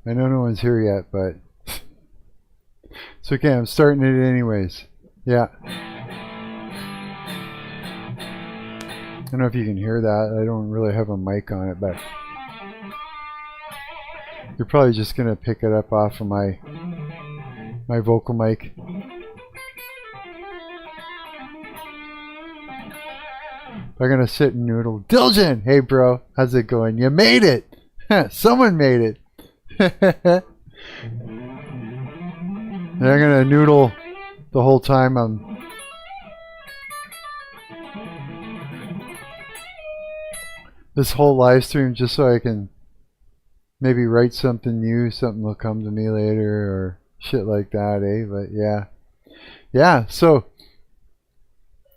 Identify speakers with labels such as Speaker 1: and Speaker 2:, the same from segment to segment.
Speaker 1: I know no one's here yet, but it's okay. I'm starting it anyways. Yeah. I don't know if you can hear that. I don't really have a mic on it, but you're probably just gonna pick it up off of my vocal mic. I'm gonna sit and noodle. Dilgen! Hey bro, how's it going? You made it! Someone made it! And I'm gonna noodle the whole time I'm this whole live stream, just so I can maybe write something new, something will come to me later or shit like that, eh? But yeah, so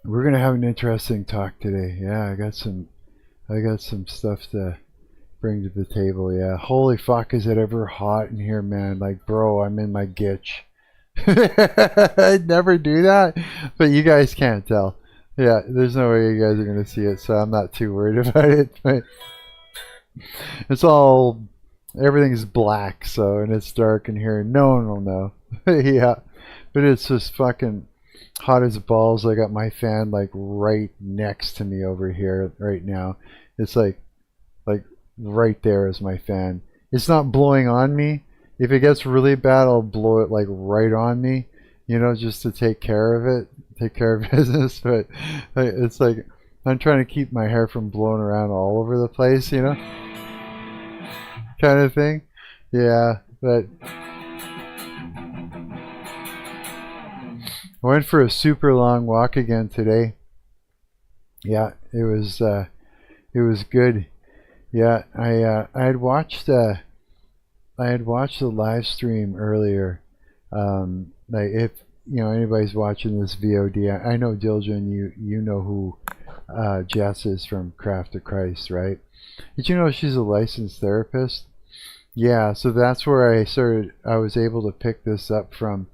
Speaker 1: we're gonna have an interesting talk today. Yeah, I got some stuff to bring to the table. Yeah, holy fuck, is it ever hot in here, man? Like, bro, I'm in my gitch. I'd never do that, but you guys can't tell. Yeah, there's no way you guys are gonna see it, so I'm not too worried about it. But it's all, everything's black, so, and it's dark in here. No one will know. Yeah, but it's just fucking hot as balls. I got my fan like right next to me over here right now. It's like right there is my fan. It's not blowing on me. If it gets really bad, I'll blow it like right on me, you know, just to take care of it, take care of business. But it's like I'm trying to keep my hair from blowing around all over the place, you know, kind of thing. Yeah, but I went for a super long walk again today. Yeah, it was good. Yeah, I had watched the live stream earlier. Like, if you know anybody's watching this VOD, I know Diljan, you know who Jess is from Craft to Christ, right? Did you know she's a licensed therapist? Yeah, so that's where I was able to pick this up from.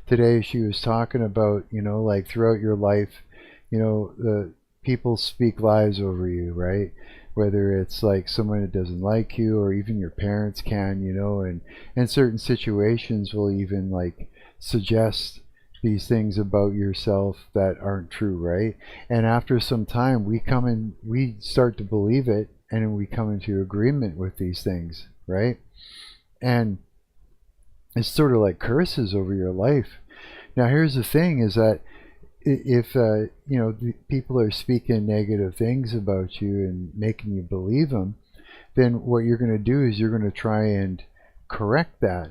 Speaker 1: Today she was talking about, you know, like throughout your life, you know, the people speak lies over you, right? Whether it's like someone that doesn't like you, or even your parents can, you know, and certain situations will even like suggest these things about yourself that aren't true, right? And after some time we start to believe it, and we come into agreement with these things, right? And it's sort of like curses over your life. Now here's the thing, is that if you know, people are speaking negative things about you and making you believe them, then what you're going to do is you're going to try and correct that,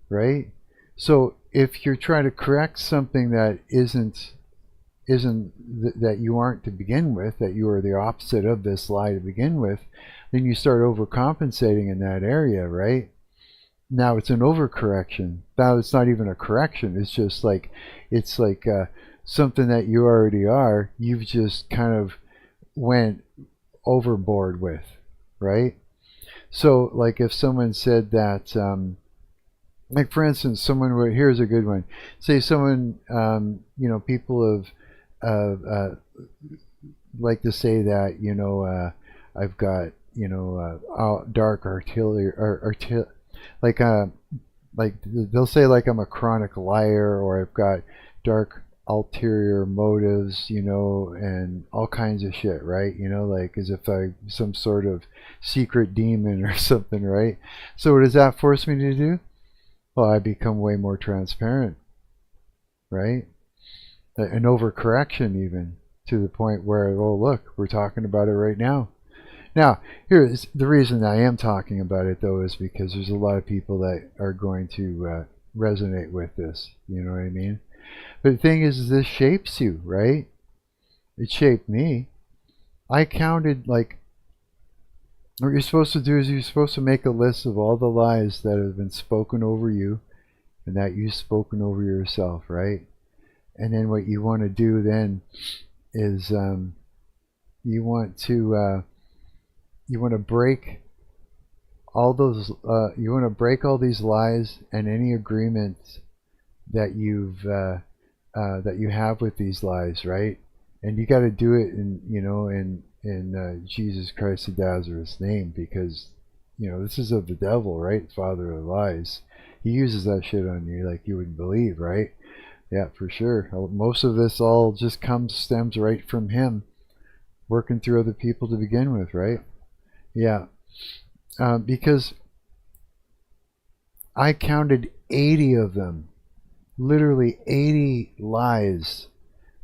Speaker 1: right? So if you're trying to correct something that isn't that you aren't to begin with, that you are the opposite of this lie to begin with, then you start overcompensating in that area, right? Now it's an overcorrection. Now it's not even a correction. It's just like, it's like something that you already are. You've just kind of went overboard with, right? So like if someone said that, like for instance, someone would, here's a good one. Say someone, you know, people have like to say that, you know, I've got, you know, dark artillery, or like they'll say like I'm a chronic liar, or I've got dark ulterior motives, you know, and all kinds of shit, right? You know, like as if I'm some sort of secret demon or something, right? So what does that force me to do? Well, I become way more transparent, right? An overcorrection, even to the point where, oh look, we're talking about it right now. Now, here's the reason I am talking about it, though, is because there's a lot of people that are going to resonate with this. You know what I mean? But the thing is, this shapes you, right? It shaped me. I counted, like, what you're supposed to do is you're supposed to make a list of all the lies that have been spoken over you and that you've spoken over yourself, right? And then what you want to do then is you want to break all those you want to break all these lies and any agreements that you have with these lies, right? And you got to do it in, you know, in Jesus Christ of Nazareth's name, because this is of the devil, right? Father of lies. He uses that shit on you like you wouldn't believe, right? Yeah, for sure. Most of this all just stems right from him working through other people to begin with, right? Yeah. Because I counted 80 of them, literally 80 lies,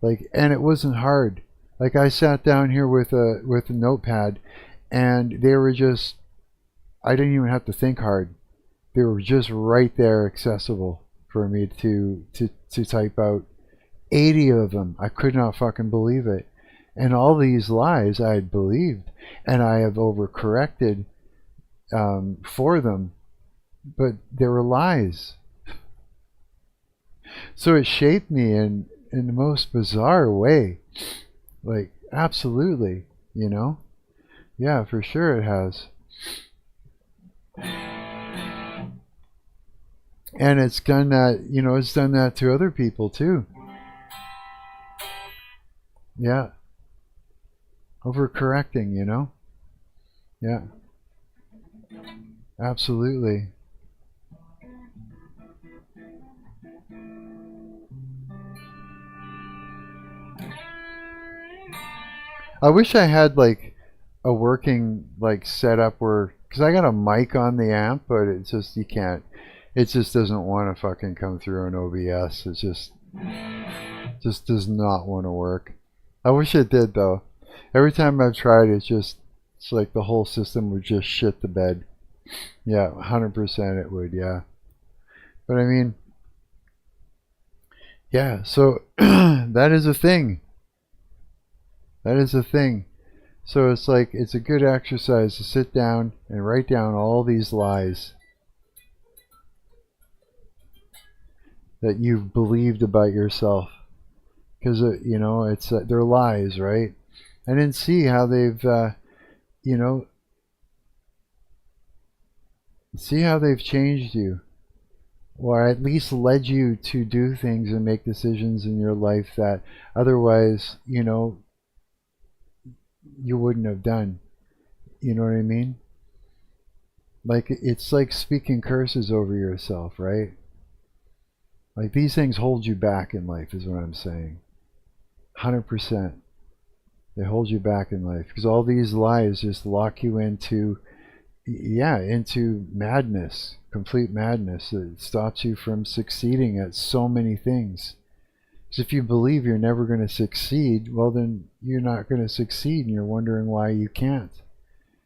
Speaker 1: and it wasn't hard. Like, I sat down here with a notepad, and they were just, I didn't even have to think hard. They were just right there, accessible for me to type out. 80 of them. I could not fucking believe it. And all these lies I had believed, and I have overcorrected for them, but they were lies. So it shaped me in the most bizarre way. Like, absolutely, Yeah, for sure it has. And it's done that, it's done that to other people too. Yeah. Overcorrecting, Yeah. Absolutely. I wish I had like a working setup where, because I got a mic on the amp, but it's just, you can't, it just doesn't want to fucking come through an OBS. It just does not want to work. I wish it did though. Every time I've tried, it's like the whole system would just shit the bed. Yeah, 100% it would, yeah. But I mean, yeah, so that is a thing. That is a thing. So it's like, it's a good exercise to sit down and write down all these lies that you've believed about yourself. Because, it's they're lies, right? And then see how they've, see how they've changed you. Or at least led you to do things and make decisions in your life that otherwise, you wouldn't have done. You know what I mean? Like, it's like speaking curses over yourself, right? Like, these things hold you back in life, is what I'm saying. 100%. They hold you back in life because all these lies just lock you into, into madness, complete madness. It stops you from succeeding at so many things. Because if you believe you're never going to succeed, well, then you're not going to succeed, and you're wondering why you can't.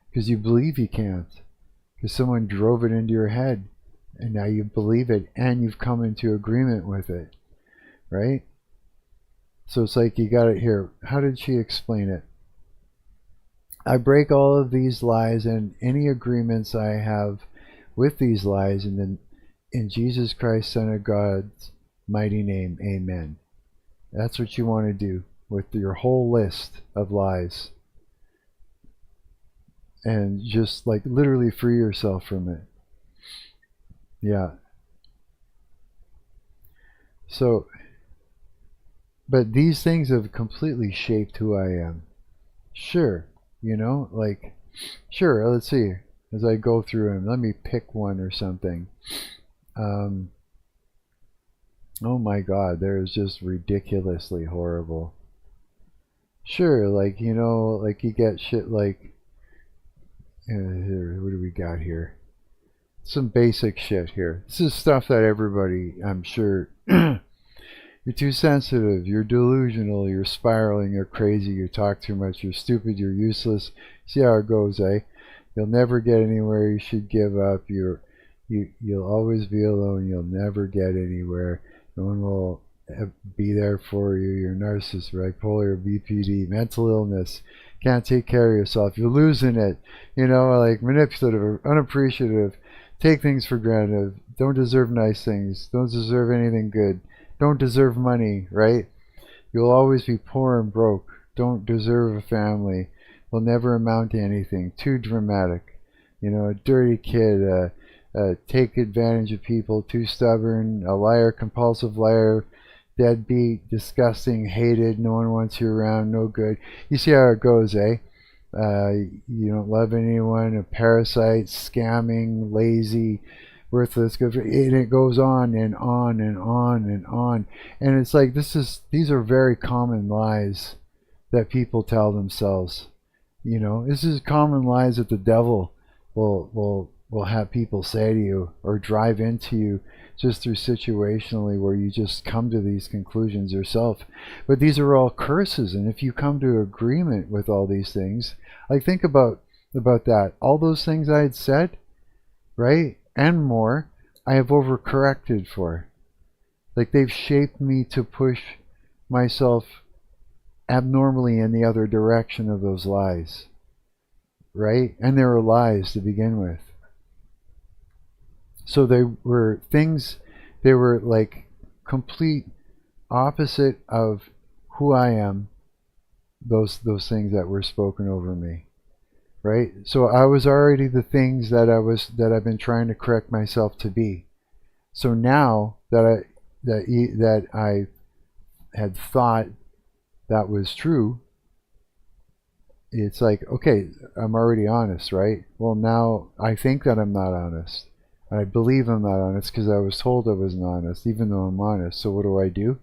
Speaker 1: Because you believe you can't. Because someone drove it into your head, and now you believe it, and you've come into agreement with it, right? So it's like, you got it here. How did she explain it? I break all of these lies and any agreements I have with these lies in Jesus Christ, Son of God's mighty name. Amen. That's what you want to do with your whole list of lies. And just like literally free yourself from it. Yeah. So, but these things have completely shaped who I am. Sure, sure, let's see. As I go through them, let me pick one or something. Oh my God, they're just ridiculously horrible. Sure, like, you get shit like, here, what do we got here? Some basic shit here. This is stuff that everybody, I'm sure, you're too sensitive, you're delusional, you're spiraling, you're crazy, you talk too much, you're stupid, you're useless. See how it goes, eh? You'll never get anywhere, you should give up, you'll always be alone, you'll never get anywhere, no one will be there for you, you're narcissist, bipolar, BPD, mental illness, can't take care of yourself, you're losing it, like manipulative, unappreciative, take things for granted, don't deserve nice things, don't deserve anything good, don't deserve money, right? You'll always be poor and broke. Don't deserve a family. Will never amount to anything. Too dramatic. A dirty kid. Take advantage of people. Too stubborn. A liar, compulsive liar. Deadbeat. Disgusting. Hated. No one wants you around. No good. You see how it goes, eh? You don't love anyone, a parasite, scamming, lazy, worthless, and it goes on and on and on and on. And it's like these are very common lies that people tell themselves. This is common lies that the devil will have people say to you or drive into you just through situationally, where you just come to these conclusions yourself. But these are all curses, and if you come to agreement with all these things, like think about that, all those things I had said, right, and more, I have overcorrected for. Like, they've shaped me to push myself abnormally in the other direction of those lies, right? And they were lies to begin with. So they were things, they were like complete opposite of who I am, those things that were spoken over me, right? So I was already the things that I've been trying to correct myself to be. So now that I had thought that was true, it's like, okay, I'm already honest, right? Well, now I think that I'm not honest. I believe I'm not honest because I was told I wasn't honest, even though I'm honest. So what do?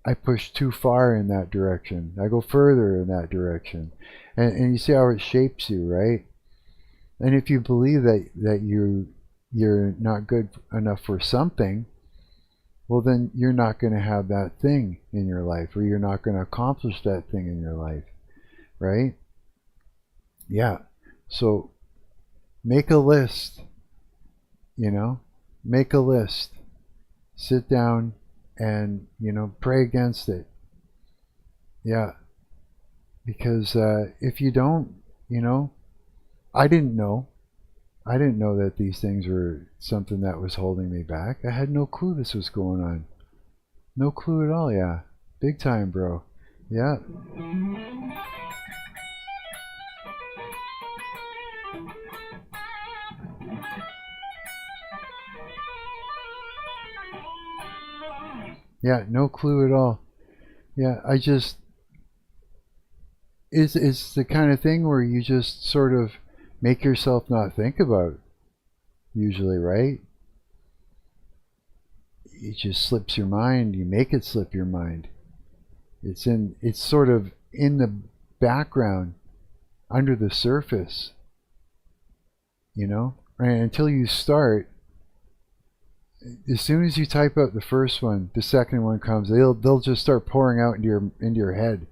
Speaker 1: I push too far in that direction. I go further in that direction. And you see how it shapes you, right? And if you believe that you're not good enough for something, well, then you're not going to have that thing in your life, or you're not going to accomplish that thing in your life, right? Yeah. So make a list. Make a list, sit down and pray against it. Yeah, because if you don't, I didn't know that these things were something that was holding me back. I had no clue this was going on. No clue at all. Yeah, big time, bro. Yeah. Yeah, no clue at all. Yeah, it's the kind of thing where you just sort of make yourself not think about, usually, right? It just slips your mind. You make it slip your mind. It's sort of in the background, under the surface, and until you start. As soon as you type out the first one, the second one comes. They'll just start pouring out into your head.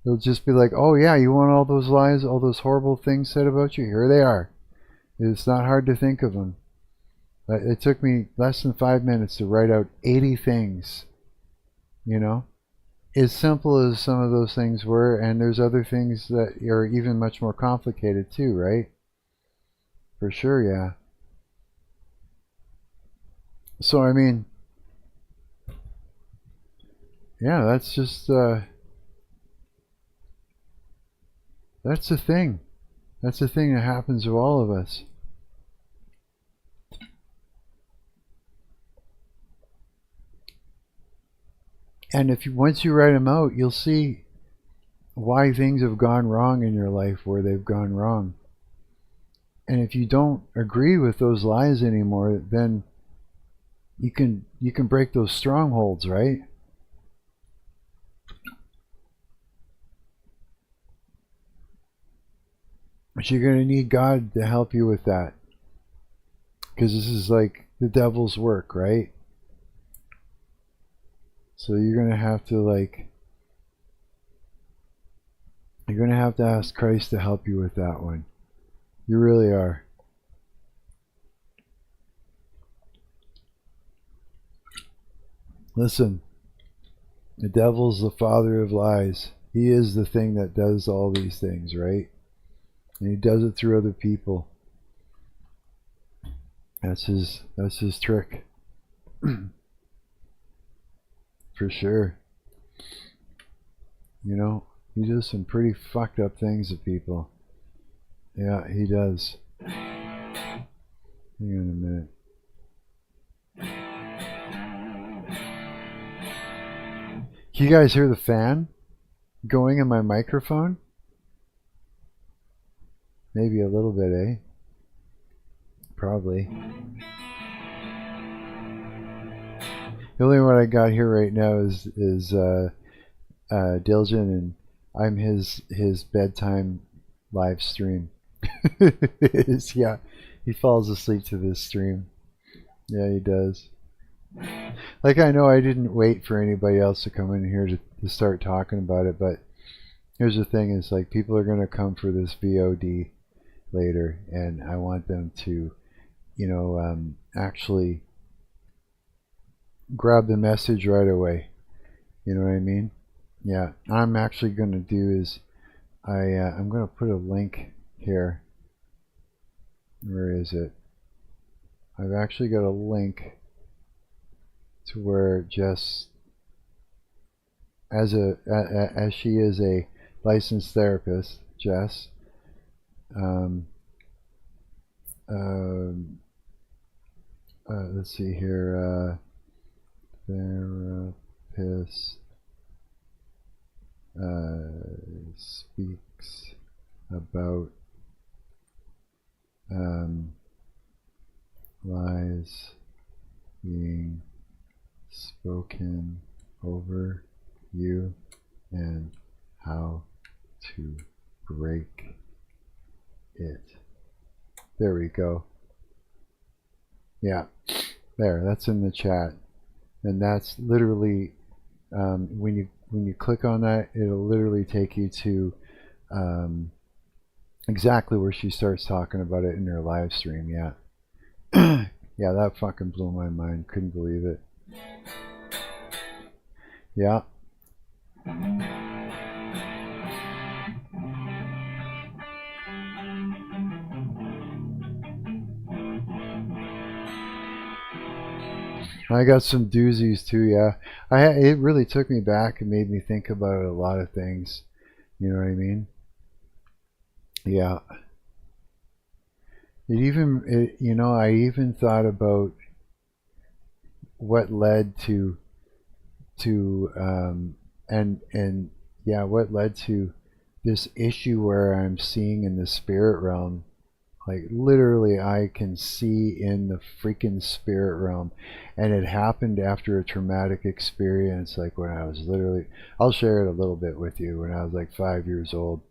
Speaker 1: They'll just be like, oh yeah, you want all those lies, all those horrible things said about you? Here they are. It's not hard to think of them. It took me less than 5 minutes to write out 80 things. As simple as some of those things were, and there's other things that are even much more complicated too, right? For sure, yeah. So I mean, yeah, that's just that's the thing. That's the thing that happens to all of us. And once you write them out, you'll see why things have gone wrong in your life, where they've gone wrong. And if you don't agree with those lies anymore, then you can break those strongholds, right? But you're going to need God to help you with that, because this is like the devil's work, right? So you're going to have to ask Christ to help you with that one. You really are. Listen, the devil's the father of lies. He is the thing that does all these things, right? And he does it through other people. That's his trick. For sure. He does some pretty fucked up things to people. Yeah, he does. Hang on a minute. Can you guys hear the fan going in my microphone? Maybe a little bit, eh? Probably. The only one I got here right now is Diljan, and I'm his bedtime live stream. Yeah, he falls asleep to this stream. Yeah, he does. Like, I know I didn't wait for anybody else to come in here to start talking about it, but here's the thing: is like people are gonna come for this VOD later, and I want them to, actually grab the message right away. You know what I mean? Yeah. I'm actually going to do is I'm going to put a link here. Where is it? I've actually got a link to where Jess, as she is a licensed therapist, Jess, let's see here, therapist speaks about lies being spoken over you and how to break it. There we go. Yeah, there, that's in the chat, and that's literally when you click on that, it'll literally take you to exactly where she starts talking about it in her live stream. Yeah. Yeah, that fucking blew my mind. Couldn't believe it. Yeah. I got some doozies too. Yeah, it really took me back and made me think about a lot of things. You know what I mean? Yeah. I even thought about what led to what led to this issue where I'm seeing in the spirit realm. Like, literally, I can see in the freaking spirit realm. And it happened after a traumatic experience, like when I was literally, I'll share it a little bit with you, when I was like 5 years old.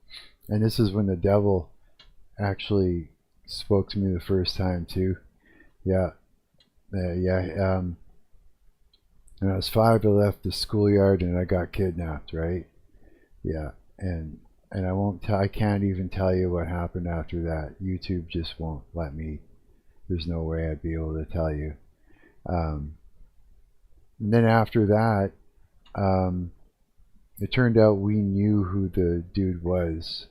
Speaker 1: And this is when the devil actually spoke to me the first time too. Yeah. When I was 5, I left the schoolyard and I got kidnapped, right? Yeah. And I can't even tell you what happened after that. YouTube just won't let me. There's no way I'd be able to tell you. And then after that, it turned out we knew who the dude was.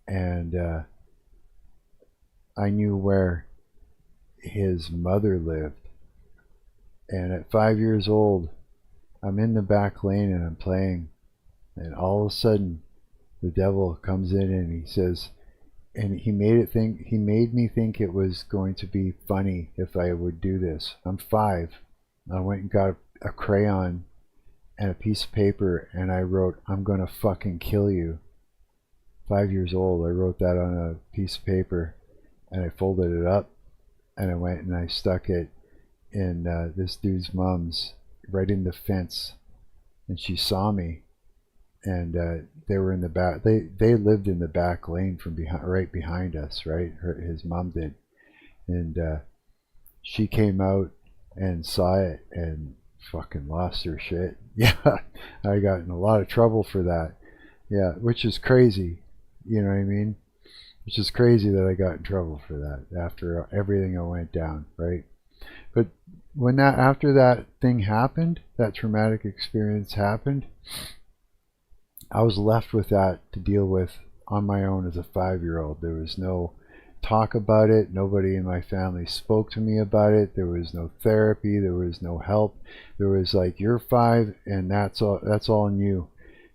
Speaker 1: And I knew where his mother lived. And at 5 years old, I'm in the back lane and I'm playing. And all of a sudden, the devil comes in and he says, and he made me think it was going to be funny if I would do this. I'm 5. I went and got a crayon and a piece of paper and I wrote, "I'm gonna fucking kill you." 5 years old, I wrote that on a piece of paper and I folded it up and I went and I stuck it in this dude's mom's, right in the fence, and she saw me. And they were in the back. They lived in the back lane from behind, right behind us. Right, his mom did, and she came out and saw it and fucking lost her shit. Yeah, I got in a lot of trouble for that. Yeah, which is crazy. You know what I mean? Which is crazy that I got in trouble for that after everything that went down. Right, but after that thing happened, that traumatic experience happened, I was left with that to deal with on my own as a 5-year-old. There was no talk about it. Nobody in my family spoke to me about it. There was no therapy. There was no help. There was like, you're 5 and that's all on you.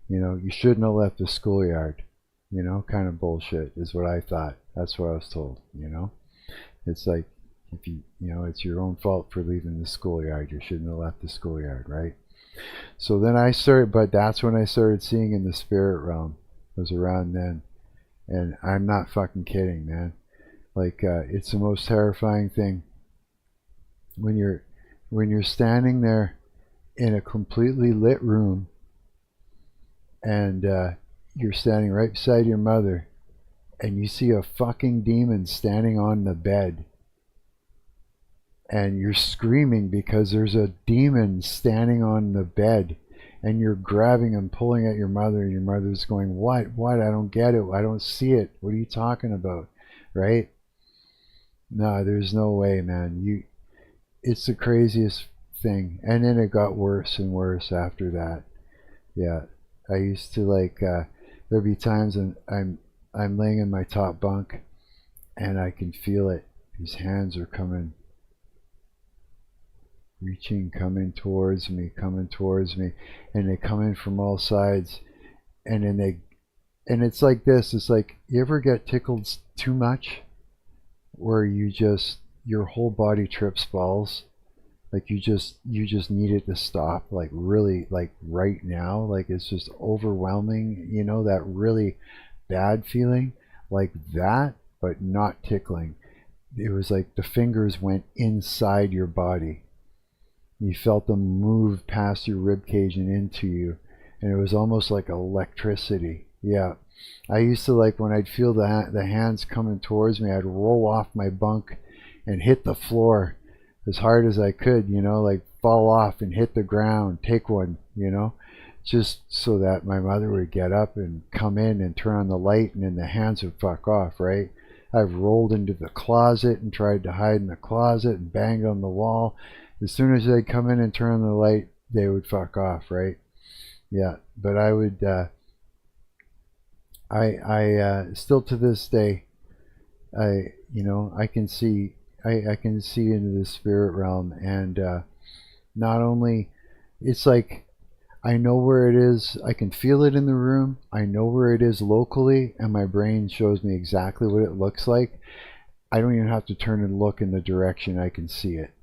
Speaker 1: You know, you shouldn't have left the schoolyard. You know, kind of bullshit is what I thought. That's what I was told, you know. It's like, if it's your own fault for leaving the schoolyard. You shouldn't have left the schoolyard, right? So then but that's when I started seeing in the spirit realm. It was around then. And I'm not fucking kidding, man. Like, it's the most terrifying thing when you're standing there in a completely lit room, and you're standing right beside your mother, and you see a fucking demon standing on the bed, and you're screaming because there's a demon standing on the bed, and you're grabbing and pulling at your mother, and your mother's going, what, I don't get it, I don't see it, what are you talking about, right? No, there's no way, man. It's the craziest thing. And then it got worse and worse after that. Yeah, I used to, like, there'd be times when I'm laying in my top bunk, and I can feel it. These hands are coming, reaching, coming towards me, and they come in from all sides, and then and it's like this. It's like, you ever get tickled too much, where your whole body trips balls, like you just need it to stop, like really, like right now, like it's just overwhelming, that really bad feeling, like that, but not tickling. It was like the fingers went inside your body. You felt them move past your rib cage and into you, and it was almost like electricity. Yeah. I used to, like, when I'd feel the hands coming towards me, I'd roll off my bunk and hit the floor as hard as I could, like fall off and hit the ground, take one, just so that my mother would get up and come in and turn on the light, and then the hands would fuck off, right? I've rolled into the closet and tried to hide in the closet and banged on the wall. As soon as they'd come in and turn on the light, they would fuck off, right? Yeah, but I would, I still to this day, I can see, I can see into the spirit realm, and not only, it's like, I know where it is, I can feel it in the room, I know where it is locally, and my brain shows me exactly what it looks like. I don't even have to turn and look in the direction, I can see it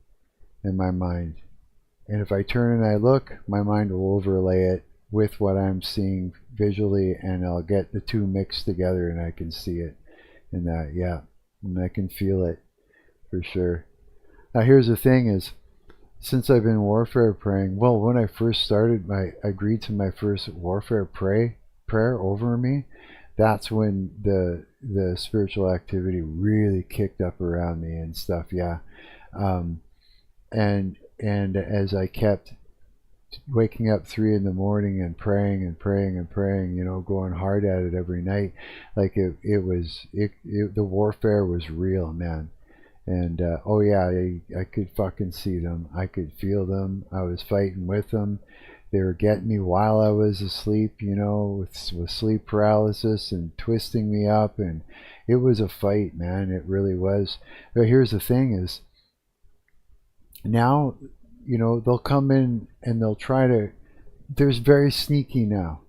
Speaker 1: in my mind. And if I turn and I look, my mind will overlay it with what I'm seeing visually, and I'll get the two mixed together, and I can see it in that, yeah, and I can feel it for sure. Now here's the thing is, since I've been warfare praying, well, when I first started, I agreed to my first warfare prayer over me, that's when the spiritual activity really kicked up around me and stuff, yeah. And as I kept waking up 3 in the morning and praying and praying and praying, going hard at it every night, like the warfare was real, man. And oh yeah, I could fucking see them, I could feel them, I was fighting with them. They were getting me while I was asleep, with sleep paralysis and twisting me up, and it was a fight, man, it really was. But here's the thing is, now, they'll come in and they'll try to, there's very sneaky now.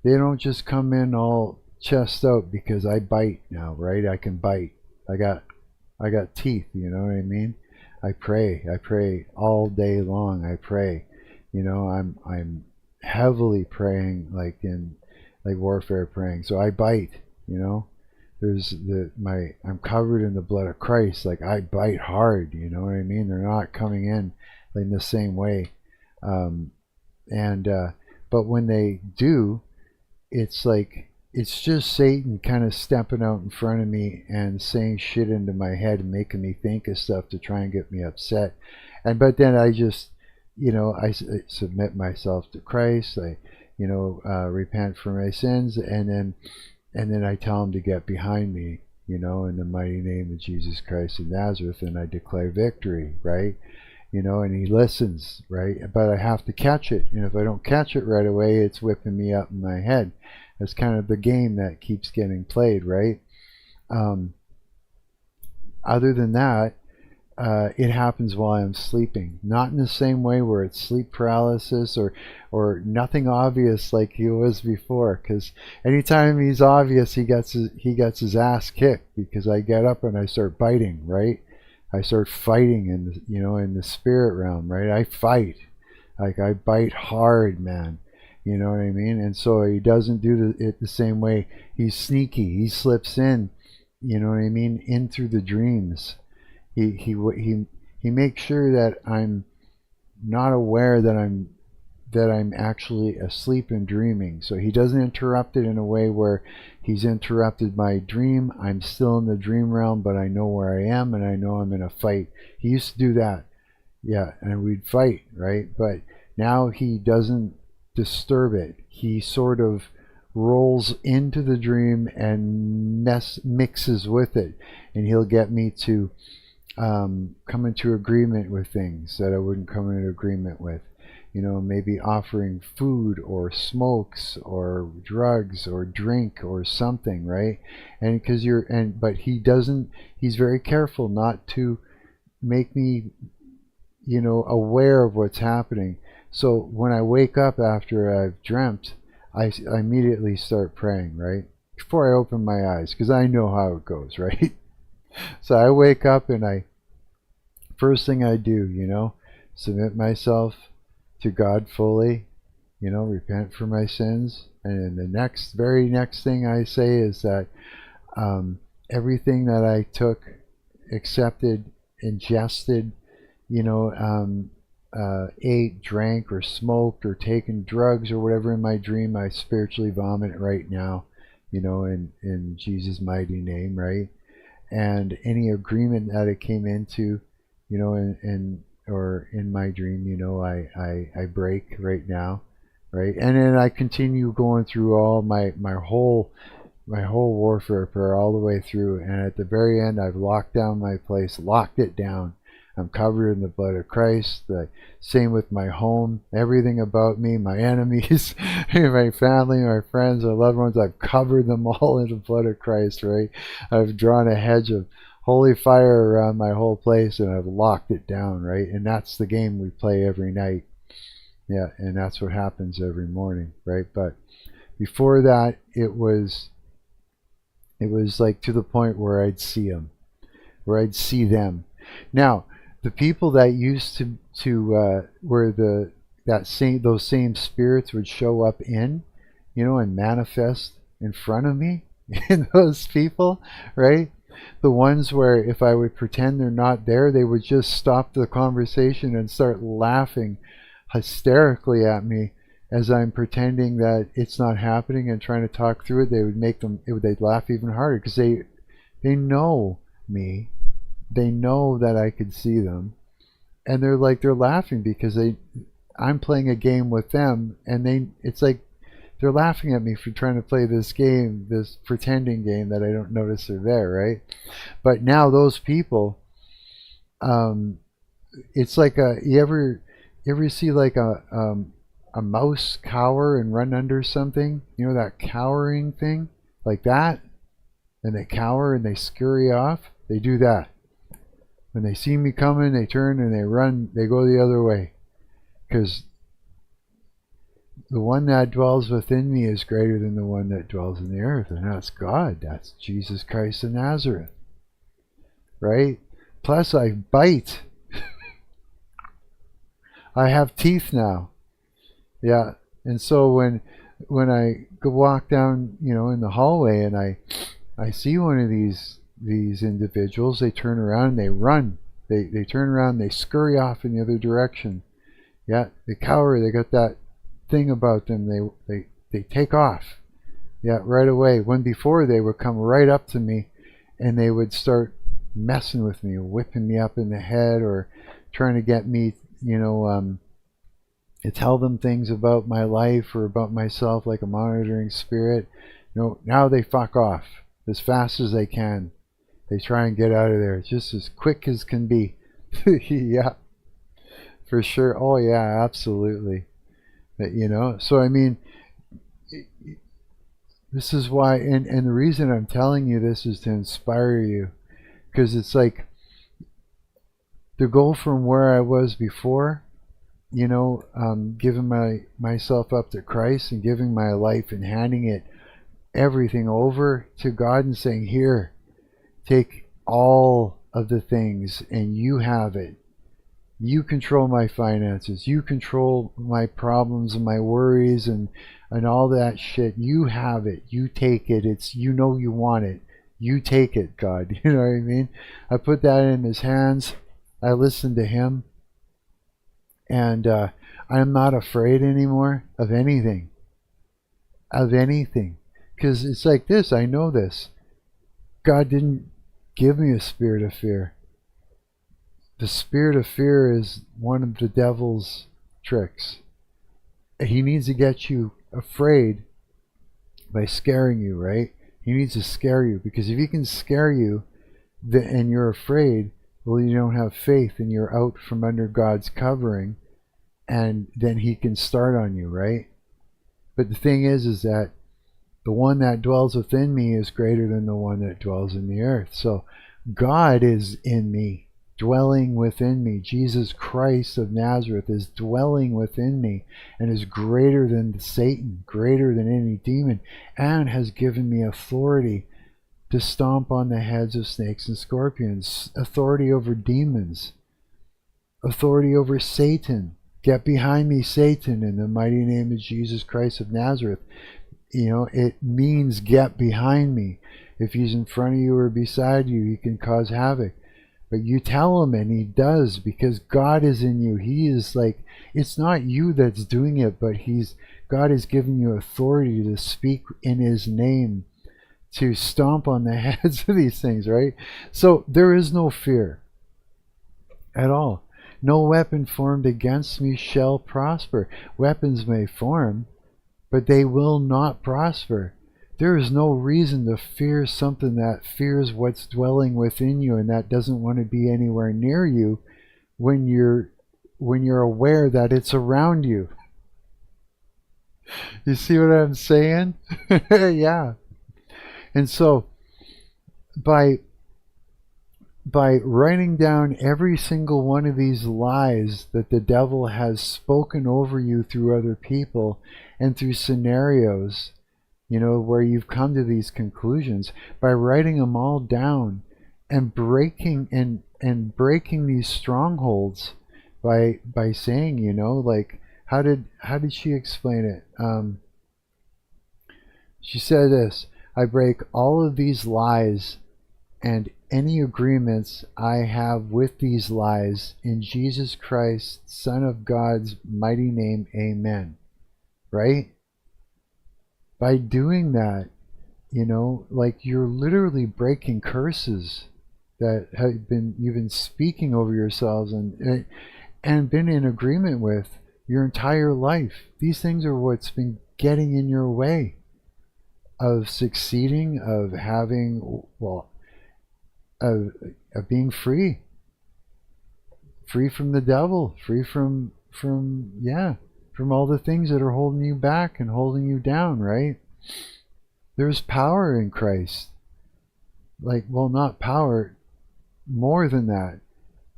Speaker 1: They don't just come in all chest out, because I bite now, right? I can bite. I got teeth, you know what I mean? I pray all day long. I pray, I'm heavily praying, like warfare praying. So I bite, there's I'm covered in the blood of Christ. Like, I bite hard, you know what I mean? They're not coming in like the same way. But when they do, it's like, it's just Satan kind of stepping out in front of me and saying shit into my head and making me think of stuff to try and get me upset. But then I just, I submit myself to Christ. I, repent for my sins, and then I tell him to get behind me, in the mighty name of Jesus Christ of Nazareth, and I declare victory, right? And he listens, right? But I have to catch it, and if I don't catch it right away, it's whipping me up in my head. That's kind of the game that keeps getting played, right? Other than that, it happens while I'm sleeping. Not in the same way where it's sleep paralysis or nothing obvious like he was before. Because anytime he's obvious, he gets his ass kicked, because I get up and I start biting, right? I start fighting in the spirit realm, right? I fight, like I bite hard, man. You know what I mean? And so he doesn't do it the same way. He's sneaky. He slips in, you know what I mean, in through the dreams. He makes sure that I'm not aware that I'm actually asleep and dreaming. So he doesn't interrupt it in a way where he's interrupted my dream. I'm still in the dream realm, but I know where I am and I know I'm in a fight. He used to do that. Yeah, and we'd fight, right? But now he doesn't disturb it. He sort of rolls into the dream and mixes with it. And he'll get me to come into agreement with things that I wouldn't come into agreement with. You know, maybe offering food or smokes or drugs or drink or something, right? And because but he doesn't, he's very careful not to make me, you know, aware of what's happening. So when I wake up after I've dreamt, I immediately start praying, right? Before I open my eyes, because I know how it goes, right? So I wake up and first thing I do, you know, submit myself to God fully, you know, repent for my sins. And the very next thing I say is that everything that I took, accepted, ingested, you know, ate, drank, or smoked, or taken drugs, or whatever in my dream, I spiritually vomit it right now, you know, in Jesus' mighty name, right? And any agreement that it came into, you know, or in my dream, you know, I break right now, right? And then I continue going through all my whole warfare prayer all the way through, and at the very end, I've locked down my place, locked it down. I'm covered in the blood of Christ. The same with my home, everything about me, my enemies, my family, my friends, my loved ones. I've covered them all in the blood of Christ, right? I've drawn a hedge of holy fire around my whole place, and I've locked it down, right? And that's the game we play every night. Yeah, and that's what happens every morning, right? But before that, it was like to the point where I'd see them, Now, the people that used to where those same spirits would show up in, you know, and manifest in front of me, in those people, right? The ones where if I would pretend they're not there, they would just stop the conversation and start laughing hysterically at me as I'm pretending that it's not happening and trying to talk through it. They would they'd laugh even harder because they know me. They know that I could see them, and they're laughing because I'm playing a game with them, and it's like they're laughing at me for trying to play this game, this pretending game that I don't notice they're there, right? But now those people, it's like you ever see like a mouse cower and run under something, you know, that cowering thing, like that, and they cower and they scurry off. They do that. When they see me coming, they turn and they run, they go the other way. Because the one that dwells within me is greater than the one that dwells in the earth. And that's God. That's Jesus Christ of Nazareth. Right? Plus I bite. I have teeth now. Yeah. And so when I go walk down, you know, in the hallway and I see one of these individuals, they turn around and they run. They turn around and they scurry off in the other direction. Yeah, they cower. They got that thing about them. They take off. Yeah, right away. When before they would come right up to me and they would start messing with me, whipping me up in the head or trying to get me, you know, to tell them things about my life or about myself like a monitoring spirit. You know, now they fuck off as fast as they can. They try and get out of there just as quick as can be. Yeah, for sure. Oh yeah, absolutely. You know, so I mean, this is why, and the reason I'm telling you this is to inspire you, because it's like to go from where I was before, you know, giving myself up to Christ and giving my life and handing it everything over to God and saying, here, take all of the things and you have it. You control my finances. You control my problems and my worries and all that shit. You have it. You take it. It's, you know, you want it. You take it, God. You know what I mean? I put that in his hands. I listen to him. And I'm not afraid anymore of anything. Of anything. Because it's like this. I know this. God didn't give me a spirit of fear. The spirit of fear is one of the devil's tricks. He needs to get you afraid by scaring you, right? He needs to scare you, because if he can scare you and you're afraid, well, you don't have faith and you're out from under God's covering, and then he can start on you, right? But the thing is that the one that dwells within me is greater than the one that dwells in the earth. So God is in me, dwelling within me. Jesus Christ of Nazareth is dwelling within me and is greater than Satan, greater than any demon, and has given me authority to stomp on the heads of snakes and scorpions, authority over demons, authority over Satan. Get behind me, Satan, in the mighty name of Jesus Christ of Nazareth. You know, it means get behind me. If he's in front of you or beside you, he can cause havoc. But you tell him, and he does, because God is in you. He is like, it's not you that's doing it, but God has given you authority to speak in his name, to stomp on the heads of these things, right? So there is no fear at all. No weapon formed against me shall prosper. Weapons may form, but they will not prosper. There is no reason to fear something that fears what's dwelling within you and that doesn't want to be anywhere near you when you're aware that it's around you. You see what I'm saying? Yeah. And so by writing down every single one of these lies that the devil has spoken over you through other people and through scenarios, you know, where you've come to these conclusions, by writing them all down and breaking these strongholds by saying, you know, like, how did she explain it? She said this: I break all of these lies and any agreements I have with these lies in Jesus Christ, Son of God's mighty name, amen. Right? By doing that, you know, like, you're literally breaking curses that you've been speaking over yourselves and been in agreement with your entire life. These things are what's been getting in your way of succeeding, of having, well, of being free from the devil, free from all the things that are holding you back and holding you down, right? There's power in Christ. Like, well, not power, more than that.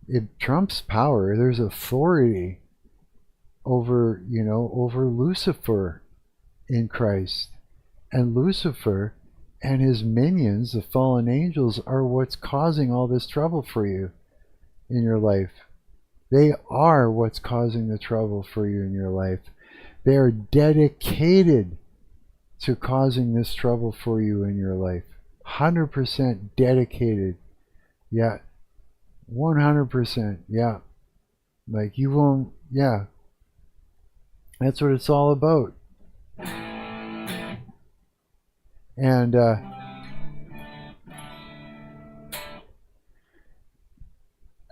Speaker 1: It trumps power. There's authority over, you know, over Lucifer in Christ. And Lucifer and his minions, the fallen angels, are what's causing all this trouble for you in your life. They are what's causing the trouble for you in your life. They are dedicated to causing this trouble for you in your life. 100% dedicated. Yeah. 100%. Yeah. Like, you won't, yeah. That's what it's all about.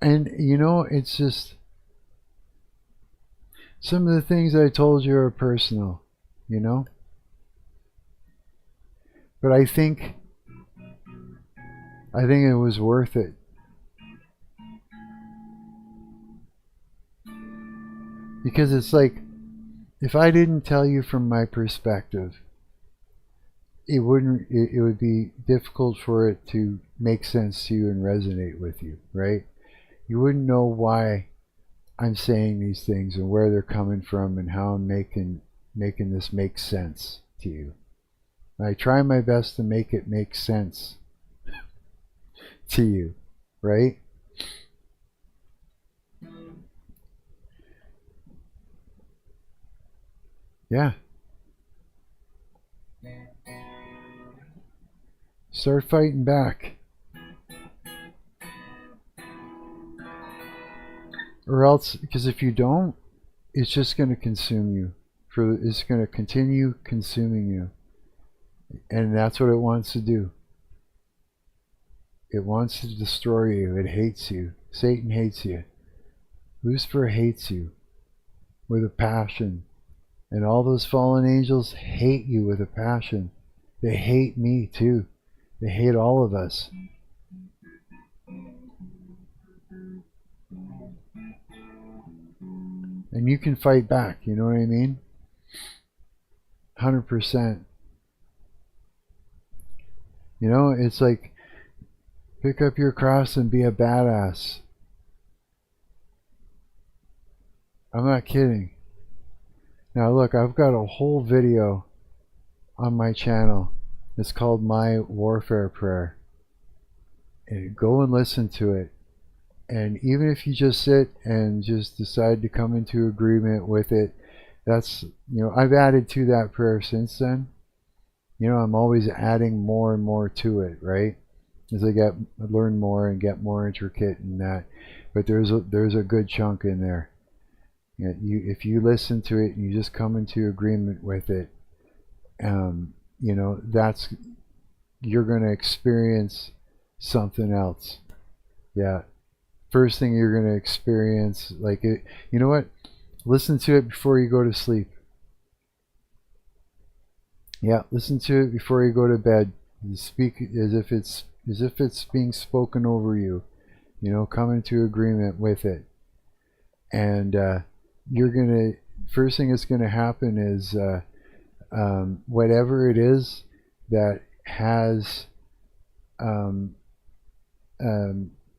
Speaker 1: And you know, it's just, some of the things I told you are personal, you know, but I think it was worth it. Because it's like, if I didn't tell you from my perspective, it would be difficult for it to make sense to you and resonate with you, right? You wouldn't know why I'm saying these things and where they're coming from and how I'm making this make sense to you. I try my best to make it make sense to you, right? Yeah. Start fighting back. Or else, because if you don't, it's just going to consume you. It's going to continue consuming you. And that's what it wants to do. It wants to destroy you. It hates you. Satan hates you. Lucifer hates you with a passion. And all those fallen angels hate you with a passion. They hate me too. They hate all of us. And you can fight back, you know what I mean? 100%. You know, it's like, pick up your cross and be a badass. I'm not kidding. Now look, I've got a whole video on my channel. It's called My Warfare Prayer. And go and listen to it. And even if you just sit and just decide to come into agreement with it, that's, you know, I've added to that prayer since then. You know, I'm always adding more and more to it, right? As I learn more and get more intricate in that. But there's a good chunk in there. If you listen to it and you just come into agreement with it, you know, you're going to experience something else. Yeah. First thing you're going to experience, like it, you know what? Listen to it before you go to sleep. Yeah, listen to it before you go to bed. Speak as if it's being spoken over you. You know, come into agreement with it, and you're gonna. First thing that's gonna happen is whatever it is that has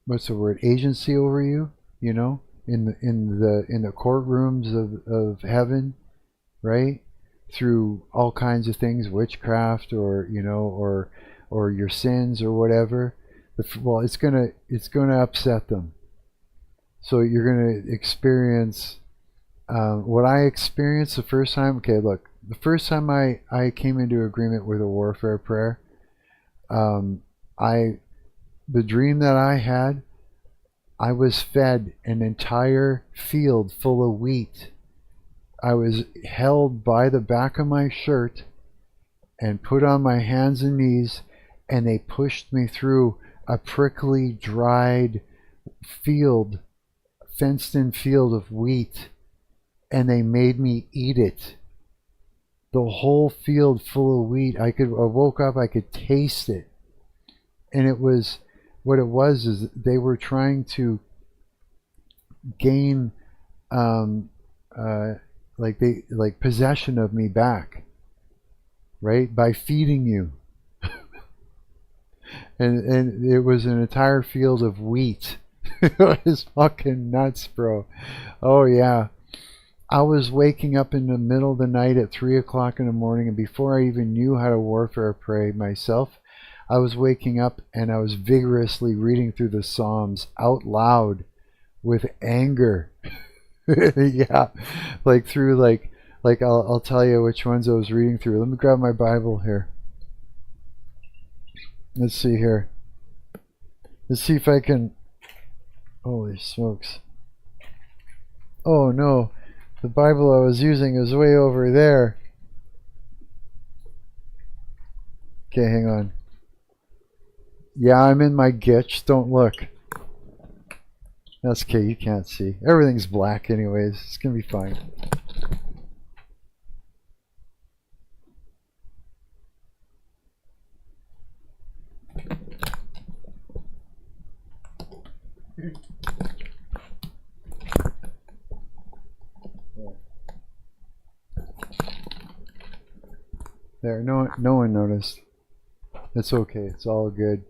Speaker 1: what's the word, agency over you, you know, in the courtrooms of heaven, right? Through all kinds of things, witchcraft, or you know, or your sins or whatever. Well, it's gonna upset them. So you're gonna experience what I experienced the first time. Okay, look, the first time I came into agreement with a warfare prayer, the dream that I had, I was fed an entire field full of wheat. I was held by the back of my shirt and put on my hands and knees, and they pushed me through a prickly, dried field, fenced-in field of wheat, and they made me eat it. The whole field full of wheat. I woke up, I could taste it. And it was, what it was is they were trying to gain like possession of me back, right, by feeding you. and it was an entire field of wheat. It was fucking nuts, bro. Oh yeah, I was waking up in the middle of the night at 3 o'clock in the morning, and before I even knew how to warfare pray myself, I was waking up and I was vigorously reading through the Psalms out loud with anger. Yeah, like through like I'll tell you which ones I was reading through. Let me grab my Bible here. Let's see here. Let's see if I can. Holy smokes. Oh no, the Bible I was using is way over there. Okay, hang on. Yeah, I'm in my gitch. Don't look. That's okay, you can't see. Everything's black anyways. It's gonna be fine. There, no one noticed. It's okay, it's all good.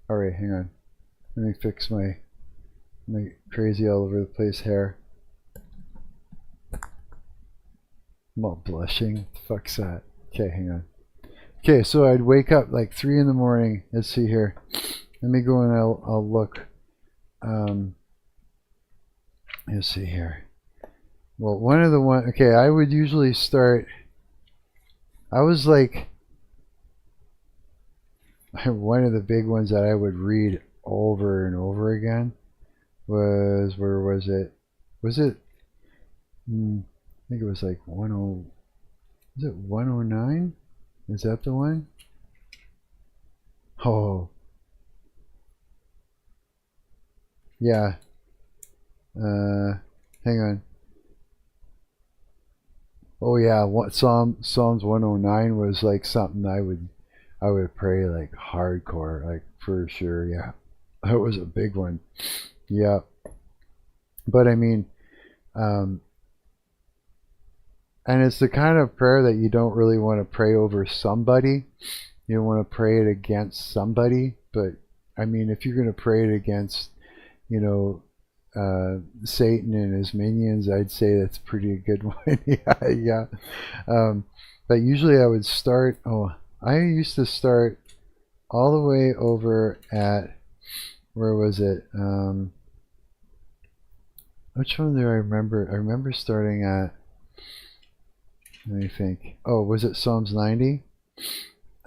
Speaker 1: Alright, hang on. Let me fix my crazy all over the place hair. I'm all blushing. What the fuck's that? Okay, hang on. Okay, so I'd wake up like 3 in the morning. Let's see here. Let me go and I'll look. Let's see here. Well, one of the one. Okay, I would usually start. I was like one of the big ones that I would read over and over again was, where was it? Was it? I think it was like 10. Was it 109? Is that the one? Oh, yeah. Hang on. Oh yeah, what Psalms 109 was like something I would pray like hardcore, like for sure. Yeah, that was a big one. Yeah, but I mean, um, and it's the kind of prayer that you don't really want to pray over somebody. You don't want to pray it against somebody. But I mean, if you're going to pray it against, you know, Satan and his minions, I'd say that's pretty a good one. Yeah, yeah. Um, but usually I would start. Oh, I used to start all the way over at, where was it? Which one do I remember? I remember starting at. Let me think. Oh, was it Psalms 90?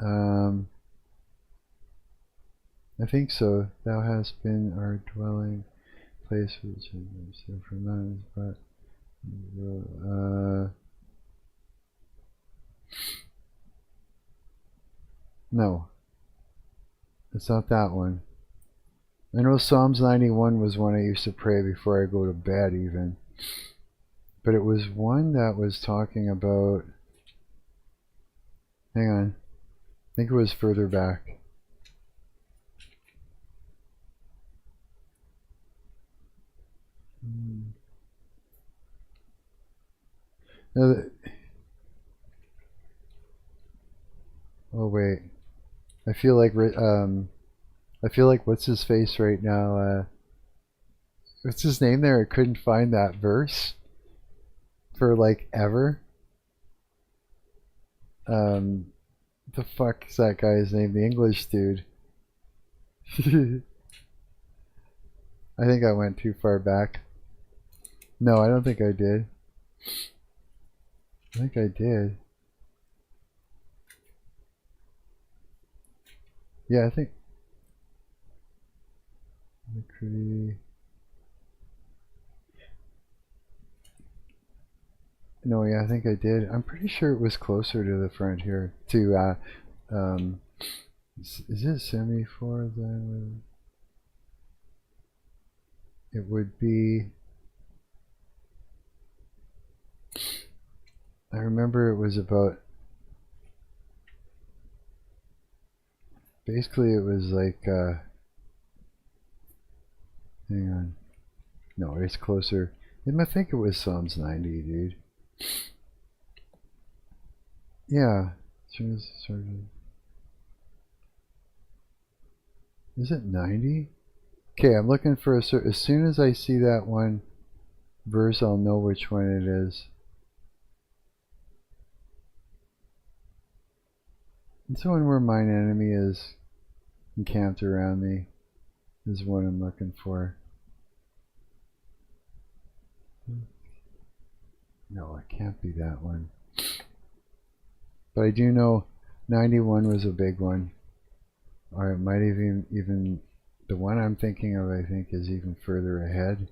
Speaker 1: I think so. Thou hast been our dwelling place, which is from us, but no, it's not that one. I know Psalms 91 was one I used to pray before I go to bed, even. But it was one that was talking about. Hang on. I think it was further back. Oh wait, I feel like what's his face right now? What's his name there? I couldn't find that verse for like ever. The fuck is that guy's name? The English dude. I think I went too far back. No, I don't think I did. I think I did. Yeah, I think. No, yeah, I think I did. I'm pretty sure it was closer to the front here. To, is it semi-4 then? It would be. I remember it was about. Basically, it was like. Hang on. No, it's closer. I think it was Psalms 90, dude. Yeah. Is it 90? Okay, I'm looking for a certain. As soon as I see that one verse, I'll know which one it is. It's the one where mine enemy is encamped around me. Is what I'm looking for. No, it can't be that one. But I do know 91 was a big one. Or it might even the one I'm thinking of, I think, is even further ahead.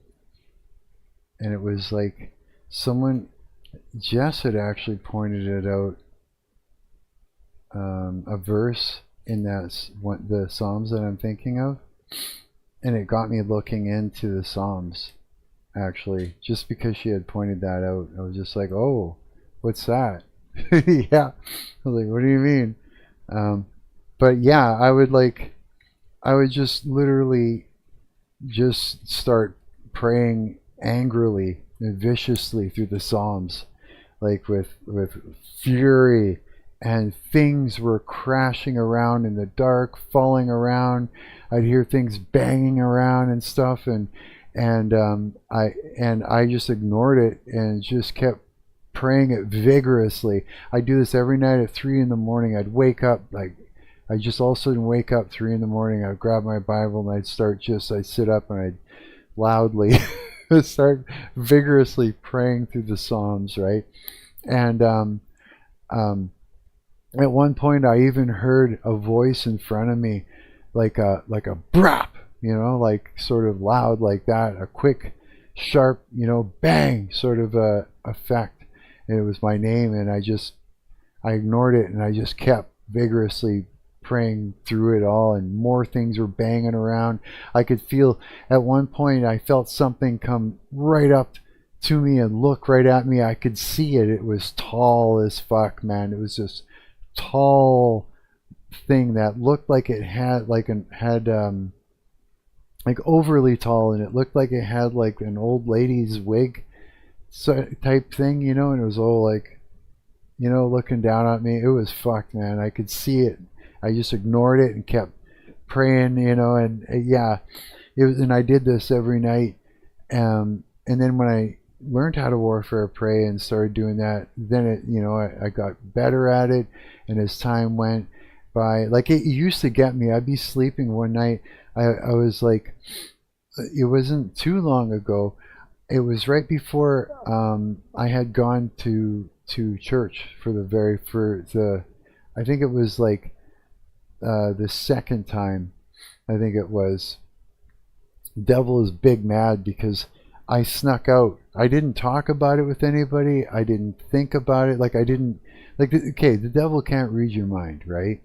Speaker 1: And it was like someone, Jess had actually pointed it out, a verse in that the Psalms that I'm thinking of, and it got me looking into the Psalms. Actually, just because she had pointed that out, I was just like, "Oh, what's that?" Yeah, I was like, "What do you mean?" But yeah, I would just literally just start praying angrily and viciously through the Psalms, like with fury, and things were crashing around in the dark, falling around. I'd hear things banging around and stuff, and I just ignored it and just kept praying it vigorously. I do this every night at 3 in the morning. I'd wake up, like, I just all of a sudden wake up 3 in the morning. I'd grab my Bible and I'd sit up and I'd loudly start vigorously praying through the Psalms, right? And um, at one point, I even heard a voice in front of me, like a brap, like sort of loud like that, a quick, sharp, bang sort of a effect. And it was my name, and I ignored it, and I just kept vigorously praying through it all, and more things were banging around. I could feel at one point I felt something come right up to me and look right at me. I could see it. It was tall as fuck, man. It was this tall thing that looked like it had like overly tall, and it looked like it had like an old lady's wig type thing, and it was all like, looking down at me. It was fucked, man. I could see it. I just ignored it and kept praying, and yeah, it was, and I did this every night. And then when I learned how to warfare pray and started doing that, then I got better at it. And as time went by, like it used to get me. I'd be sleeping one night. I was like, it wasn't too long ago. It was right before I had gone to church for I think it was like the second time. I think it was. The devil is big mad because I snuck out. I didn't talk about it with anybody. I didn't think about it. Okay, the devil can't read your mind, right?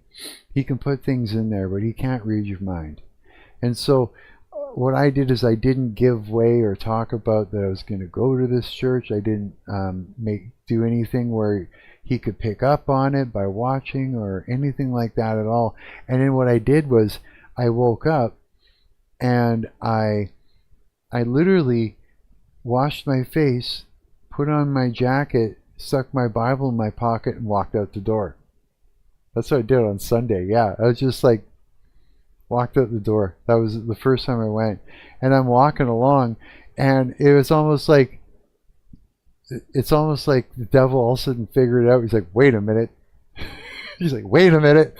Speaker 1: He can put things in there, but he can't read your mind. And so what I did is I didn't give way or talk about that I was going to go to this church. I didn't do anything where he could pick up on it by watching or anything like that at all. And then what I did was I woke up and I literally washed my face, put on my jacket, stuck my Bible in my pocket, and walked out the door. That's what I did on Sunday. Yeah, I was just like, walked out the door. That was the first time I went. And I'm walking along, and it's almost like the devil all of a sudden figured it out. He's like, wait a minute. He's like, wait a minute.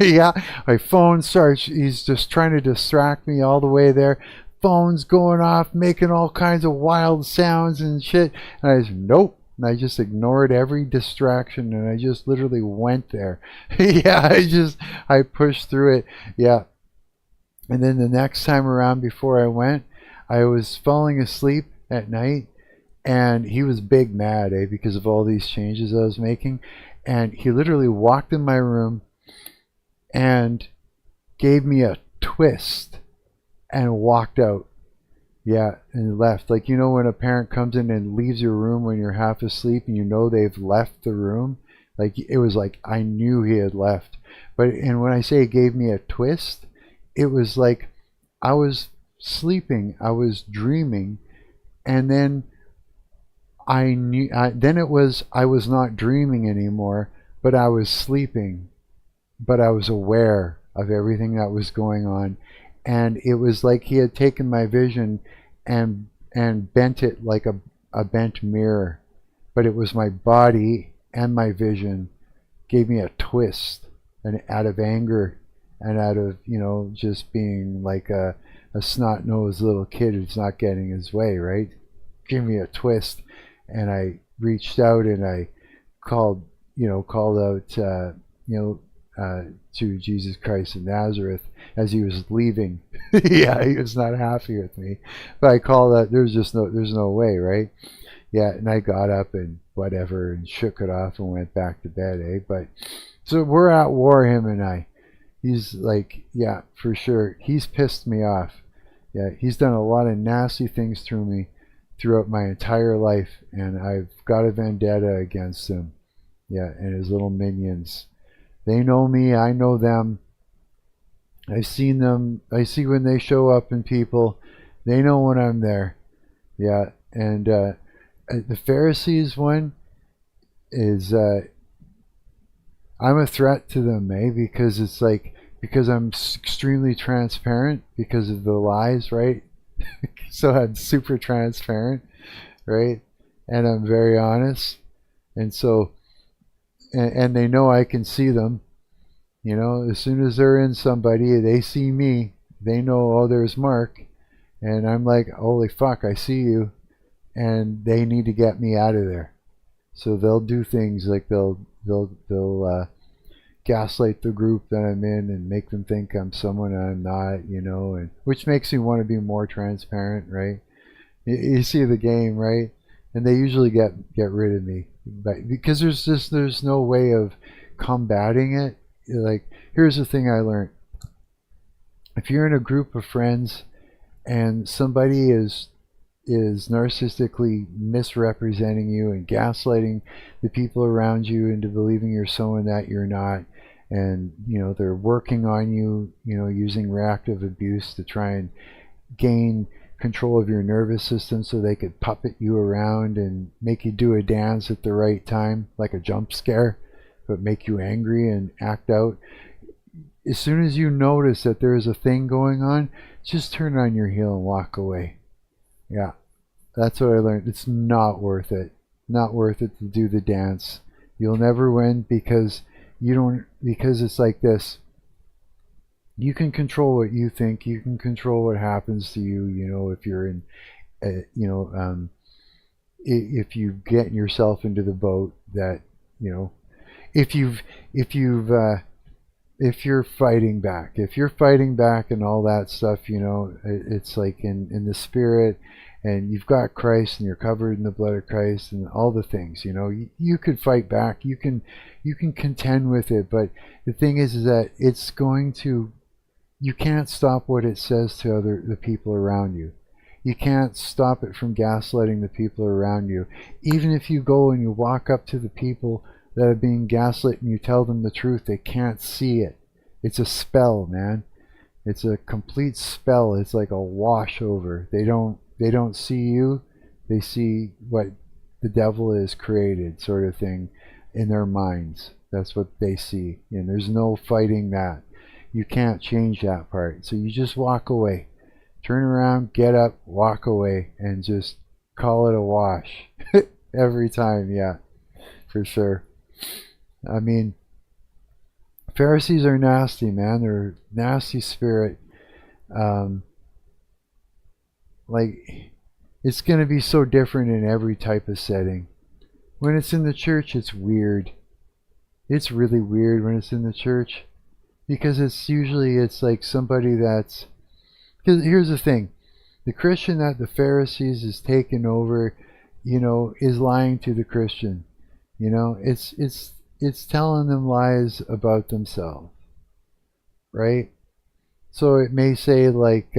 Speaker 1: Yeah, my phone starts. He's just trying to distract me all the way there. Phone's going off, making all kinds of wild sounds and shit. And I just, nope. And I just ignored every distraction, and I just literally went there. Yeah, I pushed through it. Yeah. And then the next time around before I went, I was falling asleep at night, and he was big mad, because of all these changes I was making. And he literally walked in my room and gave me a twist and walked out. Yeah, and left. Like, when a parent comes in and leaves your room when you're half asleep and they've left the room, like it was like I knew he had left. And when I say it gave me a twist, it was like I was sleeping, I was dreaming, and then I knew. I was not dreaming anymore, but I was sleeping, but I was aware of everything that was going on, and it was like he had taken my vision and bent it like a bent mirror, but it was my body and my vision gave me a twist, and out of anger and out of just being like a snot-nosed little kid who's not getting his way, right? Give me a twist, and I reached out and I called out to Jesus Christ of Nazareth as he was leaving. Yeah, he was not happy with me, but I called out. There's no way, right? Yeah, and I got up and whatever and shook it off and went back to bed, But so we're at war, him and I. He's like, yeah, for sure. He's pissed me off. Yeah, he's done a lot of nasty things through me throughout my entire life, and I've got a vendetta against him. Yeah, and his little minions. They know me, I know them. I've seen them. I see when they show up in people. They know when I'm there. Yeah, and the Pharisees one is I'm a threat to them, because it's like, because I'm extremely transparent because of the lies, right? So I'm super transparent, right? And I'm very honest. And so, and they know I can see them. As soon as they're in somebody, they see me. They know, oh, there's Marc. And I'm like, holy fuck, I see you, and they need to get me out of there. So they'll do things like they'll gaslight the group that I'm in and make them think I'm someone I'm not, you know, and which makes me want to be more transparent, right? You see the game, right? And they usually get rid of me, but because there's no way of combating it. Like, here's the thing I learned: if you're in a group of friends and somebody is narcissistically misrepresenting you and gaslighting the people around you into believing you're someone that you're not, and you know they're working on you, you know, using reactive abuse to try and gain control of your nervous system so they could puppet you around and make you do a dance at the right time, like a jump scare, but make you angry and act out. As soon as you notice that there is a thing going on, just turn on your heel and walk away. Yeah, that's what I learned. It's not worth it. Not worth it to do the dance. You'll never win because it's like this. You can control what you think. You can control what happens to you. You know, if you're in, if you get yourself into the boat that, you know, if you're fighting back and all that stuff, you know, it's like in the spirit, and you've got Christ and you're covered in the blood of Christ and all the things, you know, you could fight back, you can contend with it, but the thing is that you can't stop what it says to the people around you. You can't stop it from gaslighting the people around you. Even if you go and you walk up to the people that are being gaslit and you tell them the truth, they can't see it. It's a spell, man. It's a complete spell. It's like a wash over. They don't see you. They see what the devil has created, sort of thing, in their minds. That's what they see. And there's no fighting that. You can't change that part. So you just walk away. Turn around, get up, walk away, and just call it a wash. Every time, yeah, for sure. I mean, Pharisees are nasty, man. They're nasty spirit. Like, it's going to be so different in every type of setting. When it's in the church, it's weird. It's really weird when it's in the church, because it's like somebody that's, because here's the thing, the Christian that the Pharisees is taken over, you know, is lying to the Christian. You know, it's telling them lies about themselves, right? So it may say like,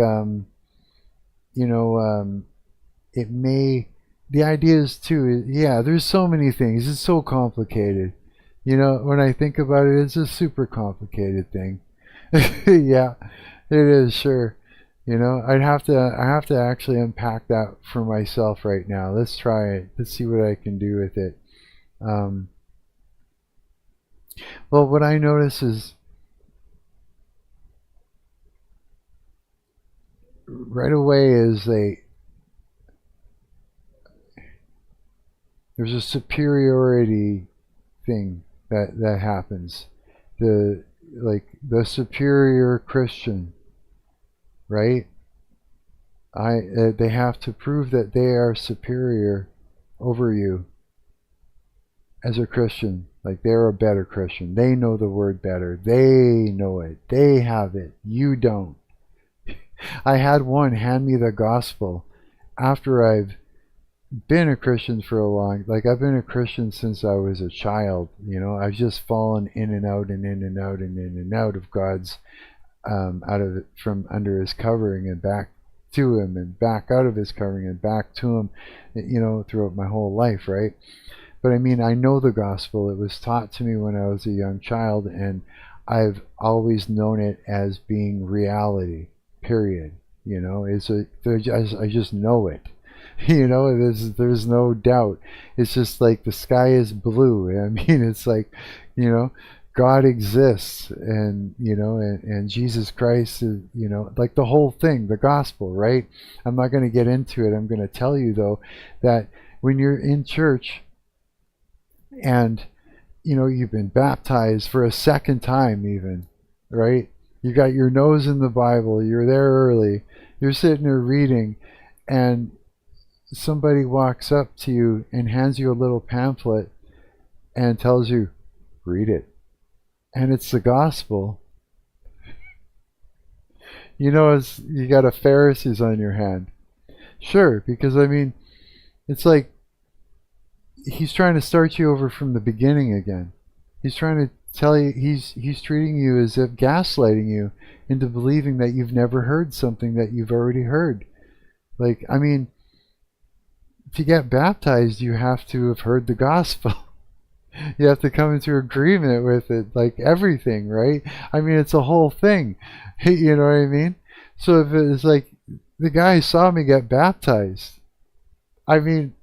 Speaker 1: it may, the idea is too, yeah, there's so many things. It's so complicated. You know, when I think about it, it's a super complicated thing. Yeah, it is, sure. You know, I have to actually unpack that for myself right now. Let's try it. Let's see what I can do with it. Well, what I notice is right away is there's a superiority thing that happens. The superior Christian, right? They have to prove that they are superior over you as a Christian. Like, they're a better Christian. They know the word better. They know it. They have it. You don't. I had one hand me the gospel after I've been a Christian for a I've been a Christian since I was a child. You know, I've just fallen in and out and in and out and in and out of God's, out of it, from under his covering and back to him and back out of his covering and back to him, you know, throughout my whole life, right? But I mean, I know the gospel. It was taught to me when I was a young child, and I've always known it as being reality, period. You know, I just know it. You know, there's no doubt. It's just like the sky is blue. I mean, it's like, you know, God exists, and, you know, and Jesus Christ is, you know, like the whole thing, the gospel, right? I'm not going to get into it. I'm going to tell you, though, that when you're in church and, you know, you've been baptized for a second time even, right? You got your nose in the Bible, you're there early, You're sitting there reading, and somebody walks up to you and hands you a little pamphlet and tells you, read it. And it's the gospel. You know, you got a Pharisees on your hand. Sure, because I mean, it's like he's trying to start you over from the beginning again. He's trying to tell you, he's treating you as if gaslighting you into believing that you've never heard something that you've already heard. Like, I mean, to get baptized, you have to have heard the gospel. You have to come into agreement with it, like everything, right? I mean, it's a whole thing. You know what I mean? So if it's like the guy saw me get baptized, I mean,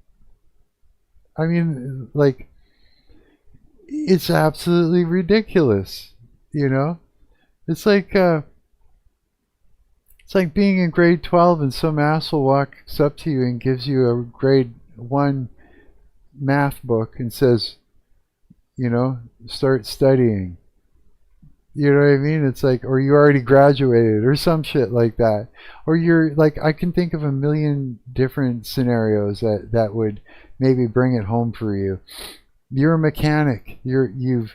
Speaker 1: like, it's absolutely ridiculous. You know, it's like being in grade 12 and some asshole walks up to you and gives you a grade 1 math book and says, you know, start studying. You know what I mean? It's like, or you already graduated or some shit like that. Or you're like, I can think of a million different scenarios that would maybe bring it home for you. You're a mechanic. You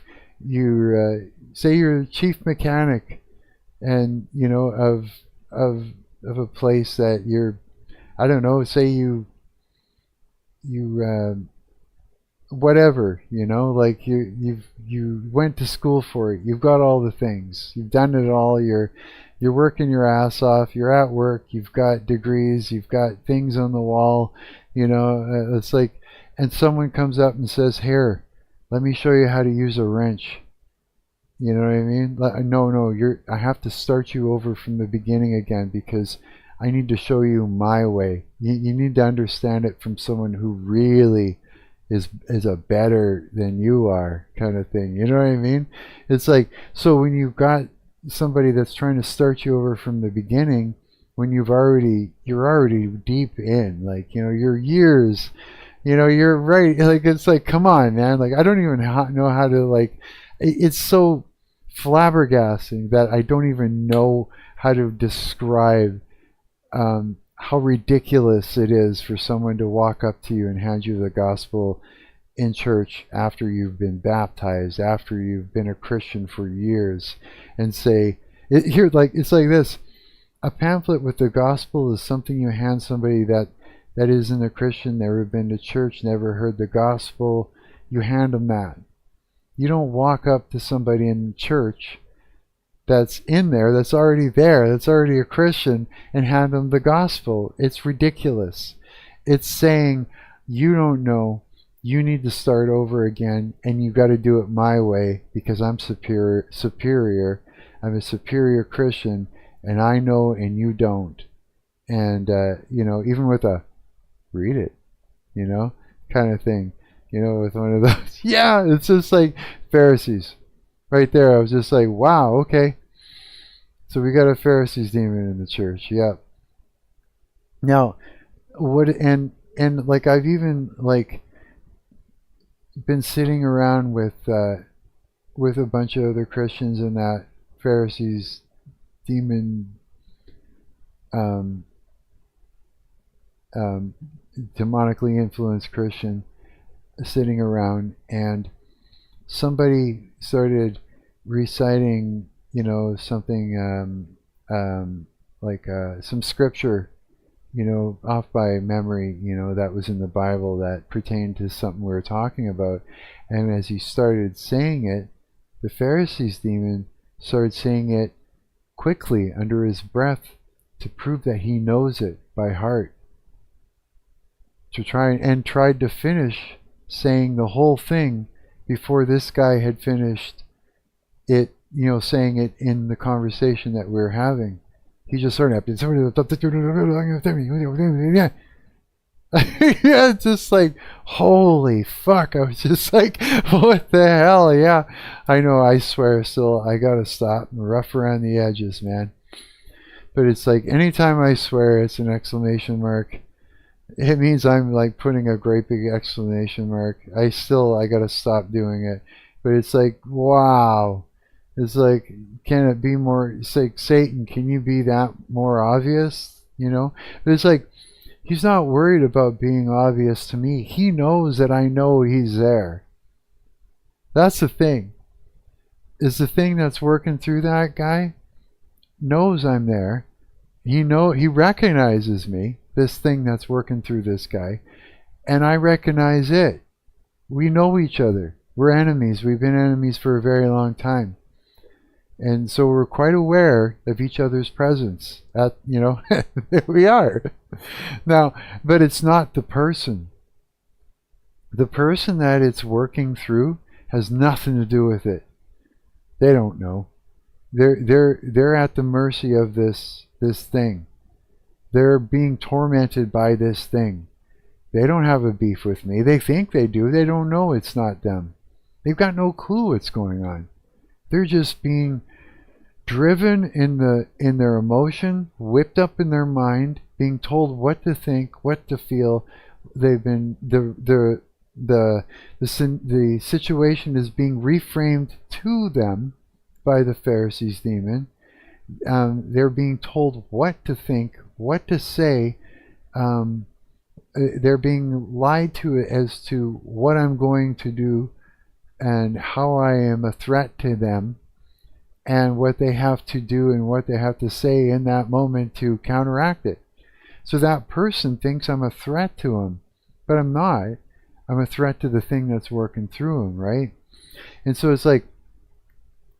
Speaker 1: say you're a chief mechanic, and you know of a place that you're, I don't know, say you whatever, you know, like you went to school for it. You've got all the things. You've done it all. You're working your ass off. You're at work. You've got degrees. You've got things on the wall. You know, it's like, and someone comes up and says, "Here, let me show you how to use a wrench." You know what I mean? No, I have to start you over from the beginning again because I need to show you my way. You need to understand it from someone who really is a better than you are, kind of thing. You know what I mean? It's like, so when you've got somebody that's trying to start you over from the beginning, when you're already deep in, like, you know, you're years, you know, you're right. Like, it's like, come on, man. Like, I don't even know how to, like, it's so flabbergasting that I don't even know how to describe how ridiculous it is for someone to walk up to you and hand you the gospel in church after you've been baptized, after you've been a Christian for years, and say, it's like this. A pamphlet with the gospel is something you hand somebody that isn't a Christian, never been to church, never heard the gospel. You hand them that. You don't walk up to somebody in church that's in there, that's already a Christian, and hand them the gospel. It's ridiculous. It's saying, you don't know, you need to start over again, and you got to do it my way because I'm superior. I'm a superior Christian, and I know and you don't. And you know, even with a read it, you know, kind of thing, you know, with one of those. Yeah, it's just like Pharisees. Right there, I was just like, wow, okay. So we got a Pharisees demon in the church. Yep. Now, and like, I've even like been sitting around with a bunch of other Christians in that Pharisees demon demonically influenced Christian sitting around, and somebody started reciting, you know, something like some scripture, you know, off by memory, you know, that was in the Bible that pertained to something we were talking about. And as he started saying it, the Pharisees demon started saying it quickly under his breath to prove that he knows it by heart, to tried to finish saying the whole thing before this guy had finished it, you know, saying it in the conversation that we were having. He just started up. Yeah, it's just like, holy fuck. I was just like, what the hell? Yeah, I know, I swear still, I gotta stop and rough around the edges, man. But it's like, anytime I swear, it's an exclamation mark. It means I'm like putting a great big exclamation mark. I gotta stop doing it. But it's like, wow. It's like, can it be more, it's like, Satan, can you be that more obvious? you know. But it's like, he's not worried about being obvious to me. He knows that I know he's there. That's the thing. Is the thing that's working through that guy knows I'm there. He recognizes me, this thing that's working through this guy, and I recognize it. We know each other. We're enemies. We've been enemies for a very long time. And so we're quite aware of each other's presence. There we are. Now, but it's not the person. The person that it's working through has nothing to do with it. They don't know. They're at the mercy of this thing. They're being tormented by this thing. They don't have a beef with me. They think they do. They don't know it's not them. They've got no clue what's going on. They're just being driven in their emotion, whipped up in their mind, being told what to think, what to feel. They've been the situation is being reframed to them by the Pharisees demon. They're being told what to think, what to say. They're being lied to as to what I'm going to do and how I am a threat to them, and what they have to do and what they have to say in that moment to counteract it. So that person thinks I'm a threat to them, but I'm not. I'm a threat to the thing that's working through them, right? And so it's like,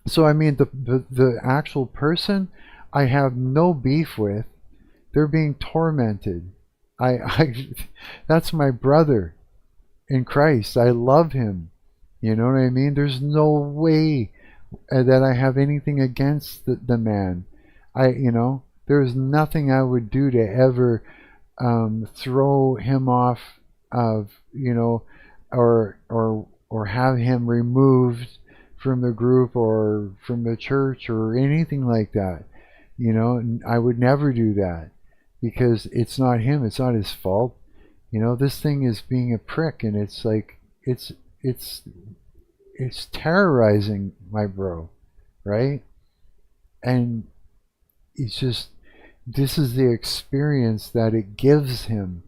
Speaker 1: so I mean, the actual person I have no beef with. They're being tormented. That's my brother in Christ. I love him. You know what I mean? There's no way that I have anything against the man. There's nothing I would do to ever throw him off of, or have him removed from the group or from the church or anything like that. I would never do that, because it's not him. It's not his fault. This thing is being a prick, and it's like it's terrorizing my bro, right? And it's just, this is the experience that it gives him,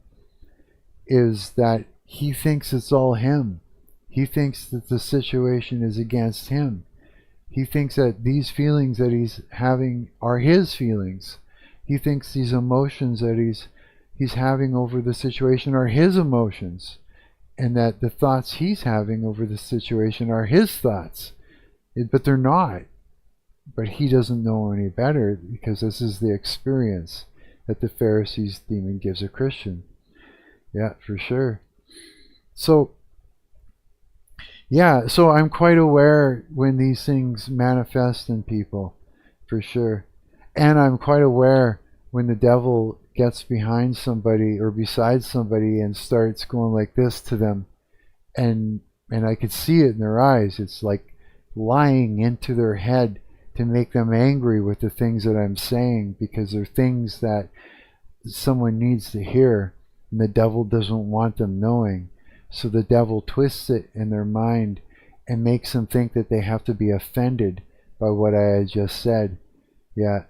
Speaker 1: is that he thinks it's all him. He thinks that the situation is against him. He thinks that these feelings that he's having are his feelings. He thinks these emotions that he's having over the situation are his emotions, and that the thoughts he's having over the situation are his thoughts. But they're not. But he doesn't know any better, because this is the experience that the Pharisees demon gives a Christian. Yeah, for sure. So I'm quite aware when these things manifest in people, for sure. And I'm quite aware when the devil gets behind somebody or beside somebody and starts going like this to them, and I could see it in their eyes. It's like lying into their head to make them angry with the things that I'm saying, because they're things that someone needs to hear, and the devil doesn't want them knowing. So the devil twists it in their mind and makes them think that they have to be offended by what I had just said. Yeah.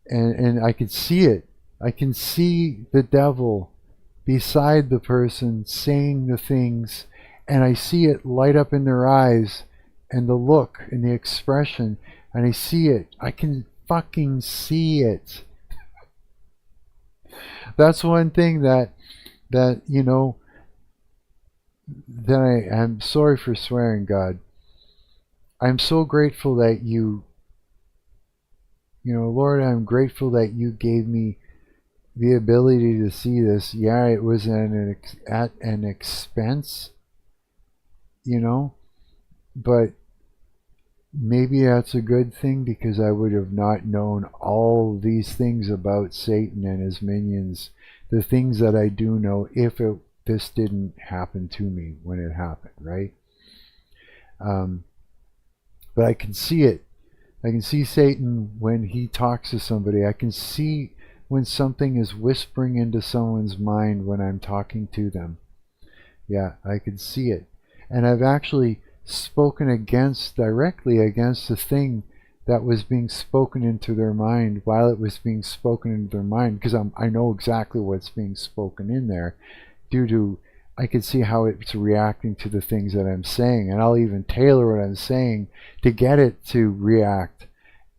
Speaker 1: And I could see it. I can see the devil beside the person saying the things, and I see it light up in their eyes, and the look and the expression, and I see it. I can fucking see it. That's one thing that that I'm sorry for swearing, God. I'm so grateful that Lord, I'm grateful that you gave me the ability to see this. Yeah, it was at an expense, but maybe that's a good thing, because I would have not known all these things about Satan and his minions, the things that I do know, if this didn't happen to me when it happened, right? But I can see it. I can see Satan when he talks to somebody. I can see when something is whispering into someone's mind when I'm talking to them. Yeah, I can see it. And I've actually spoken directly against the thing that was being spoken into their mind while it was being spoken into their mind, because I know exactly what's being spoken in there, due to I can see how it's reacting to the things that I'm saying, and I'll even tailor what I'm saying to get it to react.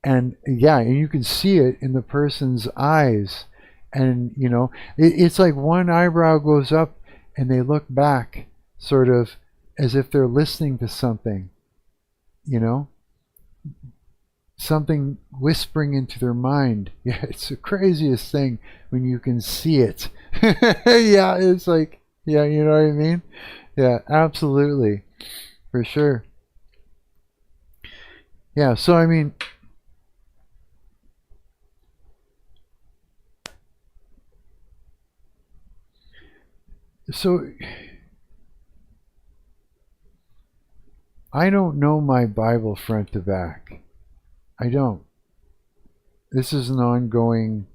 Speaker 1: And yeah, and you can see it in the person's eyes, and you know, it's like one eyebrow goes up and they look back, sort of as if they're listening to something, you know, something whispering into their mind. Yeah, it's the craziest thing when you can see it. Yeah, it's like, yeah, you know what I mean? Yeah, absolutely. For sure. Yeah, so I mean, so I don't know my Bible front to back. I don't. This is an ongoing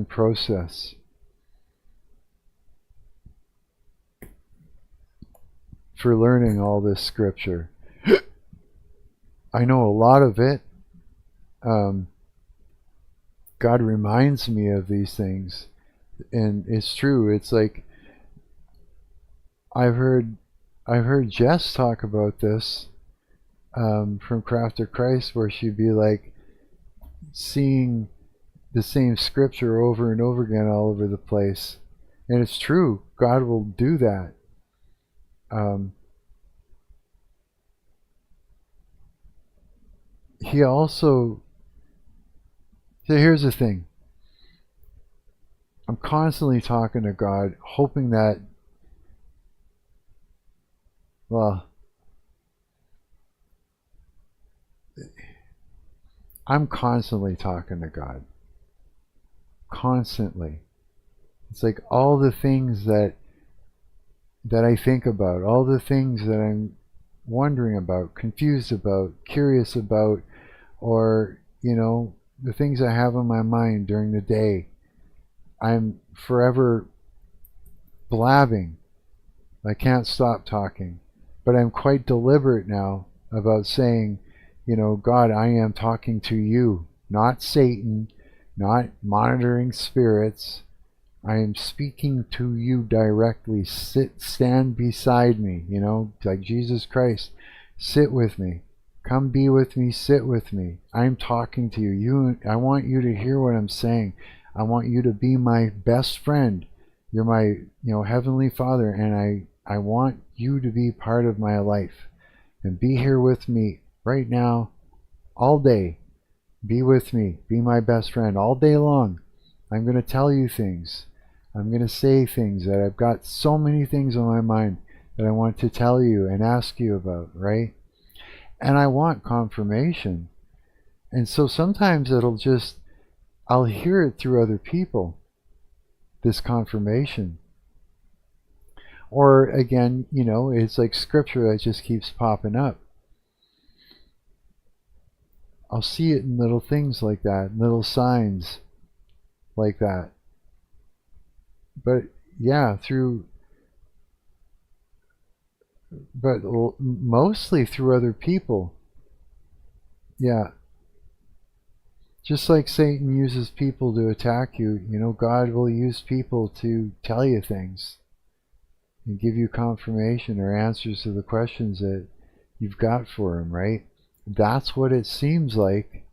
Speaker 1: process. For learning all this scripture. I know a lot of it. God reminds me of these things, and it's true. It's like I've heard Jess talk about this from Craft of Christ, where she'd be like seeing the same scripture over and over again all over the place, and it's true. God will do that. He also, so here's the thing. I'm constantly talking to God, hoping that, well, I'm constantly talking to God. Constantly. It's like all the things that I think about, all the things that I'm wondering about, confused about, curious about, or, you know, the things I have on my mind during the day. I'm forever blabbing. I can't stop talking. But I'm quite deliberate now about saying, you know, God, I am talking to you, not Satan, not monitoring spirits. I am speaking to you directly. Stand beside me, you know, like Jesus Christ. Sit with me. Come be with me, sit with me. I'm talking to you. I want you to hear what I'm saying. I want you to be my best friend. You're my, you know, Heavenly Father, and I want you to be part of my life. And be here with me right now, all day. Be with me. Be my best friend all day long. I'm going to tell you things. I'm going to say things that I've got so many things on my mind that I want to tell you and ask you about, right? And I want confirmation. And so sometimes I'll hear it through other people, this confirmation. Or again, you know, it's like scripture that just keeps popping up. I'll see it in little things like that, little signs like that. But yeah, but mostly through other people. Yeah. Just like Satan uses people to attack you, you know, God will use people to tell you things and give you confirmation or answers to the questions that you've got for him, right? That's what it seems like.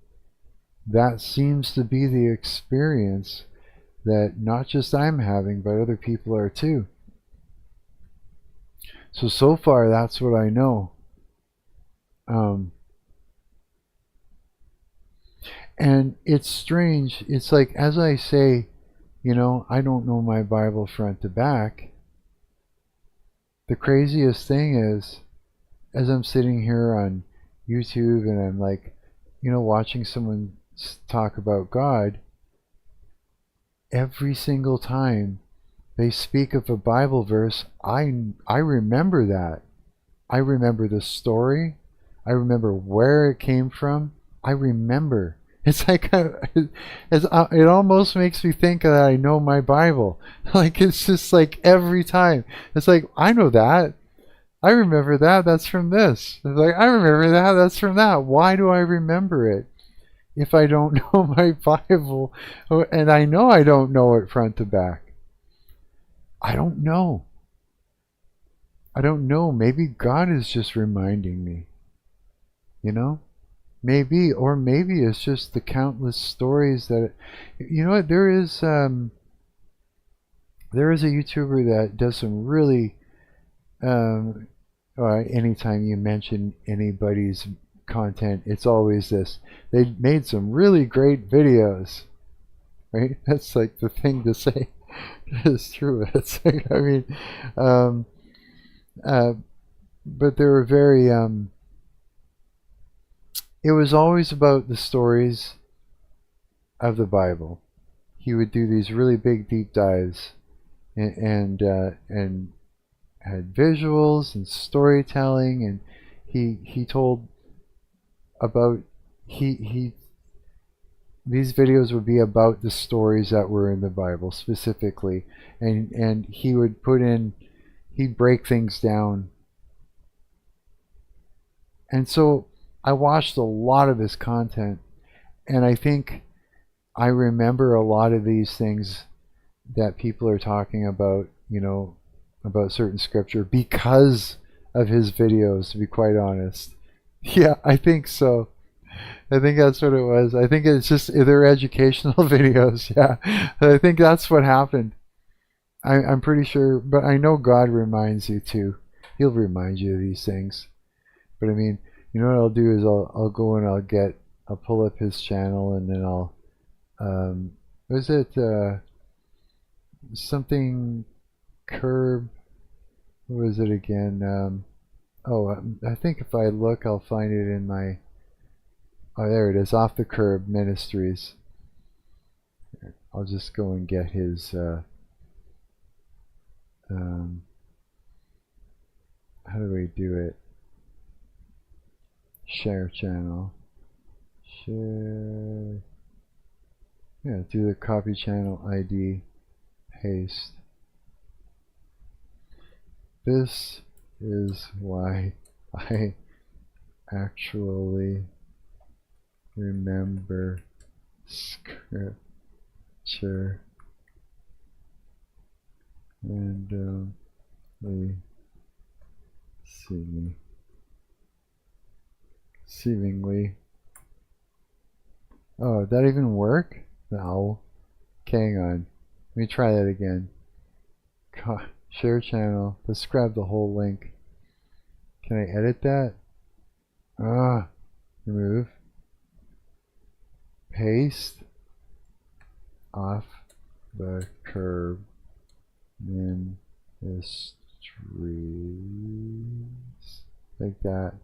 Speaker 1: That seems to be the experience that not just I'm having, but other people are too. So far, that's what I know. And it's strange. It's like, as I say, you know, I don't know my Bible front to back. The craziest thing is, as I'm sitting here on YouTube and I'm like, you know, watching someone talk about God, every single time they speak of a Bible verse, I remember that. I remember the story. I remember where it came from. I remember. It's like it almost makes me think that I know my Bible. Like, it's just like every time. It's like, I know that. I remember that. That's from this. It's like, I remember that. That's from that. Why do I remember it if I don't know my Bible? And I know I don't know it front to back. I don't know. I don't know. Maybe God is just reminding me. You know? Maybe. Or maybe it's just the countless stories that... You know what? There is a YouTuber that does some really... anytime you mention anybody's content, it's always this. They made some really great videos, right? That's like the thing to say. It's true. It's like, I mean, but they were very. It was always about the stories of the Bible. He would do these really big deep dives, and had visuals and storytelling, and he told about these videos would be about the stories that were in the Bible specifically, and he would he'd break things down. And so I watched a lot of his content, and I think I remember a lot of these things that people are talking about, about certain scripture because of his videos, to be quite honest. Yeah, I think so. I think that's what it was. I think it's just they're educational videos. Yeah, I think that's what happened. I'm pretty sure, but I know God reminds you too. He'll remind you of these things. But I mean, you know what I'll do is I'll go and I'll pull up his channel, and then I'll was it something curb? What was it again? I think if I look, I'll find it in my... Oh, there it is. Off the Curb Ministries. I'll just go and get his... how do we do it? Share channel. Share... Yeah, do the copy channel ID. Paste. This is why I actually remember scripture randomly seemingly. Oh, did that even work? No. Hang on. Let me try that again. Share channel. Let's grab the whole link. Can I edit that? Remove. Paste. Off the Curb Ministries. Like that.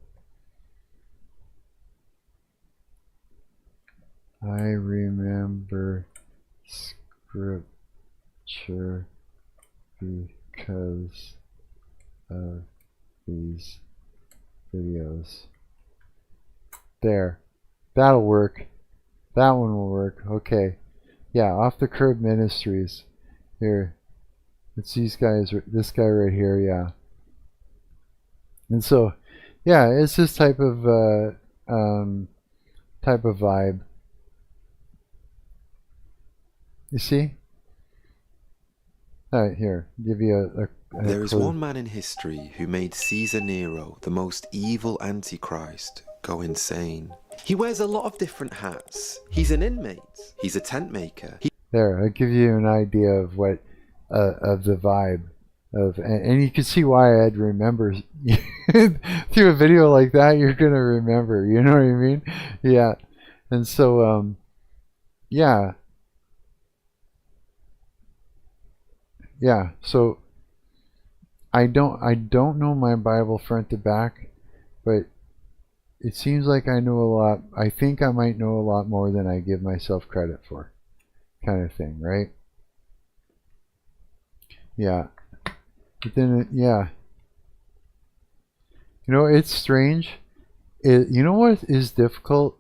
Speaker 1: I remember scripture because of these videos. There. That'll work. That one will work. Okay. Yeah, Off the Curb Ministries. Here. It's these guys, this guy right here, yeah. And so, yeah, it's this type of vibe. You see? Alright, here. Give you a
Speaker 2: There is one man in history who made Caesar Nero, the most evil antichrist, go insane. He wears a lot of different hats. He's an inmate. He's a tent maker.
Speaker 1: There, I'll give you an idea of what, of the vibe. And you can see why I'd remember. Through a video like that, you're going to remember. You know what I mean? Yeah. And so, yeah. Yeah, so I don't know my Bible front to back, but it seems like I know a lot. I think I might know a lot more than I give myself credit for, kind of thing, right? Yeah. But then, yeah. You know, it's strange. You know what is difficult?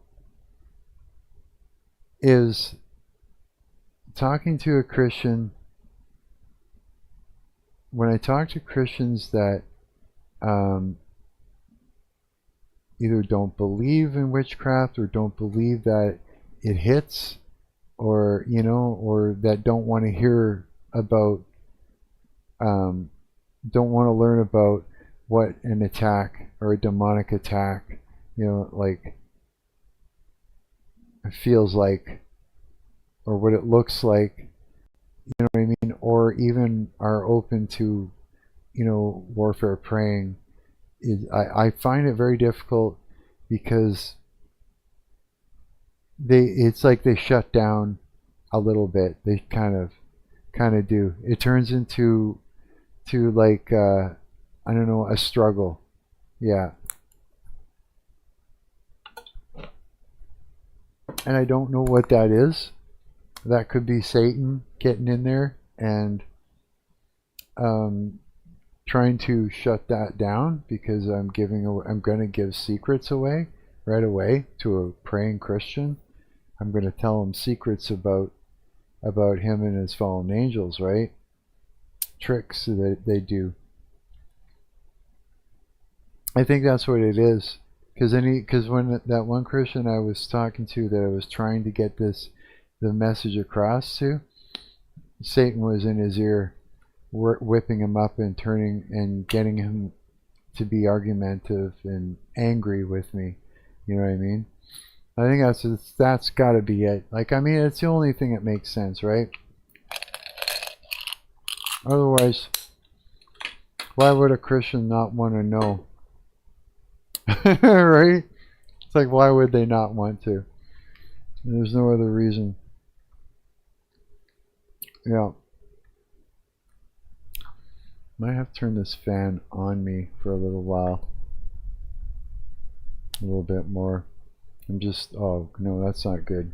Speaker 1: Is talking to a Christian. When I talk to Christians that either don't believe in witchcraft or don't believe that it hits, or or that don't want to hear about, don't want to learn about what an attack or a demonic attack, like it feels like, or what it looks like, you know what I mean, or even are open to, warfare praying. I find it very difficult because it's like they shut down a little bit. They kind of do. It turns into like I don't know, a struggle. Yeah. And I don't know what that is. That could be Satan getting in there and trying to shut that down, because I'm going to give secrets away right away to a praying Christian. I'm going to tell him secrets about him and his fallen angels, right? Tricks that they do. I think that's what it is. Because when that one Christian I was talking to, that I was trying to get the message across to, Satan was in his ear, whipping him up and turning and getting him to be argumentative and angry with me. You know what I mean? I think that's got to be it. Like, I mean, it's the only thing that makes sense, right? Otherwise, why would a Christian not want to know? Right? It's like, why would they not want to? There's no other reason. Yeah. Might have to turn this fan on me for a little while. A little bit more. I'm just, oh no, that's not good.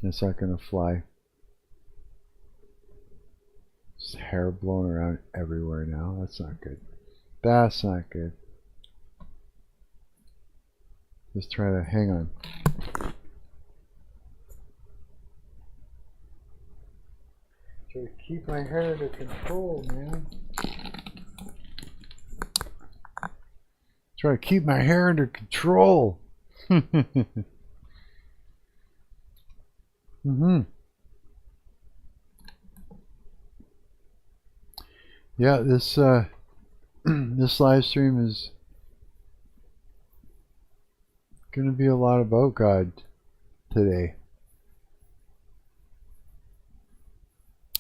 Speaker 1: It's not gonna fly. There's hair blowing around everywhere now. That's not good. That's not good. Just try to hang on. Try to keep my hair under control, man. Try to keep my hair under control. Yeah, this this live stream is going to be a lot about God today.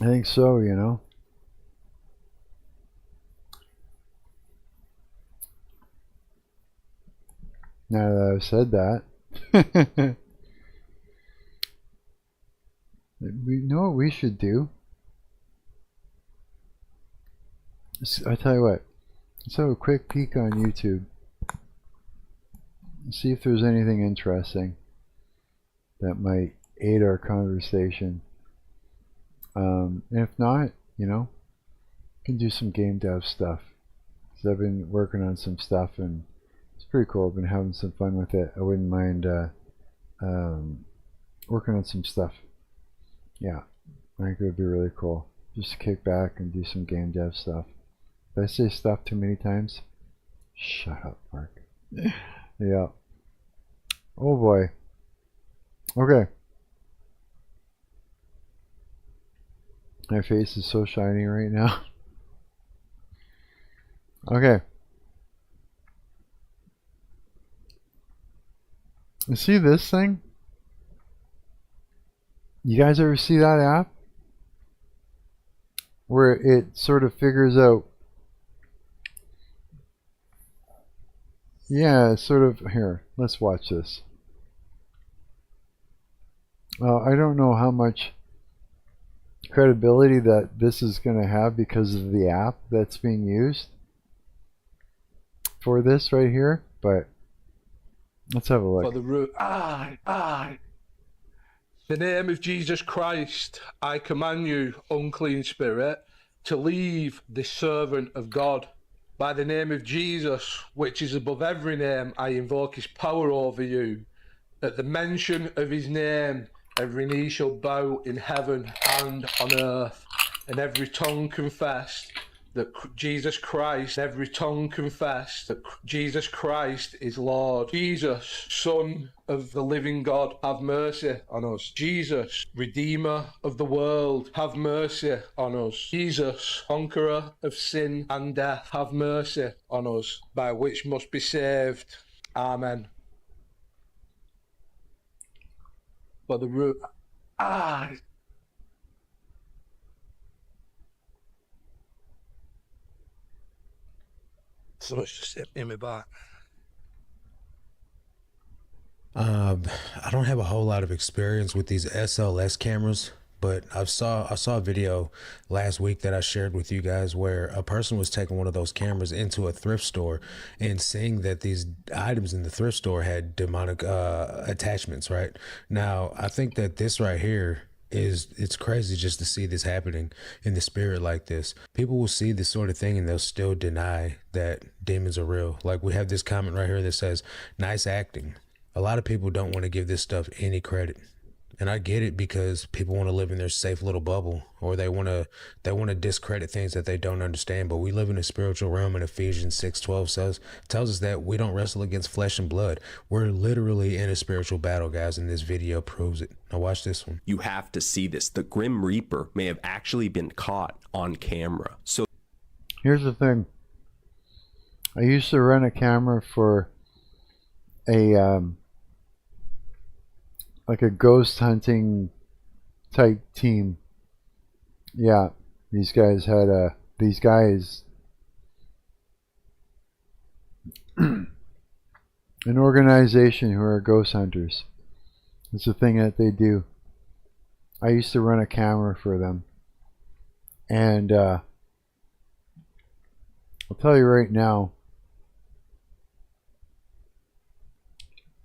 Speaker 1: I think so, Now that I've said that, we know what we should do. I tell you what, let's have a quick peek on YouTube. See if there's anything interesting that might aid our conversation. And if not, can do some game dev stuff. So I've been working on some stuff and it's pretty cool. I've been having some fun with it. I wouldn't mind working on some stuff. Yeah, I think it would be really cool. Just kick back and do some game dev stuff. Did I say stuff too many times? Shut up, Mark. Yeah. Oh boy. Okay. My face is so shiny right now. Okay. You see this thing? You guys ever see that app? Where it sort of figures out. Yeah, sort of. Here, let's watch this. I don't know how much credibility that this is going to have because of the app that's being used for this right here, but let's have a look.
Speaker 3: For the root, the name of Jesus Christ, I command you, unclean spirit, to leave the servant of God. By the name of Jesus, which is above every name, I invoke his power over you. At the mention of his name, every knee shall bow in heaven and on earth, and every tongue confess that Jesus Christ, every tongue confess that Jesus Christ is Lord. Jesus, Son of the living God, have mercy on us. Jesus, Redeemer of the world, have mercy on us. Jesus, Conqueror of sin and death, have mercy on us, by which must be saved. Amen. For the root. So much just hit me back.
Speaker 4: I don't have a whole lot of experience with these SLS cameras, but I saw a video last week that I shared with you guys where a person was taking one of those cameras into a thrift store and seeing that these items in the thrift store had demonic attachments. Right now, I think that this right here it's crazy just to see this happening in the spirit like this. People will see this sort of thing and they'll still deny that demons are real. Like we have this comment right here that says, "Nice acting." A lot of people don't want to give this stuff any credit. And I get it because people want to live in their safe little bubble, or they want to discredit things that they don't understand. But we live in a spiritual realm, and Ephesians 6:12 tells us that we don't wrestle against flesh and blood. We're literally in a spiritual battle, guys, and this video proves it. Now watch this one.
Speaker 5: You have to see this. The Grim Reaper may have actually been caught on camera. So
Speaker 1: Here's the thing. I used to run a camera for a like a ghost hunting type team. Yeah, these guys had an organization who are ghost hunters. It's a thing that they do. I used to run a camera for them, and I'll tell you right now,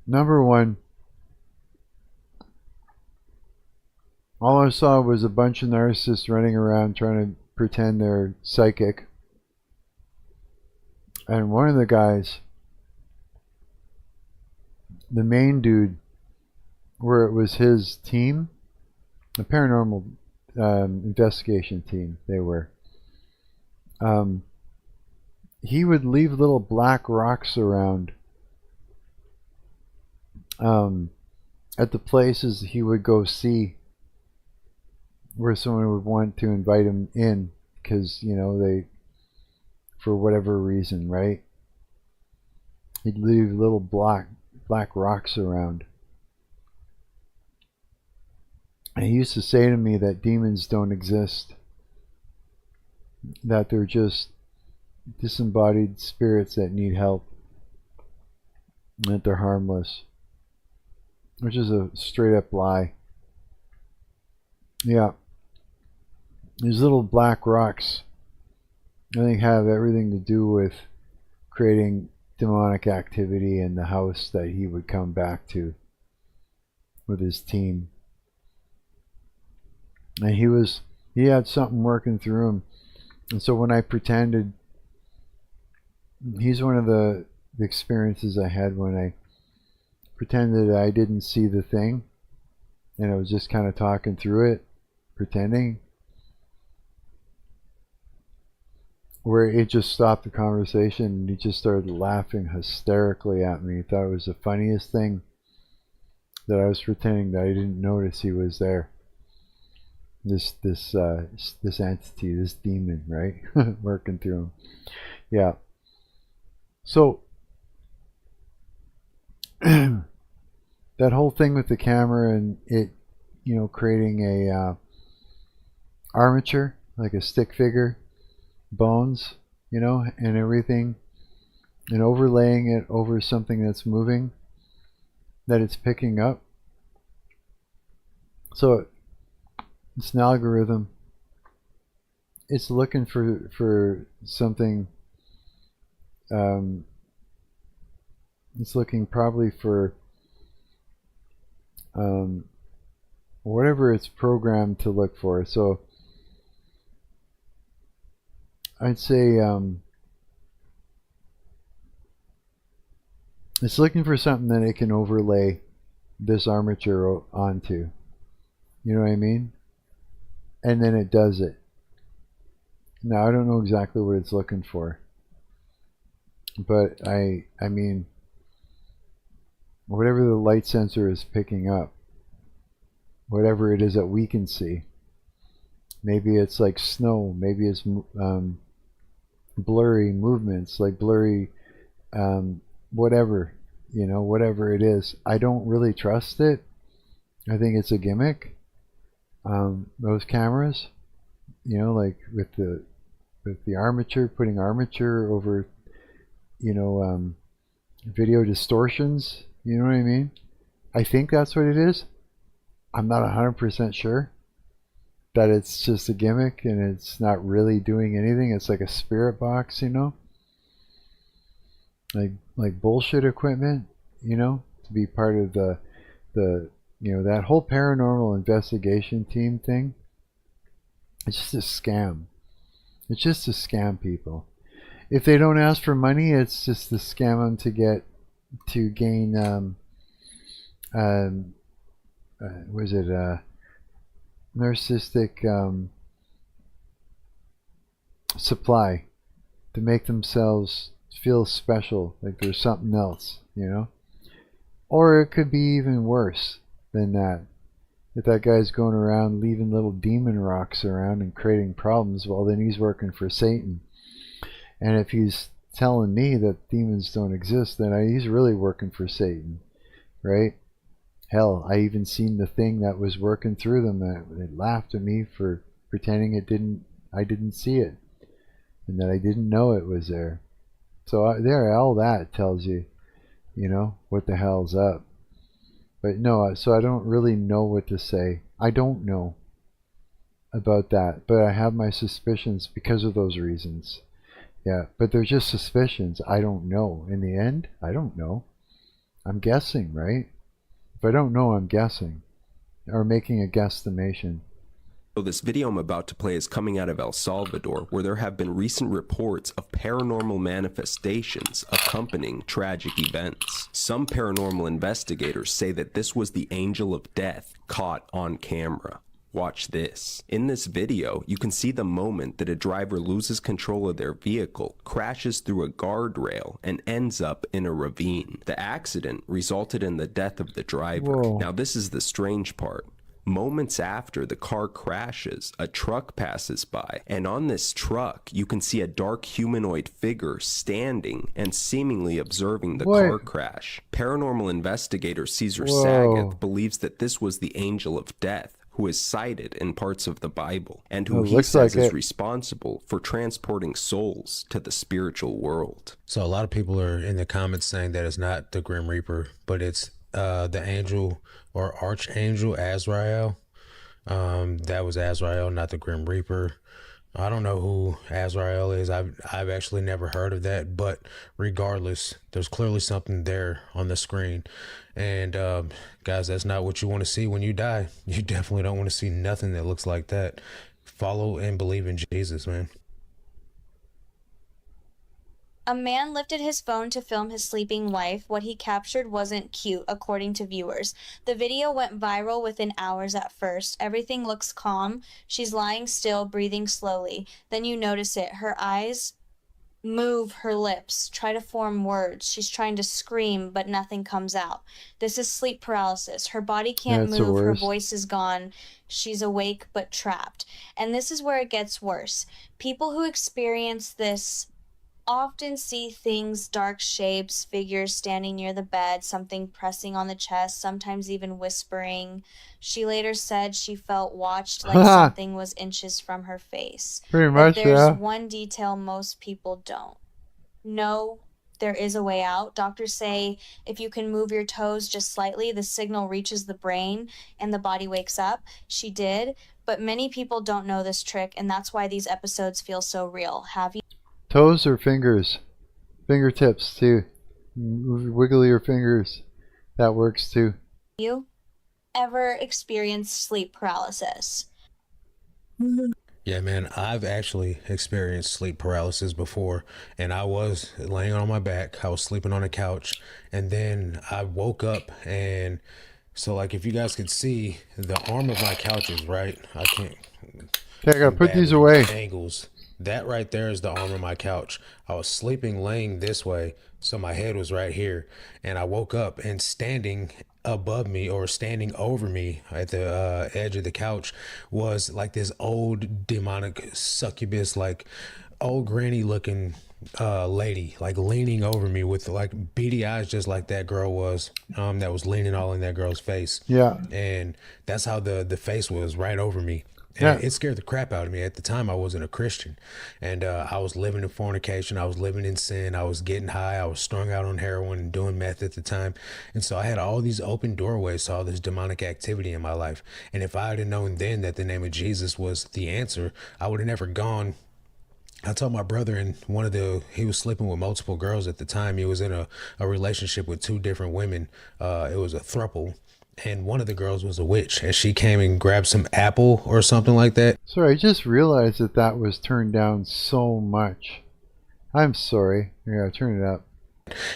Speaker 1: number one, all I saw was a bunch of narcissists running around trying to pretend they're psychic. And one of the guys, the main dude, where it was his team, a paranormal investigation team, they were. He would leave little black rocks around at the places he would go see, where someone would want to invite him in because, you know, they, for whatever reason, right? He'd leave little black rocks around. And he used to say to me that demons don't exist, that they're just disembodied spirits that need help, and that they're harmless, which is a straight up lie. Yeah. These little black rocks, I think, have everything to do with creating demonic activity in the house that he would come back to with his team. And he had something working through him. And so when I pretended, he's one of the experiences I had when I pretended I didn't see the thing, and I was just kind of talking through it, pretending, where it just stopped the conversation and he just started laughing hysterically at me. He thought it was the funniest thing that I was pretending that I didn't notice he was there. This entity, this demon, right? Working through him. Yeah. So that whole thing with the camera and it, you know, creating a armature, like a stick figure, bones, you know, and everything, and overlaying it over something that's moving, that it's picking up. So it's an algorithm. It's looking for something. It's looking probably for whatever it's programmed to look for. So I'd say it's looking for something that it can overlay this armature onto. You know what I mean? And then it does it. Now I don't know exactly what it's looking for, but I mean, whatever the light sensor is picking up, whatever it is that we can see, maybe it's like snow, maybe it's blurry movements, like blurry whatever, you know, whatever it is. I don't really trust it. I think it's a gimmick. Those cameras, you know, like with the armature, putting armature over, you know, video distortions, you know what I mean? I think that's what it is. I'm not 100% sure that it's just a gimmick and it's not really doing anything. It's like a spirit box, you know, like bullshit equipment, you know, to be part of the you know, that whole paranormal investigation team thing. It's just a scam. It's just to scam people. If they don't ask for money, it's just to scam them to gain was it narcissistic supply, to make themselves feel special, like there's something else, you know. Or it could be even worse than that. If that guy's going around leaving little demon rocks around and creating problems, well, then he's working for Satan. And if he's telling me that demons don't exist, then he's really working for Satan, right? Hell, I even seen the thing that was working through them. It laughed at me for pretending I didn't see it, and that I didn't know it was there. So there, all that tells you, you know, what the hell's up. But no, so I don't really know what to say. I don't know about that, but I have my suspicions because of those reasons. Yeah, but they're just suspicions. I don't know. In the end, I don't know. I'm guessing, right? If I don't know, I'm guessing. Or making a guesstimation.
Speaker 5: So this video I'm about to play is coming out of El Salvador, where there have been recent reports of paranormal manifestations accompanying tragic events. Some paranormal investigators say that this was the angel of death caught on camera. Watch this. In this video, you can see the moment that a driver loses control of their vehicle, crashes through a guardrail, and ends up in a ravine. The accident resulted in the death of the driver.
Speaker 1: Whoa.
Speaker 5: Now this is the strange part. Moments after the car crashes, a truck passes by, and on this truck, you can see a dark humanoid figure standing and seemingly observing the car crash. Paranormal investigator Caesar Saget believes that this was the angel of death, who is cited in parts of the Bible, and who he says is responsible for transporting souls to the spiritual world.
Speaker 4: So a lot of people are in the comments saying that it's not the Grim Reaper, but it's the angel or archangel Azrael. That was Azrael, not the Grim Reaper. I don't know who Azrael is. I've actually never heard of that, but regardless, there's clearly something there on the screen. And guys, that's not what you want to see when you die. You definitely don't want to see nothing that looks like that. Follow and believe in Jesus, man.
Speaker 6: A man lifted his phone to film his sleeping wife. What he captured wasn't cute, according to viewers. The video went viral within hours at first. Everything looks calm. She's lying still, breathing slowly. Then you notice it. Her eyes move, her lips try to form words. She's trying to scream, but nothing comes out. This is sleep paralysis. Her body can't move. Her voice is gone. She's awake, but trapped. And this is where it gets worse. People who experience this often see things, dark shapes, figures standing near the bed, something pressing on the chest, sometimes even whispering. She later said she felt watched, like something was inches from her face.
Speaker 1: Pretty much,
Speaker 6: but there's one detail most people don't know. There is a way out. Doctors say if you can move your toes just slightly, the signal reaches the brain and the body wakes up. She did, but many people don't know this trick, and that's why these episodes feel so real. Have you?
Speaker 1: Toes or fingers? Fingertips too. Wiggle your fingers. That works too.
Speaker 6: You ever experienced sleep paralysis?
Speaker 4: Yeah, man, I've actually experienced sleep paralysis before, and I was laying on my back. I was sleeping on a couch, and then I woke up, and so like if you guys could see, the arm of my couch is right. I can't.
Speaker 1: Okay, I gotta put these away.
Speaker 4: Angles. That right there is the arm of my couch. I was sleeping laying this way, so my head was right here. And I woke up, and standing above me or standing over me at the edge of the couch was like this old demonic succubus, like old granny looking lady, like leaning over me with like beady eyes, just like that girl was, that was leaning all in that girl's face.
Speaker 1: Yeah.
Speaker 4: And that's how the face was, right over me.
Speaker 1: Yeah.
Speaker 4: And it scared the crap out of me. At the time, I wasn't a Christian, and I was living in fornication. I was living in sin. I was getting high. I was strung out on heroin and doing meth at the time. And so I had all these open doorways to all this demonic activity in my life. And if I had known then that the name of Jesus was the answer, I would have never gone. I told my brother, and he was sleeping with multiple girls at the time. He was in a relationship with 2 different women. It was a throuple. And one of the girls was a witch, and she came and grabbed some apple or something like that.
Speaker 1: Sorry, I just realized that was turned down so much. I'm sorry. Yeah, turn it up.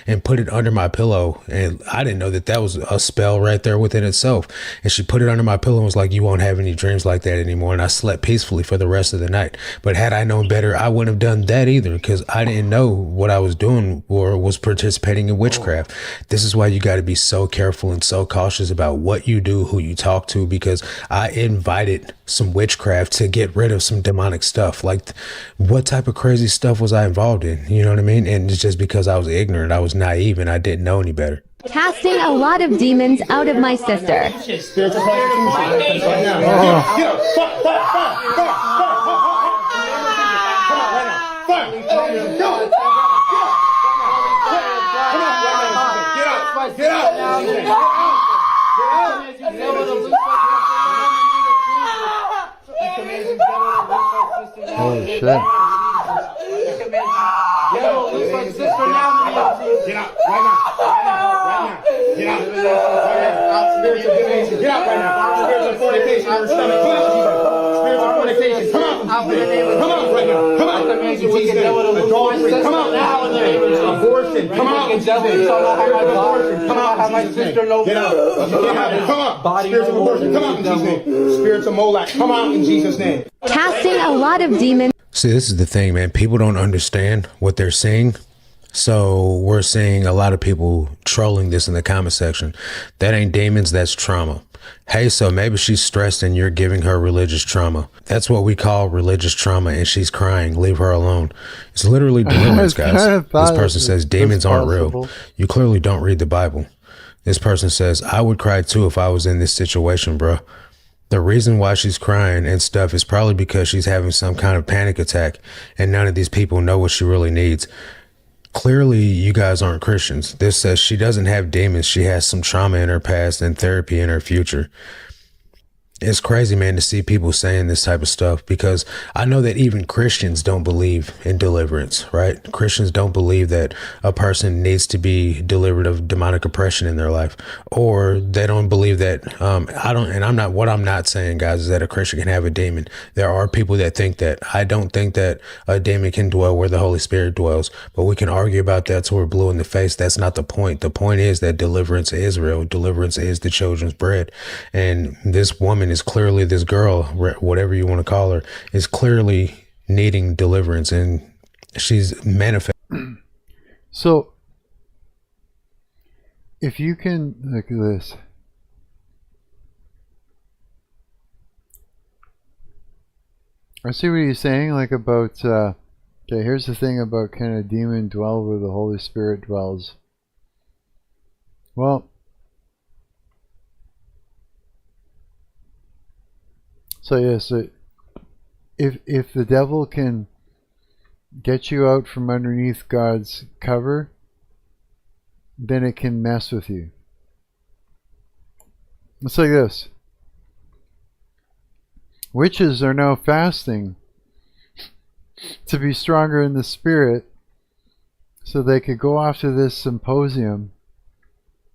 Speaker 4: And put it under my pillow, and I didn't know that was a spell right there within itself. And she put it under my pillow and was like, "You won't have any dreams like that anymore." And I slept peacefully for the rest of the night. But had I known better, I wouldn't have done that either, because I didn't know what I was doing or was participating in witchcraft. This is why you got to be so careful and so cautious about what you do, who you talk to, because I invited some witchcraft to get rid of some demonic stuff. Like, what type of crazy stuff was I involved in? You know what I mean? And it's just because I was ignorant, I was naive, and I didn't know any better.
Speaker 7: Casting a lot of demons out of my sister.
Speaker 1: Holy shit.
Speaker 8: Get out right now. Get out. Get out right now. Spiritual fornication in her stomach. Spiritual fornication. Come out. Come out right now. Come out. Adultery. Come out now. Abortion. Come out. Abortion. Come out. Have my sister know. Get out. Come out. Spiritual abortion. Come out in Jesus' name. Spiritual molak. Come out in Jesus' name.
Speaker 7: Casting a lot of demons.
Speaker 4: See, this is the thing, man. People don't understand what they're seeing. So we're seeing a lot of people trolling this in the comment section. That ain't demons, that's trauma. Hey, so maybe she's stressed and you're giving her religious trauma. That's what we call religious trauma, and she's crying. Leave her alone. It's literally deliverance, guys. This person says demons aren't real. You clearly don't read the Bible. This person says, I would cry too if I was in this situation, bro. The reason why she's crying and stuff is probably because she's having some kind of panic attack, and none of these people know what she really needs. Clearly, you guys aren't Christians. This says she doesn't have demons. She has some trauma in her past and therapy in her future. It's crazy, man, to see people saying this type of stuff, because I know that even Christians don't believe in deliverance, right? Christians don't believe that a person needs to be delivered of demonic oppression in their life, or they don't believe that, what I'm not saying, guys, is that a Christian can have a demon. There are people that think that. I don't think that a demon can dwell where the Holy Spirit dwells, but we can argue about that till we're blue in the face. That's not the point. The point is that deliverance is real. Deliverance is the children's bread. And this woman is clearly, this girl, whatever you want to call her, is clearly needing deliverance, and she's manifesting.
Speaker 1: So, if you can look at this. I see what he's saying, like about, okay, here's the thing about can a demon dwell where the Holy Spirit dwells? Well, so yes, if the devil can get you out from underneath God's cover, then it can mess with you. It's like this. Witches are now fasting to be stronger in the spirit so they could go off to this symposium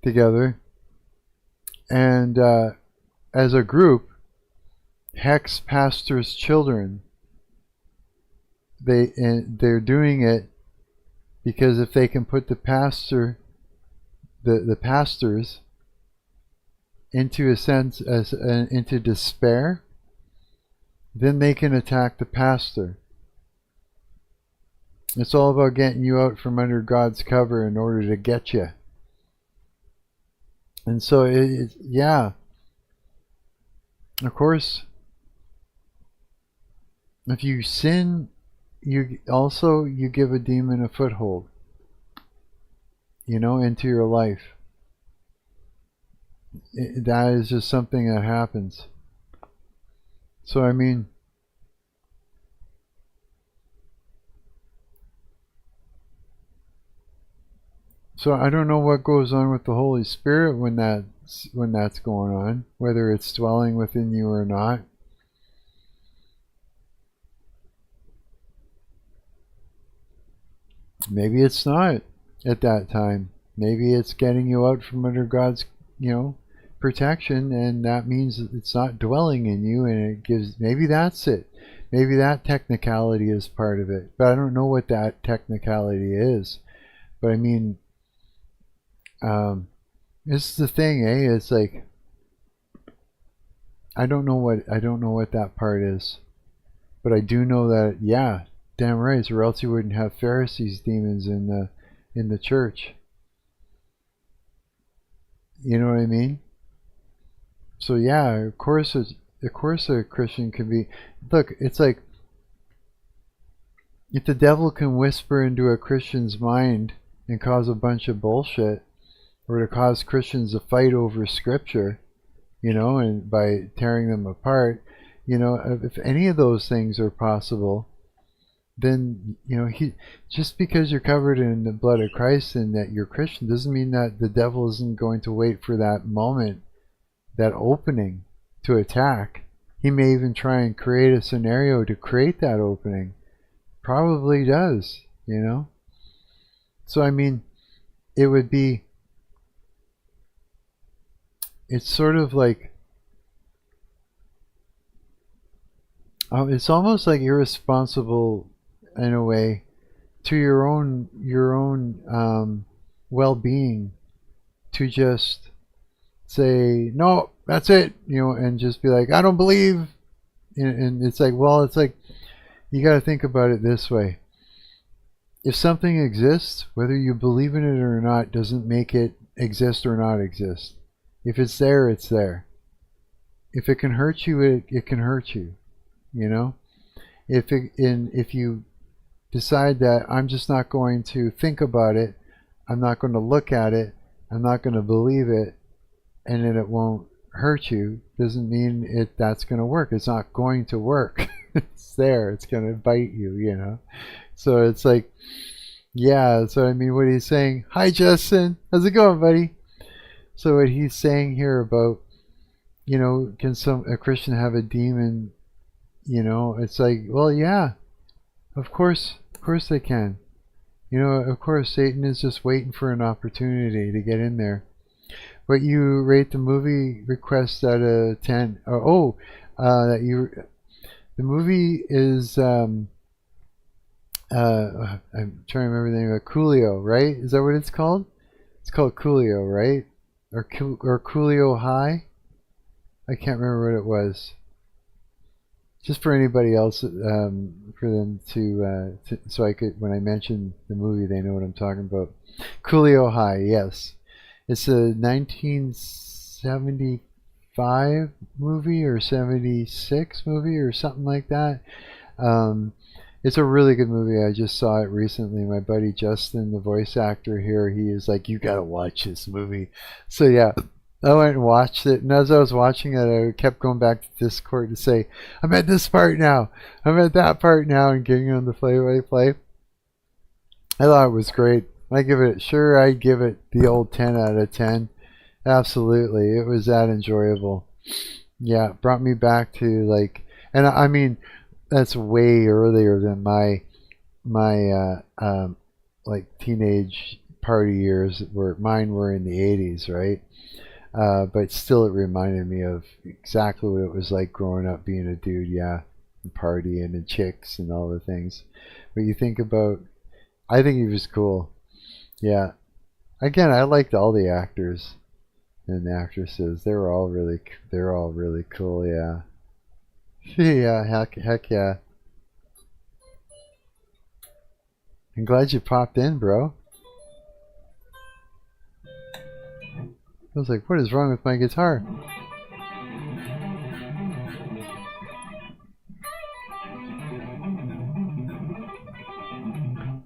Speaker 1: together and as a group hex pastors' children. They're doing it because if they can put the pastors into a sense into despair, then they can attack the pastor. It's all about getting you out from under God's cover in order to get you. And so, yeah, of course, if you sin, you give a demon a foothold, into your life. That is just something that happens. So, I mean, so I don't know what goes on with the Holy Spirit when that's going on, whether it's dwelling within you or not. Maybe it's not at that time. Maybe it's getting you out from under God's, protection, and that means it's not dwelling in you, and it gives, maybe that's it. Maybe that technicality is part of it, but I don't know what that technicality is. But I mean, this is the thing, eh? It's like, I don't know what that part is, but I do know that, yeah, damn right, or else you wouldn't have Pharisees, demons in the church. You know what I mean? So yeah, of course a Christian can be. Look, it's like, if the devil can whisper into a Christian's mind and cause a bunch of bullshit, or to cause Christians to fight over Scripture, and by tearing them apart, if any of those things are possible, then just because you're covered in the blood of Christ and that you're Christian doesn't mean that the devil isn't going to wait for that moment, that opening to attack. He may even try and create a scenario to create that opening. Probably does, So I mean, it would be, it's sort of like, it's almost like irresponsible in a way to your own well-being to just say, no, that's it, and just be like, I don't believe, and it's like, well, it's like, you got to think about it this way. If something exists, whether you believe in it or not doesn't make it exist or not exist. If it's there, it's there. If it can hurt you, it can hurt you. If you decide that I'm just not going to think about it, I'm not going to look at it, I'm not going to believe it, and then it won't hurt you, doesn't mean that's going to work. It's not going to work. It's there. It's going to bite you, So it's like, yeah. So I mean, what he's saying. Hi, Justin. How's it going, buddy? So what he's saying here about, can a Christian have a demon? It's like, well, yeah, of course they can. Of course, Satan is just waiting for an opportunity to get in there. But you rate the movie request out of 10. The movie is, I'm trying to remember the name of it, Coolio, right? Is that what it's called? It's called Coolio, right? Or Coolio High? I can't remember what it was. Just for anybody else, for them to so I could, when I mention the movie, they know what I'm talking about. Coolio High, yes. It's a 1975 movie or 76 movie or something like that. It's a really good movie. I just saw it recently. My buddy Justin, the voice actor here, he is like, you gotta watch this movie. So yeah, I went and watched it, and as I was watching it, I kept going back to Discord to say, I'm at this part now, I'm at that part now, and giving them the play-by-play. I thought it was great. I'd give it the old 10 out of 10. Absolutely. It was that enjoyable. Yeah, it brought me back to like, and I mean, that's way earlier than my like teenage party years. Mine were in the 80s, right? But still, it reminded me of exactly what it was like growing up being a dude, yeah, and partying and chicks and all the things. But you think about, I think he was cool. Yeah. Again, I liked all the actors and actresses. They're all really cool, yeah. Yeah, heck yeah. I'm glad you popped in, bro. I was like, what is wrong with my guitar?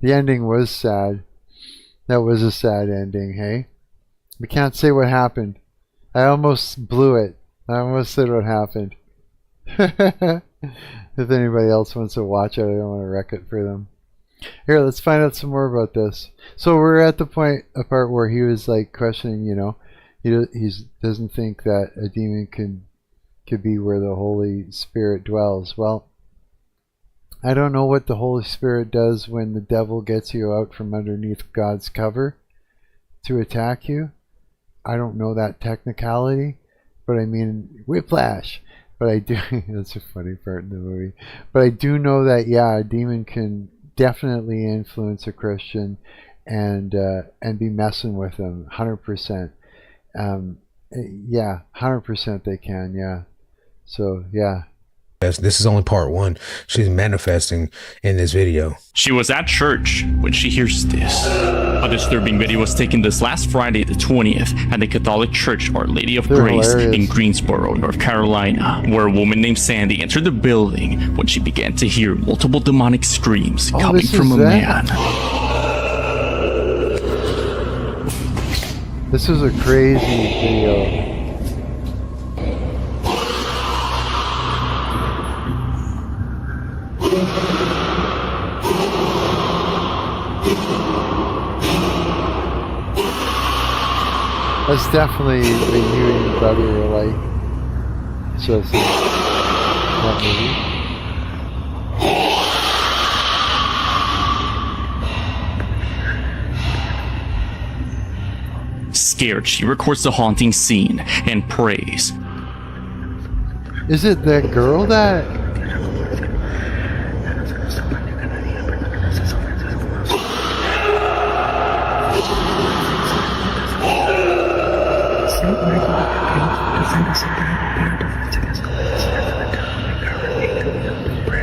Speaker 1: The ending was sad. That was a sad ending, hey? We can't say what happened. I almost blew it. I almost said what happened. If anybody else wants to watch it, I don't want to wreck it for them. Here, let's find out some more about this. So we're at the part where he was like questioning, you know, he doesn't think that a demon could be where the Holy Spirit dwells. Well, I don't know what the Holy Spirit does when the devil gets you out from underneath God's cover to attack you. I don't know that technicality, but I mean, whiplash. But I do, that's a funny part in the movie. But I do know that, yeah, a demon can definitely influence a Christian and be messing with them, 100%. Yeah, 100% they can, yeah. So, yeah.
Speaker 4: This is only part one. She's manifesting in this video.
Speaker 9: She was at church when she hears this. A disturbing video was taken this last Friday the 20th at the Catholic Church Our Lady of Grace in Greensboro, North Carolina, where a woman named Sandy entered the building when she began to hear multiple demonic screams coming from a man.
Speaker 1: This is a crazy video. That's definitely the you and your brother are like. So it's that
Speaker 9: movie. Scared, she records the haunting scene and prays.
Speaker 1: Is it that girl that?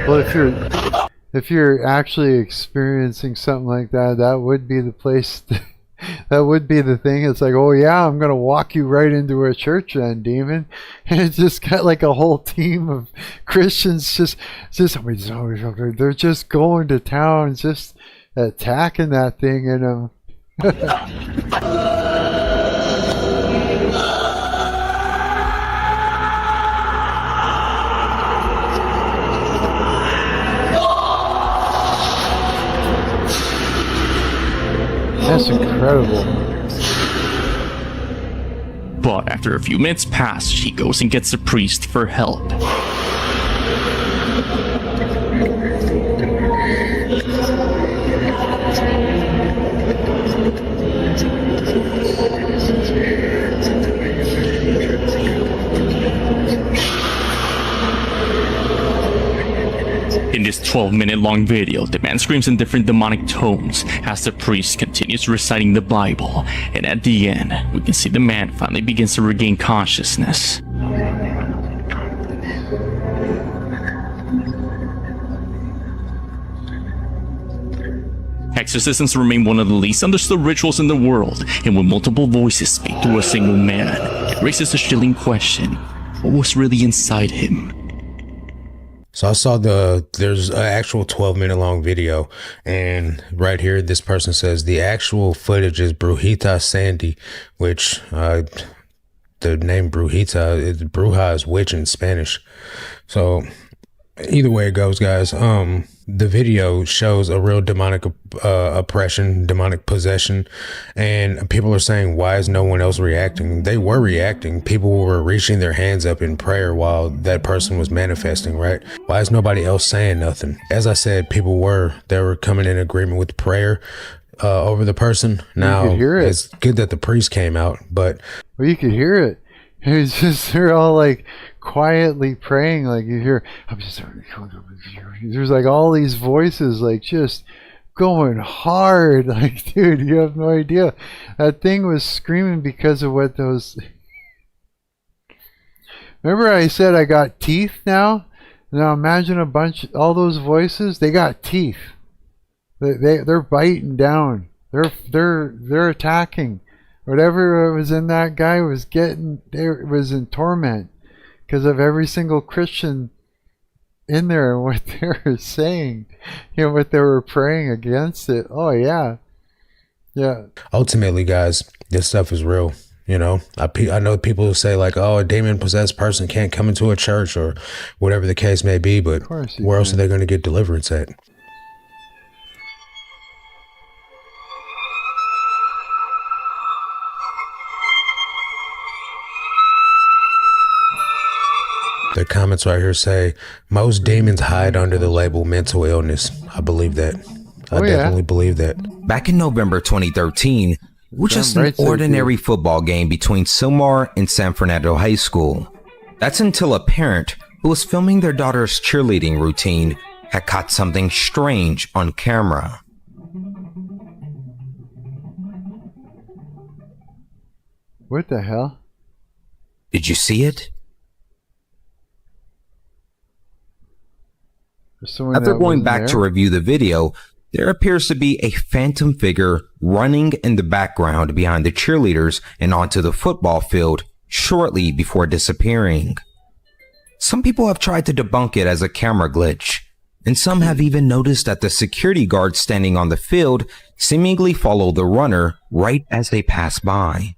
Speaker 1: Well, if you're actually experiencing something like that, that would be the place. That would be the thing. It's like, oh yeah, I'm gonna walk you right into a church then, demon. And it's just got like a whole team of Christians they're just going to town, just attacking that thing, and that's incredible.
Speaker 9: But after a few minutes pass, she goes and gets a priest for help. In this 12-minute long video, the man screams in different demonic tones as the priest continues reciting the Bible, and at the end, we can see the man finally begins to regain consciousness. Exorcisms remain one of the least understood rituals in the world, and when multiple voices speak to a single man, it raises a chilling question: what was really inside him?
Speaker 4: So I saw there's an actual 12-minute long video, and right here this person says the actual footage is Brujita Sandy, which the name Bruja is witch in Spanish. So either way it goes, guys, the video shows a real demonic oppression, demonic possession, and people are saying, why is no one else reacting? They were reacting. People were reaching their hands up in prayer while that person was manifesting, right? Why is nobody else saying nothing? As I said, they were coming in agreement with prayer over the person. Now,
Speaker 1: you could hear it.
Speaker 4: It's good that the priest came out, but...
Speaker 1: Well, you could hear it. It's just, they're all like quietly praying, like you hear, there's like all these voices like just going hard, like, dude, you have no idea. That thing was screaming because of what those... Remember I said I got teeth now? Now imagine all those voices, they got teeth. They're biting down. They're attacking. Whatever was in that guy was was in torment because of every single Christian in there and what they were saying, what they were praying against it. Oh yeah.
Speaker 4: Ultimately, guys, this stuff is real. I know people who say like, oh, a demon possessed person can't come into a church or whatever the case may be, but where else are they going to get deliverance at? The comments right here say, most demons hide under the label mental illness. I believe that. I definitely believe that.
Speaker 10: Back in November 2013, it was just an ordinary football game between Silmar and San Fernando High School. That's until a parent who was filming their daughter's cheerleading routine had caught something strange on camera.
Speaker 1: What the hell?
Speaker 10: Did you see it? After going back to review the video, there appears to be a phantom figure running in the background behind the cheerleaders and onto the football field shortly before disappearing. Some people have tried to debunk it as a camera glitch, and some have even noticed that the security guards standing on the field seemingly follow the runner right as they pass by.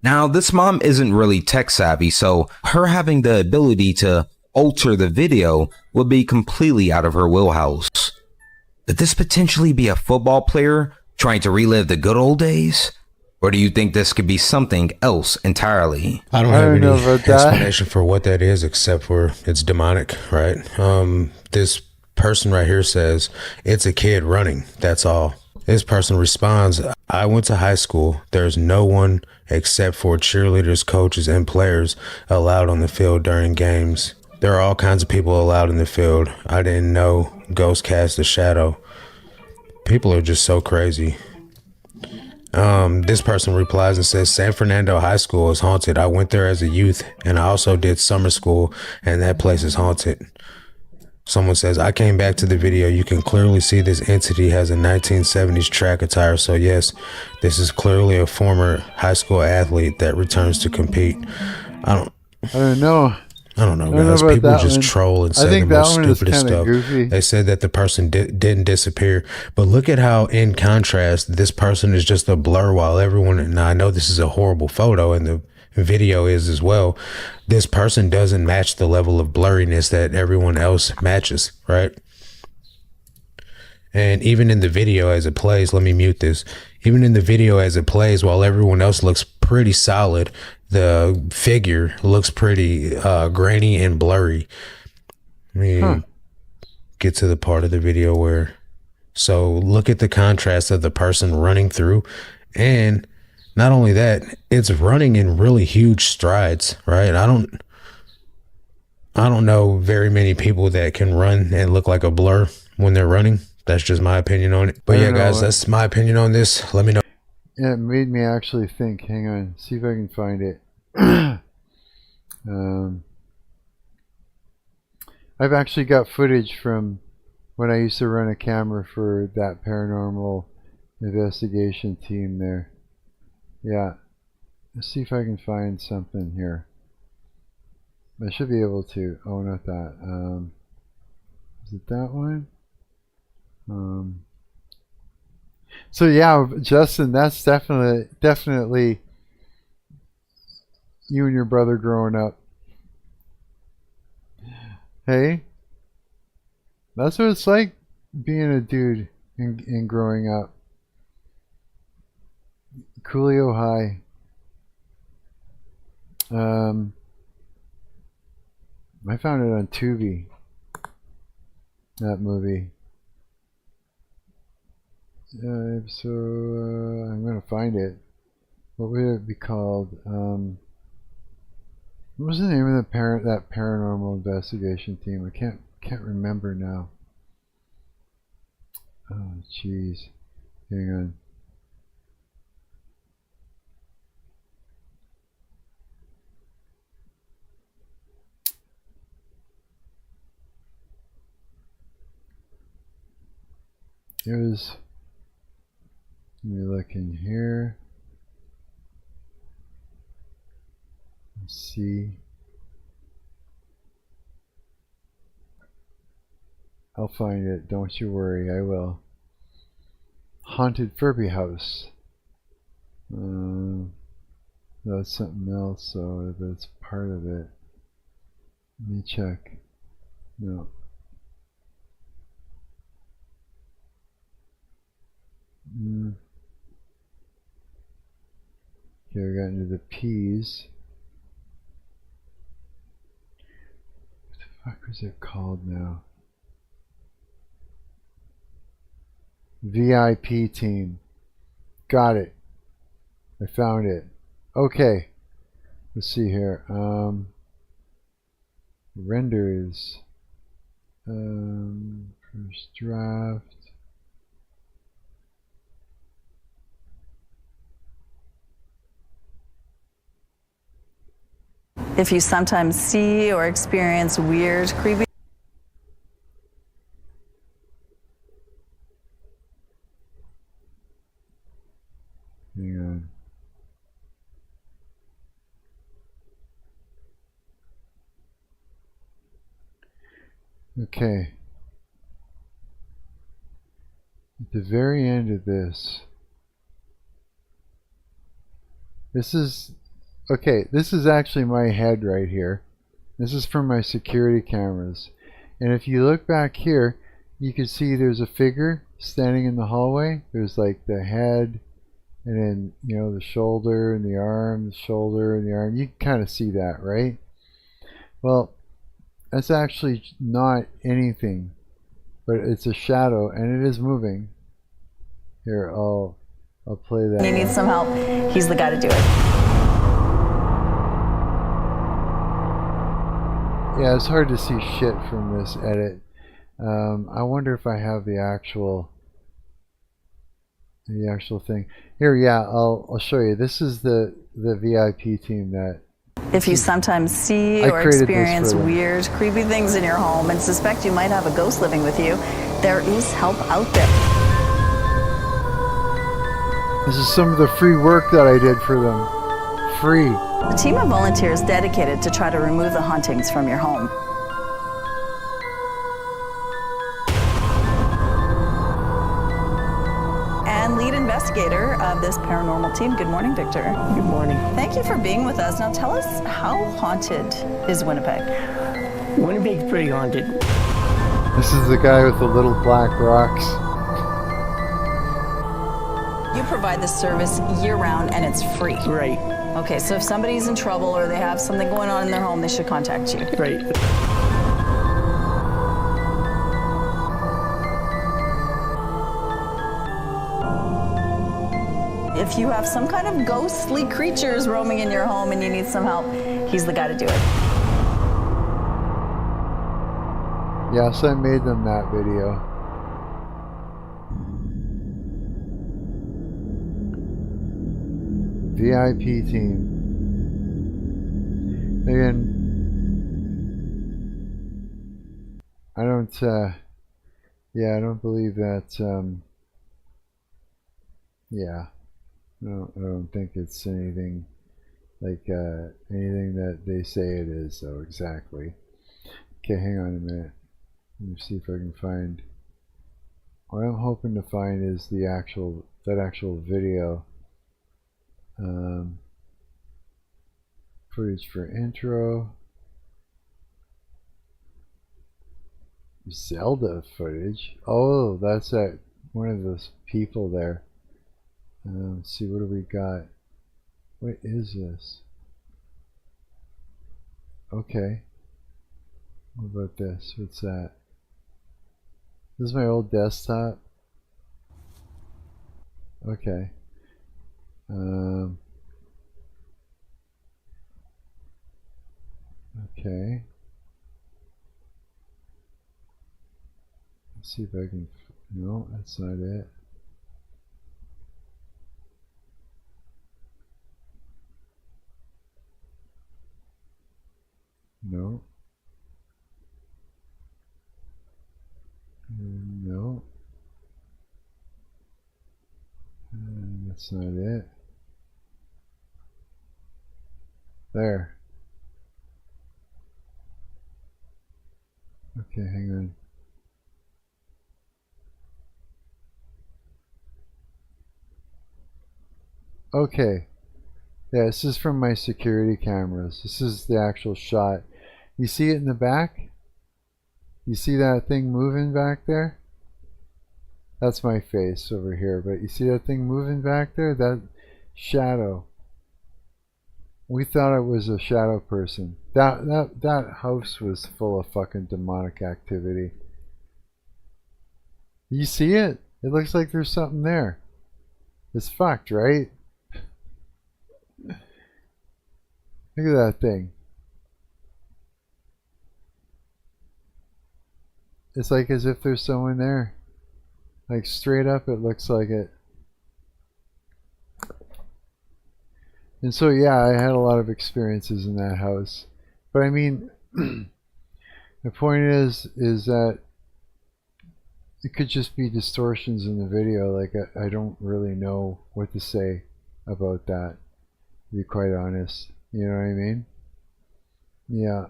Speaker 10: Now, this mom isn't really tech savvy, so her having the ability to alter the video would be completely out of her wheelhouse. Could this potentially be a football player trying to relive the good old days? Or do you think this could be something else entirely?
Speaker 4: I don't have any explanation for what that is except for it's demonic, right? This person right here says it's a kid running. That's all. This person responds, I went to high school. There's no one except for cheerleaders, coaches, and players allowed on the field during games. There are all kinds of people allowed in the field. I didn't know ghosts cast a shadow. People are just so crazy. This person replies and says, San Fernando High School is haunted. I went there as a youth, and I also did summer school, and that place is haunted. Someone says, I came back to the video. You can clearly see this entity has a 1970s track attire. So yes, this is clearly a former high school athlete that returns to compete. I don't know. Guys. People just troll and say the most stupidest stuff. Goofy. They said that the person didn't disappear, but look at how, in contrast, this person is just a blur while everyone. And I know this is a horrible photo, and the video is as well. This person doesn't match the level of blurriness that everyone else matches, right? And even in the video as it plays, let me mute this. Even in the video as it plays, while everyone else looks pretty solid, the figure looks pretty grainy and blurry. Let me get to the part of the video where, so look at the contrast of the person running through, and not only that, it's running in really huge strides, right? I don't know very many people that can run and look like a blur when they're running. That's just my opinion on it. But yeah, guys, that's my opinion on this. Let me know.
Speaker 1: Yeah, it made me actually think. Hang on, see if I can find it. I've actually got footage from when I used to run a camera for that paranormal investigation team there. Yeah, let's see if I can find something here. I should be able to. Oh, not that. Is it that one? So yeah, Justin, that's definitely you and your brother growing up. Hey, that's what it's like being a dude and growing up. Coolio High. I found it on Tubi. That movie. So I'm gonna find it. What would it be called? What was the name of that paranormal investigation team? I can't remember now. Oh jeez. Hang on. It was, let me look in here. Let's see. I'll find it. Don't you worry, I will. Haunted Furby House. That's something else, so that's part of it. Let me check. No. Okay, we got into the P's. What the fuck was it called now? VIP team. Got it. I found it. Okay. Let's see here. Renders. First draft.
Speaker 11: If you sometimes see or experience weird, creepy.
Speaker 1: Hang on. Okay. At the very end of this is, okay, this is actually my head right here. This is from my security cameras. And if you look back here, you can see there's a figure standing in the hallway. There's like the head, and then, you know, the shoulder and the arm, the shoulder and the arm. You can kind of see that, right? Well, that's actually not anything, but it's a shadow, and it is moving. Here, I'll play that.
Speaker 11: You need some help. He's the guy to do it.
Speaker 1: Yeah, it's hard to see shit from this edit. I wonder if I have the actual thing here. Yeah, I'll show you. This is the VIP team that.
Speaker 11: If you sometimes see or experience weird, creepy things in your home and suspect you might have a ghost living with you, there is help out there.
Speaker 1: This is some of the free work that I did for them. Free.
Speaker 11: A team of volunteers dedicated to try to remove the hauntings from your home. And lead investigator of this paranormal team. Good morning, Victor.
Speaker 12: Good morning.
Speaker 11: Thank you for being with us. Now tell us, how haunted is Winnipeg?
Speaker 12: Winnipeg's pretty haunted.
Speaker 1: This is the guy with the little black rocks.
Speaker 11: You provide this service year-round and it's free.
Speaker 12: Right.
Speaker 11: Okay, so if somebody's in trouble or they have something going on in their home, they should contact you.
Speaker 12: Right.
Speaker 11: If you have some kind of ghostly creatures roaming in your home and you need some help, he's the guy to do it.
Speaker 1: Yes, I made them that video. VIP team. Again, I don't, yeah, I don't believe that, yeah, I don't think it's anything like, anything that they say it is, so exactly. Okay, hang on a minute. Let me see if I can find, what I'm hoping to find is the actual, that actual video. Footage for intro. Zelda footage. Oh, that's that one of those people there. Let's see, what do we got? What is this? Okay. What about this? What's that? This is my old desktop. Okay. Okay. Let's see if I can. No, that's not it. No. No. That's not it. There. Okay, hang on. Okay. Yeah, this is from my security cameras. This is the actual shot. You see it in the back? You see that thing moving back there? That's my face over here, but you see that thing moving back there? That shadow. We thought it was a shadow person. That house was full of fucking demonic activity. You see it? It looks like there's something there. It's fucked, right? Look at that thing. It's like as if there's someone there. Like straight up it looks like it. And so yeah, I had a lot of experiences in that house. But I mean, the point is that it could just be distortions in the video. Like I don't really know what to say about that, to be quite honest. You know what I mean? Yeah.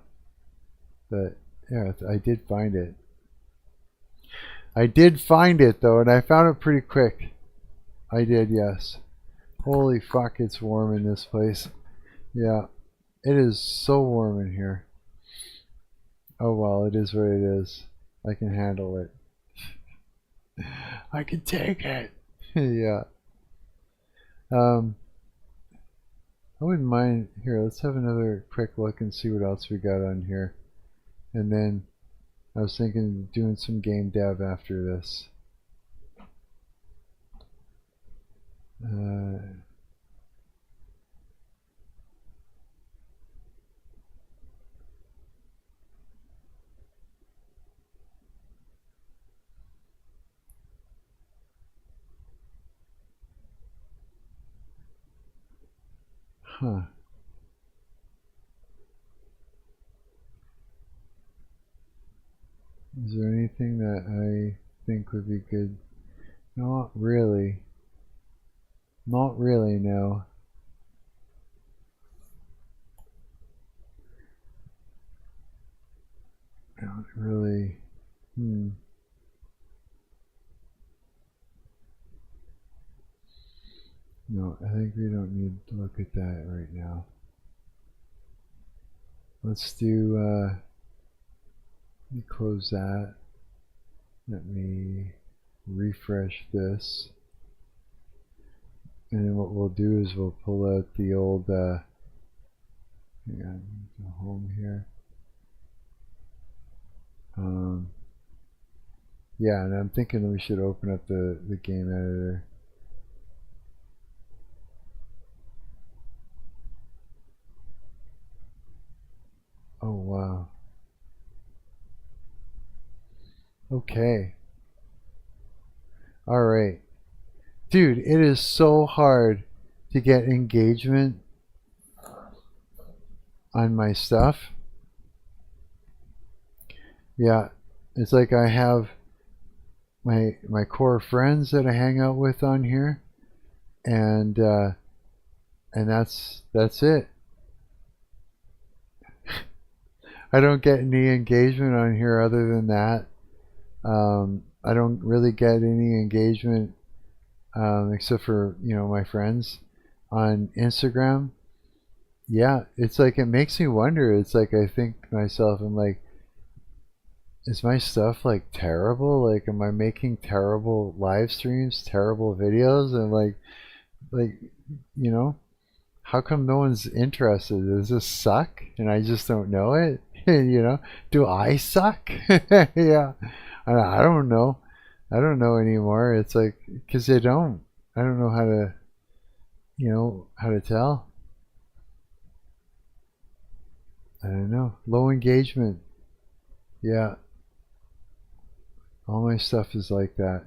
Speaker 1: But yeah, I did find it. I did find it though, and I found it pretty quick. I did, yes. Holy fuck, it's warm in this place. Yeah, it is so warm in here. Oh well, it is what it is. I can handle it. I can take it. Yeah. I wouldn't mind. Here, let's have another quick look and see what else we got on here. And then I was thinking of doing some game dev after this. Huh. Is there anything that I think would be good? Not really. Not really, no. Not really. No, I think we don't need to look at that right now. Let's do, let me close that. Let me refresh this. And then what we'll do is we'll pull out the old, hang on, go home here. Yeah, and I'm thinking we should open up the game editor. Oh, wow. Okay. All right. Dude, it is so hard to get engagement on my stuff. Yeah, it's like I have my core friends that I hang out with on here, and that's it. I don't get any engagement on here other than that. I don't really get any engagement except for, you know, my friends on Instagram. Yeah, it's like it makes me wonder. It's like I think to myself, I'm like, is my stuff like terrible? Like, am I making terrible live streams, terrible videos? And like, you know, how come no one's interested? Does this suck and I just don't know it? You know, do I suck? Yeah, I don't know. I don't know anymore. It's like, because I don't know how to, you know, how to tell. I don't know. Low engagement. Yeah. All my stuff is like that.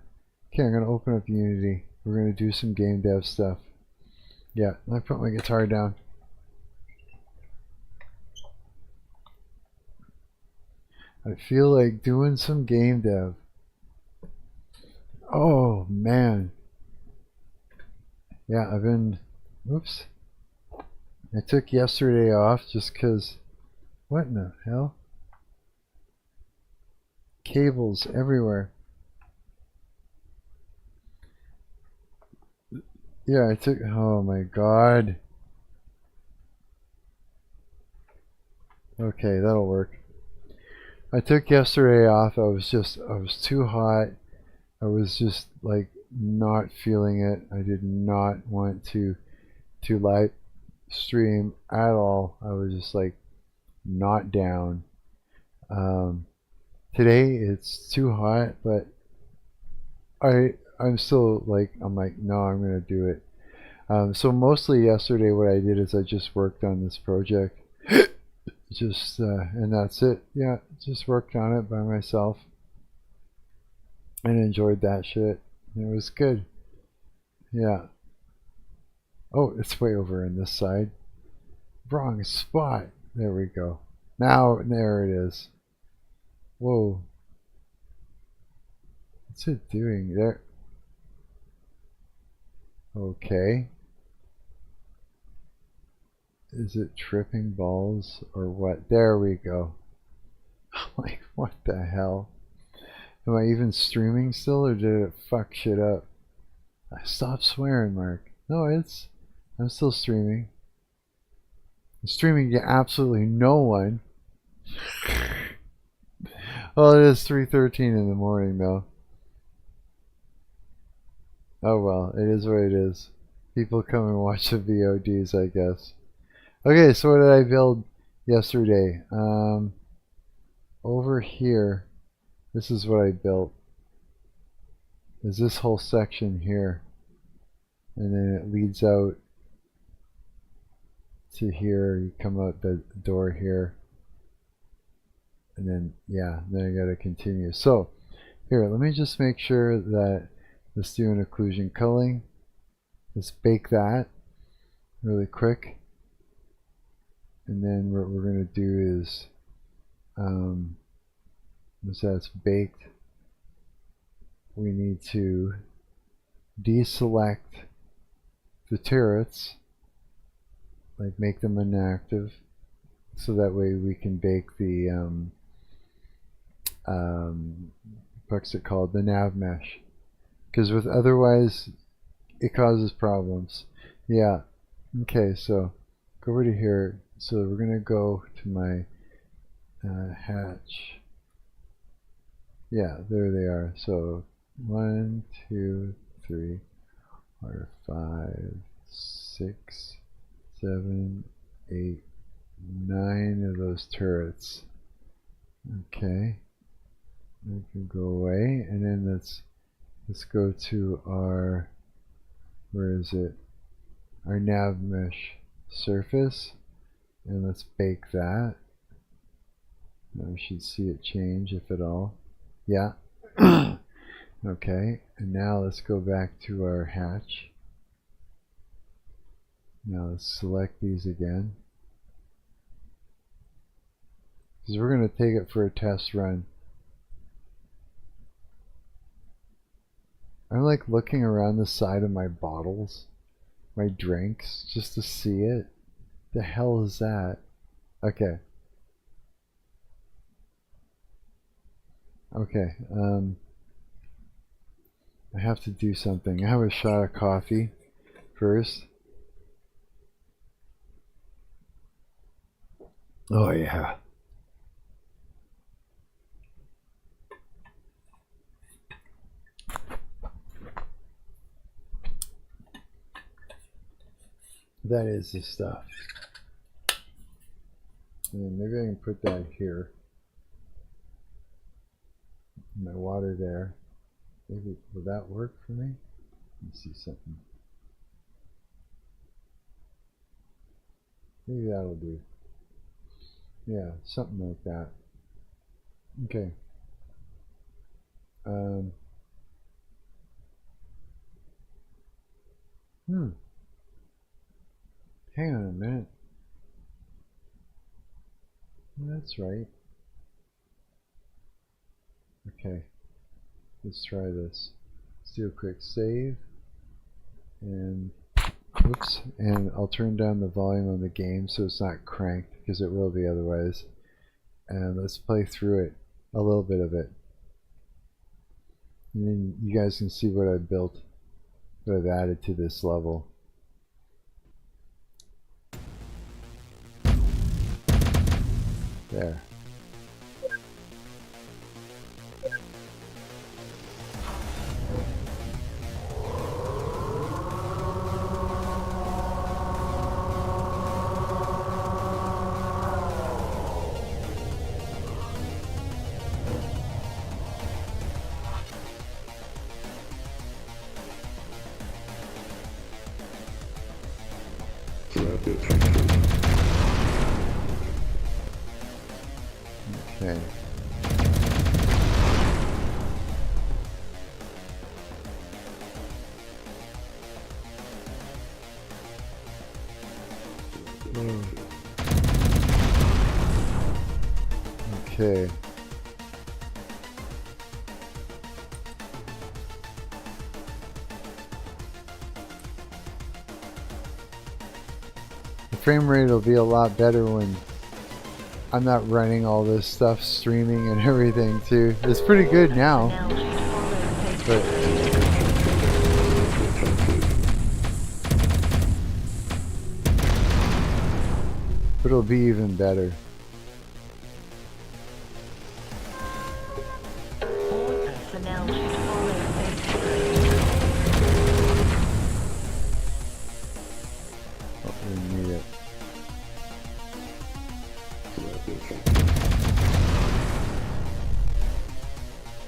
Speaker 1: Okay, I'm going to open up Unity. We're going to do some game dev stuff. Yeah, I put my guitar down. I feel like doing some game dev. Oh, man. Yeah, I've been, oops. I took yesterday off just because, what in the hell? Cables everywhere. Yeah, I took, oh my god. Okay, that'll work. I took yesterday off. I was too hot. I was just like not feeling it. I did not want to live stream at all. I was just like not down. Today it's too hot, but I'm still like, I'm like, no, I'm gonna do it. So mostly yesterday what I did is I just worked on this project. Just and that's it. Yeah, just worked on it by myself and enjoyed that shit. It was good. Yeah. Oh, it's way over in this side. Wrong spot. There we go. Now, there it is. Whoa. What's it doing there? Okay. Is it tripping balls or what? There we go. I'm like, what the hell? Am I even streaming still, or did it fuck shit up? Stop swearing, Mark. No, I'm still streaming. I'm streaming to absolutely no one. Well, it is 3:13 in the morning, though. Oh well, it is what it is. People come and watch the VODs, I guess. Okay, so what did I build yesterday? Over here, this is what I built. Is this whole section here. And then it leads out to here. You come out the door here. And then, yeah, then I gotta continue. So, here, let me just make sure that let's do an occlusion culling. Let's bake that really quick. And then what we're going to do is, once that's baked, we need to deselect the turrets, like make them inactive, so that way we can bake the, what's it called, the nav mesh. Because with otherwise, it causes problems. Yeah. Okay, so go over to here. So we're going to go to my hatch. Yeah, there they are. So 1, 2, 3, 4, 5, 6, 7, 8, 9 of those turrets. Okay. We can go away, and then let's go to our, where is it? Our nav mesh surface. And let's bake that. Now we should see it change, if at all. Yeah. Okay, and now let's go back to our hatch. Now let's select these again, because we're going to take it for a test run. I'm like looking around the side of my bottles, my drinks, just to see it. The hell is that? Okay. Okay, I have to do something. I have a shot of coffee first. Oh yeah. That is the stuff. And maybe I can put that here. My water there. Maybe will that work for me? Let me see something. Maybe that'll do. Yeah, something like that. Okay. Hang on a minute. That's right. Okay. Let's try this. Let's do a quick save. And Oops, and I'll turn down the volume on the game so it's not cranked, because it will be otherwise. And let's play through it, a little bit of it. And then you guys can see what I've built, what I've added to this level. There. Okay. Okay. The frame rate will be a lot better when I'm not running all this stuff, streaming and everything too. It's pretty good now, but it'll be even better.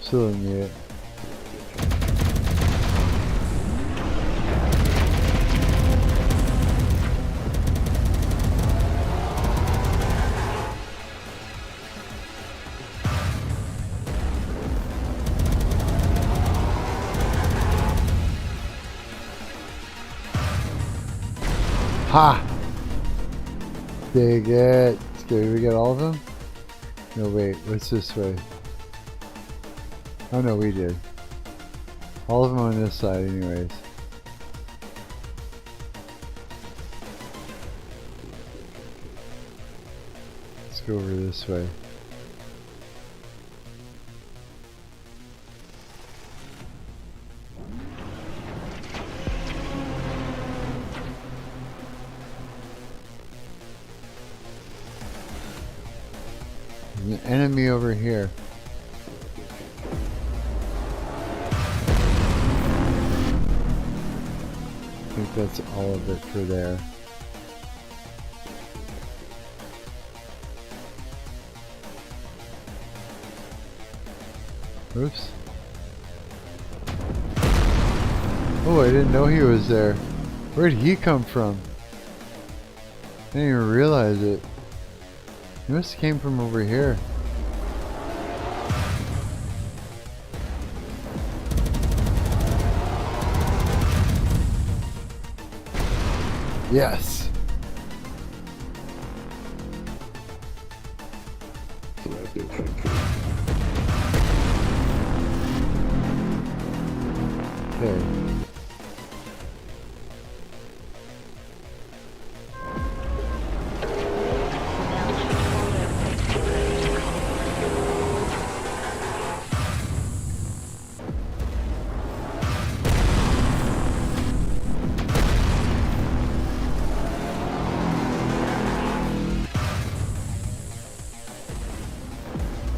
Speaker 1: Still need it. Ha! Dig it. Did we get all of them? No, wait. What's this way? Oh no, we did. All of them on this side anyways. Let's go over this way. There's an enemy over here. I think that's all of it for there. Oops. Oh, I didn't know he was there. Where'd he come from? I didn't even realize it. He must have came from over here. Yes. Okay.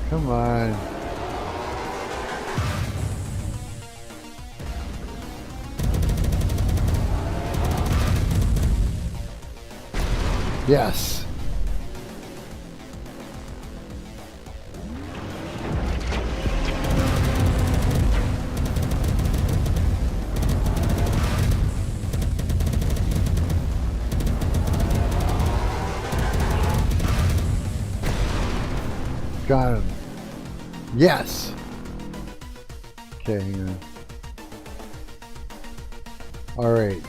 Speaker 1: Come on. Yes. Got him. Yes. Okay, hang on. All right.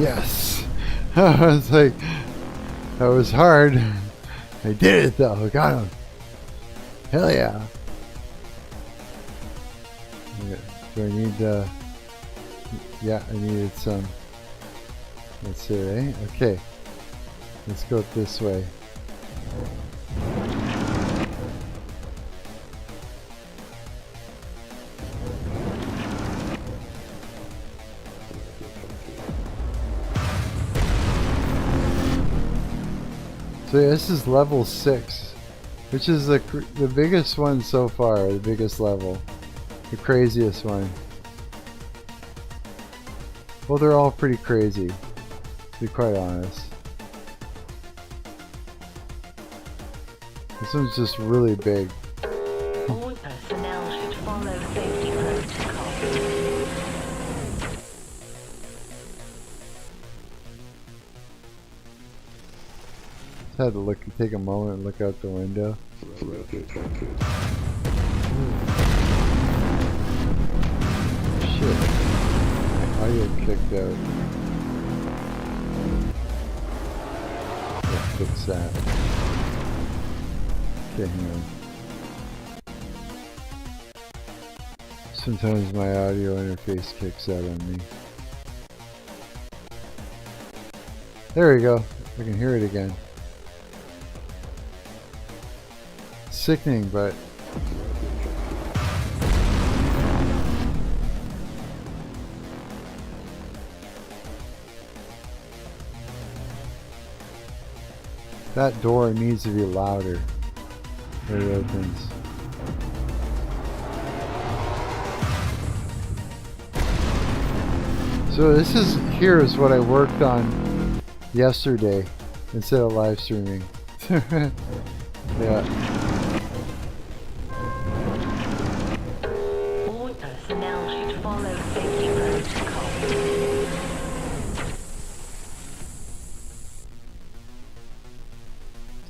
Speaker 1: Yes. I was like, that was hard. I did it though. I got him. Hell yeah. Do I need yeah, I needed some. That's it, eh? Okay. Let's go this way. So this is level 6, which is the biggest one so far, the biggest level, the craziest one. Well, they're all pretty crazy, to be quite honest. This one's just really big.
Speaker 13: All personnel should follow safety protocols.
Speaker 1: Just had to take a moment and look out the window. Shit. Audio kicked out. Let's fix that. Okay, hang on. Sometimes my audio interface kicks out on me. There we go. I can hear it again. Sickening, but that door needs to be louder when it opens. So this is here is what I worked on yesterday instead of live streaming. Yeah.
Speaker 13: All personnel should follow safety protocols.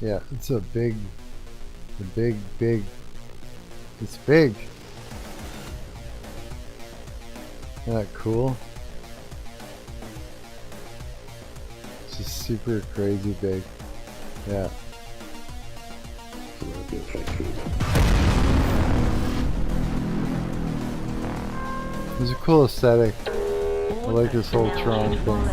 Speaker 1: Yeah, it's a big, it's big. Isn't that cool? It's just super crazy big. Yeah. It's a cool aesthetic. I like this whole Tron thing.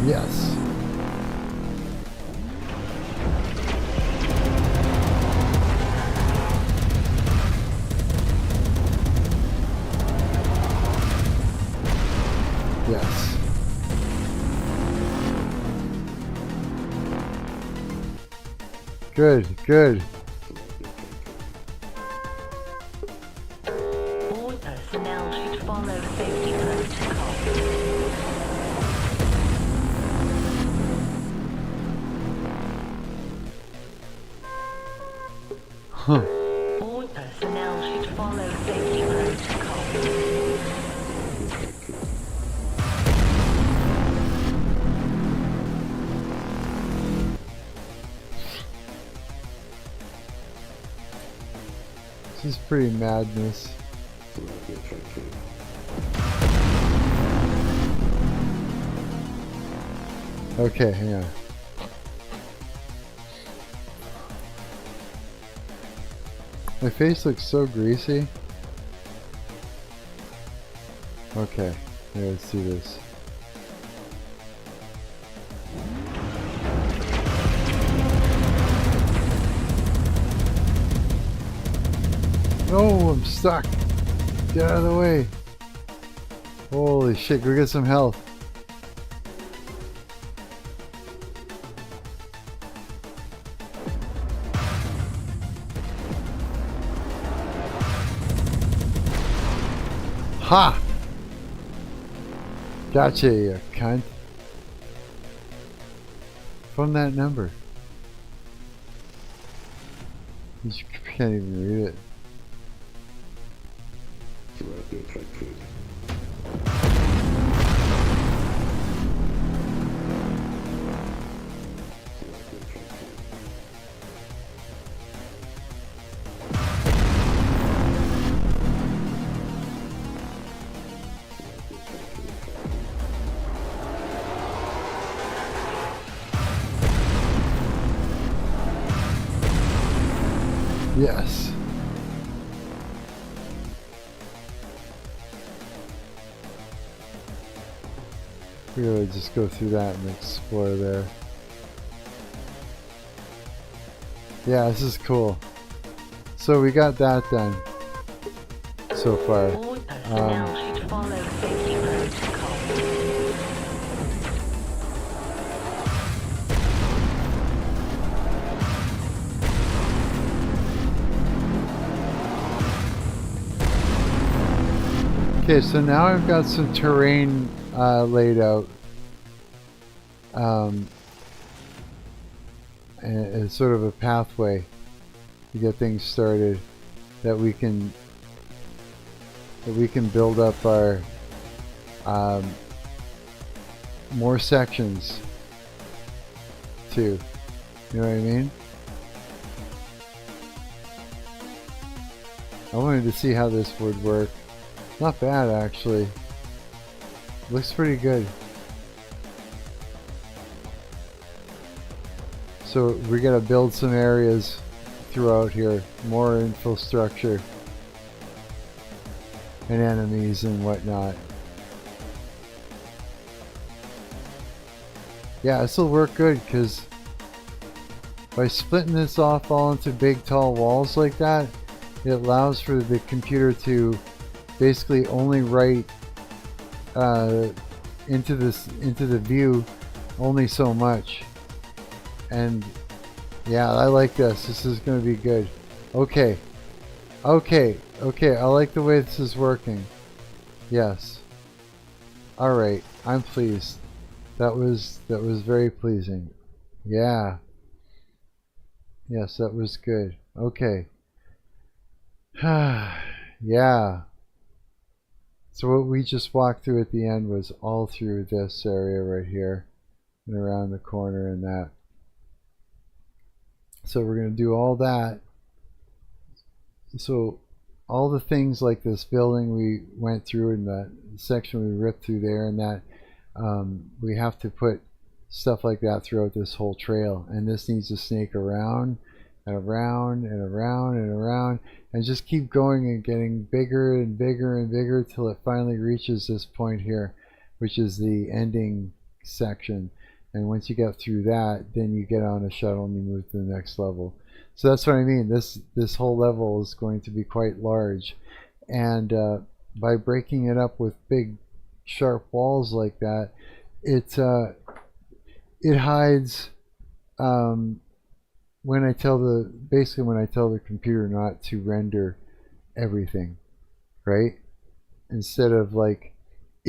Speaker 1: Yes. Yes. Good, good.
Speaker 13: All personnel should follow safety protocols.
Speaker 1: Huh.
Speaker 13: All personnel should follow safety protocols.
Speaker 1: This is pretty madness. Okay, hang on. My face looks so greasy. Okay, yeah, let's do this. No, I'm stuck. Get out of the way. Holy shit, go get some health. Ha! Gotcha, you cunt. From that number. You can't even read it. Yes. We're going to just go through that and explore there. Yeah, this is cool. So we got that done so far.
Speaker 13: All personnel should follow safety protocol.
Speaker 1: Okay, so now I've got some terrain laid out. And it's sort of a pathway to get things started that we can build up our more sections too. You know what I mean? I wanted to see how this would work. Not bad, actually. Looks pretty good. So we gotta build some areas throughout here, more infrastructure and enemies and whatnot. Yeah, this will work good because by splitting this off all into big tall walls like that, it allows for the computer to basically only write into the view only so much. And yeah, I like this. This is going to be good. Okay. I like the way this is working. Yes. All right. I'm pleased. That was very pleasing. Yeah. Yes, that was good. Okay. Yeah. So what we just walked through at the end was all through this area right here and around the corner and that. So we're going to do all that. So all the things like this building we went through in that section we ripped through there and that, we have to put stuff like that throughout this whole trail. And this needs to snake around and around and around and around and just keep going and getting bigger and bigger and bigger till it finally reaches this point here, which is the ending section. And once you get through that, then you get on a shuttle and you move to the next level. So that's what I mean. This whole level is going to be quite large. And by breaking it up with big sharp walls like that, it hides when I tell the computer not to render everything, right? Instead of like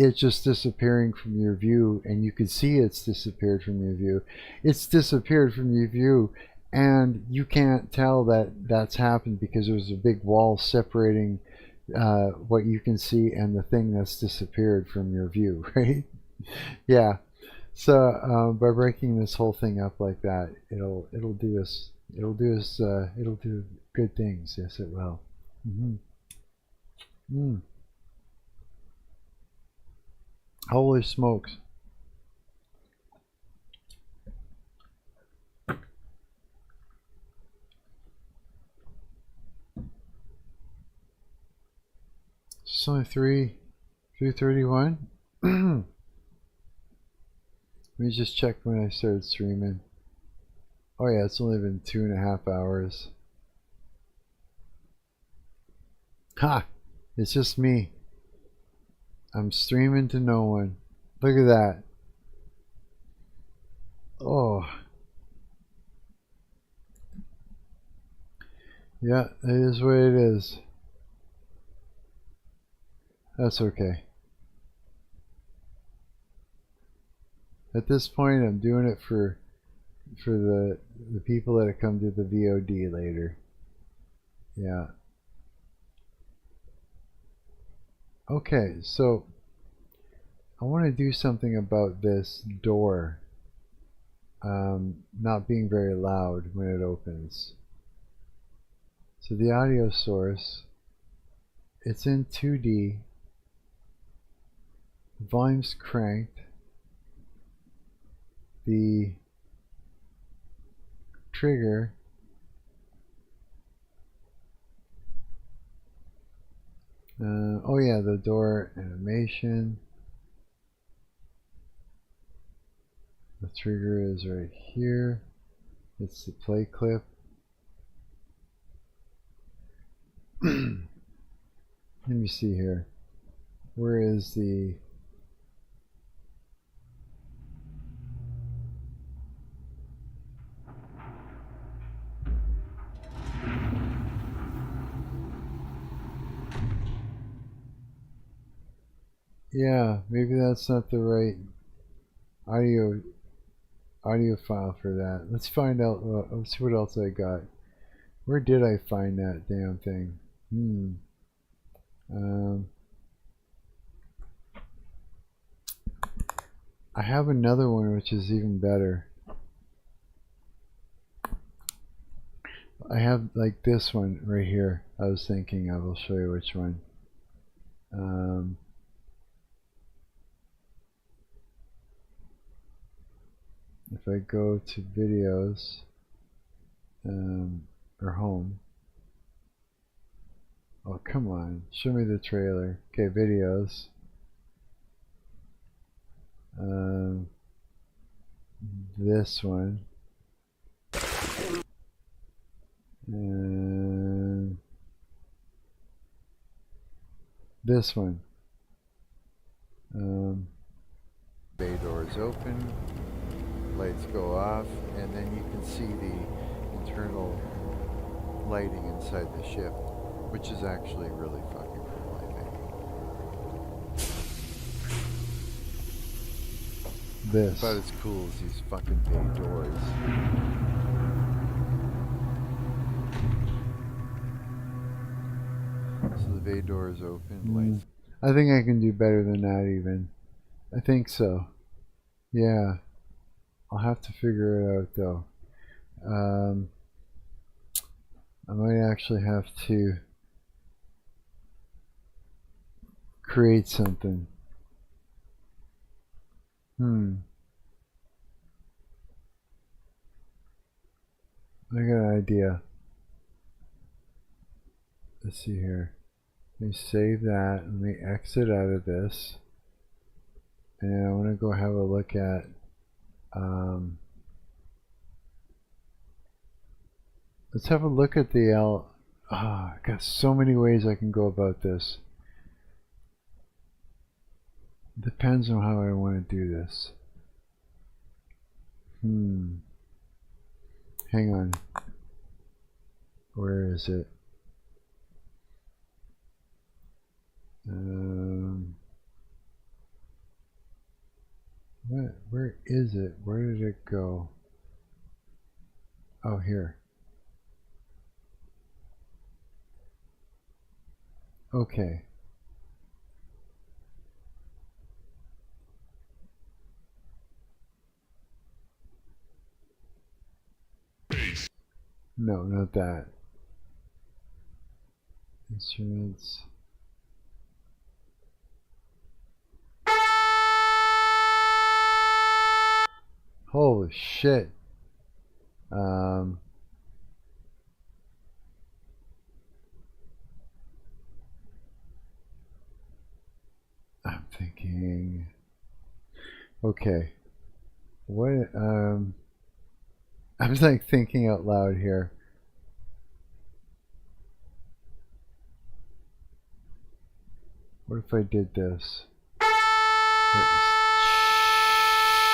Speaker 1: it just disappearing from your view, and you can see it's disappeared from your view. It's disappeared from your view, and you can't tell that that's happened because there's a big wall separating what you can see and the thing that's disappeared from your view, right? Yeah. So by breaking this whole thing up like that, it'll do good things. Yes, it will. Holy smokes. It's only 3:31. Let me just check when I started streaming. Oh yeah, it's only been 2.5 hours. Ha! It's just me. I'm streaming to no one. Look at that. Oh. Yeah, it is what it is. That's okay. At this point, I'm doing it for the people that come to the VOD later. Yeah. Okay, so I want to do something about this door not being very loud when it opens. So the audio source, it's in 2D, volume's cranked, the trigger Oh yeah, the door animation. The trigger is right here. It's the play clip. Let me see here. Where is the... Yeah, maybe that's not the right audio file for that. Let's find out. Let's see what else I got. Where did I find that damn thing? I have another one which is even better. I have like this one right here. I was thinking I will show you which one. If I go to videos or home. Oh, come on. Show me the trailer. Okay, videos. This one. And this one. Bay doors open, lights go off, and then you can see the internal lighting inside the ship, which is actually really fucking cool, I think. This. About as cool as these fucking bay doors. So the bay door is open, lights. I think I can do better than that even. I think so. Yeah. I'll have to figure it out though. I might actually have to create something. I got an idea. Let's see here. Let me save that. Let me exit out of this. And I want to go have a look at let's have a look at the I've got so many ways I can go about this. Depends on how I want to do this. Hang on. Where is it? Where is it? Where did it go? Oh, here. Okay. No, not that. Instruments. Holy shit. I'm thinking, okay, what, I'm like thinking out loud here. What if I did this?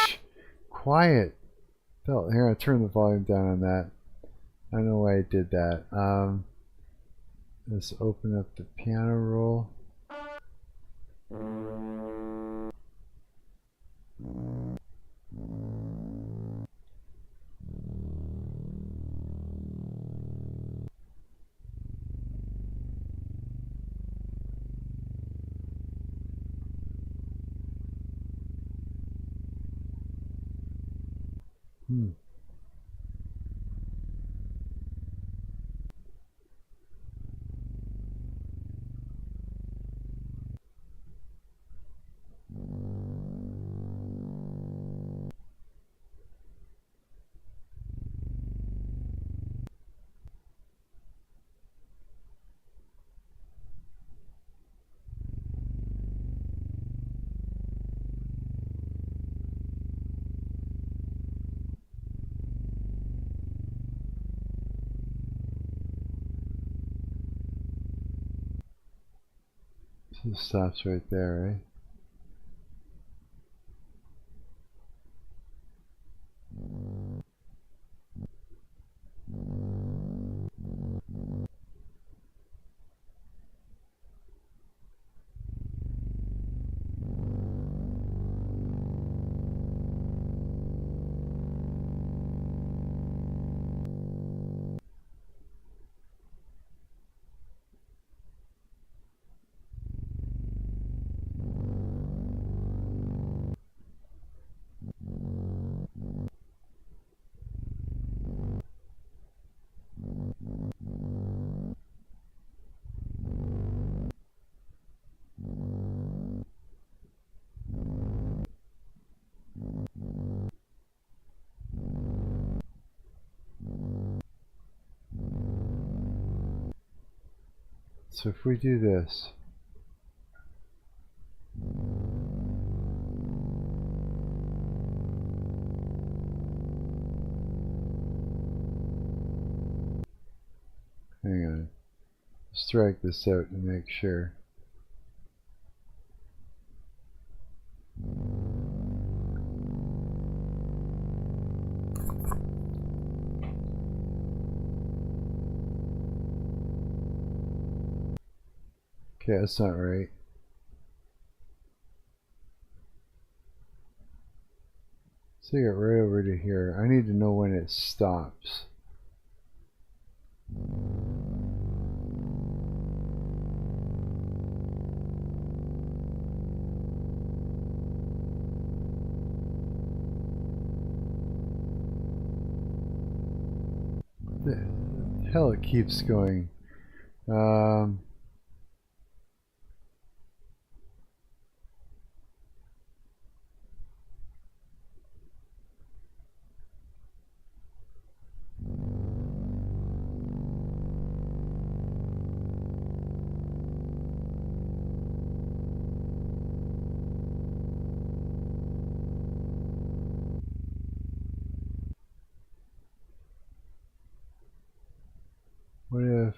Speaker 1: Shh, quiet. Here, I'll turn the volume down on that. I don't know why I did that. Let's open up the piano roll. It stops right there, right? So if we do this, hang on, let's drag this out to make sure. Okay, that's not right. So you get right over to here. I need to know when it stops. The hell it keeps going. What if...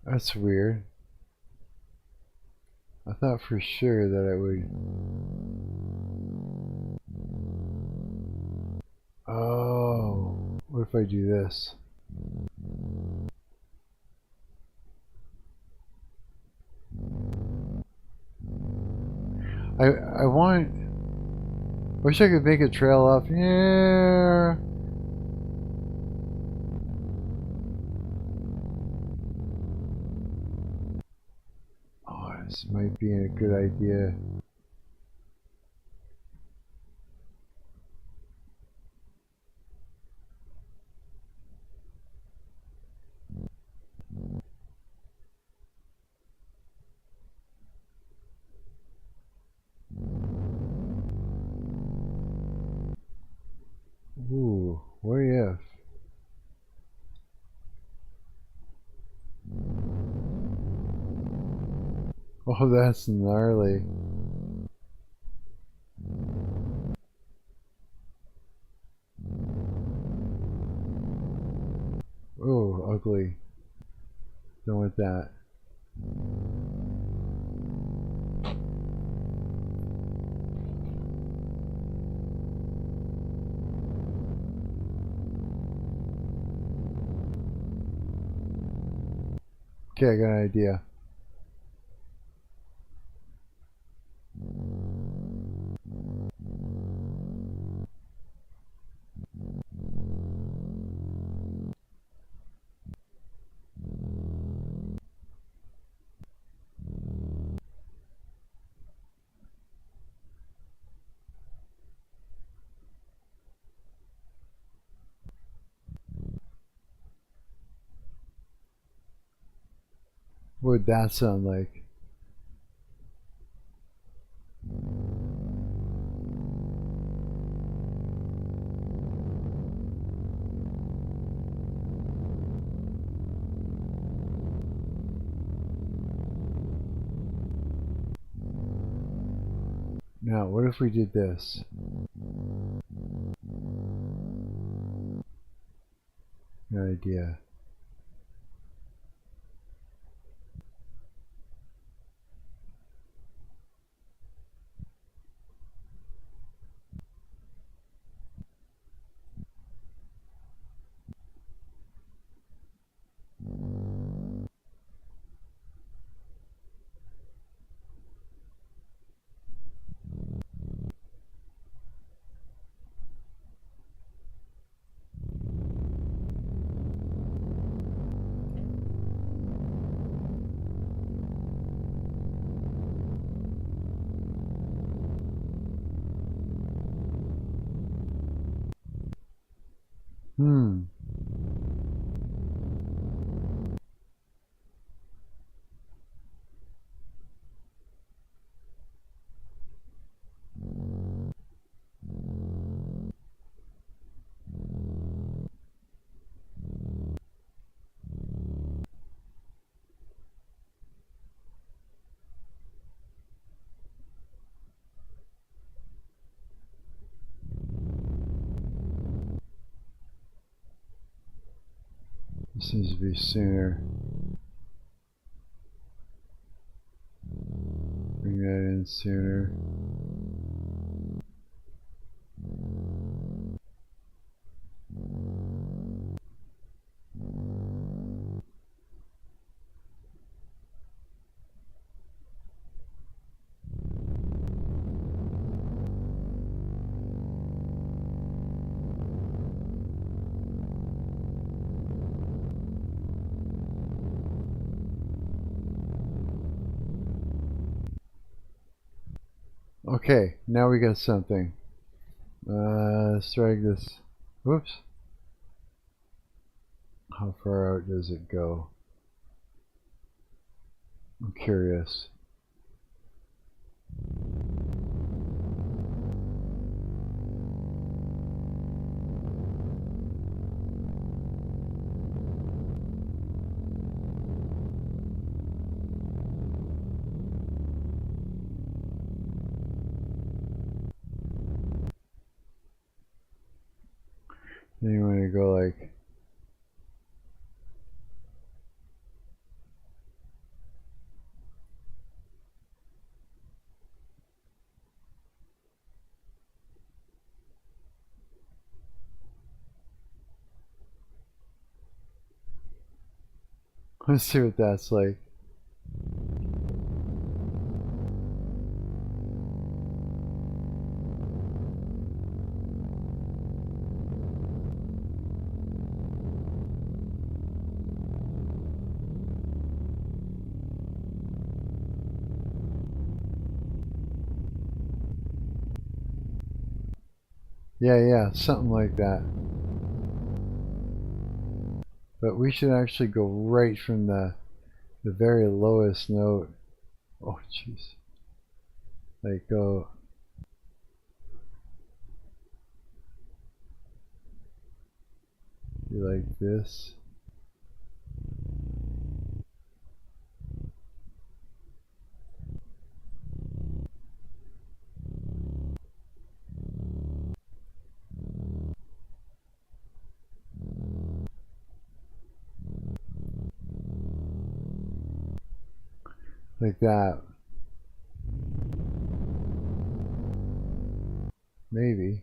Speaker 1: That's weird. I thought for sure that it would... Oh, what if I do this? I want... Wish I could make a trail up here. Oh, this might be a good idea. Ooh, what if? Oh, that's gnarly. Oh, ugly. Don't want that. Okay, I got an idea. What would that sound like? Now, what if we did this? No idea. Hmm. This needs to be sooner. Bring that in sooner. Okay, now we got something. Let's drag this. Whoops. How far out does it go? I'm curious. Then you want to go like let's see what that's like. Yeah, something like that. But we should actually go right from the very lowest note. Oh, jeez. Like go. Be like this. Like that. Maybe.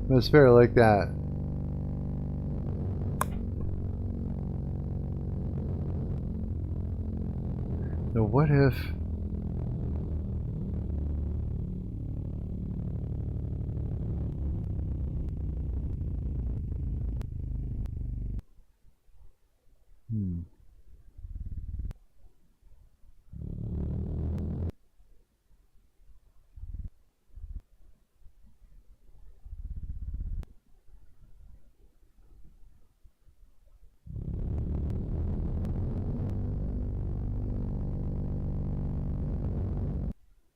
Speaker 1: It's better like that. Now what if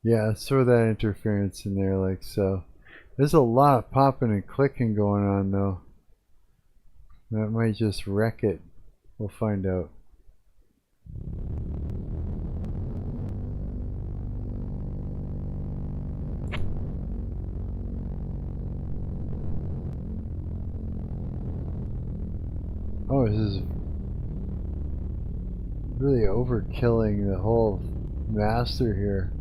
Speaker 1: Yeah, let's throw that interference in there like so. There's a lot of popping and clicking going on though. That might just wreck it. We'll find out. Oh, this is really overkilling the whole master here.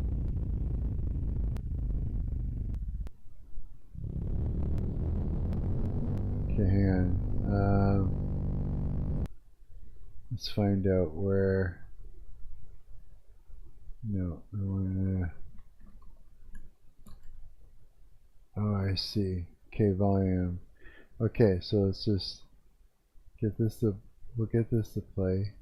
Speaker 1: Okay, hang on. Let's find out where. No, I want to. Oh, I see. Okay, volume. Okay, so let's just get this to. We'll get this to play.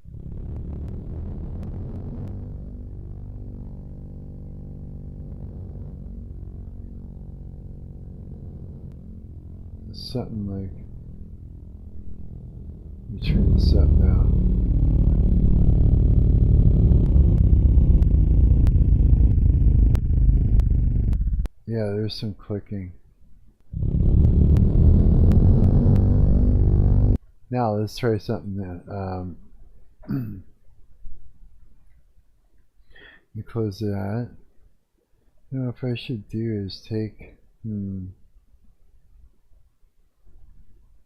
Speaker 1: Something like. Let me turn this up now. Yeah, there's some clicking. Now let's try something that you close that. You know, if I should do is take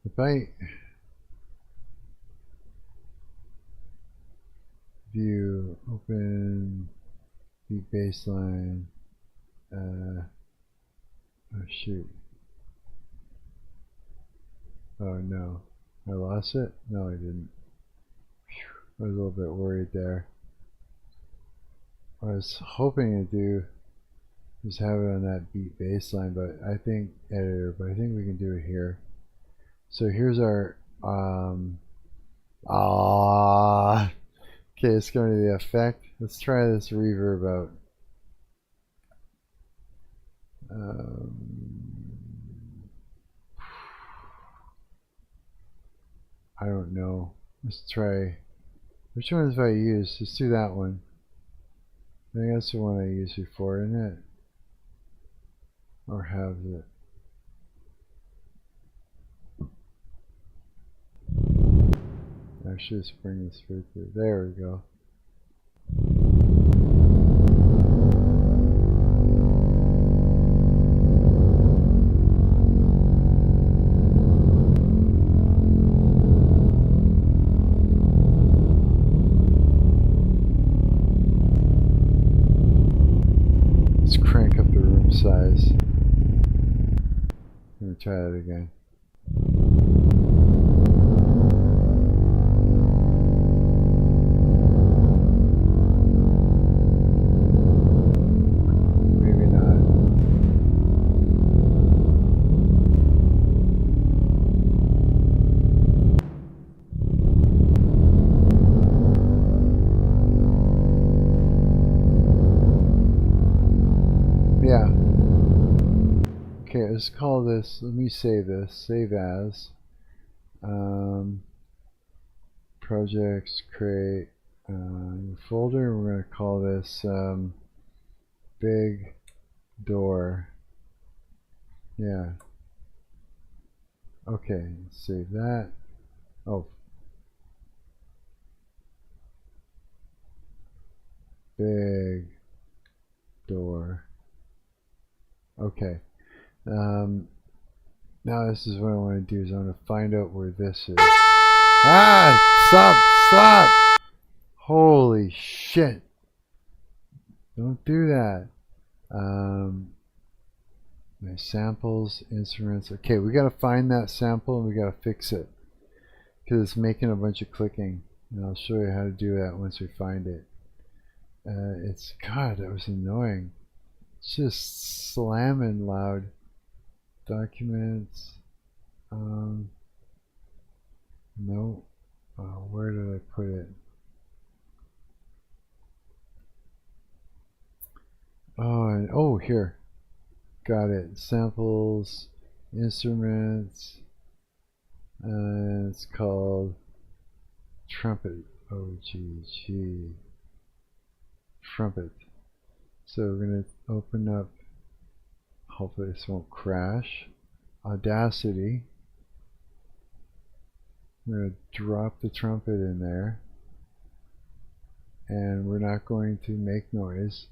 Speaker 1: if I view open beat baseline oh shoot. Oh no. I lost it? No, I didn't. I was a little bit worried there. What I was hoping to do is have it on that beat baseline, but I think editor, but I think we can do it here. So here's our okay, let's go to the effect. Let's try this reverb out. I don't know. Let's try. Which one have I used? Let's do that one. I think that's the one I used before, isn't it? Or have it? Actually, let's bring this right through. There we go. Size. Let me try that again. Maybe not. Yeah. Okay, let's call this, let me save this, save as, projects, create, folder, we're going to call this, big door, yeah, okay, let's save that, oh, big door, okay. Now this is what I want to do is I want to find out where this is. Stop! Holy shit! Don't do that. My samples, instruments. Okay, we got to find that sample and we got to fix it because it's making a bunch of clicking. And I'll show you how to do that once we find it. It's God, that was annoying. It's just slamming loud. Documents. No. Where did I put it? Oh, here. Got it. Samples, instruments. It's called trumpet. OGG. Trumpet. So we're going to open up, hopefully this won't crash, Audacity. I'm going to drop the trumpet in there. And we're not going to make noise.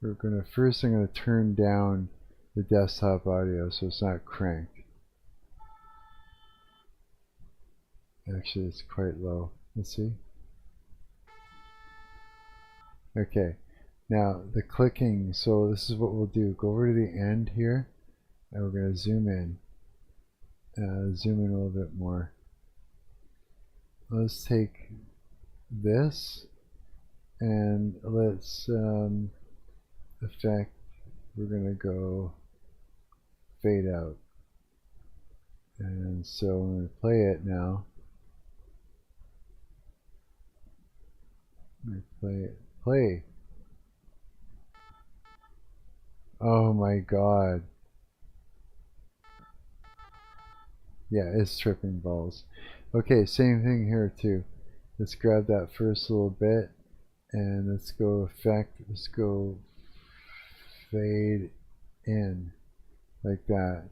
Speaker 1: We're going to, first I'm going to turn down the desktop audio so it's not cranked. Actually, it's quite low. Let's see. Okay, now the clicking. So this is what we'll do. Go over to the end here, and we're going to zoom in. Zoom in a little bit more. Let's take this and let's effect. We're going to go fade out. And so I'm going to play it now. Play it. Play. Oh my god. Yeah, it's tripping balls. Okay, same thing here too. Let's grab that first little bit and let's go effect. Let's go fade in like that.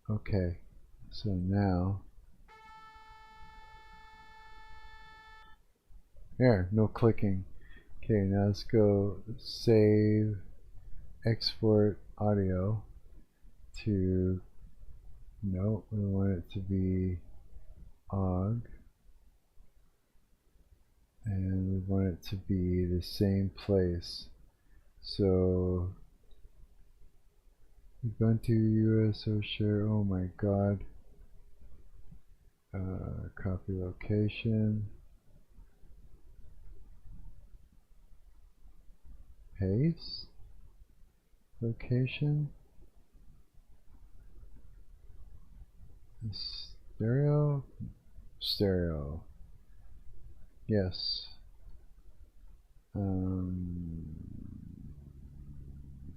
Speaker 1: Okay, so now there, no clicking. Okay, now let's go save, export audio to, no, we want it to be OGG, and we want it to be the same place. So Ubuntu USO share, oh my god, copy location, paste location, stereo, yes,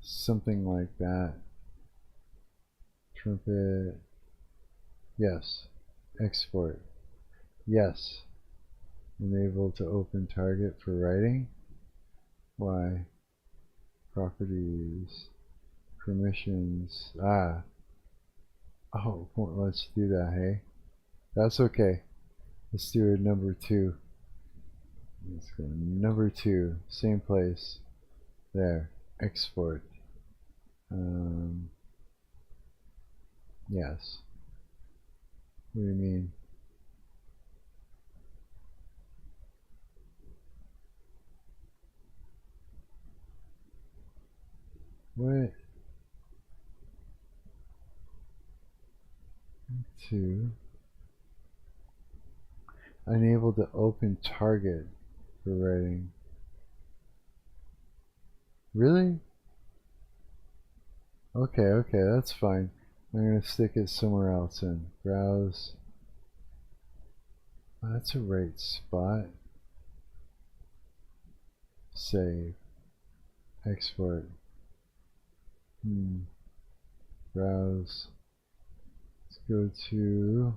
Speaker 1: something like that, trumpet, yes, export, yes, enable to open target for writing, why, properties, permissions, oh, let's do that, hey, that's okay, let's do it number 2, let's go number 2, same place, there, export, yes, what do you mean? What? 2. Unable to open target for writing. Really? Okay, that's fine. I'm going to stick it somewhere else in. Browse. Oh, that's a right spot. Save. Export. Browse. Let's go to,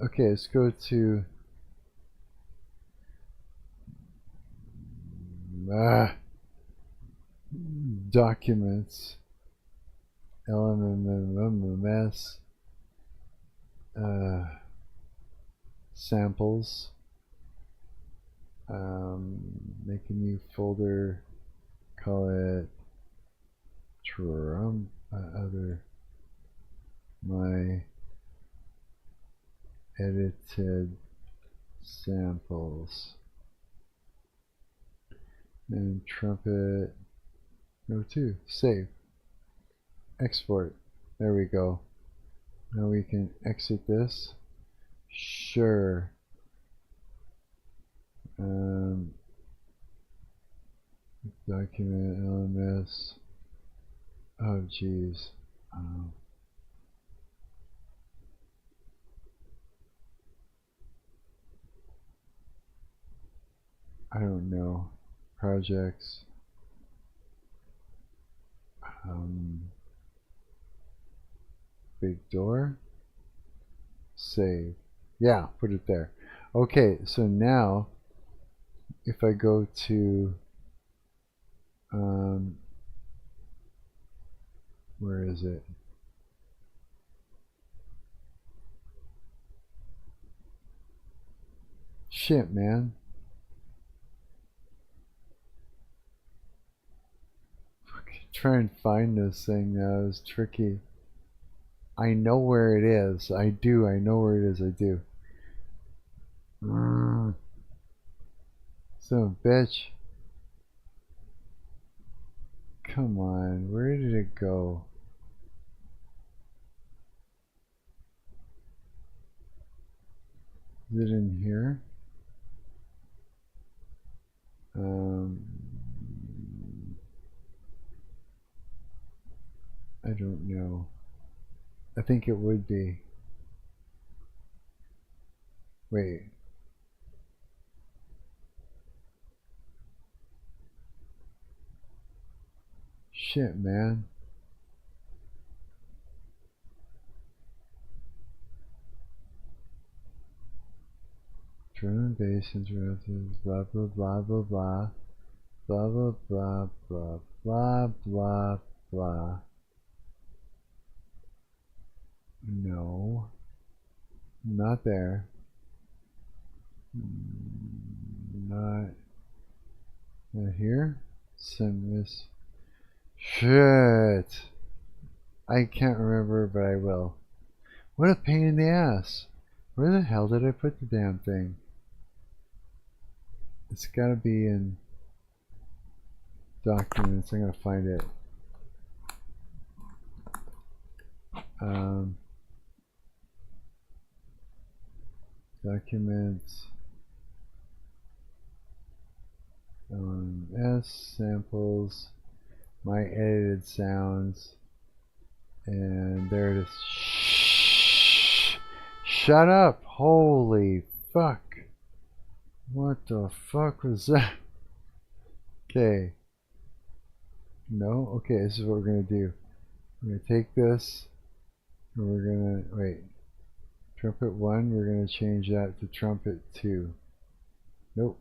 Speaker 1: okay, let's go to documents, LMMS, samples, make a new folder, call it my edited samples, and trumpet, no 2, save, export, there we go. Now we can exit this, sure, document, LMS, oh geez, I don't know, projects, big door, save, yeah, put it there. Okay, so now if I go to Where is it? Shit, man. Try and find this thing now is tricky. I know where it is. I know where it is. I do. So, bitch. Come on. Where did it go? Is it in here? I don't know. I think it would be. Wait. Shit, man. Drum and bass interruptions, blah blah blah blah blah. Blah blah blah blah blah blah blah. No. Not there. Not here? Send this. Shit. I can't remember, but I will. What a pain in the ass. Where the hell did I put the damn thing? It's gotta be in documents. I'm gonna find it. Documents. LMMS samples. My edited sounds. And there it is. Shh! Shut up! Holy fuck! What the fuck was that? Okay. No? Okay, this is what we're gonna do. We're gonna take this and we're gonna wait. Trumpet 1, we're gonna change that to trumpet 2. Nope.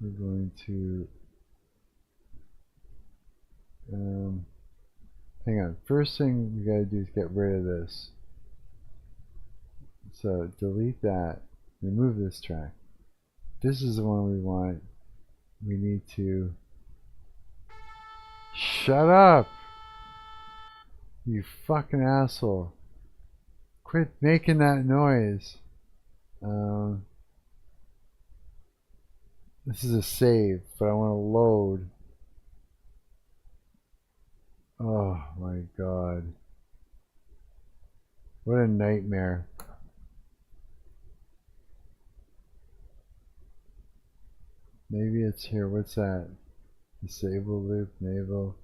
Speaker 1: We're going to hang on. First thing we gotta do is get rid of this. So delete that. Remove this track. This is the one we want. We need to shut up! You fucking asshole. Quit making that noise. This is a save, but I want to load. Oh my god. What a nightmare. Maybe it's here. What's that? Disable loop, enable.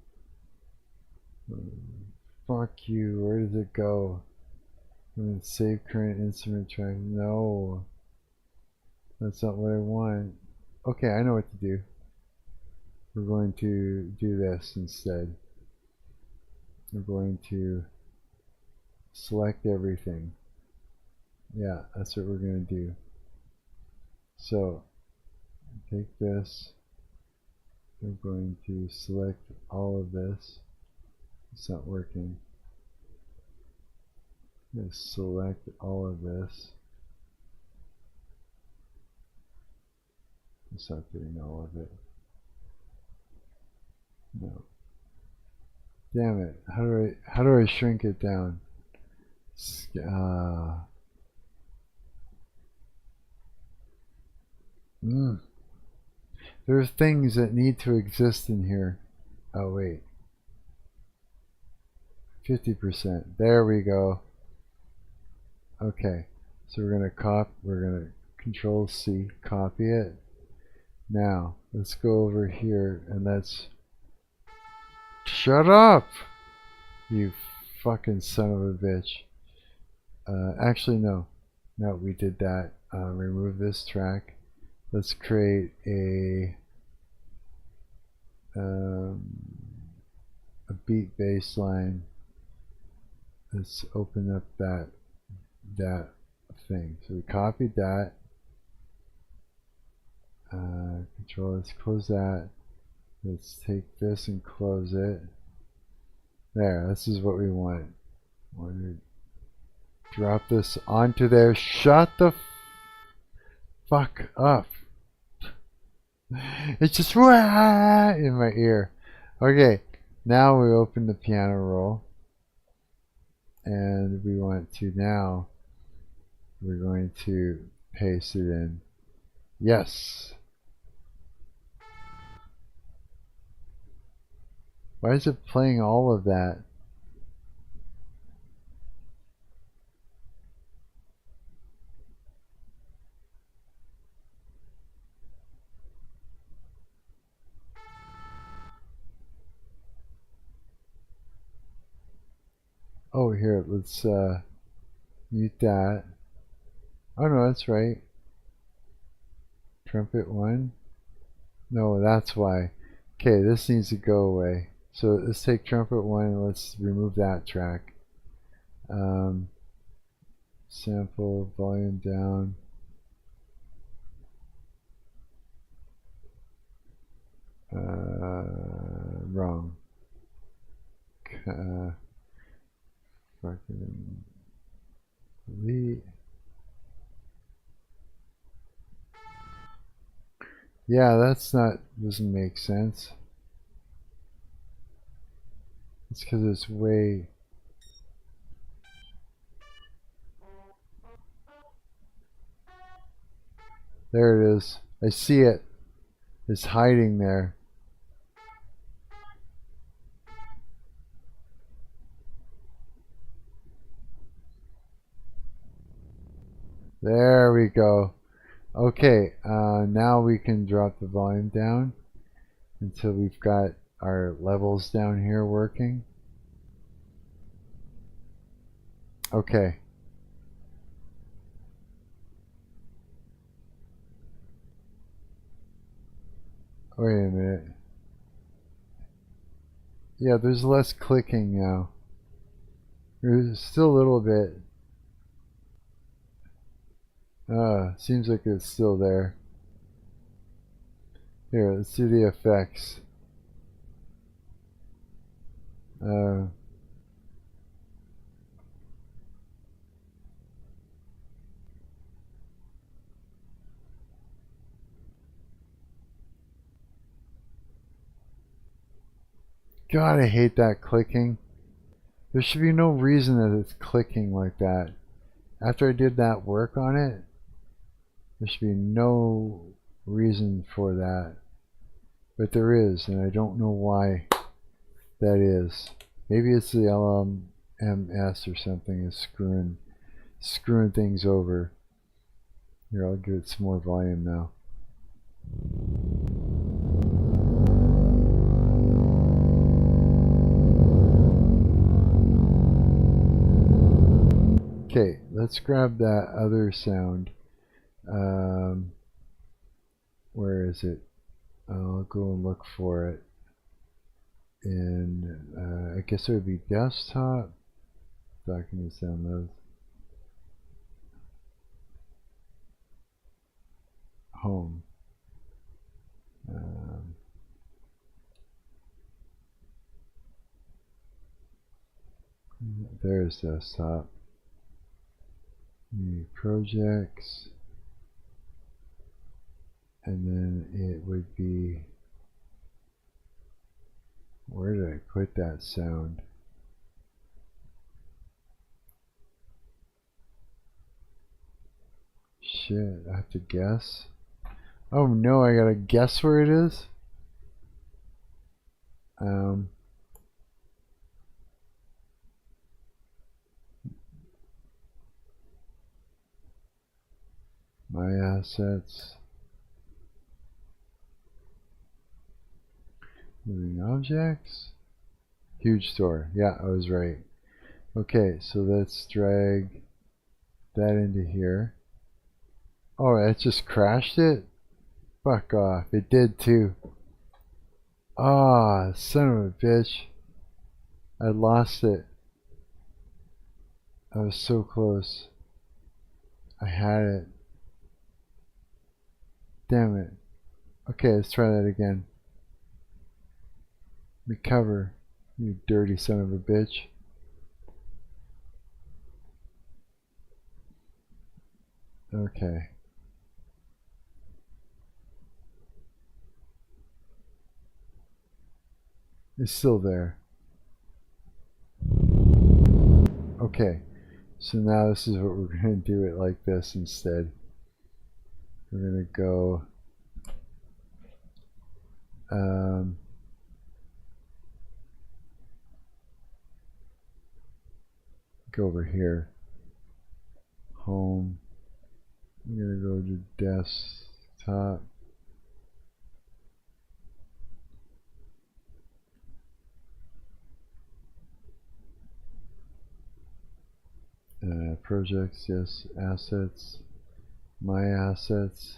Speaker 1: Fuck you. Where does it go? Save current instrument track. No. That's not what I want. Okay, I know what to do. We're going to do this instead. We're going to select everything. Yeah, that's what we're going to do. So, take this. We're going to select all of this. It's not working. I'm going to select all of this. It's not doing all of it. No. Damn it. How do I shrink it down? There are things that need to exist in here. Oh wait. 50%. There we go. Okay. So we're gonna Control C, copy it. Now, let's go over here and let's shut up! You fucking son of a bitch. Actually, no. No, we did that. Remove this track. Let's create a beat baseline. Let's open up that thing. So we copied that. Control, let's close that. Let's take this and close it. There, this is what we want. We're going to drop this onto there. Shut the fuck up. It's just in my ear. Okay, now we open the piano roll. And we want to now, we're going to paste it in. Yes. Why is it playing all of that? Oh, here, let's mute that. Oh no, that's right. Trumpet 1. No, that's why. Okay, this needs to go away. So let's take trumpet 1 and let's remove that track. Sample, volume down. Wrong. Fucking delete. Yeah, that's not, doesn't make sense. It's because it's way. There it is. I see it. It's hiding there. There we go. Okay, now we can drop the volume down until we've got our levels down here working. Okay. Wait a minute. Yeah, there's less clicking now. There's still a little bit. Seems like it's still there. Here, let's do the effects. God, I hate that clicking. There should be no reason that it's clicking like that. After I did that work on it, there should be no reason for that. But there is, and I don't know why that is. Maybe it's the LMMS or something is screwing things over. Here, I'll give it some more volume now. Okay, let's grab that other sound. Where is it? I'll go and look for it. And I guess it would be desktop. Documents downloads. Home. There's desktop. New projects. And then it would be, where did I put that sound? Shit, I have to guess. Oh no, I gotta guess where it is? My assets. Moving objects. Huge store. Yeah, I was right. Okay, so let's drag that into here. Oh, it just crashed it? Fuck off. It did too. Ah, son of a bitch. I lost it. I was so close. I had it. Damn it. Okay, let's try that again. Recover, you dirty son of a bitch. Okay. It's still there. Okay. So now this is what we're going to do it like this instead. We're going to go go over here. Home. I'm going to go to desktop. Projects, yes, assets, my assets,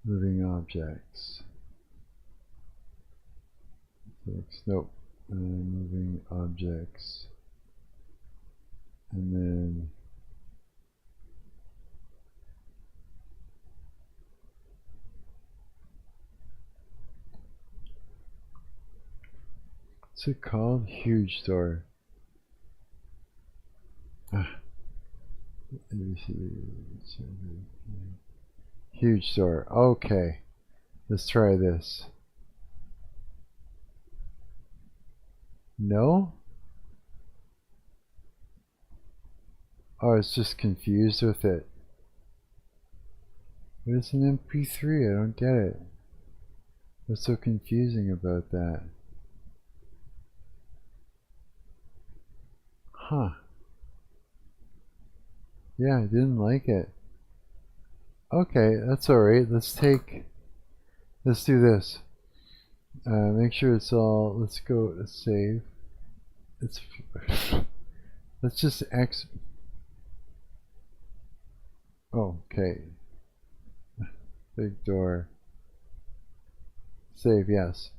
Speaker 1: moving objects, nope, moving objects, and then what's it called? Huge door. Huge door. Okay. Let's try this. No? Oh, it's just confused with it. But it's an MP3. I don't get it. What's so confusing about that? Huh. Yeah, I didn't like it. Okay, that's alright. Let's do this. Make sure it's all, let's go to save. Let's just okay. Big door. Save, yes.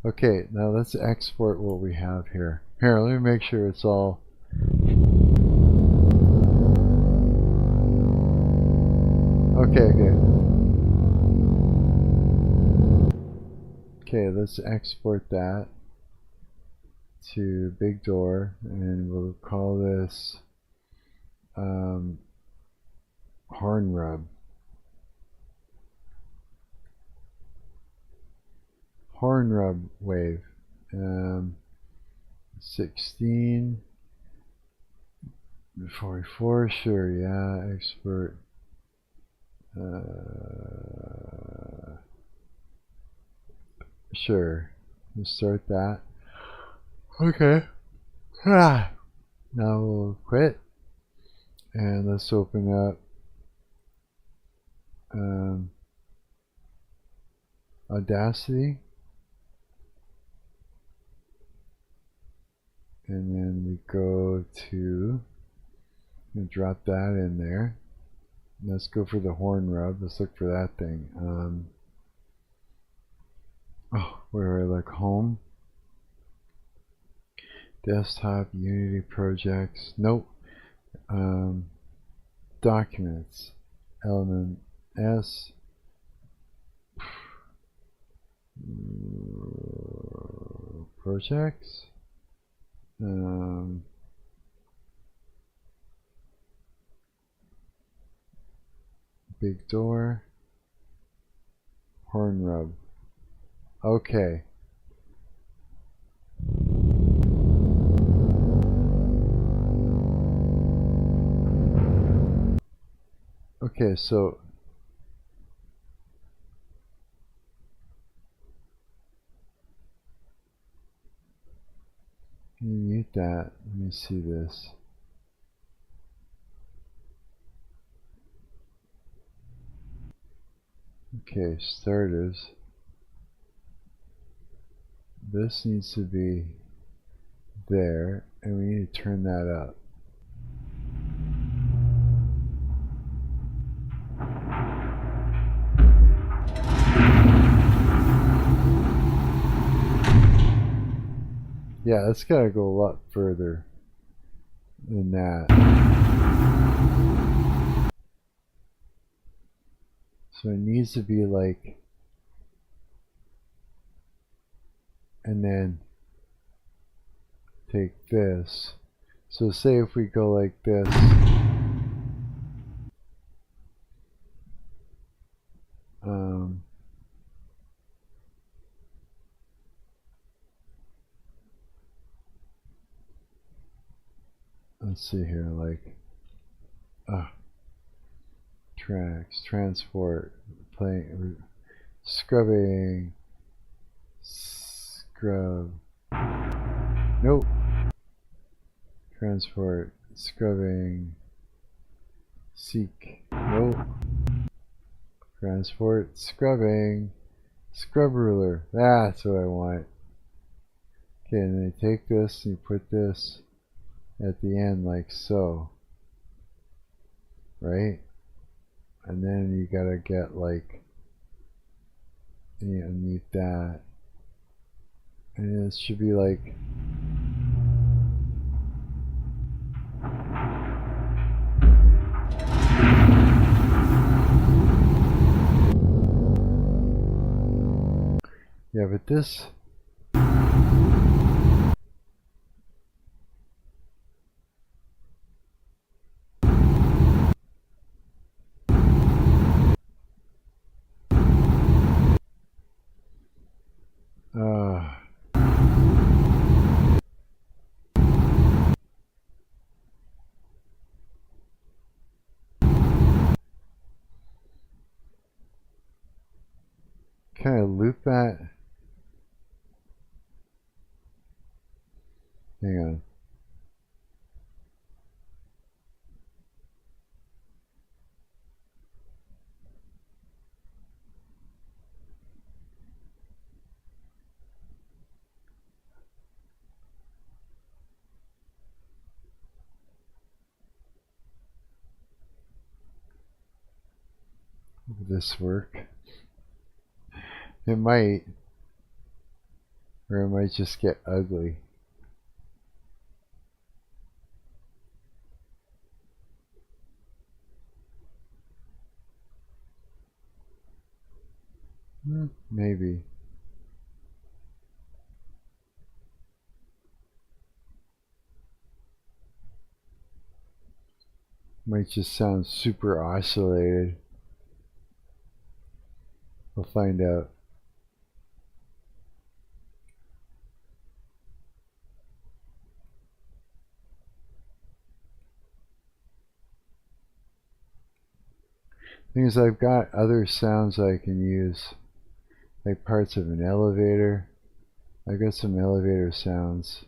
Speaker 1: Okay, now let's export what we have here. Here, let me make sure it's all. Okay. Okay, let's export that to big door, and we'll call this horn rub. Horn rub wave. 16 44, sure, yeah, export. Sure, let's start that. Okay. Now we'll quit, and let's open up Audacity, and then we go to and drop that in there. Let's go for the horn rub. Let's look for that thing. Where do I look? Home, desktop, Unity projects. Nope. Documents, LMMS. Projects. Big door. Horn rub. Okay. Okay, so let me mute that. Let me see this. Okay, starters. This needs to be there, and we need to turn that up. Yeah, that's gotta go a lot further than that. So it needs to be like, and then take this. So say if we go like this, let's see here, like tracks, transport, playing, scrubbing, scrub, nope, transport, scrubbing, seek, nope, transport, scrubbing, scrub ruler, that's what I want. Okay, and then you take this and you put this at the end like so, right? And then you gotta get like underneath that, and it should be like yeah, but this kind of loop that. Hang on. Will this work? It might, or it might just get ugly. Maybe. Might just sound super oscillated. We'll find out. Thing is, I've got other sounds I can use, like parts of an elevator. I've got some elevator sounds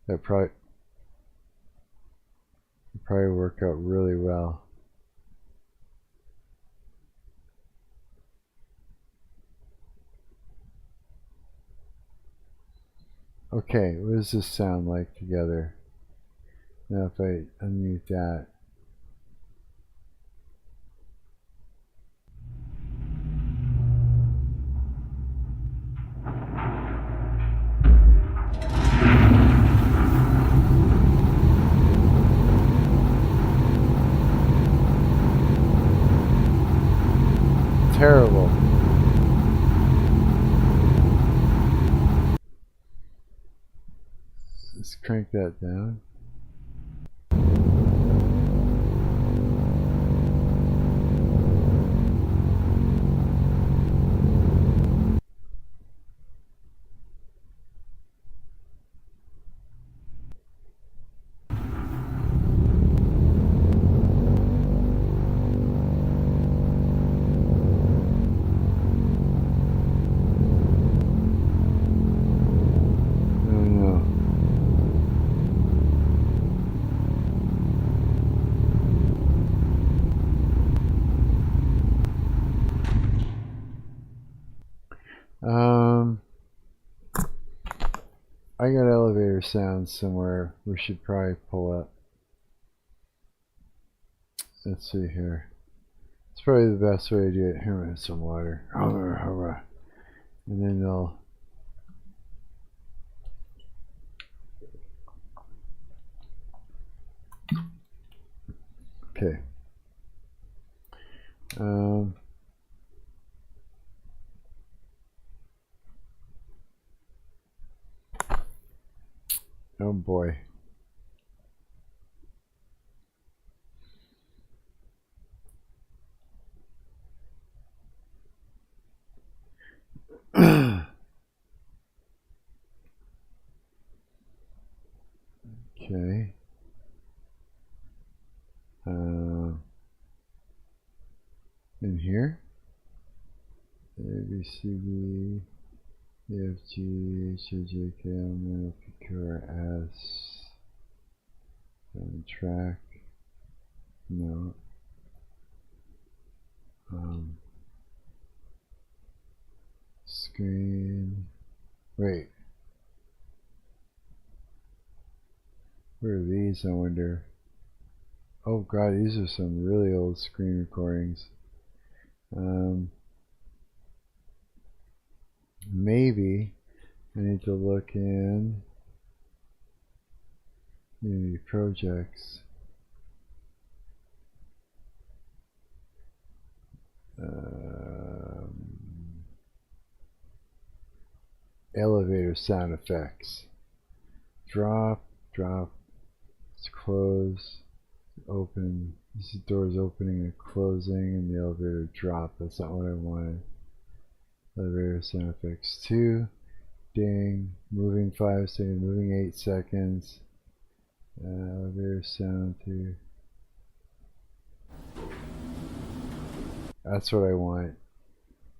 Speaker 1: that probably work out really well. Okay, what does this sound like together? Now if I unmute that. Terrible. Let's crank that down. I got elevator sounds somewhere we should probably pull up. Let's see here. It's probably the best way to do it. Here, with some water. And then they'll. Okay. Oh boy. Okay. In here, A, B, C, D, E, F, G, H, I, J, K, L, M, N, P, Q, R, S. Track. No. Screen. Wait. Where are these, I wonder? Oh god, these are some really old screen recordings. Maybe I need to look in Unity projects. Elevator sound effects. Drop, drop, it's close, open. This is doors opening and closing, and the elevator drop. That's not what I wanted. Elevator sound effects 2. Ding. Moving 5 seconds, moving 8 seconds. Elevator sound 2. That's what I want.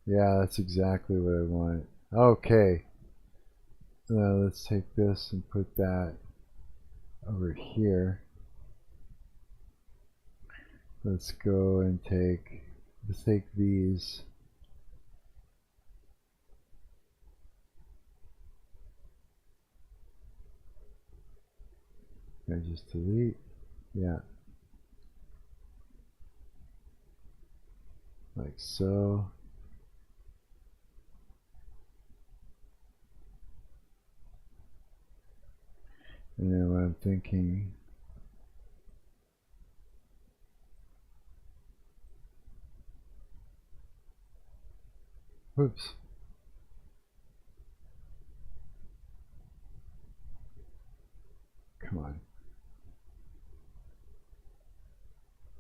Speaker 1: Yeah, that's exactly what I want. Okay. Now let's take this and put that over here. Let's go and let's take these. Can I just delete? Yeah. Like so. And then what I'm thinking, whoops. Come on.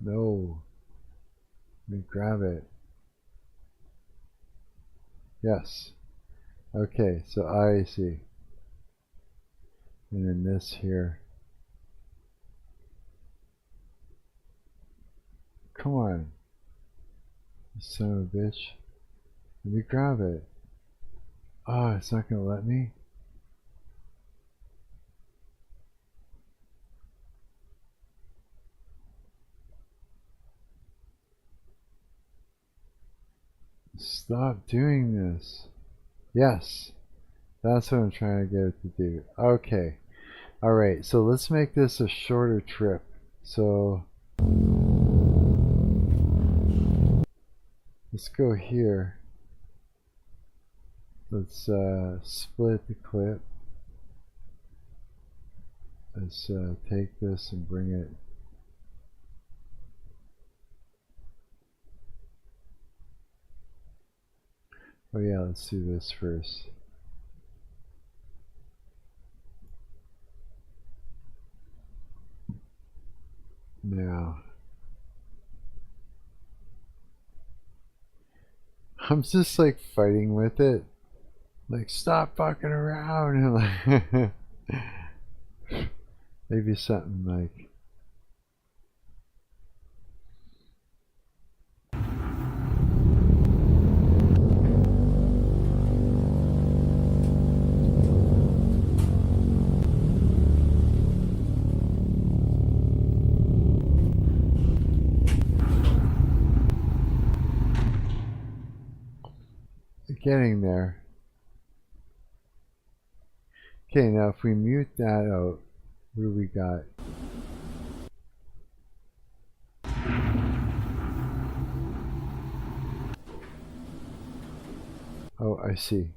Speaker 1: No. Let me grab it. Yes. Okay, so I see. And then this here. Come on. You son of a bitch. Let me grab it. Oh, it's not going to let me? Stop doing this. Yes. That's what I'm trying to get it to do. Okay. Alright, so let's make this a shorter trip. So let's go here. Let's split the clip. Let's take this and bring it. Oh yeah, let's do this first. Now, I'm just like fighting with it. Like, stop fucking around. And like, maybe something like, getting there. Okay, now if we mute that out, what do we got? Oh, I see.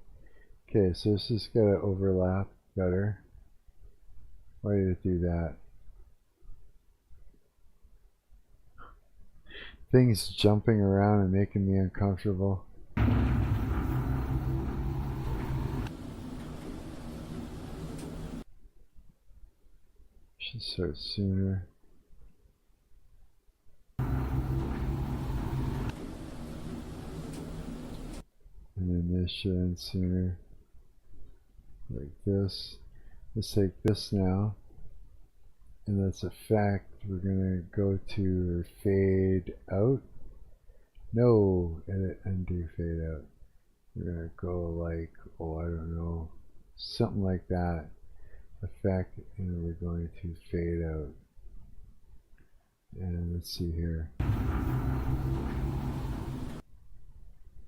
Speaker 1: Okay, so this is got to overlap better. Why did it do that? things jumping around and making me uncomfortable. Should start sooner. And then this should end sooner. Like this. Let's take this now. And that's effect. We're gonna go to fade out. No, edit, undo, fade out. We're gonna go like, oh, I don't know, something like that. Effect, and we're going to fade out. And let's see here.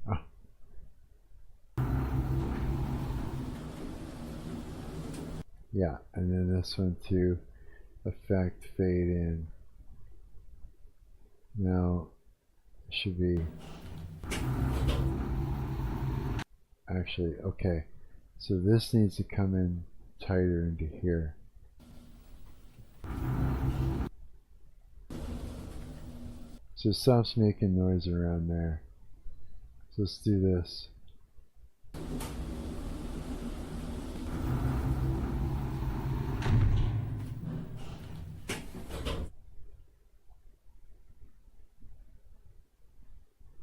Speaker 1: Ah. Yeah, and then this one too. Effect, fade in. Now it should be actually okay. So this needs to come in tighter into here. So it stops making noise around there. So let's do this.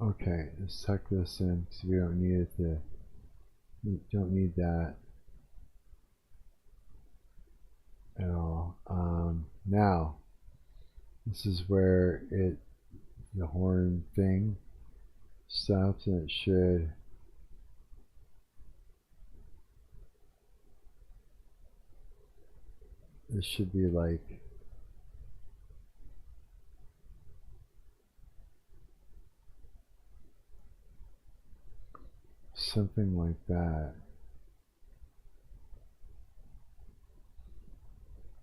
Speaker 1: Okay, let's tuck this in because we don't need it to. We don't need that at all. Now, this is where the horn thing stops, and it should. This should be like. Something like that.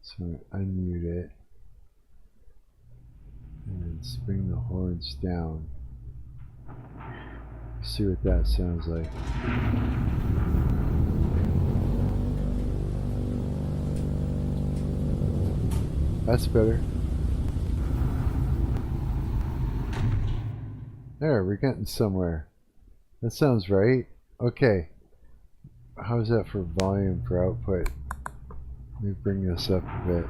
Speaker 1: So unmute it and bring the horns down. See what that sounds like. That's better. There, we're getting somewhere. That sounds right. Okay. How's that for volume for output? Let me bring this up a bit.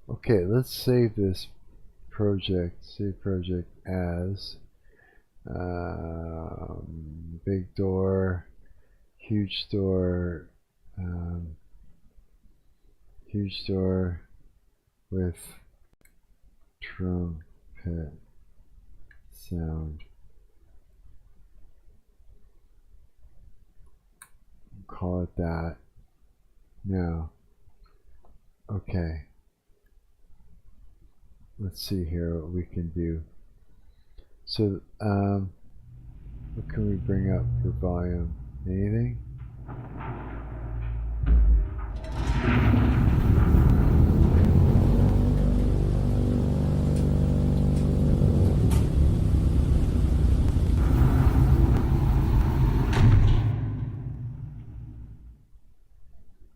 Speaker 1: Okay, let's save this project. Save project as big door, huge door. Huge door with trumpet sound. Call it that. Now, okay. Let's see here what we can do. So, what can we bring up for volume? Anything?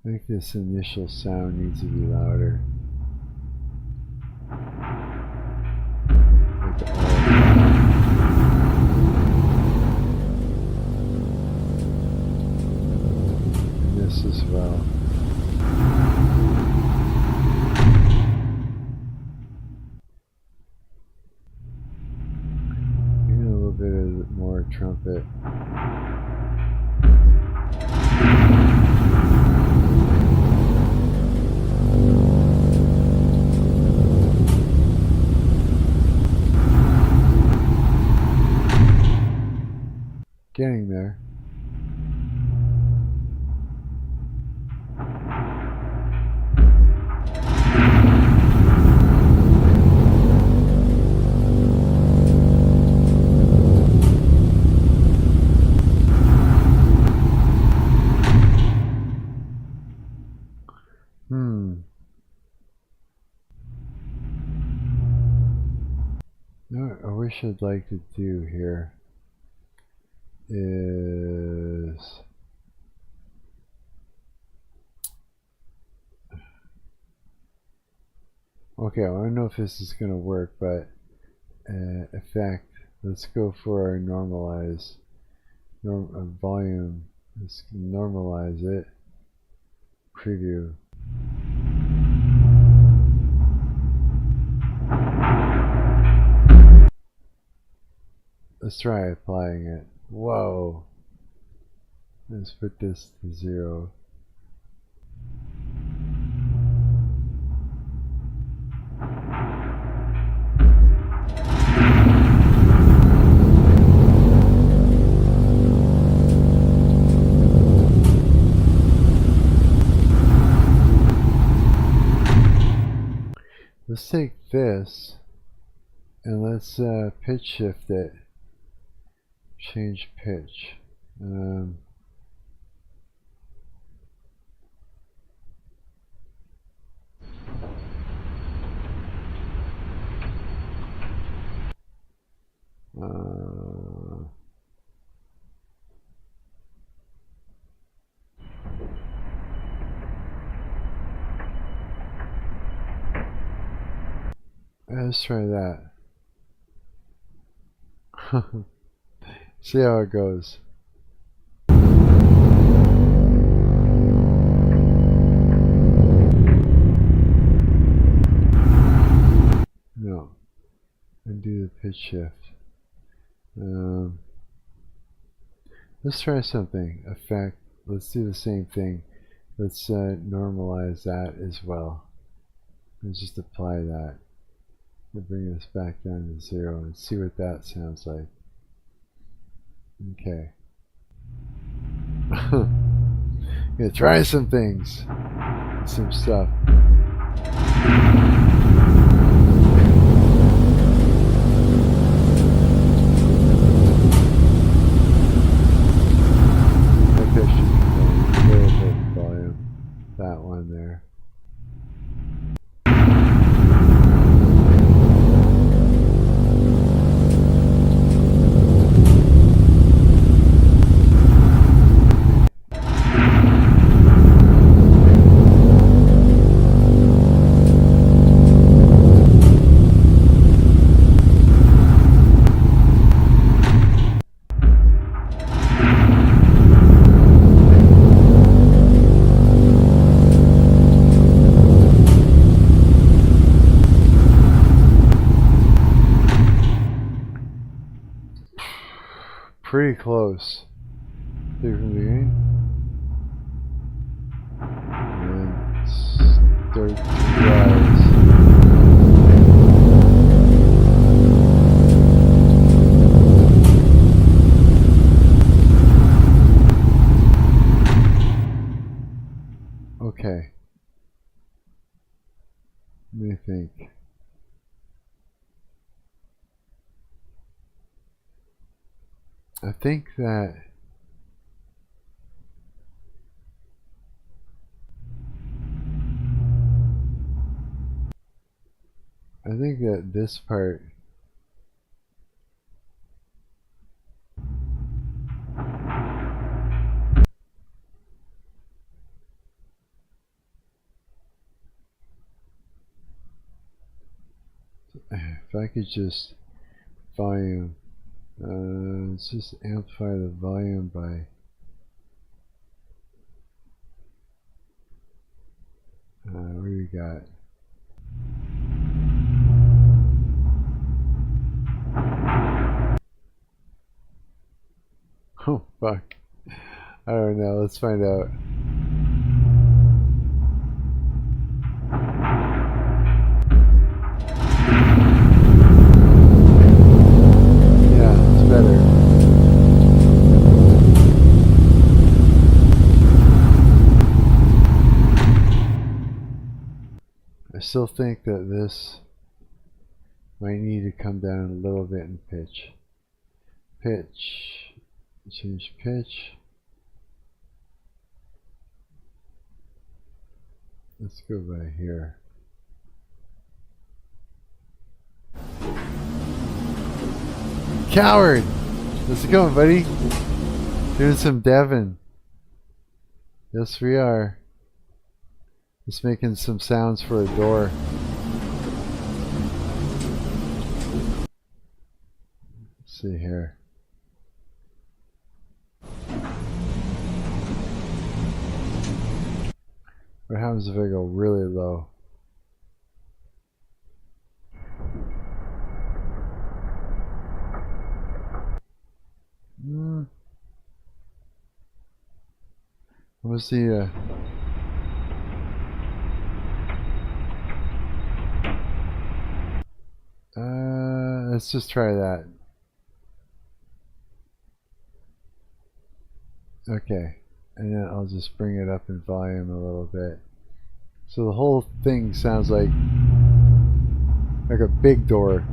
Speaker 1: I think this initial sound needs to be louder. Like and this as well. Even a little bit of more trumpet. Getting there. No, I wish I'd like to do here is okay. I don't know if this is going to work, but effect. Let's go for our normalize volume. Let's normalize it. Preview. Let's try applying it. Whoa. Let's put this to 0. Let's take this and let's pitch shift it. Change pitch. Let's try that. See how it goes. No. Undo the pitch shift. Let's try something. Effect. Let's do the same thing. Let's normalize that as well. Let's just apply that. We'll bring this back down to 0 and see what that sounds like. Okay. Gonna try some things. Some stuff. Like that should come down a little bit in volume. That one there. Pretty close. See from the beginning. And start to rise. Okay. Let me think. I think that this part if I could just volume. Let's just amplify the volume by what do we got? Oh fuck. I don't know, let's find out. I still think that this might need to come down a little bit in pitch. Pitch. Change pitch. Let's go by here. Coward! How's it going, buddy? Doing some Devon. Yes, we are. Just making some sounds for a door. Let's see here. What happens if I go really low? What's the let's just try that. Okay, and then I'll just bring it up in volume a little bit. So the whole thing sounds like a big door.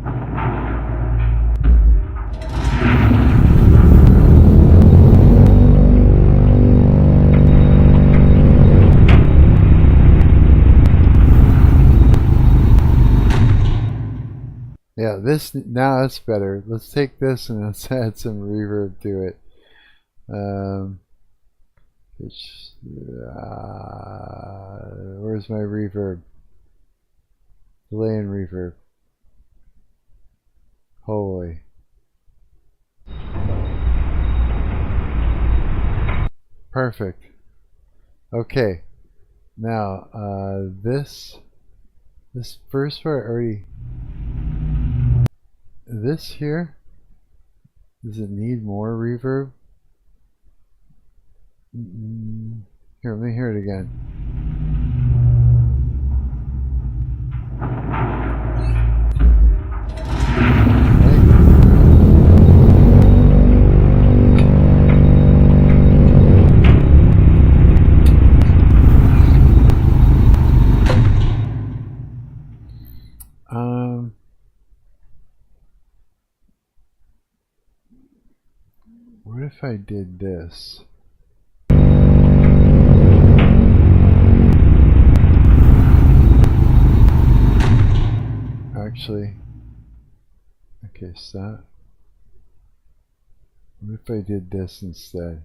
Speaker 1: Yeah, this now that's better. Let's take this and let's add some reverb to it. Where's my reverb? Delay and reverb. Holy. Perfect. Okay. Now, this first part already. This here, does it need more reverb? Here, let me hear it again. What if I did this? Actually, okay, stop. What if I did this instead?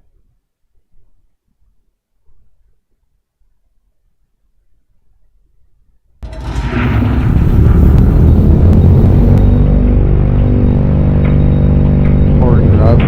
Speaker 1: Horn rub.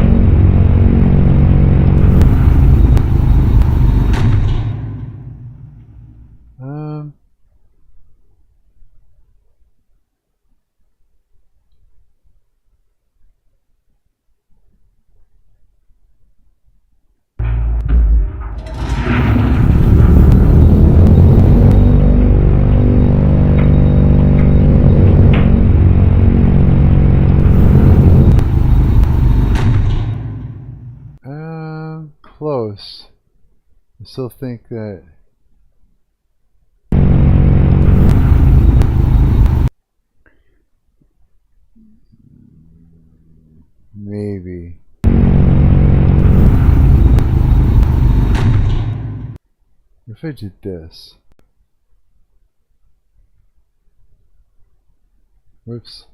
Speaker 1: Close. I still think that maybe if I did this. Whoops.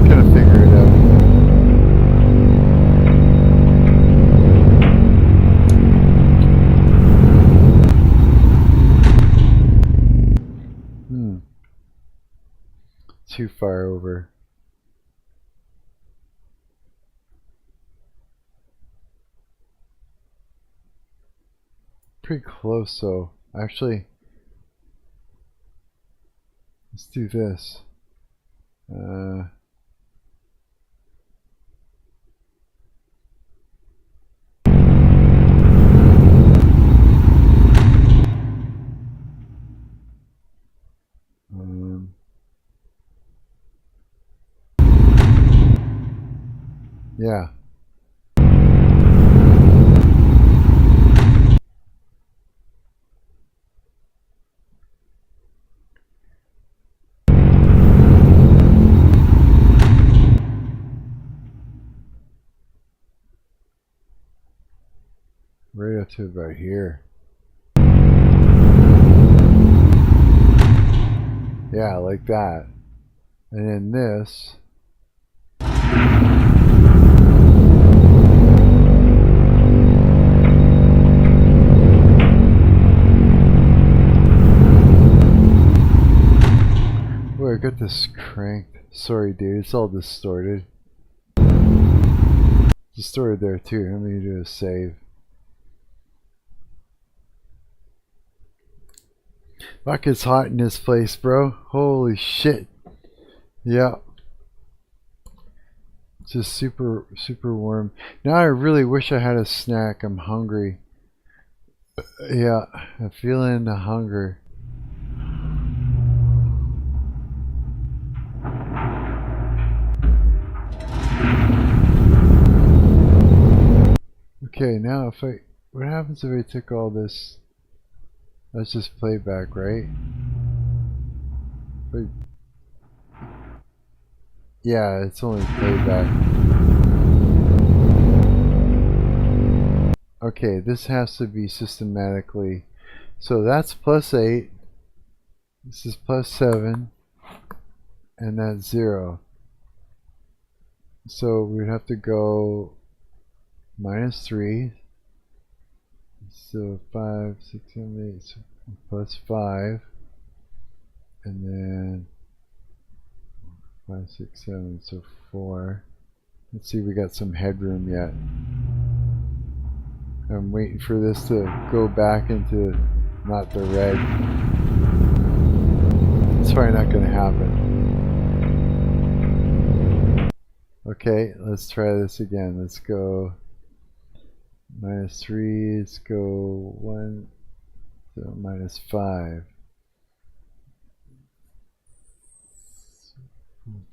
Speaker 1: Gonna figure it out. Too far over. Pretty close, so actually, let's do this. Yeah. Right up to about here. Yeah, like that. And then this. Oh, I got this cranked. Sorry, dude. It's all distorted. Distorted there too. Let me do a save. Fuck, it's hot in this place, bro. Holy shit. Yeah. It's just super warm. Now I really wish I had a snack. I'm hungry. Yeah, I'm feeling the hunger. Okay, now if I... What happens if I took all this... That's just playback, right? But yeah, it's only playback. Okay, this has to be systematically. So that's +8. This is +7. And that's 0. So we'd have to go -3. So 5, 6, 7, 8, so +5, and then 5, 6, 7, so 4. Let's see if we got some headroom yet. I'm waiting for this to go back into not the red. It's probably not going to happen. Okay, let's try this again. Let's go -3, let's go 1, so -5.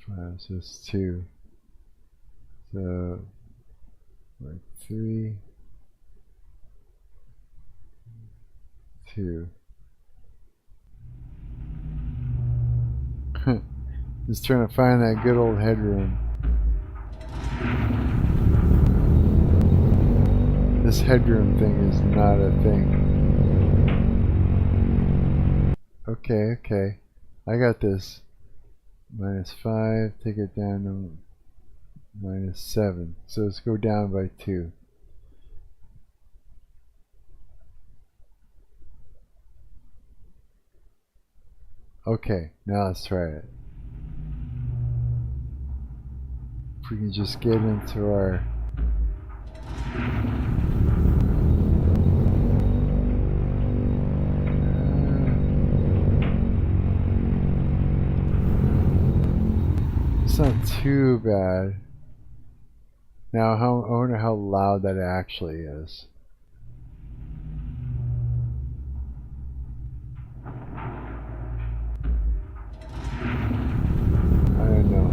Speaker 1: 5, so it's 2. So, 3, 2. Just trying to find that good old headroom. This headroom thing is not a thing. Okay, okay. I got this. -5, take it down to -7. So let's go down by 2. Okay, now let's try it. If we can just get into our... It's not too bad. Now, I wonder how loud that actually is. I don't know.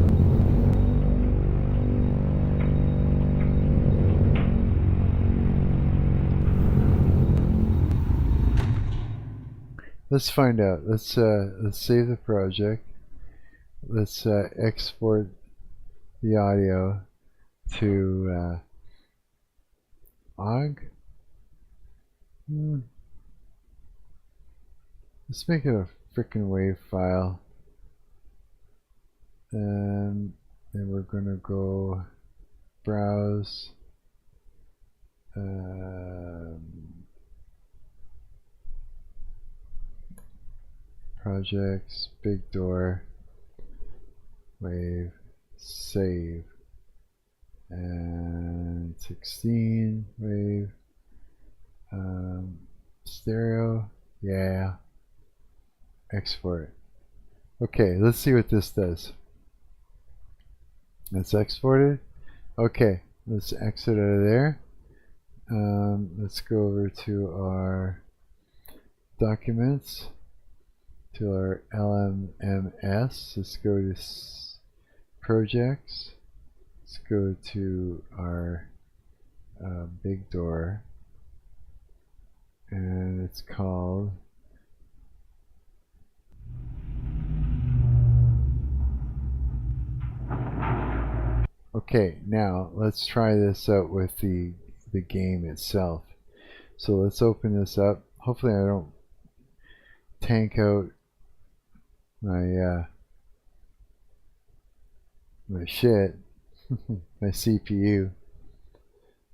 Speaker 1: Let's find out. Let's save the project. Let's export the audio to OGG. Let's make it a frickin' WAV file. And then we're gonna go browse projects, big door, wave, save, and 16 wave, stereo, yeah, export. Okay, let's see what this does. Let's export it. Okay, let's exit out of there. Let's go over to our documents, to our LMMS. Let's go to projects. Let's go to our big door, and it's called okay. Now let's try this out with the game itself. So let's open this up. Hopefully I don't tank out my my shit, my CPU,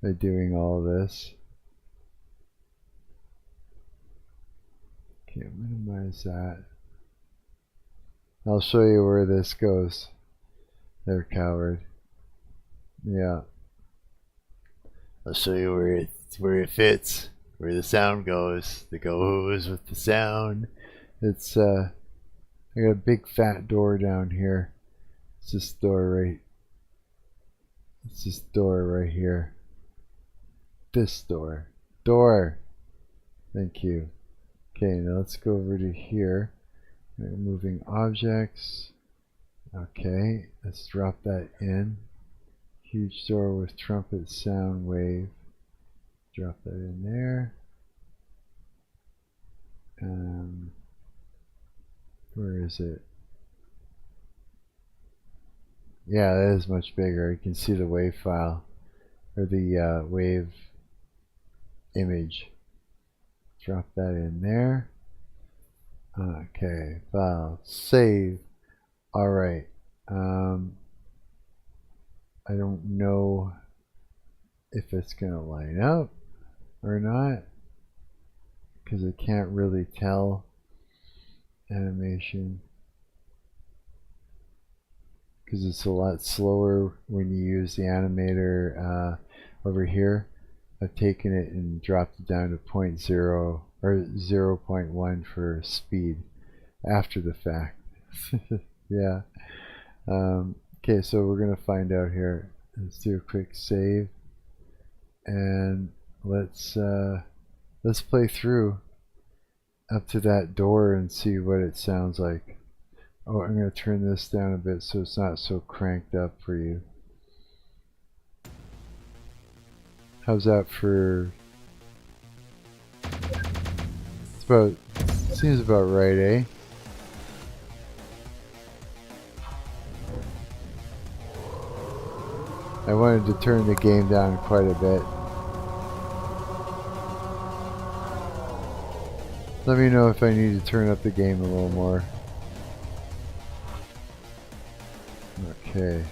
Speaker 1: by doing all this. Okay, minimize that. I'll show you where this goes. There, coward. Yeah. I'll show you where it fits, where the sound goes. The goes with the sound. It's I got a big fat door down here. It's this door right here. This door. Door. Thank you. Okay, now let's go over to here. Moving objects. Okay, let's drop that in. Huge door with trumpet sound wave. Drop that in there. Where is it? Yeah, that is much bigger. You can see the wave file, or the wave image. Drop that in there. Okay, file, save. Alright. I don't know if it's going to line up or not, because I can't really tell. Animation, because it's a lot slower when you use the animator over here. I've taken it and dropped it down to 0.0 or 0.1 for speed after the fact. Yeah. Okay, so we're gonna find out here. Let's do a quick save, and let's play through up to that door and see what it sounds like. Oh, I'm gonna turn this down a bit so it's not so cranked up for you. How's that for? It's about, seems about right, eh? I wanted to turn the game down quite a bit. Let me know if I need to turn up the game a little more. Okay.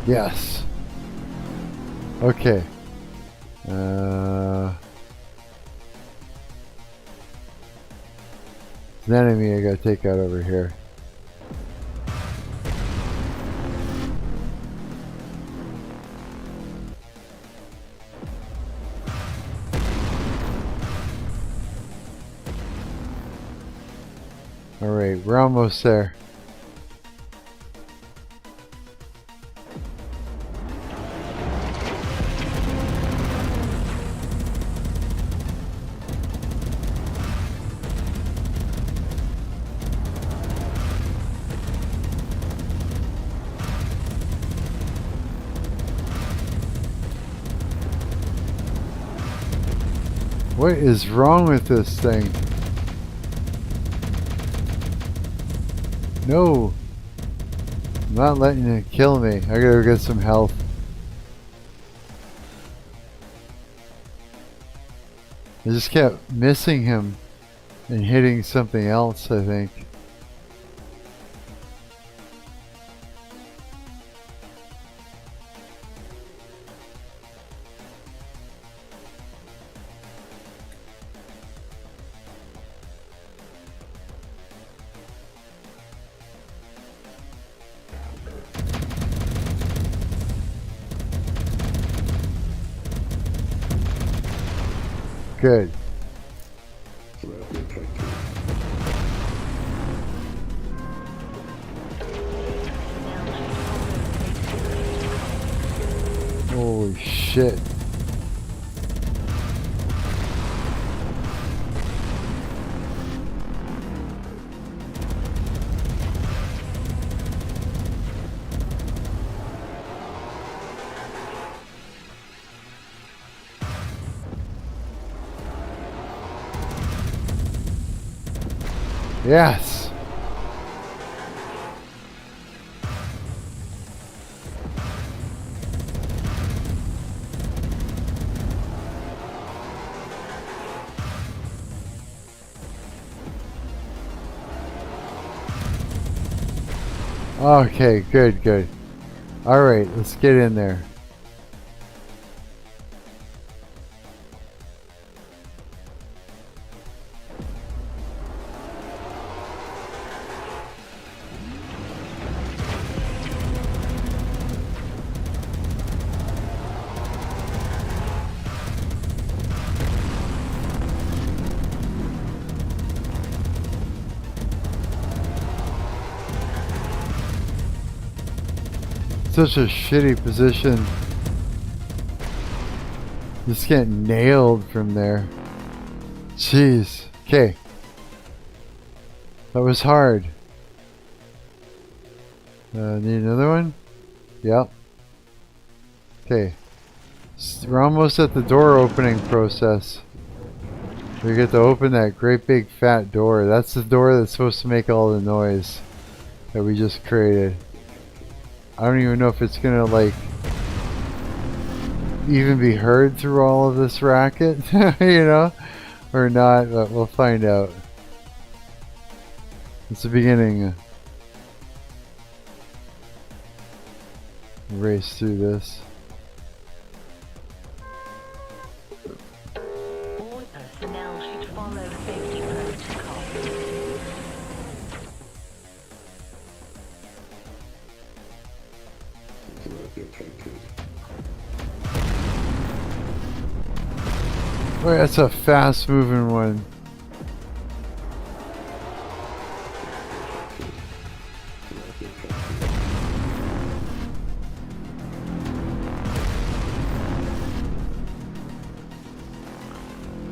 Speaker 1: Yes. Okay. The enemy I gotta take out over here. Alright, we're almost there. What is wrong with this thing? No. I'm not letting it kill me. I gotta go get some health. I just kept missing him and hitting something else, I think. good. Holy shit. Yes. Okay, good, good. All right, let's get in there. Such a shitty position. Just getting nailed from there. Jeez. Okay. That was hard. Need another one? Yep. Okay. We're almost at the door opening process. We get to open that great big fat door. That's the door that's supposed to make all the noise that we just created. I don't even know if it's gonna like even be heard through all of this racket, you know, or not, but we'll find out. It's the beginning. Race through this.
Speaker 13: All personnel should follow safety protocol.
Speaker 1: Wait, that's a fast moving one.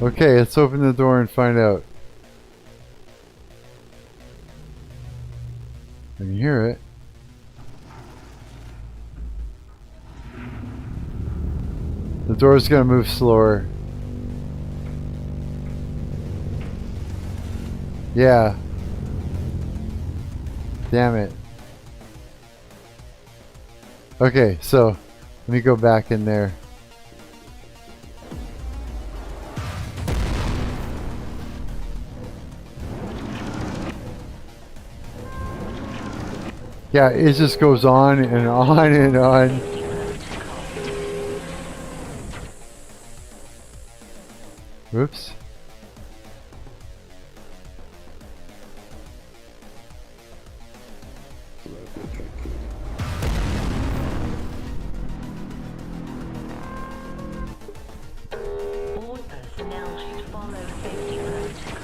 Speaker 1: Okay, let's open the door and find out. I can hear it. The door's gonna move slower. Yeah. Damn it. Okay, so let me go back in there. Yeah, it just goes on and on and on. Whoops.
Speaker 13: All personnel should follow safety protocol.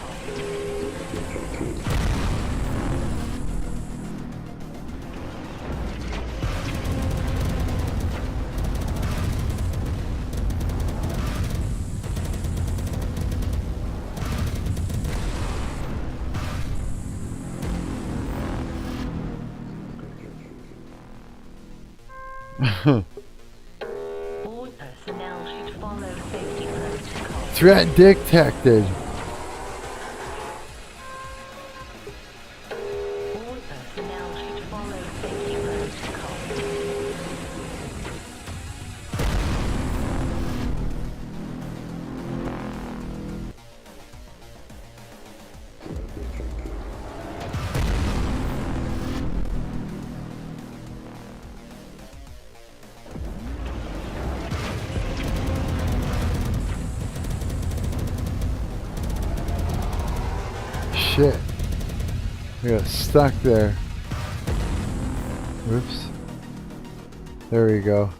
Speaker 13: All personnel should follow safety protocol.
Speaker 1: Threat detected.
Speaker 13: All personnel should follow safety protocol.
Speaker 1: Shit. I got stuck there. Whoops. There we go.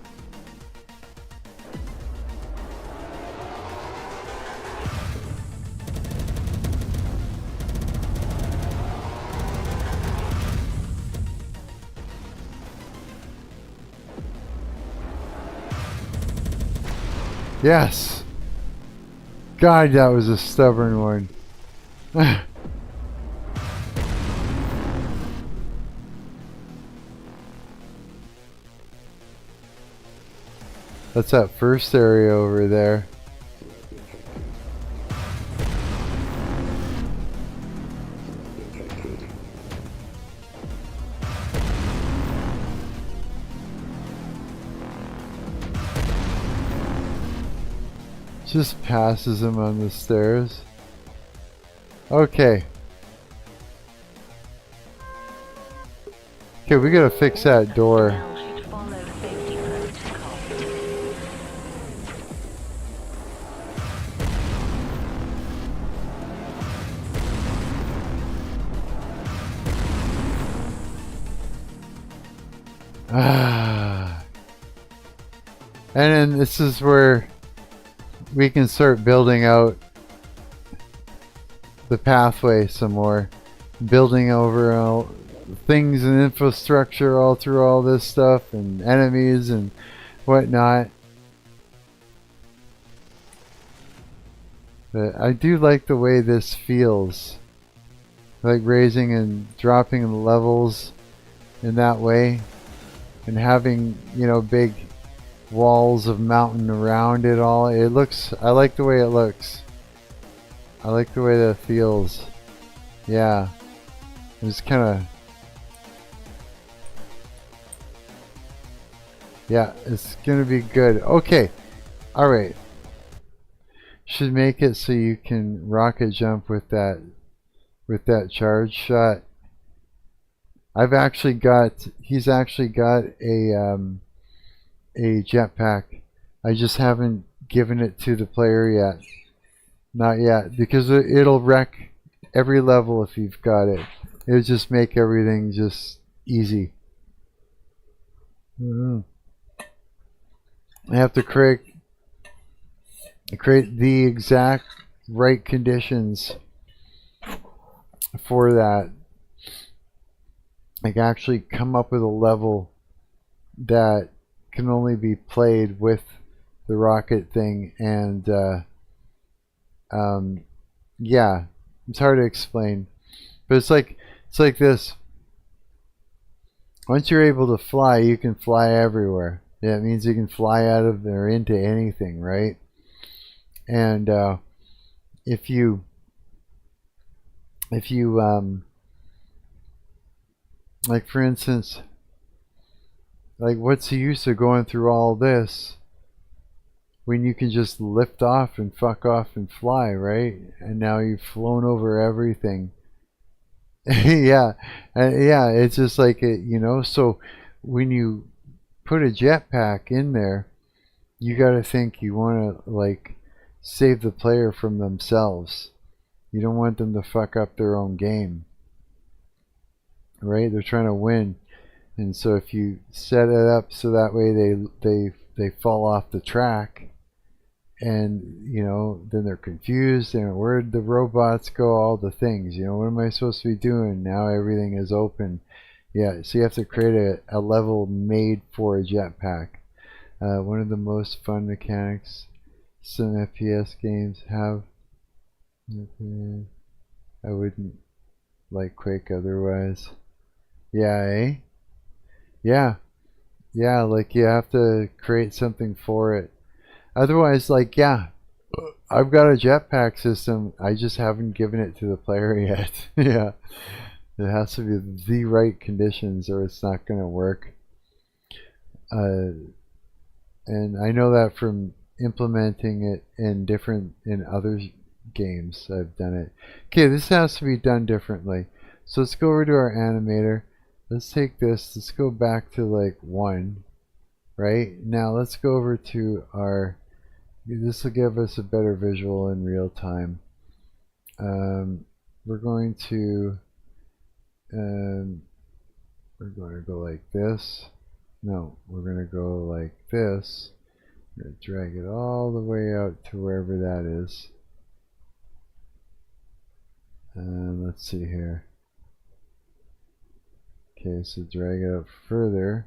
Speaker 1: Yes. God, that was a stubborn one. That's that first area over there. Just passes him on the stairs. Okay. Okay, we gotta fix that door. Ah. And then this is where we can start building out the pathway some more. Building over all things and infrastructure all through all this stuff and enemies and whatnot. But I do like the way this feels. Like raising and dropping the levels in that way. And having, you know, big walls of mountain around it all. It looks, I like the way it looks. I like the way that feels. Yeah. It's kind of, yeah, it's gonna be good. Okay. Alright. Should make it so you can rocket jump with that charge shot. I've actually got, he's actually got a jetpack. I just haven't given it to the player yet. Not yet, because it'll wreck every level if you've got it. It'll just make everything just easy. I have to create the exact right conditions for that. Like actually come up with a level that can only be played with the rocket thing, and yeah, it's hard to explain, but it's like this. Once you're able to fly, you can fly everywhere. Yeah, it means you can fly out of there into anything, right? And if you like, for instance, like, what's the use of going through all this when you can just lift off and fuck off and fly, right? And now you've flown over everything. Yeah, yeah, it's just like it, you know. So when you put a jetpack in there, you got to think you want to like save the player from themselves. You don't want them to fuck up their own game, right? They're trying to win. And so if you set it up so that way they fall off the track, and you know, then they're confused, and where'd the robots go, all the things, you know, what am I supposed to be doing? Now everything is open. Yeah, so you have to create a level made for a jetpack. One of the most fun mechanics some FPS games have. I wouldn't like Quake otherwise. Yeah, eh? Yeah. Yeah, like you have to create something for it. Otherwise, like, yeah, I've got a jetpack system. I just haven't given it to the player yet. Yeah. It has to be the right conditions or it's not going to work. And I know that from implementing it in other games. I've done it. Okay, this has to be done differently. So let's go over to our animator. Let's take this. Let's go back to like 1. Right? Now let's go over to our... This will give us a better visual in real time. We're going to go like this. No, we're going to go like this. I'm going to drag it all the way out to wherever that is. And let's see here. Okay, so drag it out further.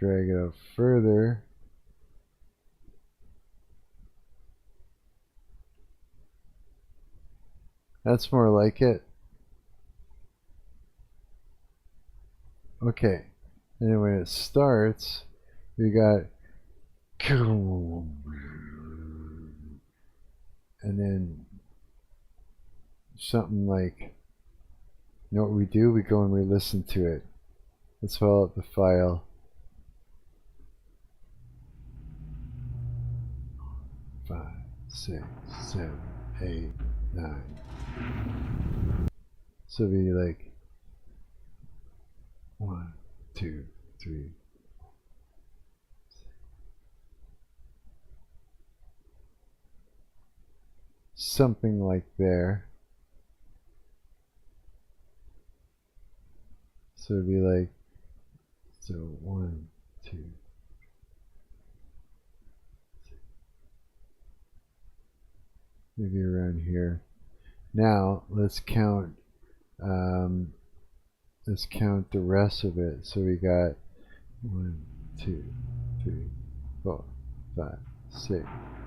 Speaker 1: drag it out further. That's more like it. Okay. And then when it starts, we got and then something like, you know what we do? We go and we listen to it. Let's fill out the file. 5, 6, 7, 8, 9. So it'll be like 1, 2, 3. Something like there. So it'd be like, so 1, 2. Maybe around here. Now let's count. Let's count the rest of it. So we got 1, 2, 3, 4, 5, 6,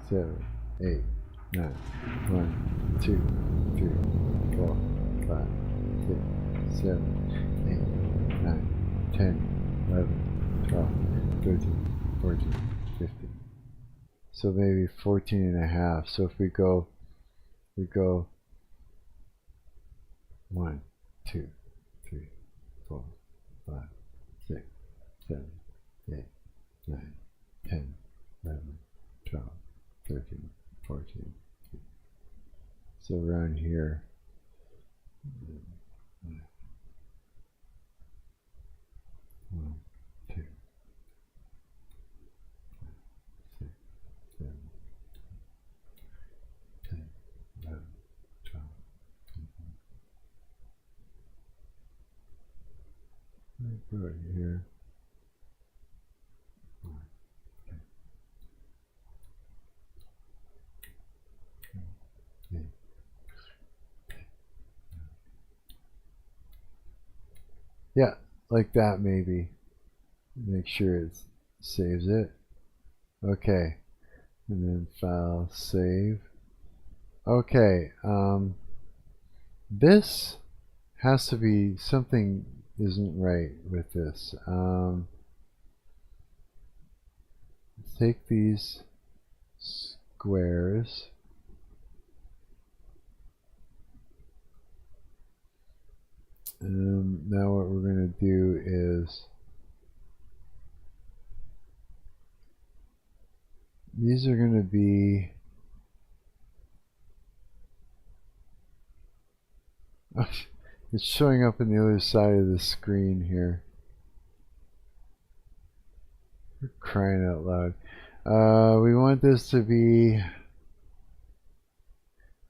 Speaker 1: 7, 8, 9. 1, 2, 3, 4, 5, 6, 7, 8, 9, 10, 11, 12, 13, 14, 15. So maybe 14 and a half. So if we go 1, 2, 3, 4, 5, 6, 7, 8, 9, 10, 11, 12, 13, 14. So around here. 1, 2, 6, 7, 10, 11, 12, 13. Right here. 1, 2, 3, 8. Yeah, like that maybe. Make sure it saves it. Okay. And then file, save. Okay. This has to be, something isn't right with this. Take these squares. Now what we're going to do is, these are going to be, it's showing up on the other side of the screen here. We're crying out loud. We want this to be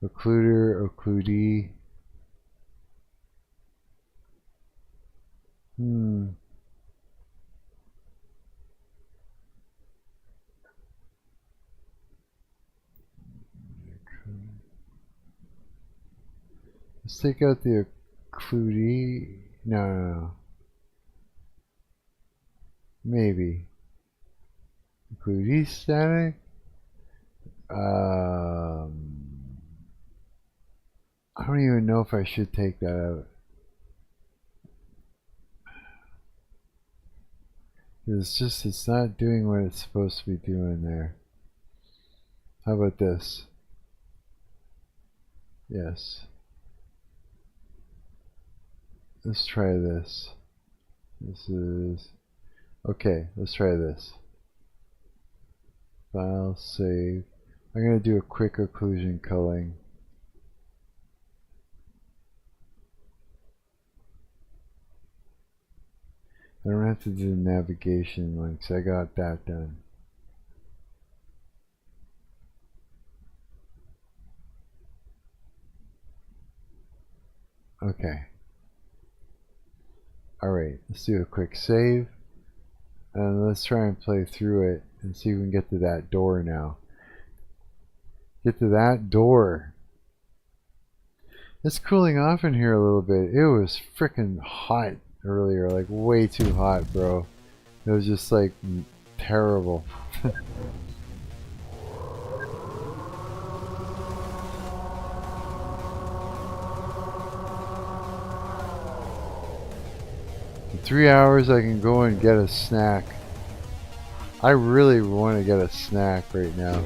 Speaker 1: occluder, occludee. Let's take out the occludee. No. Maybe. Occludee static? I don't even know if I should take that out. It's not doing what it's supposed to be doing there. How about this? Yes. Let's try this. This is, okay, let's try this. File, save. I'm going to do a quick occlusion culling. I don't have to do the navigation links. I got that done. Okay. Alright, let's do a quick save. And let's try and play through it and see if we can get to that door now. Get to that door. It's cooling off in here a little bit. It was freaking hot earlier, like way too hot, bro. It was just like terrible. In 3 hours I can go and get a snack. I really want to get a snack right now.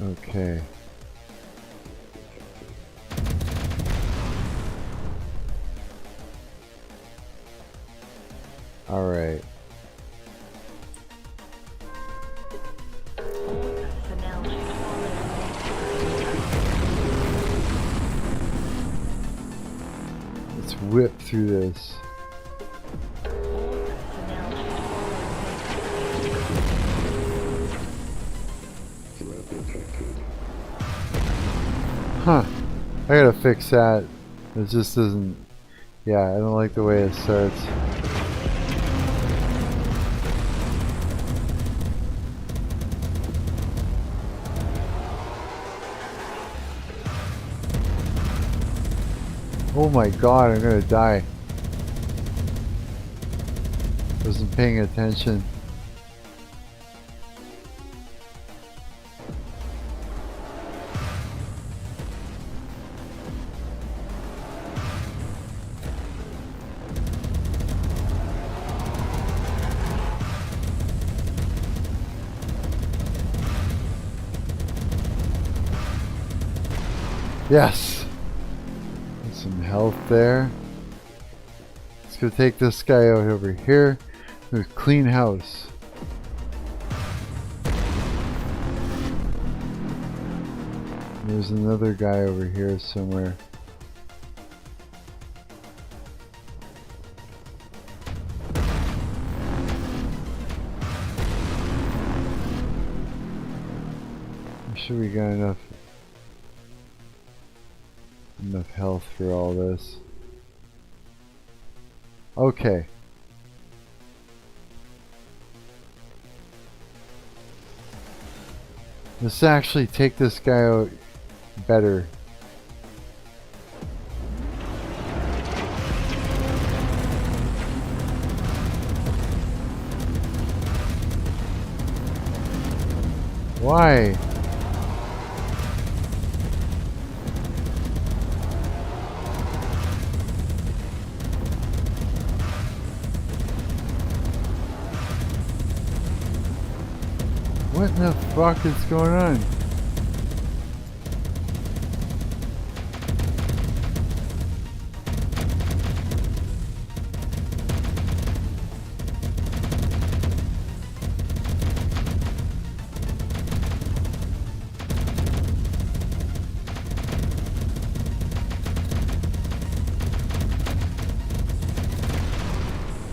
Speaker 1: Okay. All right. Let's whip through this. Huh. I gotta fix that. It just doesn't... Yeah, I don't like the way it starts. Oh my god, I'm gonna die. Wasn't paying attention. Yes! Get some health there. Let's go take this guy out over here. There's a clean house. There's another guy over here somewhere. I'm sure we got enough health for all this. Okay. Let's actually take this guy out better. Why? What in the fuck is going on?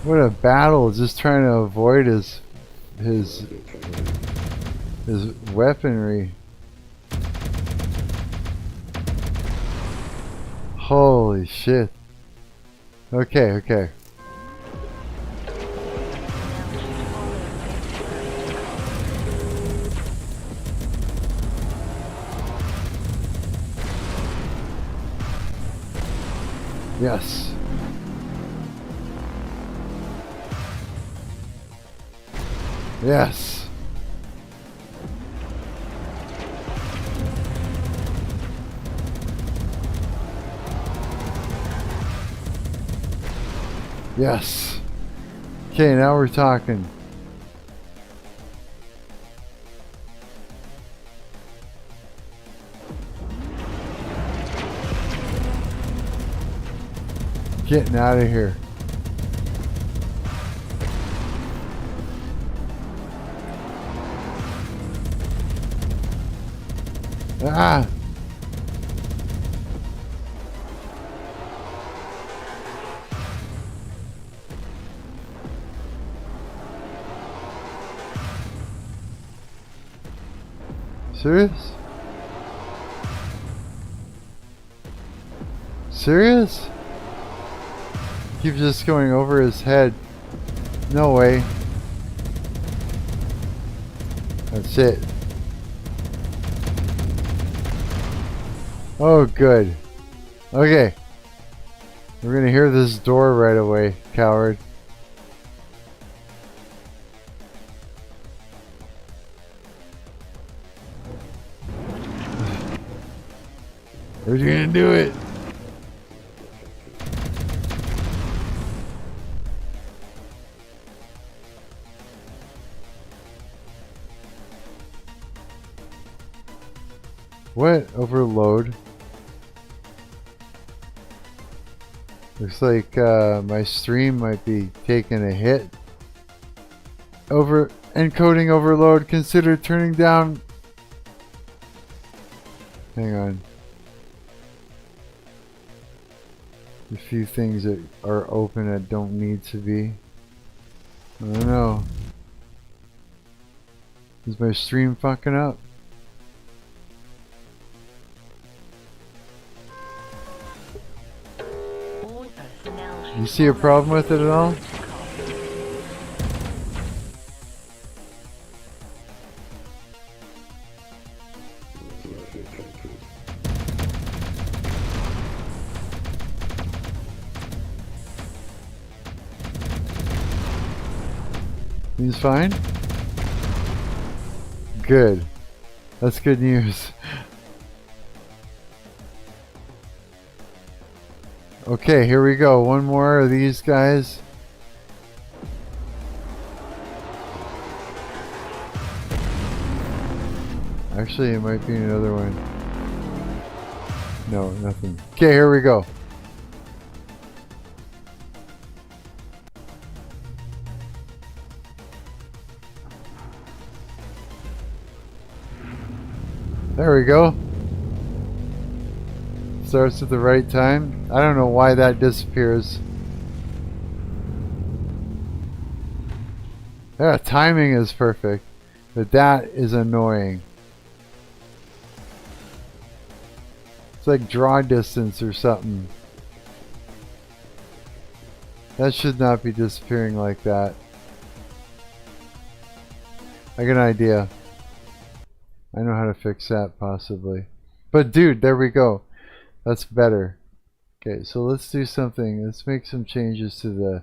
Speaker 1: What a battle, just trying to avoid his weaponry. Holy shit. Okay, okay. Yes. Yes. Yes. Okay, now we're talking. Getting out of here. Ah! Serious? Serious? Keep just going over his head. No way. That's it. Oh, good. Okay. We're gonna hear this door right away, coward. We're gonna do it. What? Overload? Looks like my stream might be taking a hit. Encoding overload. Consider turning down. Hang on. A few things that are open that don't need to be. I don't know. Is my stream fucking up? You see a problem with it at all? He's fine? Good. That's good news. Okay, here we go. One more of these guys. Actually, it might be another one. No, nothing. Okay, here we go. There we go. Starts at the right time. I don't know why that disappears. Yeah, timing is perfect, but that is annoying. It's like draw distance or something. That should not be disappearing like that. I got an idea. I know how to fix that possibly. But dude, there we go. That's better. Okay, so let's do something. Let's make some changes to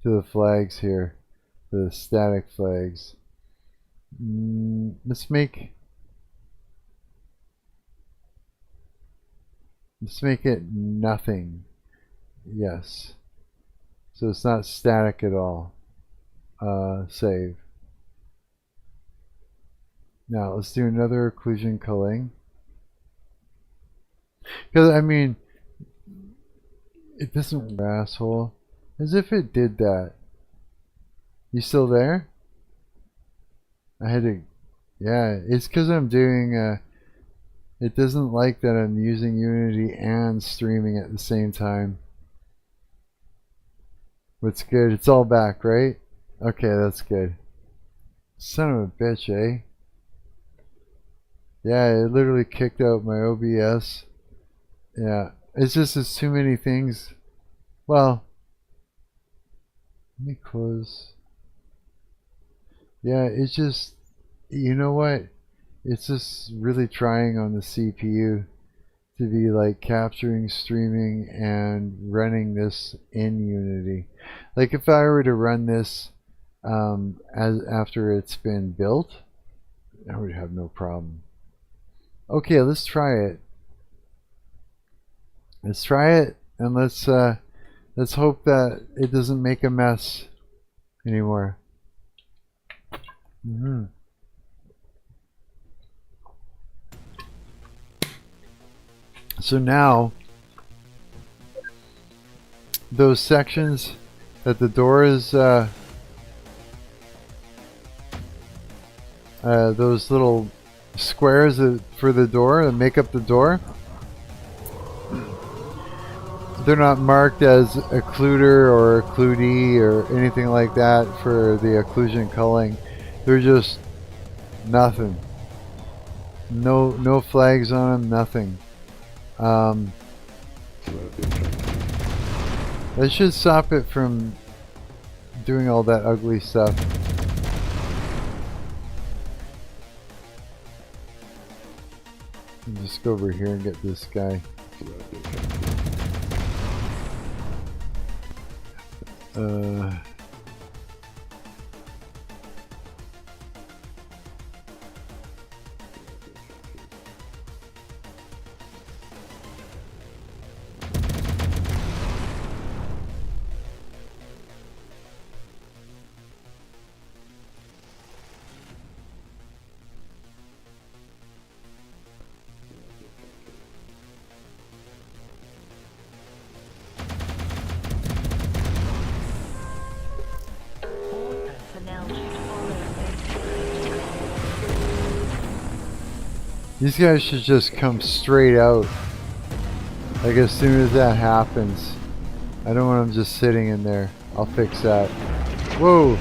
Speaker 1: the flags here, the static flags. Let's make it nothing. Yes. So it's not static at all. Save. Now let's do another occlusion culling. Because I mean, it doesn't asshole. As if it did that. You still there? I had to. Yeah, it's because I'm doing. It doesn't like that I'm using Unity and streaming at the same time. What's good? It's all back, right? Okay, that's good. Son of a bitch, eh? Yeah, it literally kicked out my OBS. Yeah, it's just there's too many things. Well, let me close. Yeah, it's just, you know what? It's just really trying on the CPU to be like capturing, streaming, and running this in Unity. Like if I were to run this after it's been built, I would have no problem. Okay, let's try it. Let's try it, and let's hope that it doesn't make a mess anymore. So now, those sections that the door is, those little squares for the door that make up the door, they're not marked as occluder or occludee or anything like that for the occlusion culling. They're just nothing. No flags on them, nothing. That should stop it from doing all that ugly stuff. go over here and get this guy. These guys should just come straight out. Like as soon as that happens. I don't want them just sitting in there. I'll fix that. Whoa!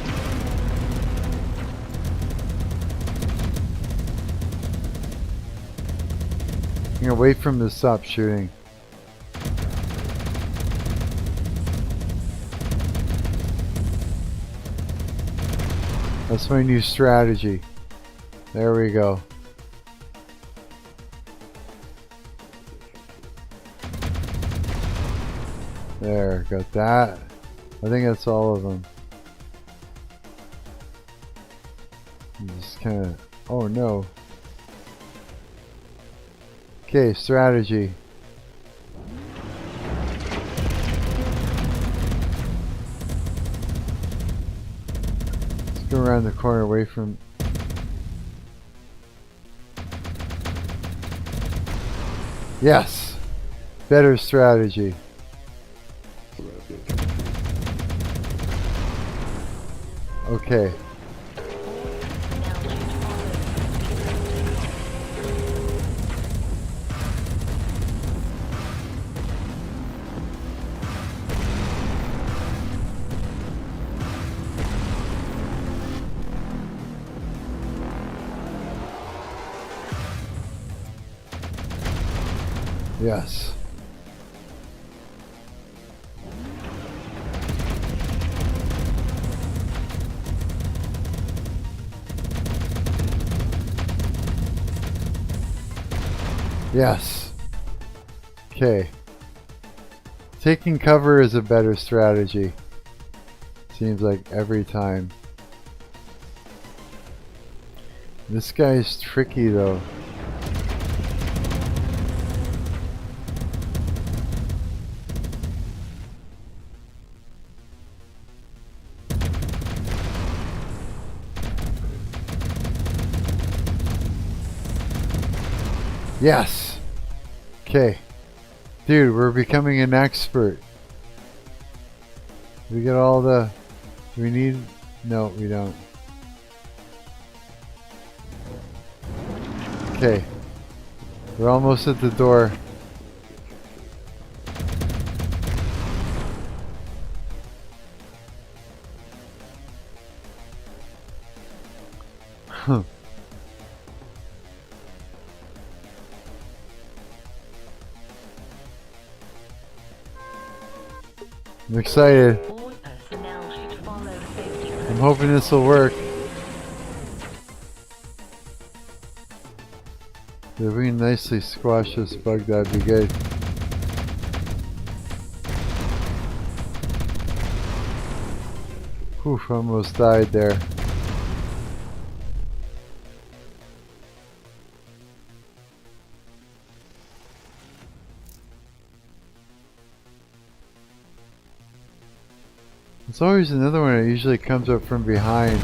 Speaker 1: I'm gonna wait for him to stop shooting. That's my new strategy. There we go. There, got that. I think that's all of them. Just kind of... Oh no. Okay, strategy. Let's go around the corner away from... Yes! Better strategy. Okay. Yes. Yes. Okay. Taking cover is a better strategy. Seems like every time. This guy's tricky though. Yes. Okay. Dude, we're becoming an expert. We get all the... Do we need... No, we don't. Okay. We're almost at the door. Huh. I'm excited. I'm hoping this will work. If we can nicely squash this bug, that'd be good. Oof, almost died there. There's always another one that usually comes up from behind.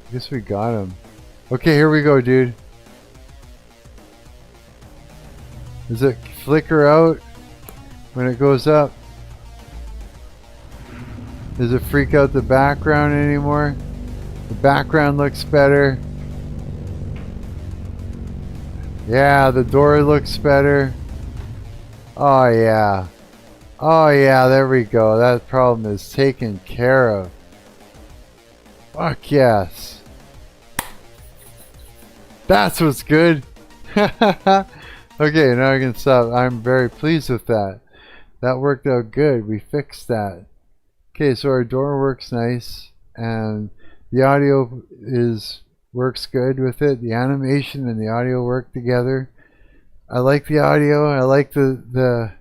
Speaker 1: I guess we got him. Okay, here we go, dude. Does it flicker out when it goes up? Does it freak out the background anymore? The background looks better. Yeah, the door looks better. Oh yeah. Oh yeah, there we go. That problem is taken care of. Fuck yes. That's what's good. Okay, now I can stop. I'm very pleased with that. That worked out good. We fixed that. Okay, so our door works nice and the audio is works good with it. The animation and the audio work together. I like the audio. I like the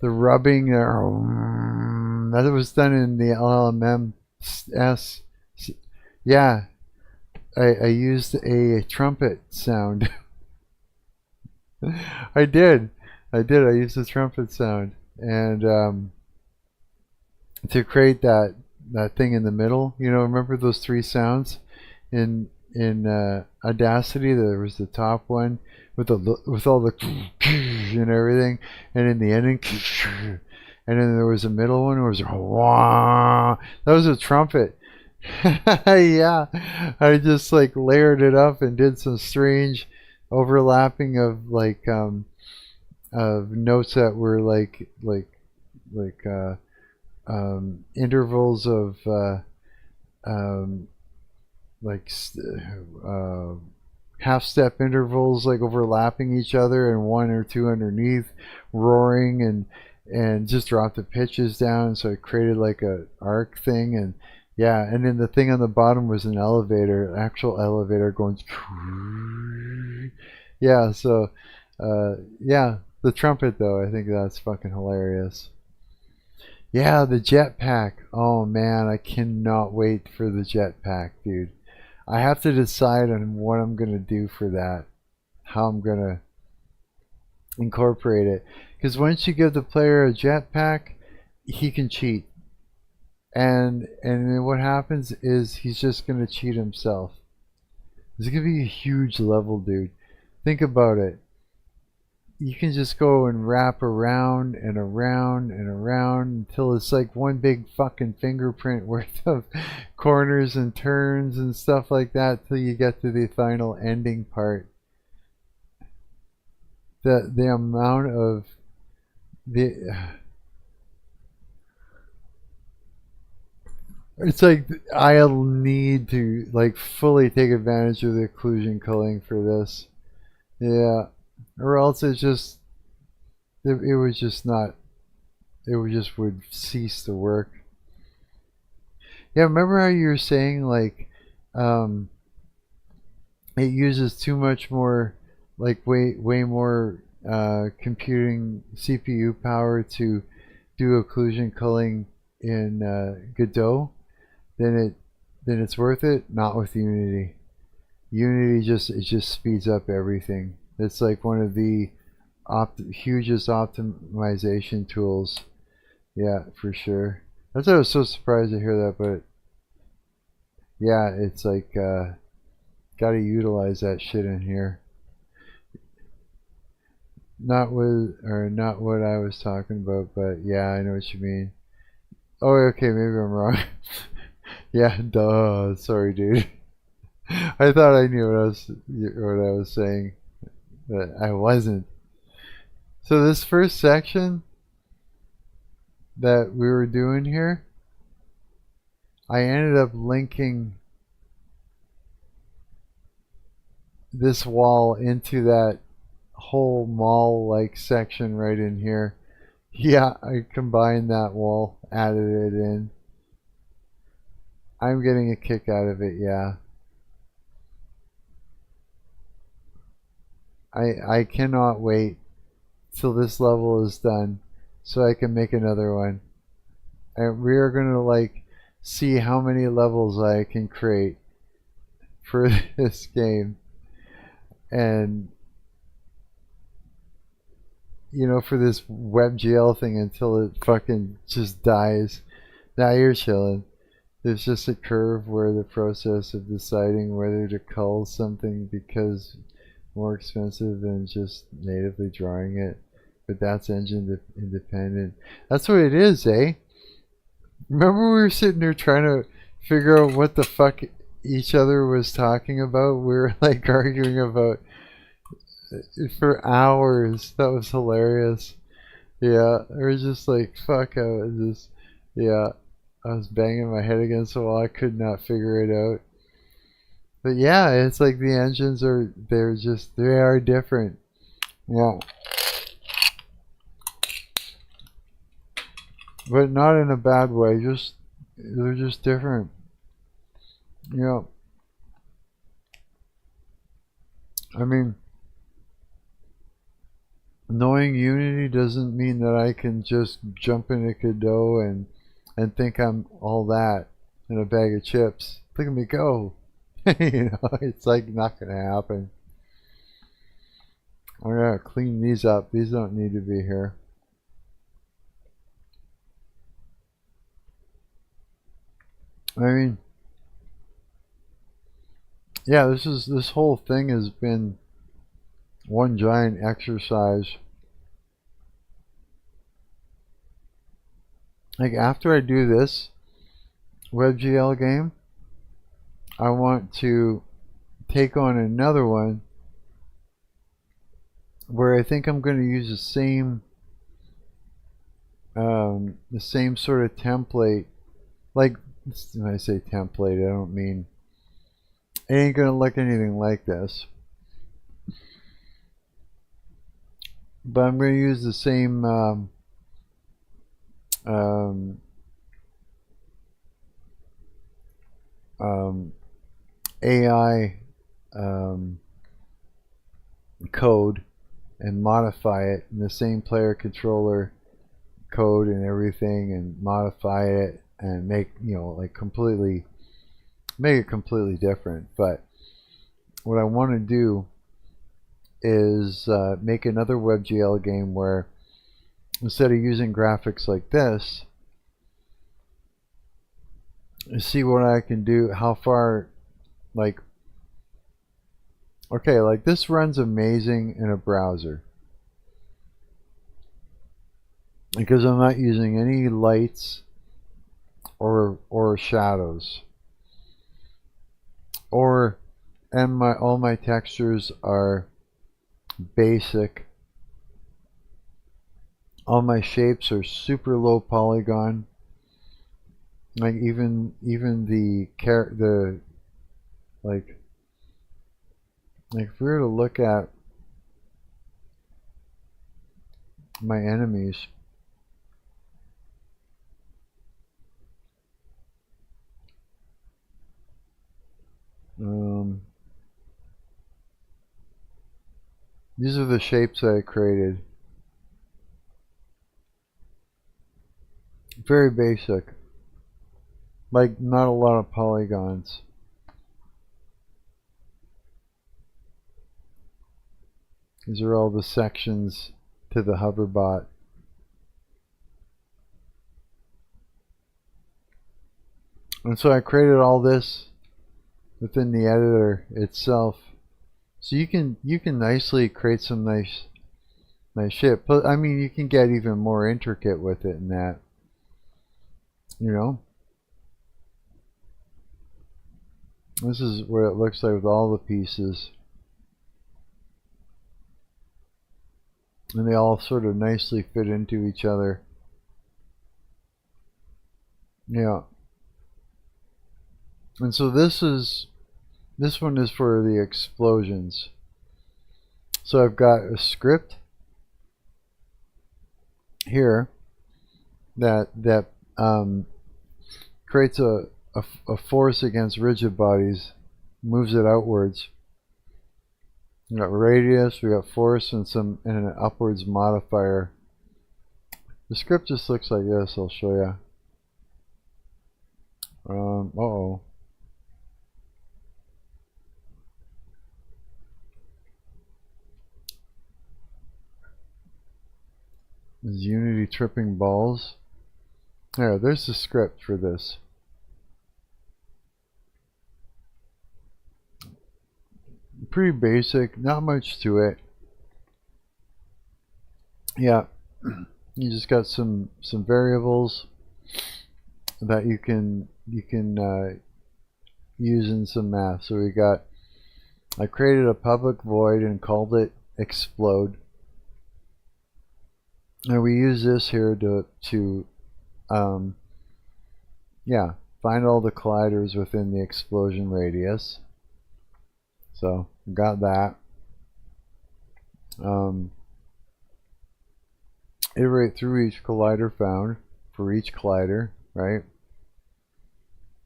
Speaker 1: rubbing that was done in the LMMS. Yeah, I used a trumpet sound. I did. I used a trumpet sound, and to create that thing in the middle. You know, remember those three sounds in Audacity? There was the top one with all the and everything, and in the ending, and then there was a middle one where it was wah. That was a trumpet. Yeah, I just like layered it up and did some strange overlapping of of notes that were like intervals of half step intervals, like overlapping each other, and one or two underneath, roaring, and just dropped the pitches down, so it created like a arc thing. And yeah, and then the thing on the bottom was an elevator, actual elevator going. Yeah, so yeah, the trumpet though, I think that's fucking hilarious. Yeah, the jetpack. Oh man, I cannot wait for the jetpack, dude. I have to decide on what I'm gonna do for that, how I'm gonna incorporate it. Because once you give the player a jetpack, he can cheat, and then what happens is he's just gonna cheat himself. It's gonna be a huge level, dude. Think about it. You can just go and wrap around and around and around until it's like one big fucking fingerprint worth of corners and turns and stuff like that till you get to the final ending part. The amount of it's like I'll need to like fully take advantage of the occlusion culling for this. Yeah. Or else it would just would cease to work. Yeah, remember how you were saying like it uses too much more, like way more computing CPU power to do occlusion culling in Godot, then it's worth it. Not with Unity. Unity just speeds up everything. It's like one of the hugest optimization tools. Yeah, for sure. That's why I was so surprised to hear that, but yeah, it's like gotta utilize that shit in here. Not what I was talking about, but yeah, I know what you mean. Oh, okay, maybe I'm wrong. Yeah, duh. Sorry, dude. I thought I knew what I was saying. But I wasn't. So this first section that we were doing here, I ended up linking this wall into that whole mall-like section right in here. Yeah, I combined that wall, added it in. I'm getting a kick out of it, yeah. I cannot wait till this level is done so I can make another one. And we are going to like see how many levels I can create for this game. And you know, for this WebGL thing until it fucking just dies. Now you're chilling. There's just a curve where the process of deciding whether to cull something because more expensive than just natively drawing it, but that's engine independent. That's what it is, eh? Remember we were sitting there trying to figure out what the fuck each other was talking about? We were like arguing about for hours. That was hilarious. Yeah, it was just like fuck. I was banging my head against the wall. I could not figure it out. But yeah, it's like the engines they are different. Yeah. But not in a bad way, they're just different. Yeah. I mean, knowing Unity doesn't mean that I can just jump into Godot and think I'm all that in a bag of chips. Look at me go. You know, it's like not going to happen. I'm going to clean these up. These don't need to be here. I mean, yeah, this whole thing has been one giant exercise. Like after I do this WebGL game, I want to take on another one where I think I'm going to use the same sort of template. Like when I say template, I don't mean it ain't going to look anything like this. But I'm going to use the same AI code and modify it in the same player controller code and everything, and modify it and make, you know, like make it completely different. But what I want to do is make another WebGL game where instead of using graphics like this, see what I can do, how far, like, okay, like this runs amazing in a browser because I'm not using any lights or shadows, and all my textures are basic. All my shapes are super low polygon. Like even the like if we were to look at my enemies, these are the shapes that I created. Very basic. Like not a lot of polygons. These are all the sections to the hoverbot. And so I created all this within the editor itself. So you can nicely create some nice shit. But I mean, you can get even more intricate with it in that. You know? This is what it looks like with all the pieces. And they all sort of nicely fit into each other. Yeah. And so this one is for the explosions. So I've got a script here that creates a force against rigid bodies, moves it outwards. We got radius, we got force, and an upwards modifier. The script just looks like this. I'll show you. Uh-oh. Is Unity tripping balls? There's the script for this. Pretty basic, not much to it. Yeah, you just got some variables that you can use in some math. So I created a public void and called it explode. And we use this here to find all the colliders within the explosion radius. So got that. Iterate through each collider found for each collider, right?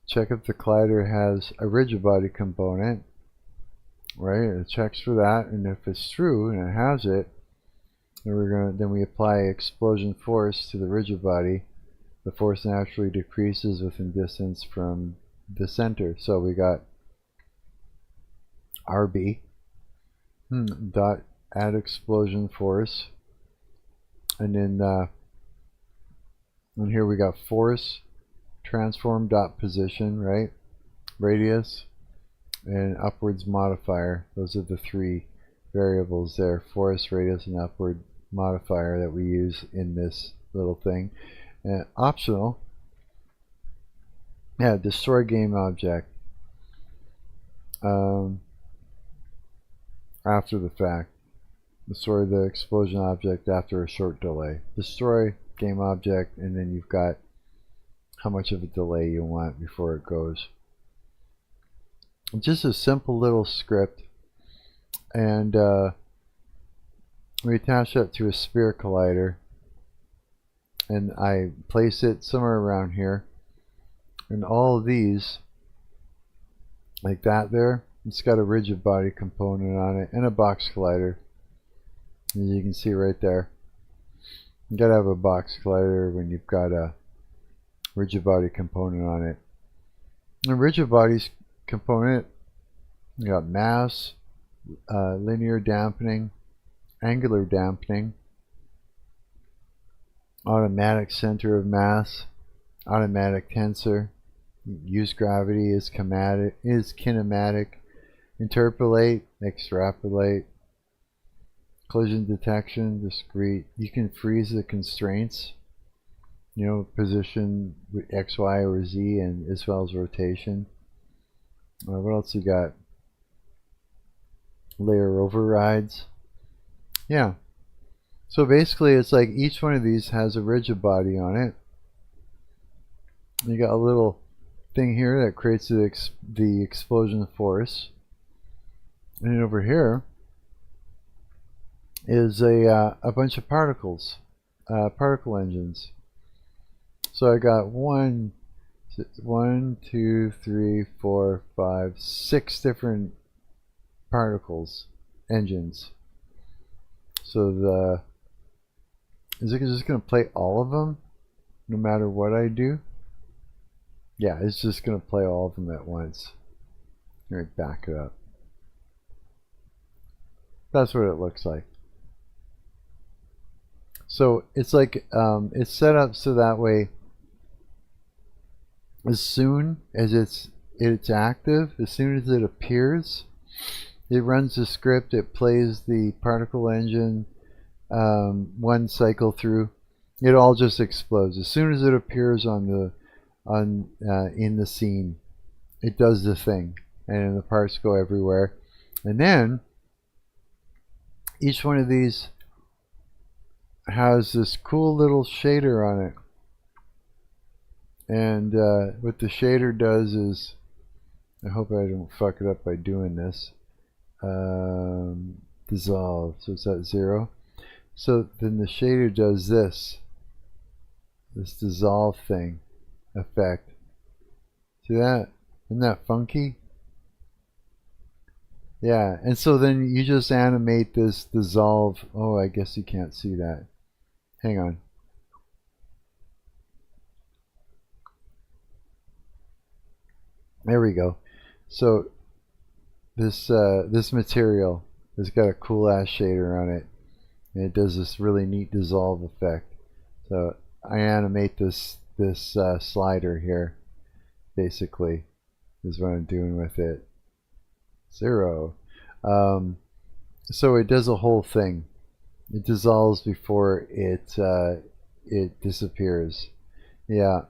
Speaker 1: Check if the collider has a rigid body component. right? It checks for that, and if it's true and it has it, then we apply explosion force to the rigid body. The force naturally decreases within distance from the center. So we got RB dot add explosion force, and then and here we got force transform dot position, right? Radius and upwards modifier. Those are the three variables there: force, radius, and upward modifier that we use in this little thing. And optional, yeah, destroy game object after the fact. Destroy the explosion object after a short delay. Destroy game object, and then you've got how much of a delay you want before it goes. Just a simple little script, and we attach that to a sphere collider, and I place it somewhere around here, and all of these, like that there, it's got a rigid body component on it and a box collider, as you can see right there. You gotta have a box collider when you've got a rigid body component on it. The rigid bodies component, you got mass, linear dampening, angular dampening, automatic center of mass, automatic tensor, use gravity, is kinematic, interpolate, extrapolate, collision detection, discrete. You can freeze the constraints, you know, position with X, Y, or Z, and as well as rotation. What else you got? Layer overrides. Yeah. So basically it's like each one of these has a rigid body on it. You got a little thing here that creates the explosion force. And then over here is a bunch of particles, particle engines. So I got 1, 2, 3, 4, 5, 6 different particles, engines. So is it just going to play all of them no matter what I do? Yeah, it's just going to play all of them at once. Let me back it up. That's what it looks like. So it's like it's set up so that way as soon as it's active, as soon as it appears, it runs the script, it plays the particle engine one cycle through, it all just explodes. As soon as it appears in the scene, it does the thing, and the parts go everywhere. And then each one of these has this cool little shader on it, and what the shader does is, I hope I don't fuck it up by doing this, dissolve, so it's at 0. So then the shader does this dissolve thing effect. See that? Isn't that funky? Yeah, and so then you just animate this dissolve. Oh, I guess you can't see that. Hang on. There we go. So this material has got a cool ass shader on it, and it does this really neat dissolve effect. So I animate this slider here, basically, is what I'm doing with it. 0. So it does a whole thing. It dissolves before it disappears. Yeah.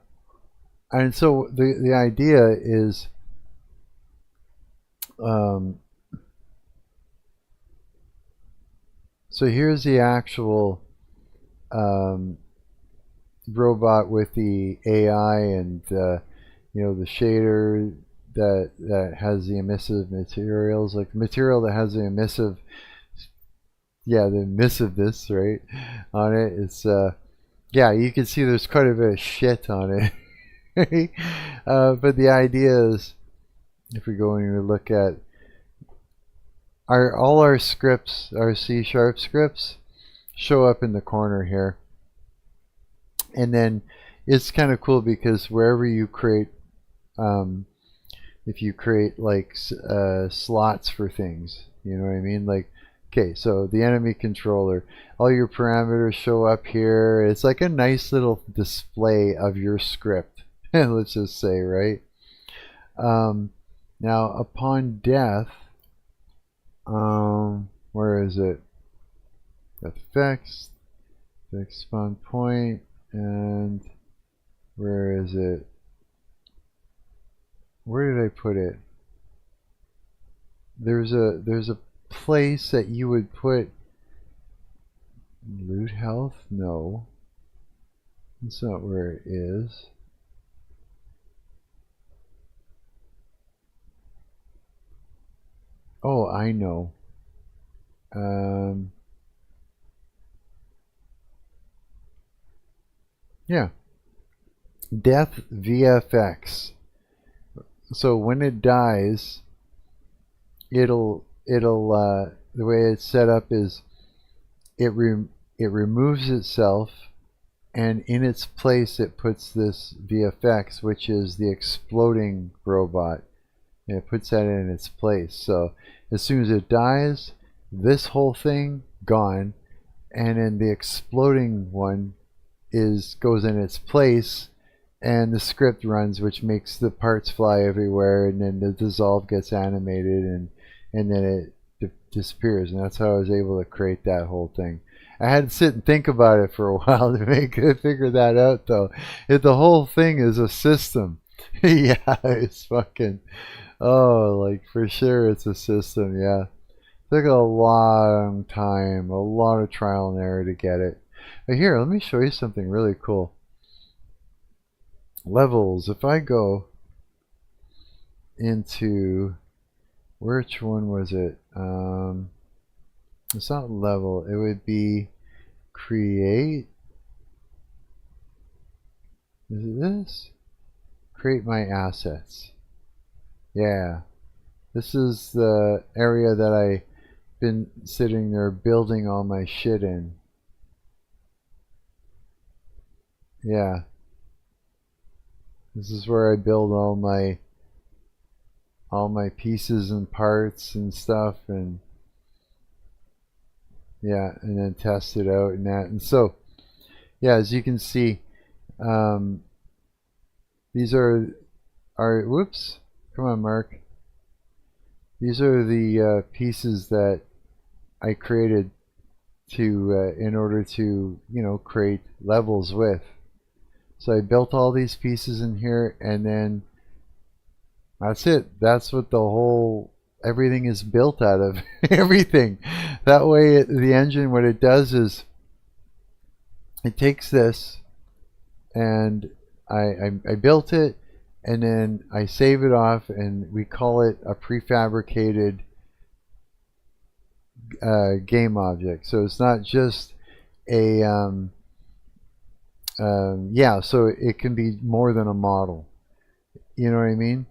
Speaker 1: And so the idea is so here's the actual robot with the AI and you know, the shader that has the emissive materials, like the material that has the emissive, yeah, the emissiveness, right, on it. It's yeah, you can see there's quite a bit of shit on it. But the idea is, if we go and we look at all our scripts, our C# scripts, show up in the corner here. And then it's kind of cool because wherever you create, if you create like slots for things, you know what I mean? Like, okay, so the enemy controller, all your parameters show up here. It's like a nice little display of your script, let's just say, right? Now, upon death, where is it? Effects, spawn point, and where is it? Where did I put it? There's a place that you would put loot health. No, that's not where it is. Oh, I know. Yeah, death VFX. So when it dies, it'll the way it's set up is it removes itself, and in its place it puts this VFX, which is the exploding robot, and it puts that in its place. So as soon as it dies, this whole thing gone, and then the exploding one goes in its place, and the script runs, which makes the parts fly everywhere, and then the dissolve gets animated, and then it disappears. And that's how I was able to create that whole thing. I had to sit and think about it for a while to figure that out, though. The whole thing is a system. Yeah, it's fucking, oh, like for sure it's a system. Yeah, took a long time, a lot of trial and error to get it. But here, let me show you something really cool. Levels. If I go into, which one was it? It's not level. It would be create. Is it this? Create my assets. Yeah. This is the area that I've been sitting there building all my shit in. Yeah. This is where I build all my pieces and parts and stuff, and yeah, and then test it out and that. And so, yeah, as you can see, these are whoops, come on, Marc. These are the pieces that I created to in order to, you know, create levels with. So I built all these pieces in here, and then that's it. That's what the whole, everything is built out of. Everything. That way the engine, what it does is it takes this, and I built it, and then I save it off, and we call it a prefabricated game object. So it's not just a yeah, so it can be more than a model. You know what I mean?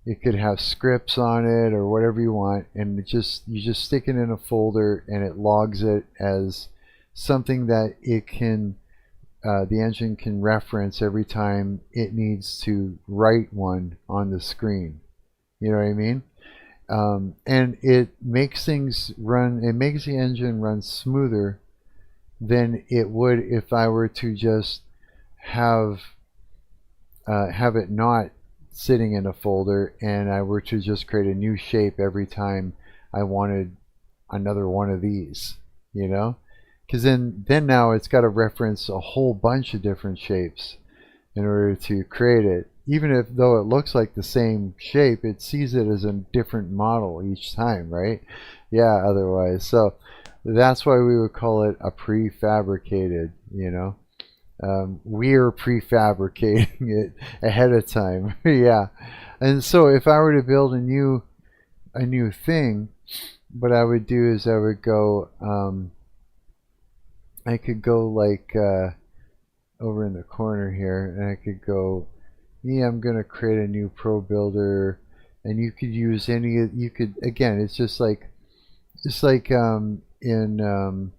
Speaker 1: It could have scripts on it or whatever you want, and you just stick it in a folder, and it logs it as something that it can the engine can reference every time it needs to write one on the screen. You know what I mean? And it makes things run. It makes the engine run smoother than it would if I were to just have it not sitting in a folder, and I were to just create a new shape every time I wanted another one of these, you know, because then now it's got to reference a whole bunch of different shapes in order to create it. Even though it looks like the same shape, it sees it as a different model each time, right? Yeah, otherwise. So that's why we would call it a prefabricated, you know. We're prefabricating it ahead of time. Yeah. And so if I were to build a new thing, what I would do is I would go I could go like over in the corner here, and I could go, yeah, I'm gonna create a new ProBuilder, and you could use any, you could, again, it's just like it's like in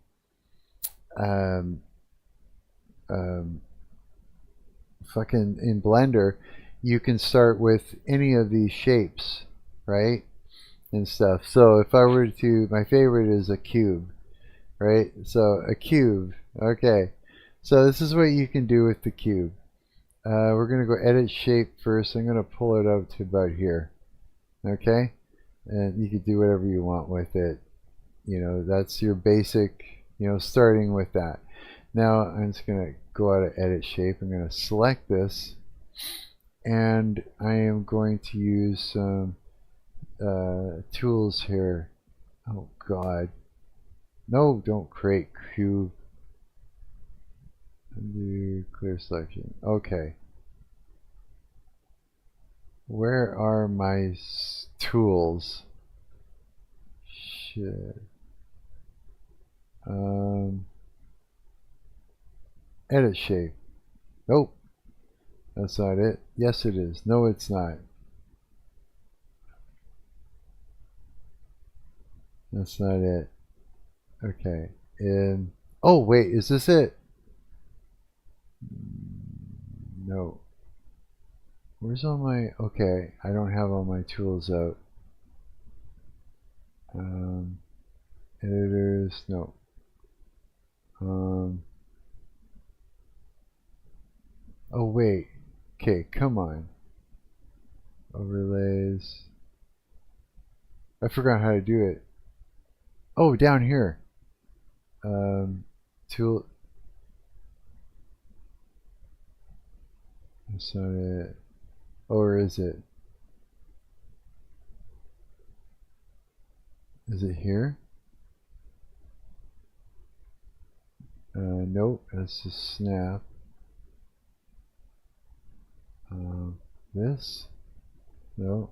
Speaker 1: fucking in Blender, you can start with any of these shapes, right? And stuff. So if I were to, my favorite is a cube, right? So a cube, okay. So this is what you can do with the cube. We're going to go edit shape first. I'm going to pull it out to about here, okay? And you can do whatever you want with it. You know, that's your basic, you know, starting with that. Now I'm just going to go out of edit shape. I'm going to select this, and I am going to use some tools here. Oh God, no, don't create cube. Undo clear selection. Okay, where are my tools? Shit. Edit shape. Nope, that's not it. Yes it is. No, it's not. That's not it. Okay. And oh wait, is this it? No. Where's all my? Okay, I don't have all my tools out. Editors, no. Oh wait. Okay, come on. Overlays. I forgot how to do it. Oh, down here. Tool. That's not it. Or is it? Is it here? Nope, that's a snap. This? No.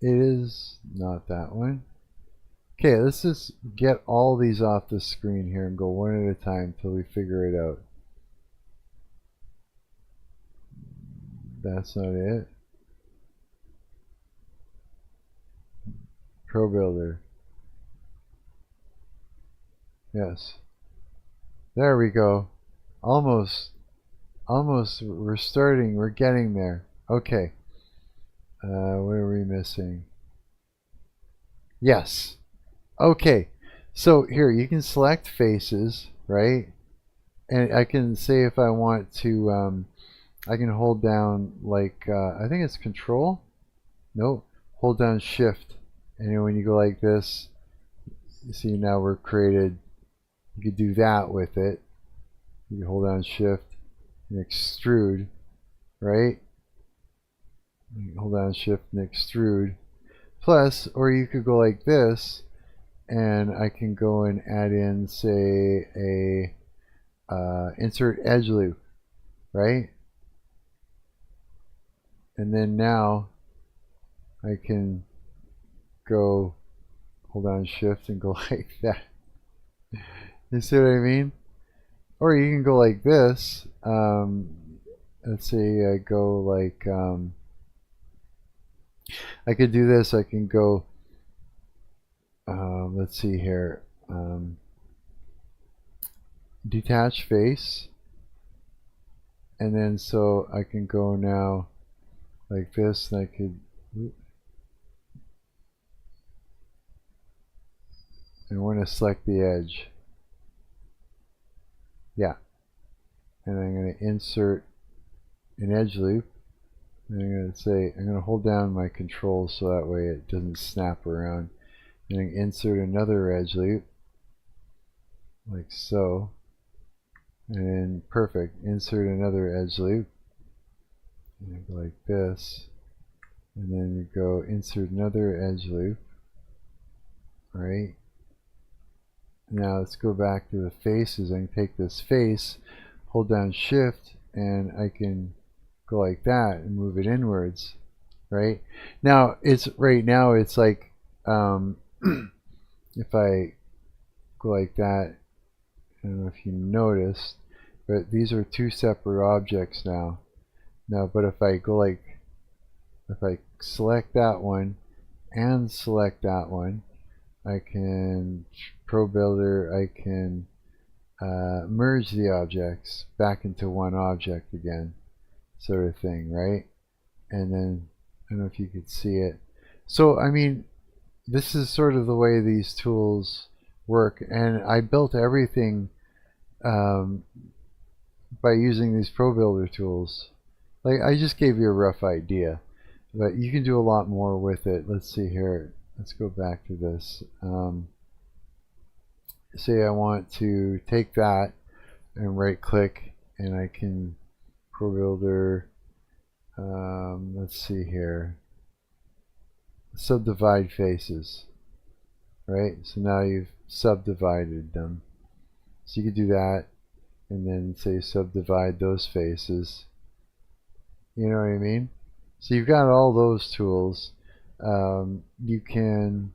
Speaker 1: It is not that one. Okay, let's just get all these off the screen here and go one at a time till we figure it out. That's not it. ProBuilder. Yes. There we go. Almost. We're starting. We're getting there. Okay. What are we missing? Yes. Okay. So here you can select faces, right? And I can say if I want to, I can hold down like, I think it's Control. Nope. Hold down Shift. And then when you go like this, you see now we're created. You could do that with it. You can hold down Shift and extrude, right? You can hold down Shift and extrude. Plus, or you could go like this, and I can go and add in, say, a insert edge loop, right? And then now I can go hold down Shift and go like that. You see what I mean? Or you can go like this. Let's say I go like, I could do this. I can go, let's see here, detach face. And then so I can go now like this, and I could, and I want to select the edge. Yeah. And I'm going to insert an edge loop. And I'm going to say, I'm going to hold down my control so that way it doesn't snap around. And I insert another edge loop. Like so. And then, perfect. Insert another edge loop. And I go like this. And then you go insert another edge loop. Right? Now let's go back to the faces. I can take this face, hold down Shift, and I can go like that and move it inwards. Right now, it's like if I go like that, I don't know if you noticed, but these are two separate objects now. But if I go like if I select that one and select that one, I can ProBuilder, I can merge the objects back into one object again, sort of thing, right? And then, I don't know if you could see it. So, I mean, this is sort of the way these tools work, and I built everything by using these ProBuilder tools. Like, I just gave you a rough idea, but you can do a lot more with it. Let's see here. Let's go back to this. Say I want to take that and right click, and I can ProBuilder, let's see here, subdivide faces, right? So now you've subdivided them. So you could do that, and then say subdivide those faces. You know what I mean? So you've got all those tools. You can,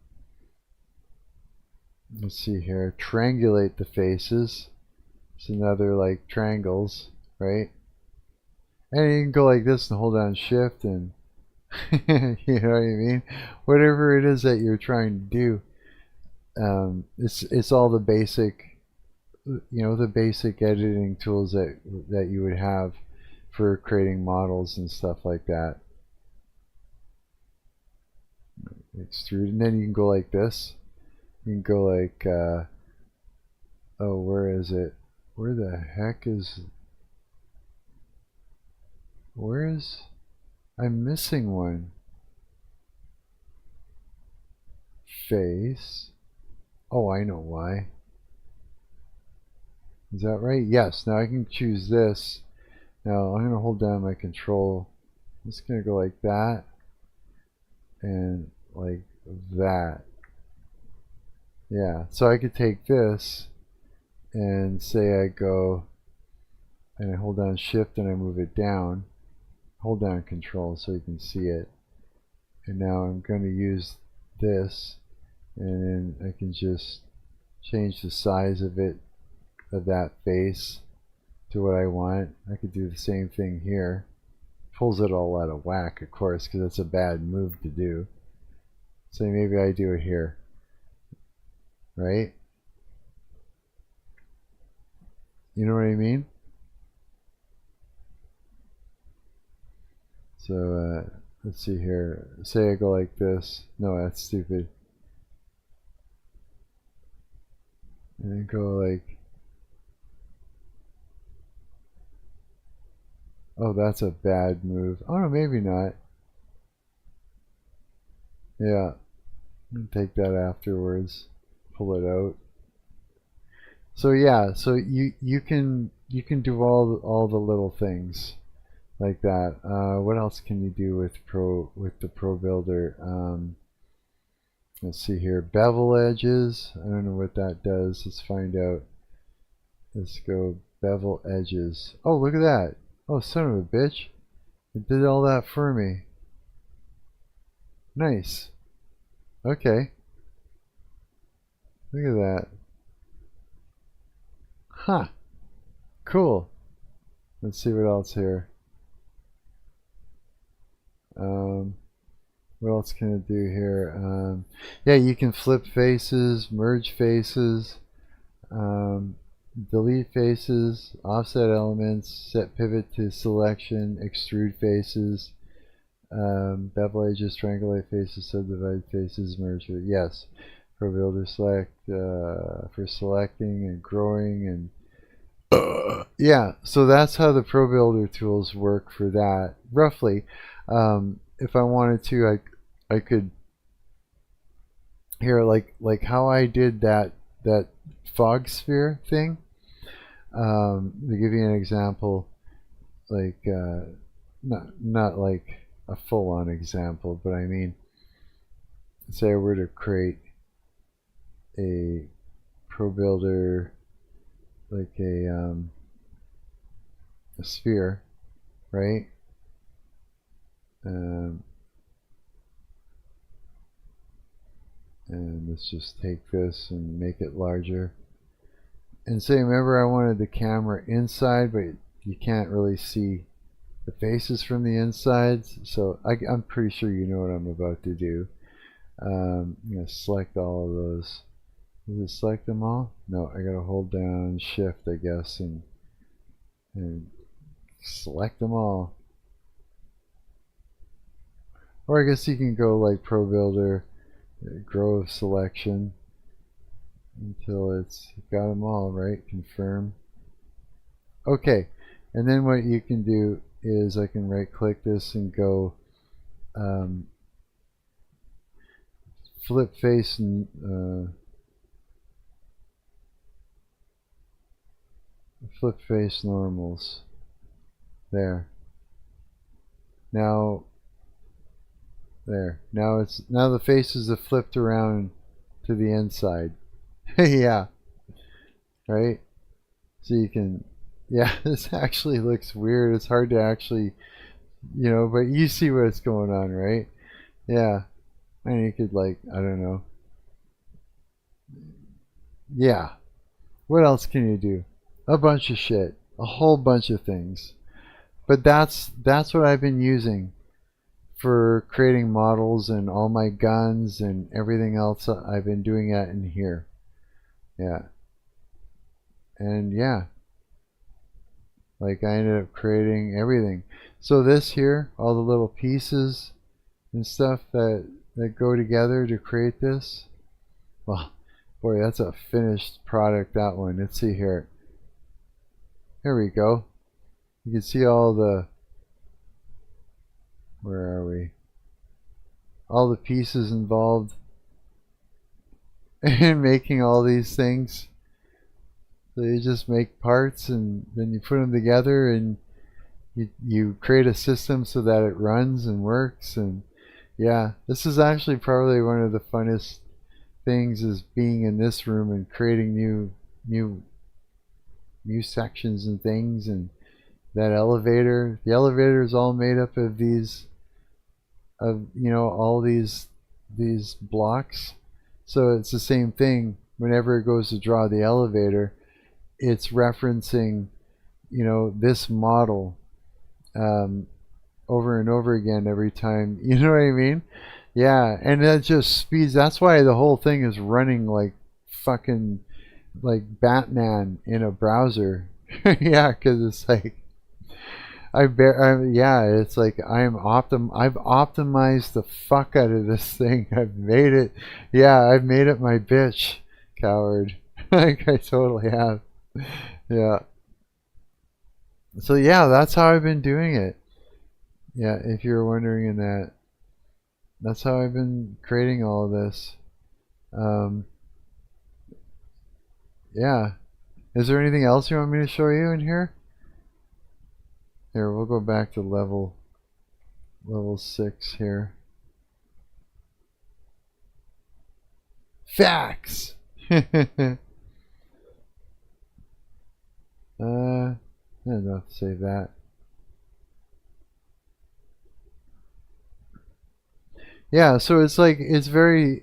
Speaker 1: let's see here, triangulate the faces. It's another like triangles, right? And you can go like this and hold down shift and you know what I mean? Whatever it is that you're trying to do, it's all the basic, the basic editing tools that you would have for creating models and stuff like that. Extrude, and then you can go like this. You can go like, oh, where is it? Where the heck is? Where is? I'm missing one. Face. Oh, I know why. Is that right? Yes. Now I can choose this. Now I'm going to hold down my control. I'm just going to go like that and like that. Yeah. So I could take this and say I go and I hold down shift and I move it down. Hold down control so you can see it. And now I'm going to use this, and then I can just change the size of it, of that face, to what I want. I could do the same thing here. Pulls it all out of whack, of course, because that's a bad move to do. So maybe I do it here, right? You know what I mean? So let's see here. Say I go like this. No, that's stupid. And then go like, oh, that's a bad move. Oh no, maybe not. Yeah, take that afterwards. Pull it out. So yeah, so you can do all the little things like that. What else can you do with the ProBuilder? Let's see here. Bevel edges. I don't know what that does. Let's find out. Let's go bevel edges. Oh, look at that. Oh, son of a bitch. It did all that for me. Nice. Okay. Look at that. Huh. Cool. Let's see what else here. What else can I do here? Yeah, you can flip faces, merge faces, delete faces, offset elements, set pivot to selection, extrude faces, bevel edges, triangulate faces, subdivide faces, merge. Yes, ProBuilder select for selecting and growing and yeah. So that's how the ProBuilder tools work for that, roughly. If I wanted to, I could here like how I did that fog sphere thing. To give you an example, like not like a full-on example, but I mean, say I were to create a ProBuilder like a sphere, right? And let's just take this and make it larger. And say, remember I wanted the camera inside, but you can't really see the faces from the insides. So I'm pretty sure you know what I'm about to do. I'm going to select all of those. Does it select them all? No, I gotta hold down shift, I guess, and select them all. Or I guess you can go like ProBuilder, Grove selection until it's got them all, right? Confirm. Okay, and then what you can do is I can right click this and go flip face and flip face normals. There. Now there. Now the faces have flipped around to the inside. Yeah. Right? So you can, yeah, this actually looks weird. It's hard to actually, you know, but you see what's going on, right? Yeah. And you could like, I don't know. Yeah. What else can you do? A bunch of shit. A whole bunch of things. But that's what I've been using for creating models and all my guns and everything else. I've been doing that in here. Yeah. And yeah. Like I ended up creating everything. So this here, all the little pieces and stuff that go together to create this. Well, boy, that's a finished product, that one. Let's see here. There we go. You can see all the, where are we? All the pieces involved in making all these things. So you just make parts and then you put them together and you create a system so that it runs and works. And yeah, this is actually probably one of the funnest things, is being in this room and creating new sections and things. And that elevator, the elevator is all made up of these, all these blocks. So it's the same thing. Whenever it goes to draw the elevator, it's referencing, this model over and over again every time. You know what I mean? Yeah, and that just speeds. That's why the whole thing is running like fucking like Batman in a browser. Yeah, because it's like it's like I've optimized the fuck out of this thing. I've made it. Yeah, I've made it my bitch, coward. Like I totally have. Yeah. So yeah, that's how I've been doing it. Yeah, if you're wondering in that. That's how I've been creating all of this. Yeah. Is there anything else you want me to show you in here? Here, we'll go back to level 6 here. Facts! Enough to save that. Yeah, so it's like it's very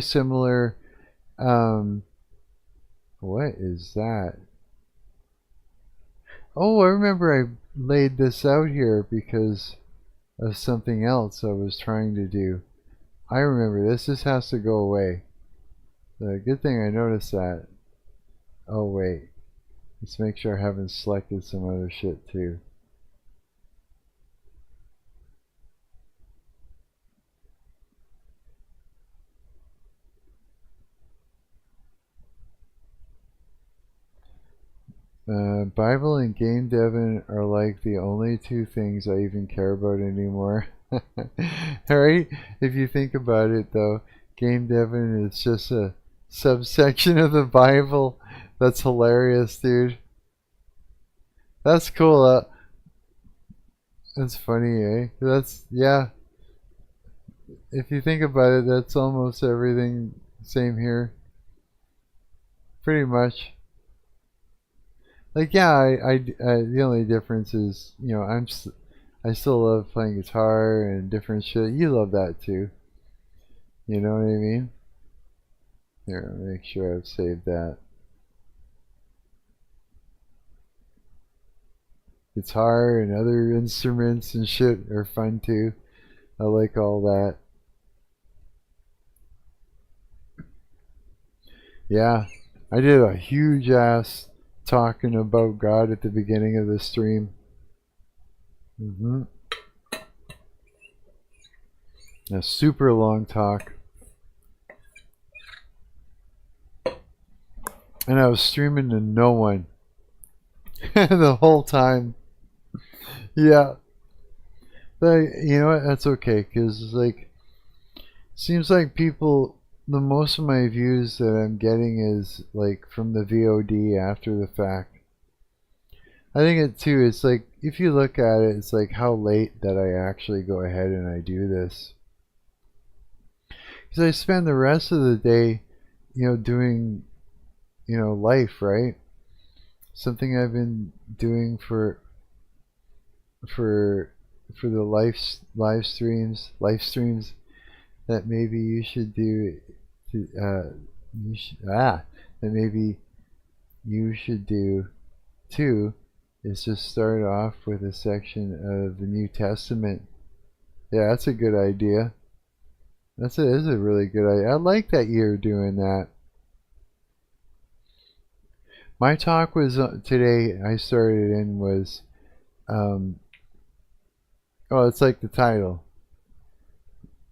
Speaker 1: similar. What is that? Oh, I remember I laid this out here because of something else I was trying to do. I remember this. This has to go away. The good thing I noticed that. Oh wait, let's make sure I haven't selected some other shit too. Bible and game deving are like the only two things I even care about anymore. Alright? If you think about it though, game deving is just a subsection of the Bible. That's hilarious, dude. That's cool. That's funny, eh? Yeah. If you think about it, that's almost everything same here. Pretty much. Like yeah, the only difference is, I still love playing guitar and different shit. You love that too. You know what I mean? Here, make sure I've saved that. guitar and other instruments and shit are fun too. I like all that. Yeah, I did a huge ass talking about God at the beginning of the stream. A super long talk. And I was streaming to no one the whole time. Yeah. But you know what? That's okay, because like, seems like people, the most of my views that I'm getting is like from the VOD after the fact. I think it too, it's like, if you look at it, it's like how late that I actually go ahead and I do this. Because I spend the rest of the day, you know, doing, you know, life, right? Something I've been doing for the live streams that maybe you should do, that maybe you should do too, is just start off with a section of the New Testament. Yeah, that's a good idea. That's a really good idea. I like that you're doing that. My talk was today, I started in was, oh, it's like the title.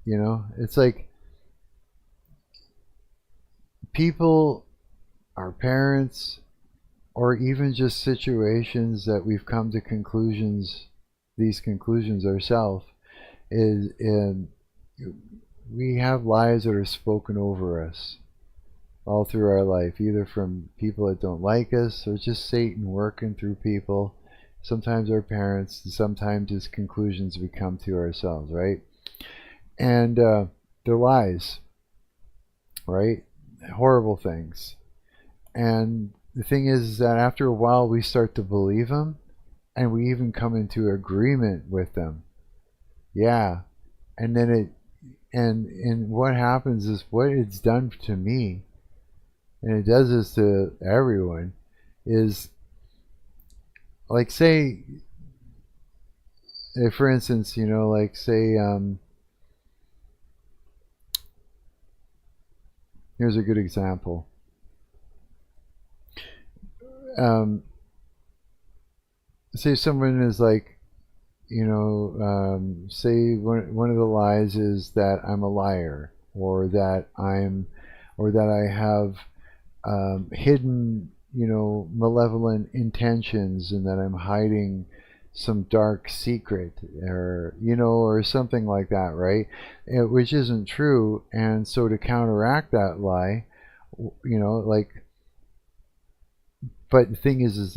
Speaker 1: You know, it's like people, our parents, or even just situations that we've come to these conclusions ourselves, is in, we have lies that are spoken over us all through our life, either from people that don't like us or just Satan working through people, sometimes our parents, sometimes it's conclusions we come to ourselves, right? And they're lies, right? Horrible things. And the thing is that after a while we start to believe them, and we even come into agreement with them. Yeah. And then and what happens is, what it's done to me, and it does this to everyone, is like, say, for instance, you know, like say, here's a good example. Say someone is like, you know, say one of the lies is that I'm a liar, or that I have hidden, you know, malevolent intentions, and that I'm hiding some dark secret, or, you know, or something like that, right? Which isn't true. And so to counteract that lie, you know, like, but the thing is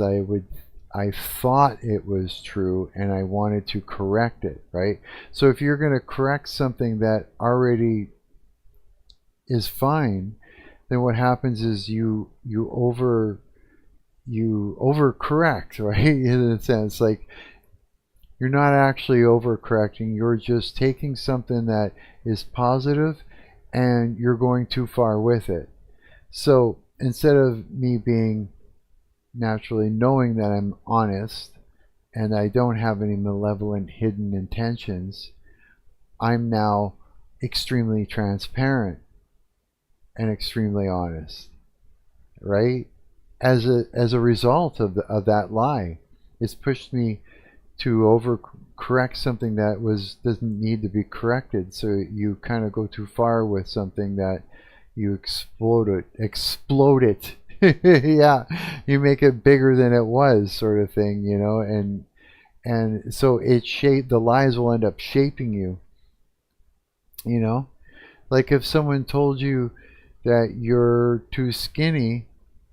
Speaker 1: I thought it was true, and I wanted to correct it, right? So if you're going to correct something that already is fine, then what happens is you overcorrect, right? In a sense, like, you're not actually overcorrecting, you're just taking something that is positive and you're going too far with it. So instead of me being naturally knowing that I'm honest and I don't have any malevolent hidden intentions, I'm now extremely transparent and extremely honest, right? As a result of that lie, it's pushed me to overcorrect something that doesn't need to be corrected. So you kind of go too far with something that you explode it. Yeah, you make it bigger than it was, sort of thing, you know, and so the lies will end up shaping you, you know. Like if someone told you that you're too skinny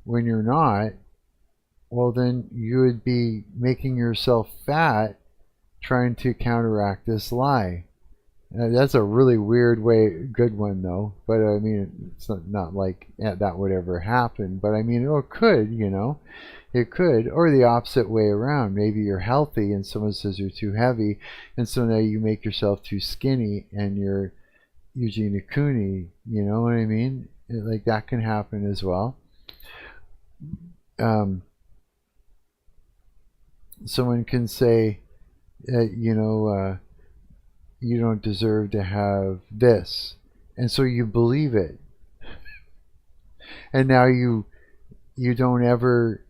Speaker 1: when you're not, well, then you would be making yourself fat, trying to counteract this lie. That's a really weird good one though, but I mean, it's not like that would ever happen, but I mean, it could, you know, it could. Or the opposite way around, maybe you're healthy and someone says you're too heavy, and so now you make yourself too skinny and you're Eugene Cooney, you know what I mean? Like, that can happen as well. someone can say, you know, you don't deserve to have this, and so you believe it, and now you don't ever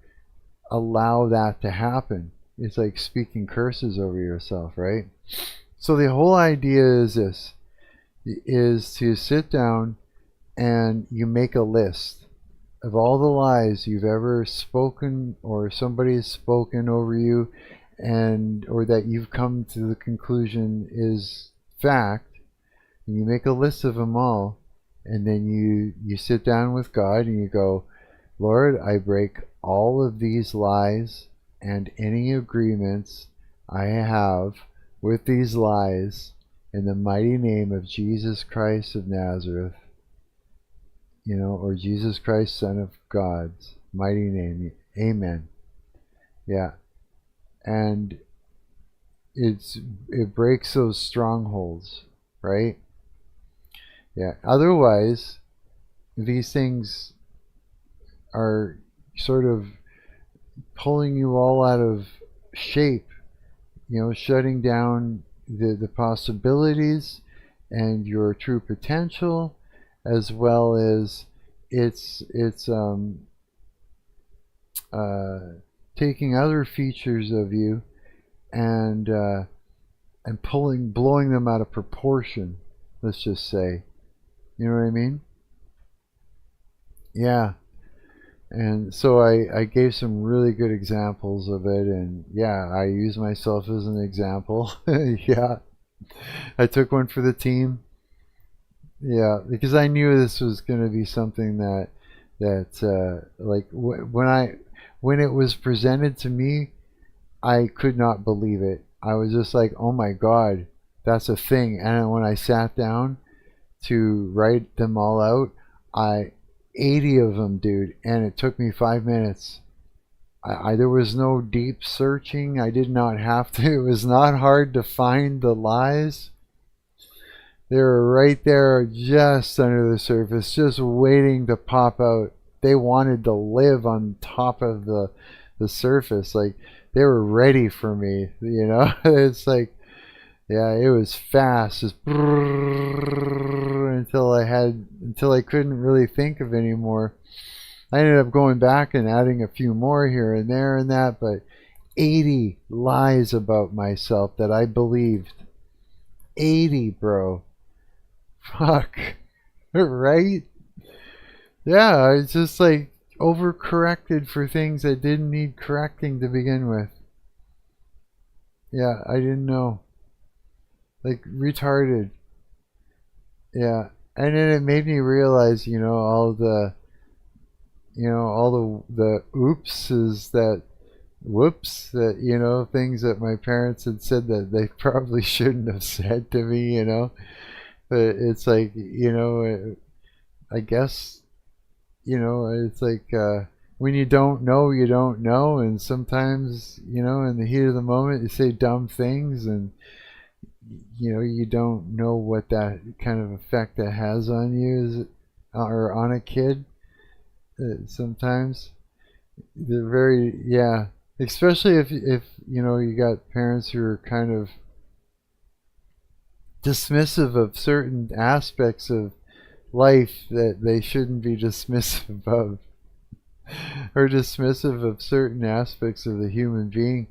Speaker 1: allow that to happen. It's like speaking curses over yourself, right? So the whole idea is this, is to sit down and you make a list of all the lies you've ever spoken or somebody's spoken over you, and or that you've come to the conclusion is fact, and you make a list of them all, and then you sit down with God and you go, Lord, I break all of these lies and any agreements I have with these lies in the mighty name of Jesus Christ of Nazareth, you know, or Jesus Christ, Son of God's mighty name. Amen. Yeah. And it breaks those strongholds, right? Yeah. Otherwise, these things are sort of pulling you all out of shape, you know, shutting down the possibilities and your true potential, as well as it's taking other features of you and blowing them out of proportion, let's just say. You know what I mean? Yeah. And so I gave some really good examples of it, and yeah, I use myself as an example. Yeah. I took one for the team. Yeah, because I knew this was going to be something that like when it was presented to me, I could not believe it. I was just like, oh my God, that's a thing. And when I sat down to write them all out, 80 of them, dude, and it took me 5 minutes. There was no deep searching. I did not have to. It was not hard to find the lies. They were right there just under the surface, just waiting to pop out. They wanted to live on top of the surface. Like, they were ready for me, you know? It's like, yeah, it was fast, just until I couldn't really think of any more. I ended up going back and adding a few more here and there and that, but 80 lies about myself that I believed. 80, bro. Fuck. Right? Yeah, it's just like overcorrected for things that didn't need correcting to begin with. Yeah, I didn't know. Like, retarded. Yeah. And then it made me realize, you know, all the oopses that, whoops, that, you know, things that my parents had said that they probably shouldn't have said to me, you know. But it's like, you know, I guess, you know, it's like when you don't know, you don't know. And sometimes, you know, in the heat of the moment, you say dumb things, and you know, you don't know what that kind of effect that has on you or on a kid. Sometimes they're very, yeah, especially if you know, you got parents who are kind of dismissive of certain aspects of life that they shouldn't be dismissive of, or dismissive of certain aspects of the human being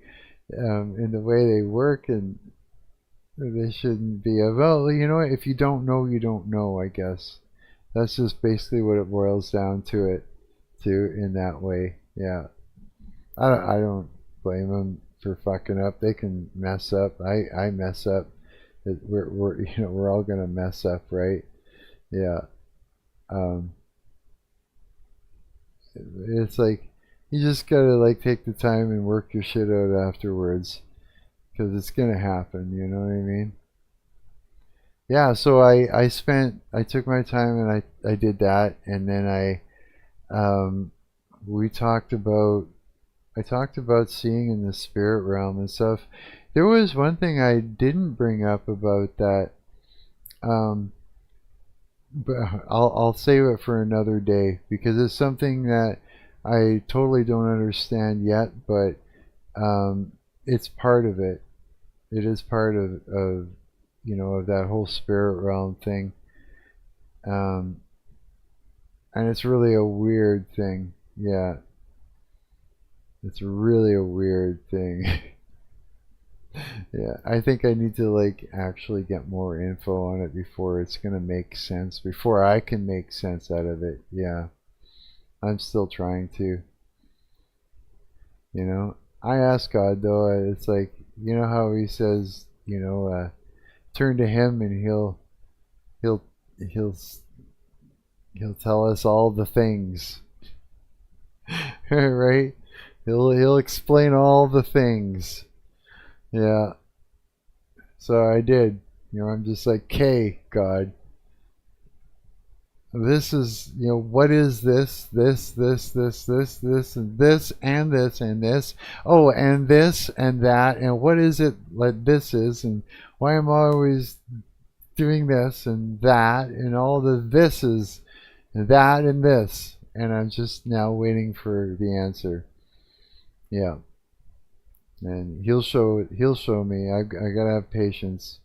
Speaker 1: in the way they work, and they shouldn't be. Well, you know what? If you don't know, you don't know, I guess. That's just basically what it boils down to it, too, in that way. Yeah. I don't blame them for fucking up. They can mess up. I mess up. We're you know, we're all gonna mess up, right? Yeah. It's like, you just gotta like take the time and work your shit out afterwards, because it's gonna happen, you know what I mean? Yeah, so I took my time and I did that, and then I talked about seeing in the spirit realm and stuff. There was one thing I didn't bring up about that, but I'll save it for another day, because it's something that I totally don't understand yet, but it's part of it. It is part of of that whole spirit realm thing. And it's really a weird thing. Yeah. It's really a weird thing. Yeah, I think I need to like actually get more info on it before it's gonna make sense, before I can make sense out of it. Yeah, I'm still trying to. I ask God though. It's like, how He says, turn to Him and He'll tell us all the things, right? He'll explain all the things. Yeah. So I did. I'm just like, okay, God. This is, what is this, and this, and this, and this. Oh, and this, and that, and what is it like this is, and why am I always doing this, and that, and all the thises, and that, and this. And I'm just now waiting for the answer. Yeah. And he'll show me. I gotta have patience.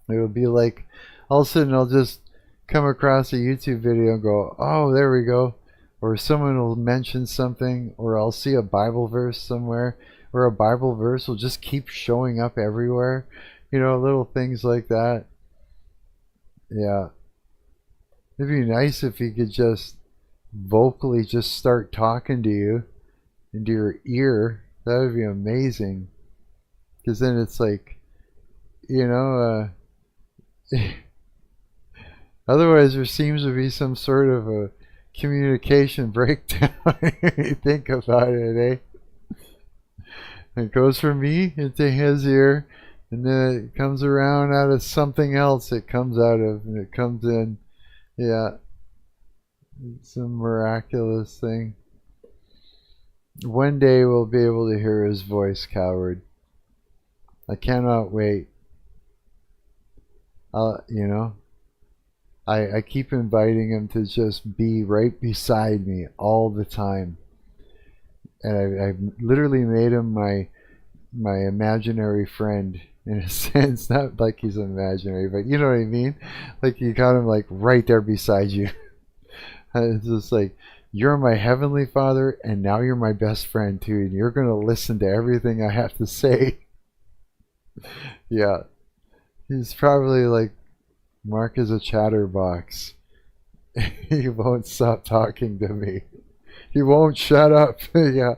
Speaker 1: It'll be like, all of a sudden I'll just come across a YouTube video and go, oh, there we go. Or someone will mention something, or I'll see a Bible verse somewhere, or a Bible verse will just keep showing up everywhere. Little things like that. Yeah. It'd be nice if he could just vocally just start talking to you into your ear. That would be amazing. Because then it's like, otherwise there seems to be some sort of a communication breakdown. You think about it, eh? It goes from me into his ear, and then it comes around out of something else it comes out of, and it comes in. Yeah. It's some miraculous thing. One day we'll be able to hear his voice, coward. I cannot wait. I keep inviting him to just be right beside me all the time. And I've literally made him my imaginary friend, in a sense. Not like he's imaginary, but you know what I mean? Like you got him like right there beside you. It's just like, you're my heavenly Father, and now you're my best friend too, and you're going to listen to everything I have to say. Yeah. He's probably like, Marc is a chatterbox. He won't stop talking to me. He won't shut up. Yeah.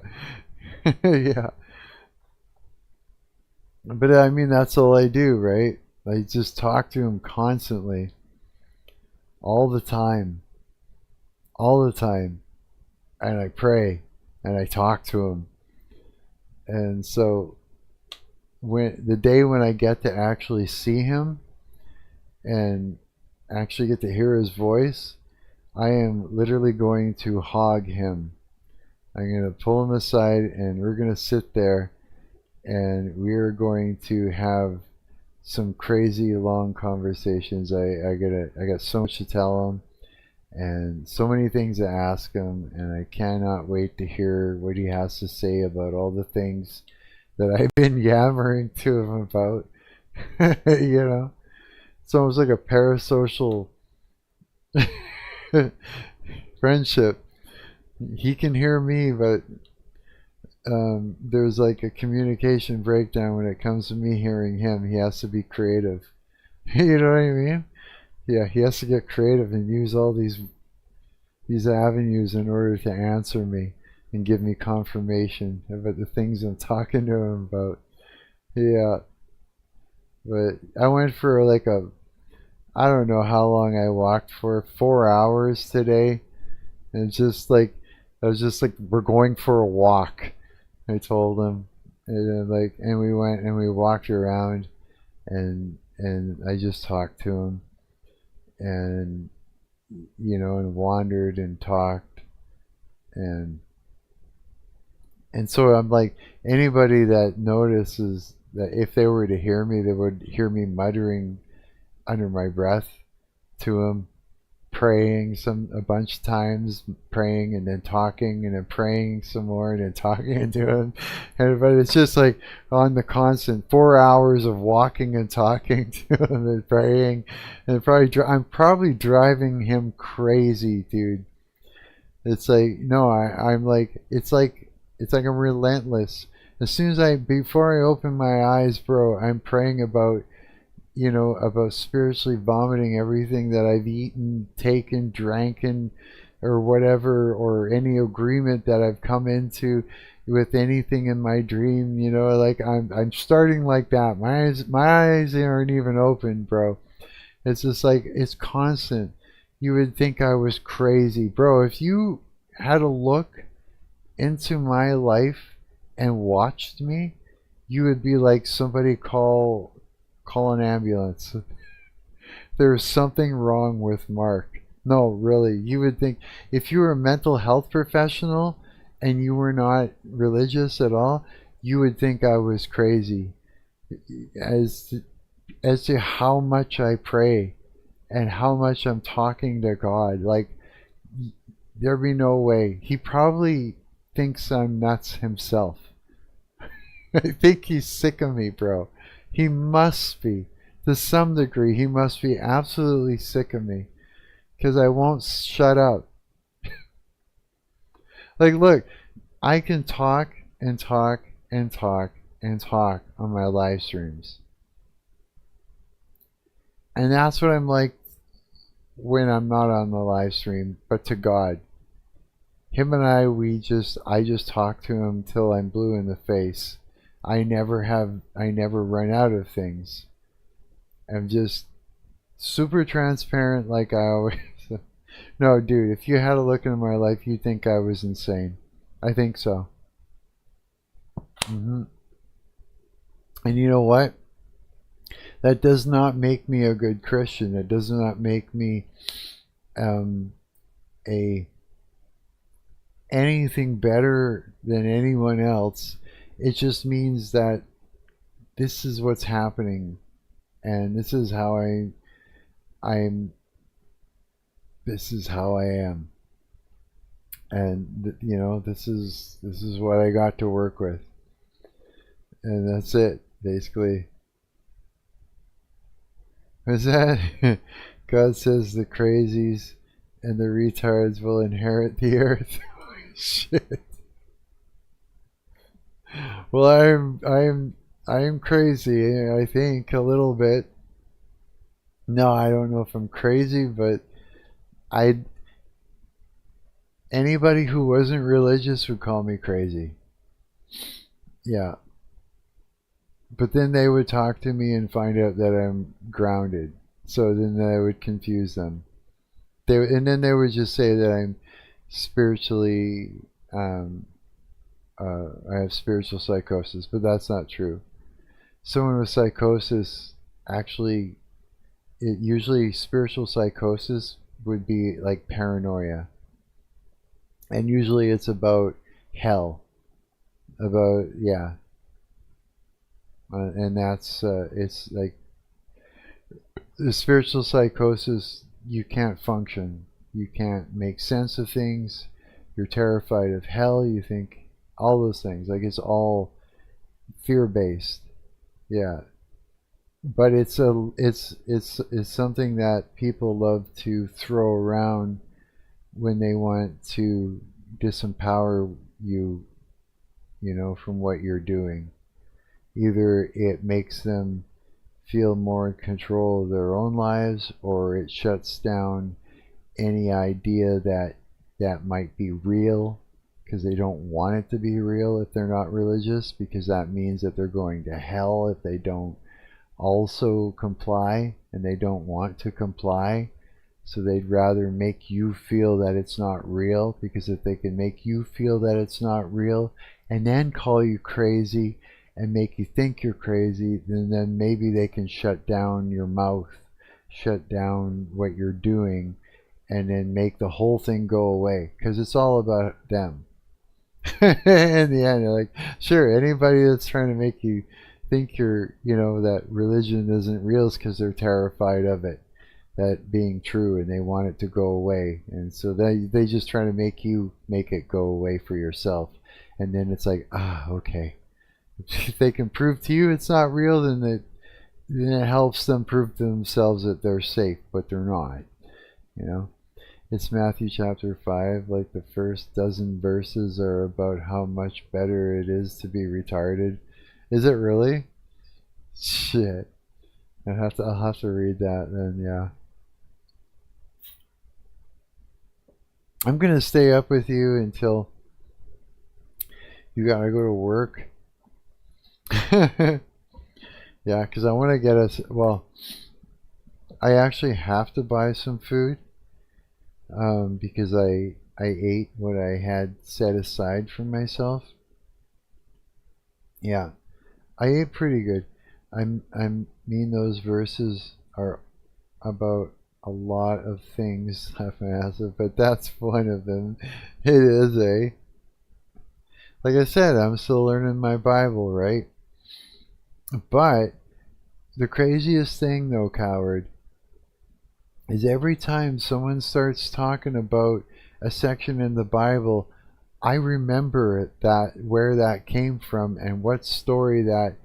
Speaker 1: Yeah. But I mean, that's all I do, right? I just talk to him constantly. All the time. All the time. And I pray. And I talk to him. And so, the day when I get to actually see him and actually get to hear his voice, I am literally going to hog him. I'm going to pull him aside, and we're going to sit there, and we're going to have some crazy long conversations. I got so much to tell him, and so many things to ask him, and I cannot wait to hear what he has to say about all the things that I've been yammering to him about. It's almost like a parasocial friendship. He can hear me, but there's like a communication breakdown when it comes to me hearing him. He has to be creative. You know what I mean? Yeah, he has to get creative and use all these avenues in order to answer me and give me confirmation about the things I'm talking to him about. Yeah. But I went for like I don't know how long I walked for, 4 hours today. And I was just like, we're going for a walk, I told him. And we went and we walked around, and I just talked to him, and and wandered and talked, and so I'm like, anybody that notices that if they were to hear me, they would hear me muttering under my breath to him, praying a bunch of times, praying and then talking and then praying some more and then talking to him, but it's just like on the constant 4 hours of walking and talking to him and praying, and I'm probably driving him crazy, dude. It's like, no, I'm like, it's like I'm relentless. As soon as before I open my eyes, bro, I'm praying about, about spiritually vomiting everything that I've eaten, taken, drank, or whatever, or any agreement that I've come into with anything in my dream, like I'm starting like that. My eyes aren't even open, bro. It's just like, it's constant. You would think I was crazy. Bro, if you had a look into my life and watched me, you would be like, somebody call an ambulance. There's something wrong with Marc. No, really. You would think, if you were a mental health professional and you were not religious at all, you would think I was crazy. As to how much I pray and how much I'm talking to God. Like, there'd be no way. He probably thinks I'm nuts himself. I think he's sick of me, bro. He must be. To some degree, he must be absolutely sick of me. Because I won't shut up. Like, look, I can talk and talk and talk and talk on my live streams. And that's what I'm like when I'm not on the live stream, but to God. Him and I just talk to him till I'm blue in the face. I never run out of things. I'm just super transparent, like I always. No, dude, if you had a look into my life, you'd think I was insane. I think so. And you know what? That does not make me a good Christian. It does not make me anything better than anyone else. It just means that this is what's happening, and this is how this is how I am, and this is what I got to work with, and that's it, basically. Is that God says the crazies and the retards will inherit the earth? Shit. Well, I am crazy, I think, a little bit. No, I don't know if I'm crazy, but anybody who wasn't religious would call me crazy. Yeah. But then they would talk to me and find out that I'm grounded. So then I would confuse them. And then they would just say that I'm spiritually, I have spiritual psychosis, but that's not true. Someone with psychosis, actually, usually spiritual psychosis would be like paranoia. And usually it's about hell. And that's, it's like, the spiritual psychosis, you can't function. You can't make sense of things. You're terrified of hell. You think all those things. Like, it's all fear-based. Yeah. But it's something that people love to throw around when they want to disempower you, from what you're doing. Either it makes them feel more in control of their own lives, or it shuts down any idea that might be real, because they don't want it to be real if they're not religious, because that means that they're going to hell if they don't also comply, and they don't want to comply. So they'd rather make you feel that it's not real, because if they can make you feel that it's not real and then call you crazy and make you think you're crazy, then maybe they can shut down your mouth, shut down what you're doing, and then make the whole thing go away, because it's all about them. In the end, they're like, sure, anybody that's trying to make you think that religion isn't real is because they're terrified of it. that being true, and they want it to go away, and so they just try to make it go away for yourself, and then it's like, okay, if they can prove to you it's not real, then it helps them prove to themselves that they're safe, but they're not. It's Matthew chapter 5. Like, the first dozen verses are about how much better it is to be retarded. Is it really? Shit. I'll have to read that then, yeah. I'm gonna stay up with you until you gotta go to work. Yeah, because I want to get us, well, I actually have to buy some food because I ate what I had set aside for myself. Yeah, I ate pretty good. I mean, those verses are about a lot of things, massive, but that's one of them. It is, eh? Like I said, I'm still learning my Bible, right? But the craziest thing, though, coward, is every time someone starts talking about a section in the Bible, I remember it, where that came from and what story that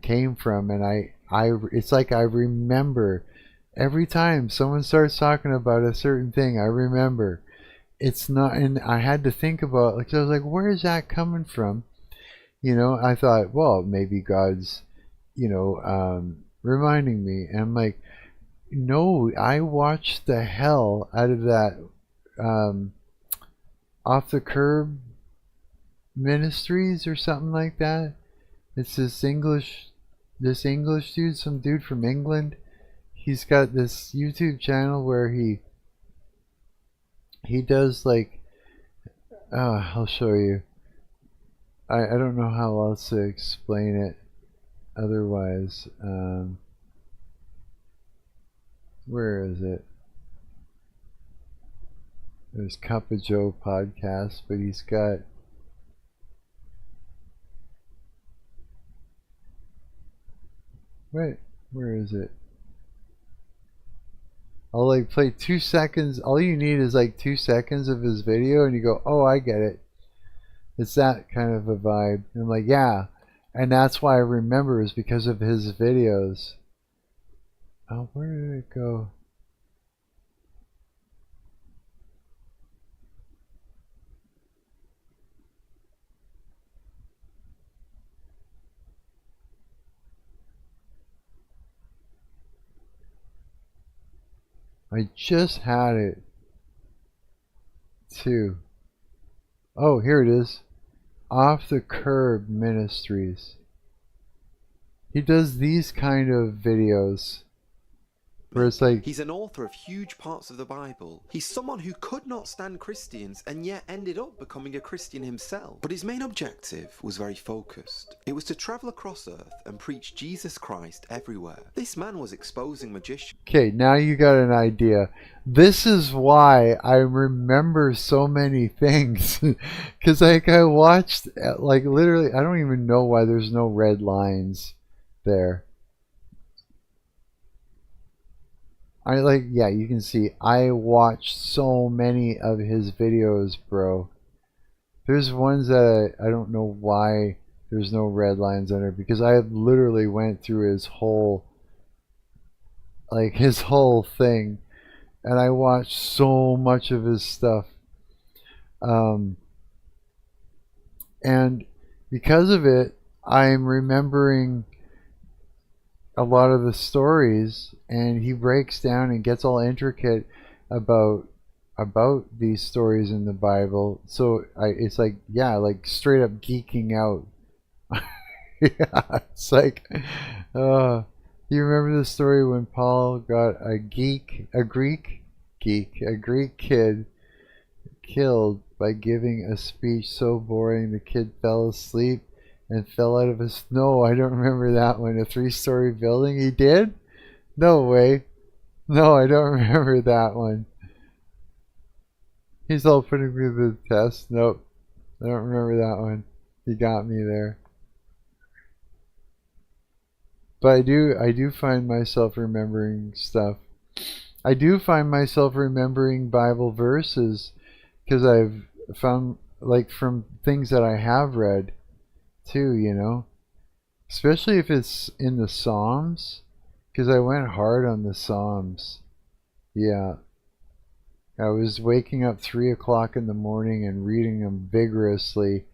Speaker 1: came from, and it's like I remember every time someone starts talking about a certain thing. I remember. It's not, and I had to think about, like, I was like, where is that coming from? I thought, well, maybe God's, reminding me. And I'm like, no, I watched the hell out of that Off the Curb Ministries or something like that. It's this English dude, some dude from England. He's got this YouTube channel where he does, like, I'll show you. I don't know how else to explain it otherwise. Where is it? There's Cup of Joe podcast, but he's got, where is it? I'll like play 2 seconds. All you need is like 2 seconds of his video and you go, oh, I get it. It's that kind of a vibe. And I'm like, yeah. And that's why I remember, is because of his videos. Oh, where did it go? I just had it too. Oh, here it is. Off the Curb Ministries. He does these kind of videos where it's like,
Speaker 2: he's an author of huge parts of the Bible. He's someone who could not stand Christians and yet ended up becoming a Christian himself. But his main objective was very focused. It was to travel across Earth and preach Jesus Christ everywhere. This man was exposing magicians.
Speaker 1: Okay, now you got an idea. This is why I remember so many things. Because like I watched, like literally, I don't even know why there's no red lines there. Yeah, you can see I watched so many of his videos, bro. There's ones that I don't know why there's no red lines under, because I literally went through his whole thing, and I watched so much of his stuff. And because of it, I'm remembering a lot of the stories, and he breaks down and gets all intricate about these stories in the Bible. So it's like, yeah, like straight up geeking out. Yeah, it's like, you remember the story when Paul got a Greek kid killed by giving a speech so boring the kid fell asleep and fell out of a snow. I don't remember that one. A 3-story building. He did? No way. No, I don't remember that one. He's all putting me to the test. Nope. I don't remember that one. You got me there. But I do find myself remembering stuff. I do find myself remembering Bible verses because I've found, like, from things that I have read too, you know, especially if it's in the Psalms, because I went hard on the Psalms. Yeah. I was waking up 3 o'clock in the morning and reading them vigorously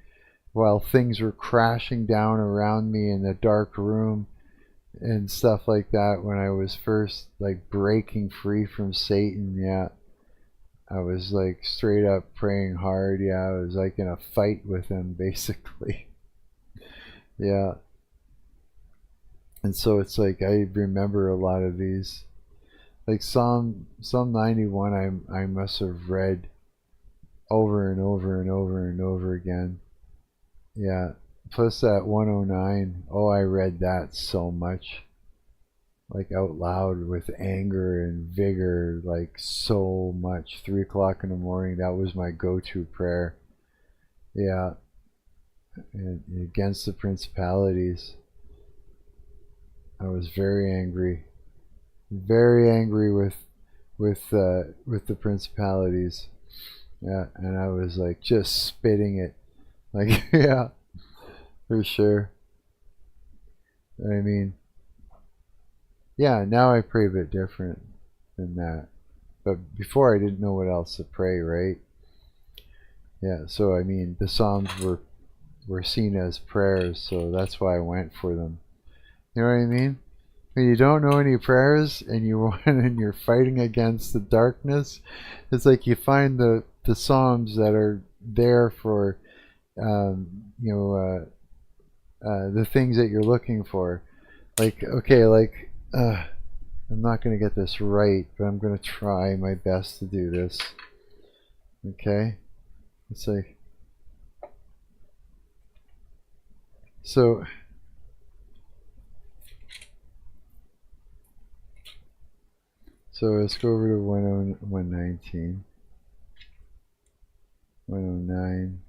Speaker 1: while things were crashing down around me in the dark room and stuff like that when I was first, like, breaking free from Satan. Yeah. I was, like, straight up praying hard. Yeah, I was like in a fight with him, basically. Yeah. And so it's like I remember a lot of these. Like Psalm 91 I must have read over and over and over and over again. Yeah. Plus that 109. Oh, I read that so much. Like out loud with anger and vigor, like so much. 3 o'clock in the morning, that was my go-to prayer. Yeah. And against the principalities. I was very angry with the principalities. Yeah, and I was like just spitting it, like yeah, for sure. I mean, yeah, now I pray a bit different than that, but before I didn't know what else to pray, right? Yeah, so I mean, the Psalms were seen as prayers, so that's why I went for them. You know what I mean? When you don't know any prayers and you're fighting against the darkness, it's like you find the Psalms that are there for the things that you're looking for. Like, okay, like I'm not gonna get this right, but I'm gonna try my best to do this. Okay, let's see. So. So let's go over to 119, 109.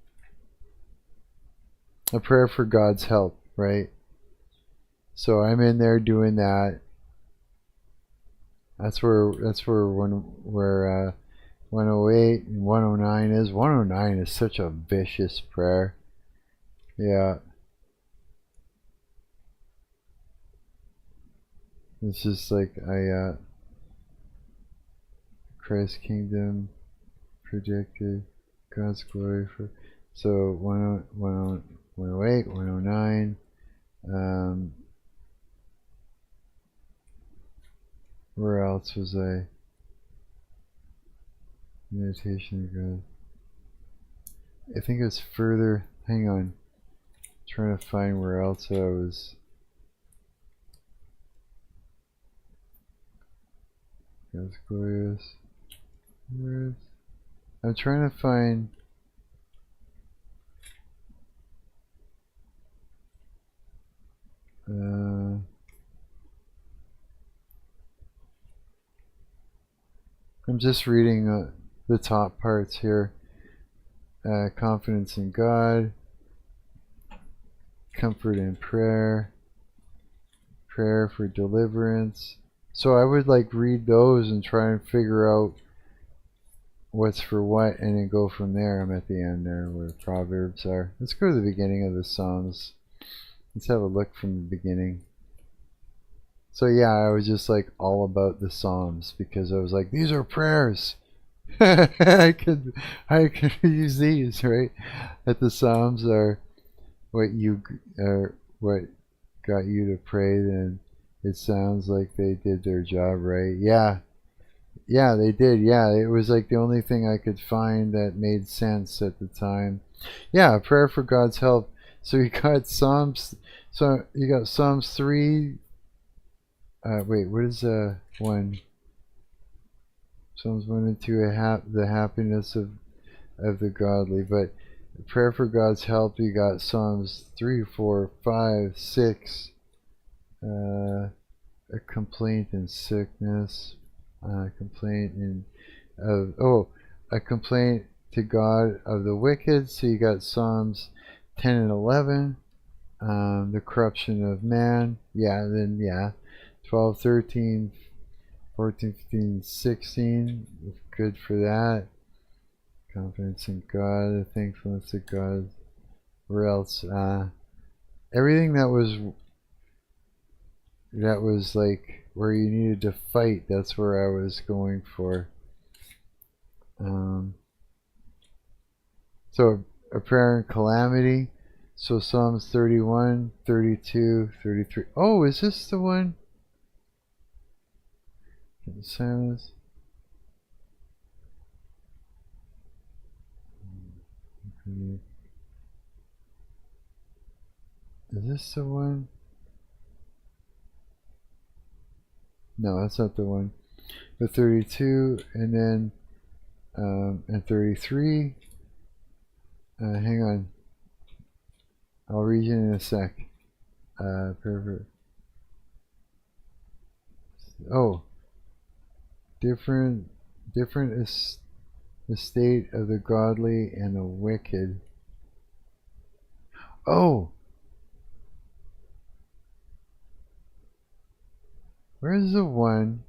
Speaker 1: A prayer for God's help, right? So I'm in there doing that. That's where 108 and 109 is. 109 is such a vicious prayer. Yeah. It's just like Christ's kingdom projected, God's glory for. So 108, 109. Where else was I? Meditation of God. I think it was further. Hang on. I'm trying to find where else I was. God's glorious. I'm trying to find. I'm just reading the top parts here. Confidence in God, comfort in prayer, prayer for deliverance. So I would like read those and try and figure out what's for what, and then go from there. I'm at the end there where Proverbs are. Let's go to the beginning of the Psalms. Let's have a look from the beginning. So yeah, I was just like all about the Psalms because I was like, these are prayers. I could use these, right? That the Psalms are what got you to pray. Then it sounds like they did their job right. Yeah, they did. Yeah, it was like the only thing I could find that made sense at the time. Yeah, a prayer for God's help. So you got Psalms. So you got Psalms 3. Wait, what is 1? Psalms 1 and 2. The happiness of the godly. But prayer for God's help. You got Psalms 3, 4, 5, 6. A complaint in sickness. A complaint to God of the wicked. So you got Psalms 10 and 11. The corruption of man. Yeah, then yeah. 12, 13, 14, 15, 16. Good for that. Confidence in God, thankfulness to God. Where else? Everything that was like where you needed to fight, that's where I was going for. So a prayer in calamity. So Psalms 31, 32, 33. Oh, is this the one? Silence. Is this the one? No, that's not the one. The 32 and then and 33. Hang on. I'll read you in a sec. Pervert. Oh. Different estate of the godly and the wicked. Oh. Where's the one?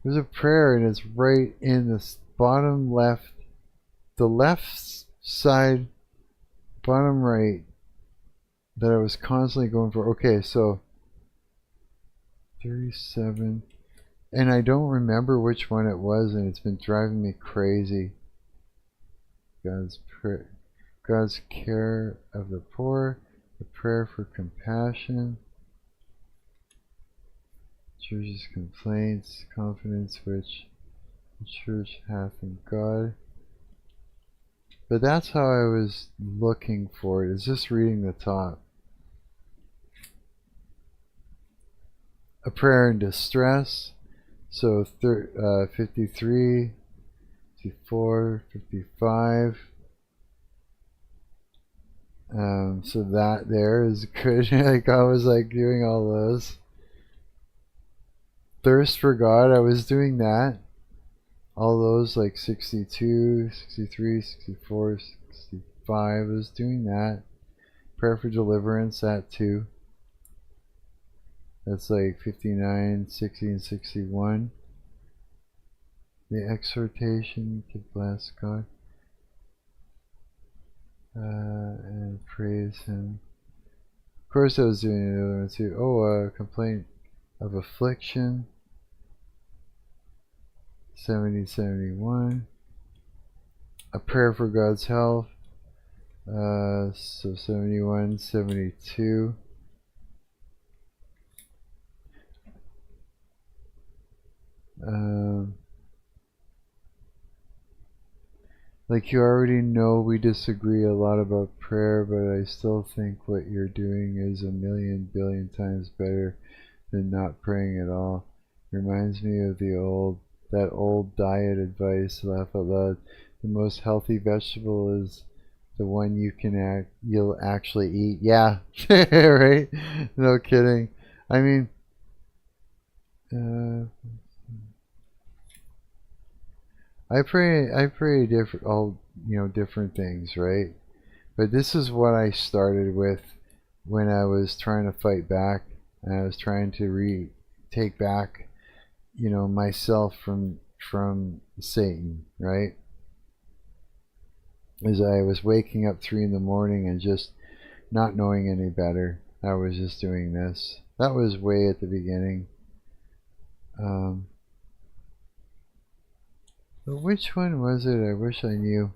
Speaker 1: There's a prayer and it's right in the bottom left, the left side, bottom right, that I was constantly going for. Okay, so 37, and I don't remember which one it was, and it's been driving me crazy. God's care of the poor, the prayer for compassion, church's complaints, confidence which the church hath in God. But that's how I was looking for it, is just reading the top. A prayer in distress, so 53, 54, 55. So that there is good. Like I was like doing all those. Thirst for God, I was doing that. All those like 62, 63, 64, 65, I was doing that. Prayer for deliverance, that too. That's like 59, 60, and 61. The exhortation to bless God. And praise Him. Of course I was doing another one too. Oh, complaint of affliction. 70, 71. A prayer for God's health. So 71, 72. Like you already know we disagree a lot about prayer, but I still think what you're doing is a million billion times better than not praying at all. Reminds me of that old diet advice, laugh out loud. The most healthy vegetable is the one you'll actually eat. Yeah, right? No kidding. I mean, I pray different things, right? But this is what I started with when I was trying to fight back, and I was trying to take back, myself from Satan, right? As I was waking up 3 in the morning and just not knowing any better, I was just doing this. That was way at the beginning. But which one was it? I wish I knew.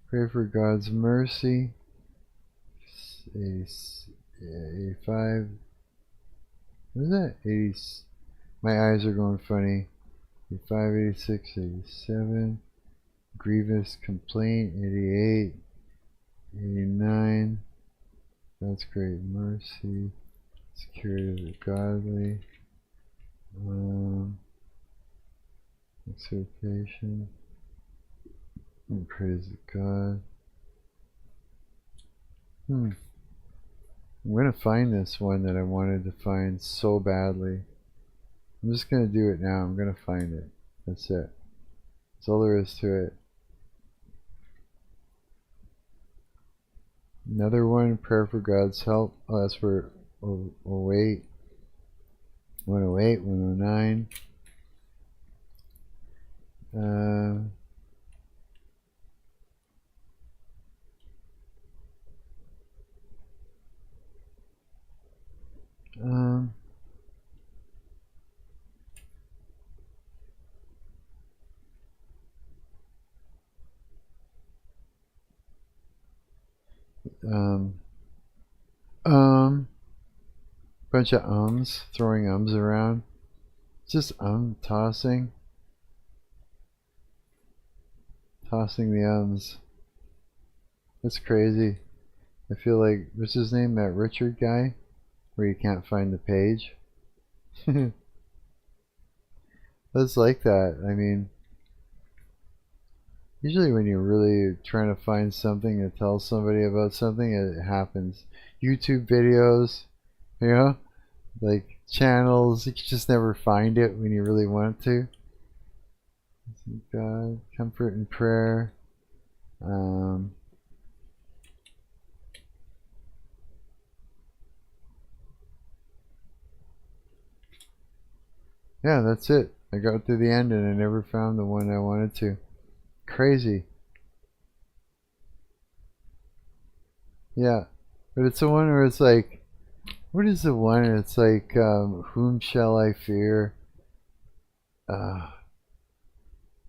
Speaker 1: Pray for God's mercy. 85. What is that? 80. My eyes are going funny. 85, 86, 87. Grievous complaint. 88. 89. That's great mercy. Security of the godly. Exhortation. And praise God. I'm going to find this one that I wanted to find so badly. I'm just going to do it now. I'm going to find it. That's it. That's all there is to it. Another one, prayer for God's help. Oh, that's for 08, 108, 109. Bunch of ums, throwing ums around. Just tossing the ums. That's crazy. I feel like, what's his name, that Richard guy, where you can't find the page. It's like that. I mean, usually when you're really trying to find something to tell somebody about something, it happens. YouTube videos, you know, like channels, you just never find it when you really want to. God, comfort and prayer. Yeah, that's it. I got to the end and I never found the one I wanted to. Crazy. Yeah, but it's the one where it's like, what is the one? It's like, whom shall I fear?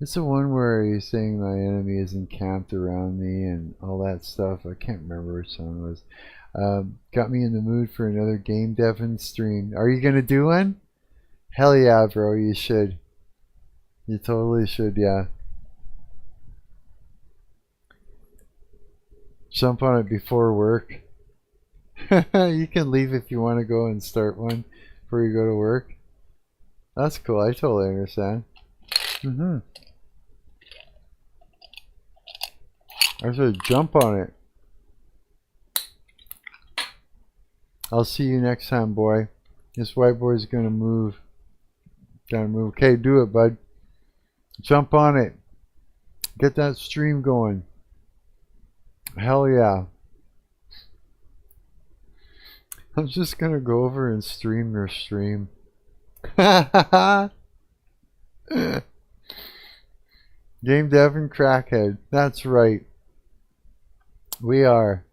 Speaker 1: It's the one where he's saying my enemy is encamped around me and all that stuff. I can't remember which song it was. Got me in the mood for another Game Devon stream. Are you gonna do one? Hell yeah, bro, you should. You totally should, yeah. Jump on it before work. You can leave if you want to go and start one before you go to work. That's cool, I totally understand. I said jump on it. I'll see you next time, boy. This white boy's gonna move. Gotta move. Okay, do it, bud. Jump on it. Get that stream going. Hell yeah. I'm just gonna go over and stream your stream. Game Dev and Crackhead. That's right. We are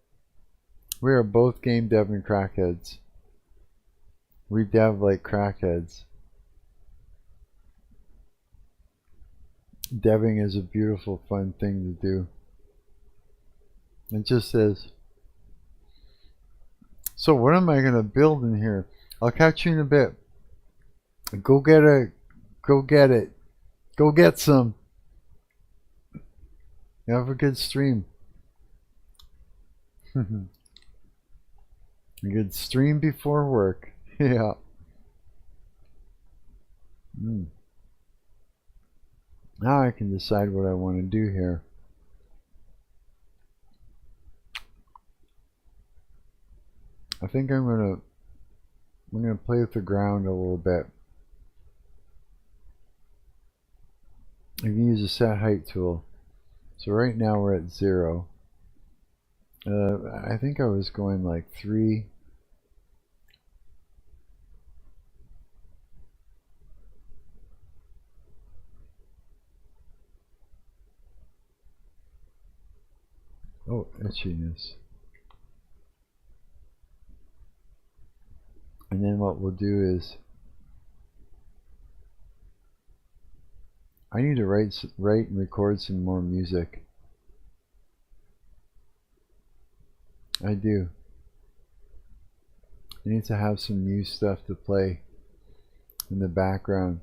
Speaker 1: both Game Dev and Crackheads. We dev like crackheads. Deving is a beautiful, fun thing to do. It just is. So what am I gonna build in here? I'll catch you in a bit. Go get it. Go get it. Go get some. Have a good stream. A good stream before work. Yeah. Now I can decide what I want to do here. I think I'm gonna play with the ground a little bit. I can use a set height tool. So right now we're at 0. I think I was going like 3. Oh, itchiness. And then what we'll do is, I need to write and record some more music. I do. I need to have some new stuff to play in the background.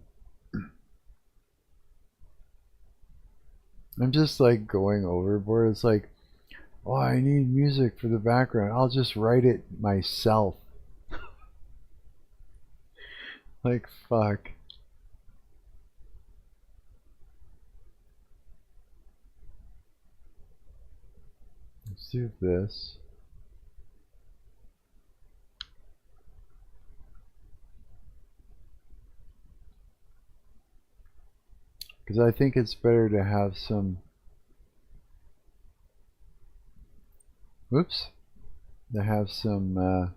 Speaker 1: I'm just like going overboard. It's like, oh, I need music for the background. I'll just write it myself. Like, fuck. Let's do this. Because I think it's better to have some, whoops, to have some,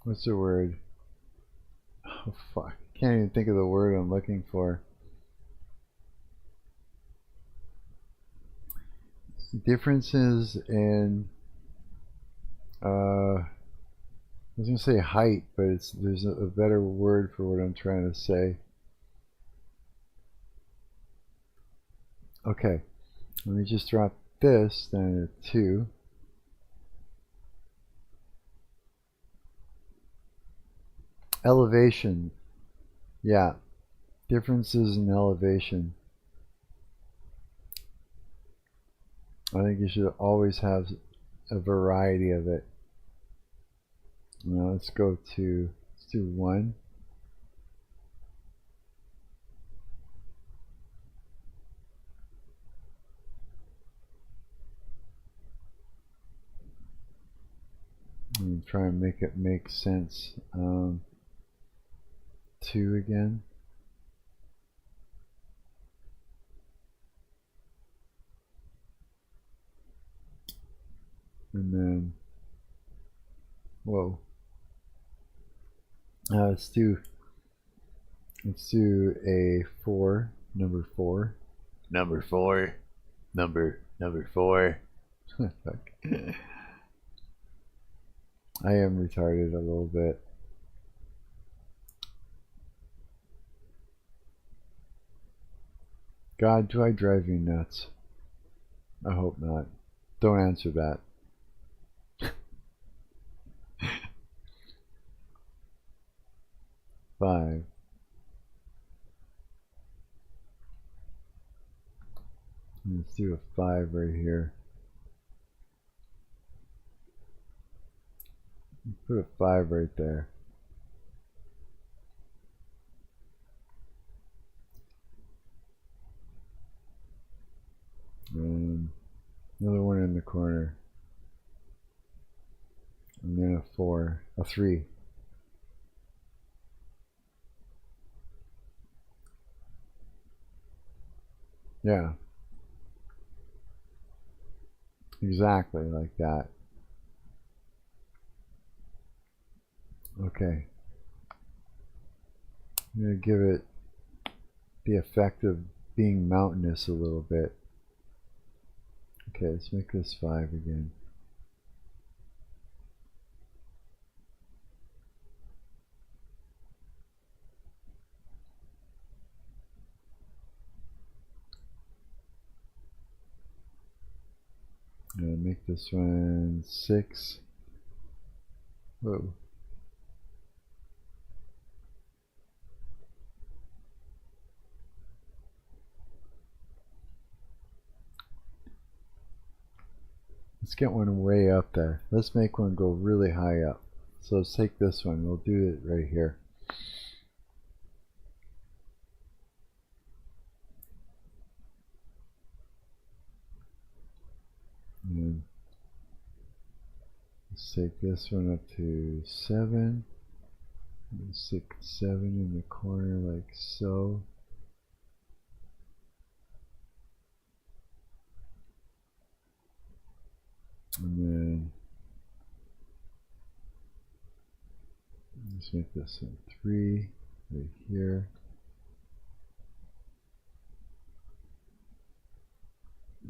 Speaker 1: what's the word? Oh fuck, can't even think of the word I'm looking for. Differences in, I was gonna say height, but there's a better word for what I'm trying to say. Okay, let me just drop this down to 2. Elevation, yeah, differences in elevation. I think you should always have a variety of it. Now let's do 1. And try and make it make sense. 2 again. And then, whoa. Let's do a 4, number 4. Number 4. Number 4. Fuck. I am retarded a little bit. God, do I drive you nuts? I hope not. Don't answer that. Five. Let's do a 5 right here. Put a 5 right there. And another one in the corner. And then a 4, a 3. Yeah. Exactly like that. Okay. I'm going to give it the effect of being mountainous a little bit. Okay, let's make this 5 again. And make this one 6. Whoa. Let's get one way up there. Let's make one go really high up. So let's take this one. We'll do it right here. And let's take this one up to 7. And stick 7 in the corner like so. And then let's make this one 3 right here.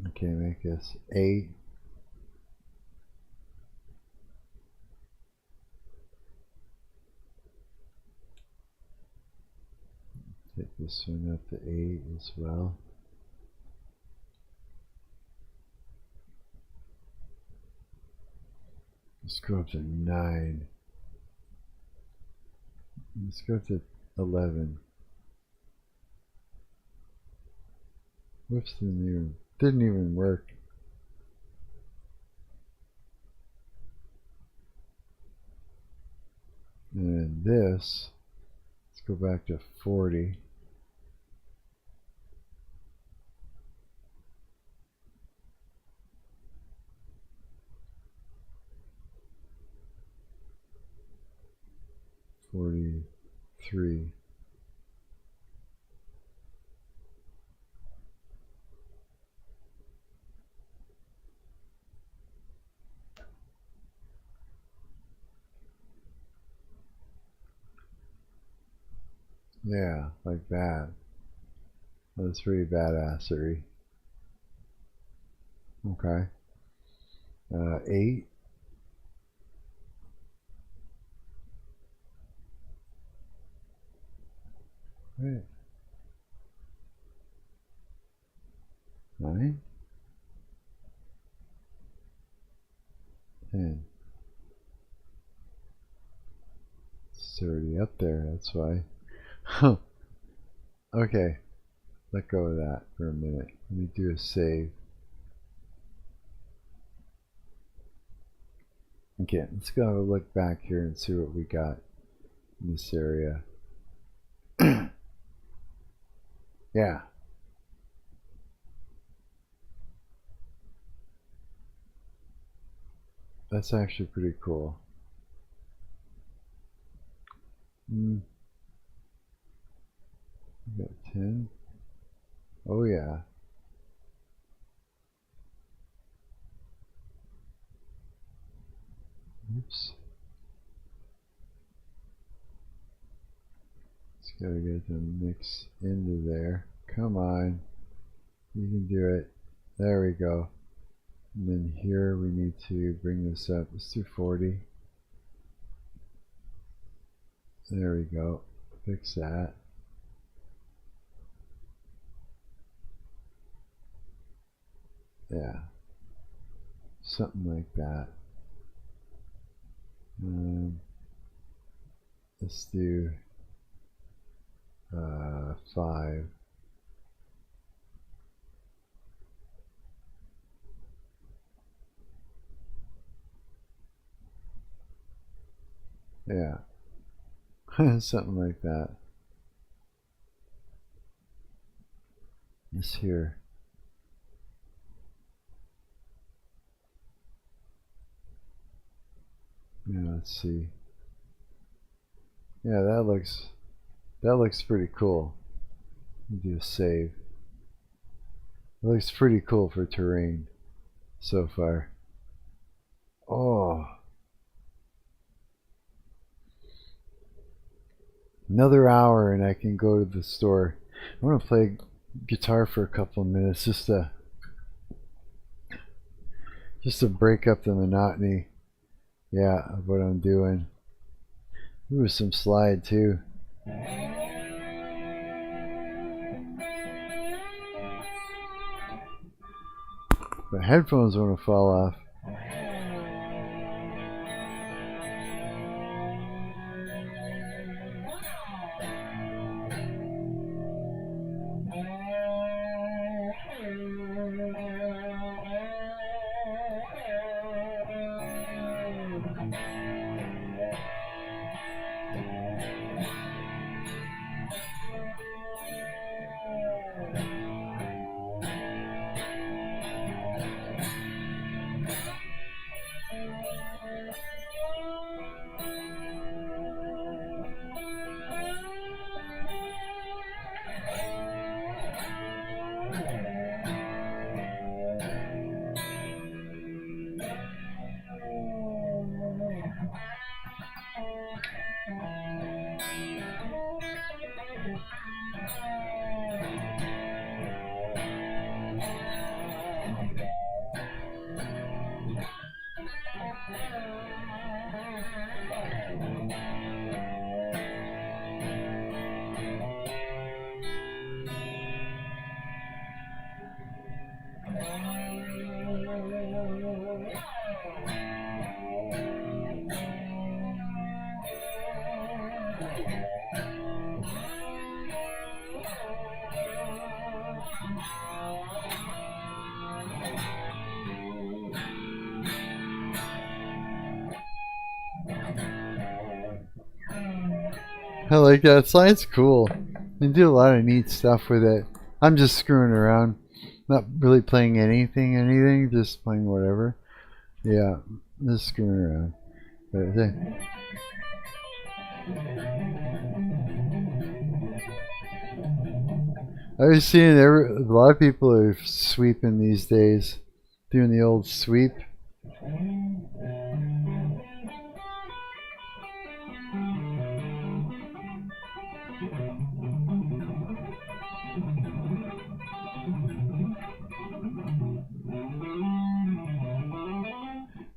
Speaker 1: Okay, make this 8. Take this one up to 8 as well. Let's go up to 9. Let's go up to 11. Whoops, didn't even work. And this, let's go back to 40. $43. Yeah, like that. That's pretty badassery. Okay. 8. Right. 9. 10. It's already up there, that's why. Okay. Let go of that for a minute. Let me do a save. Okay, let's go look back here and see what we got in this area. Yeah. That's actually pretty cool. We got 10. Oh yeah. Oops. Just gotta get the mix into there. Come on. You can do it. There we go. And then here we need to bring this up. Let's do 40. There we go. Fix that. Yeah. Something like that. Let's do 5. Yeah. Something like that. This here. Yeah, let's see. Yeah, that looks pretty cool. Do a save. It looks pretty cool for terrain so far. Oh. Another hour and I can go to the store. I want to play guitar for a couple of minutes just to break up the monotony, yeah, of what I'm doing. Ooh, some slide too. The headphones want to fall off. I like that. Slide's cool. You do a lot of neat stuff with it. I'm just screwing around. Not really playing anything, just playing whatever. Yeah, just screwing around. I was seeing a lot of people are sweeping these days, doing the old sweep.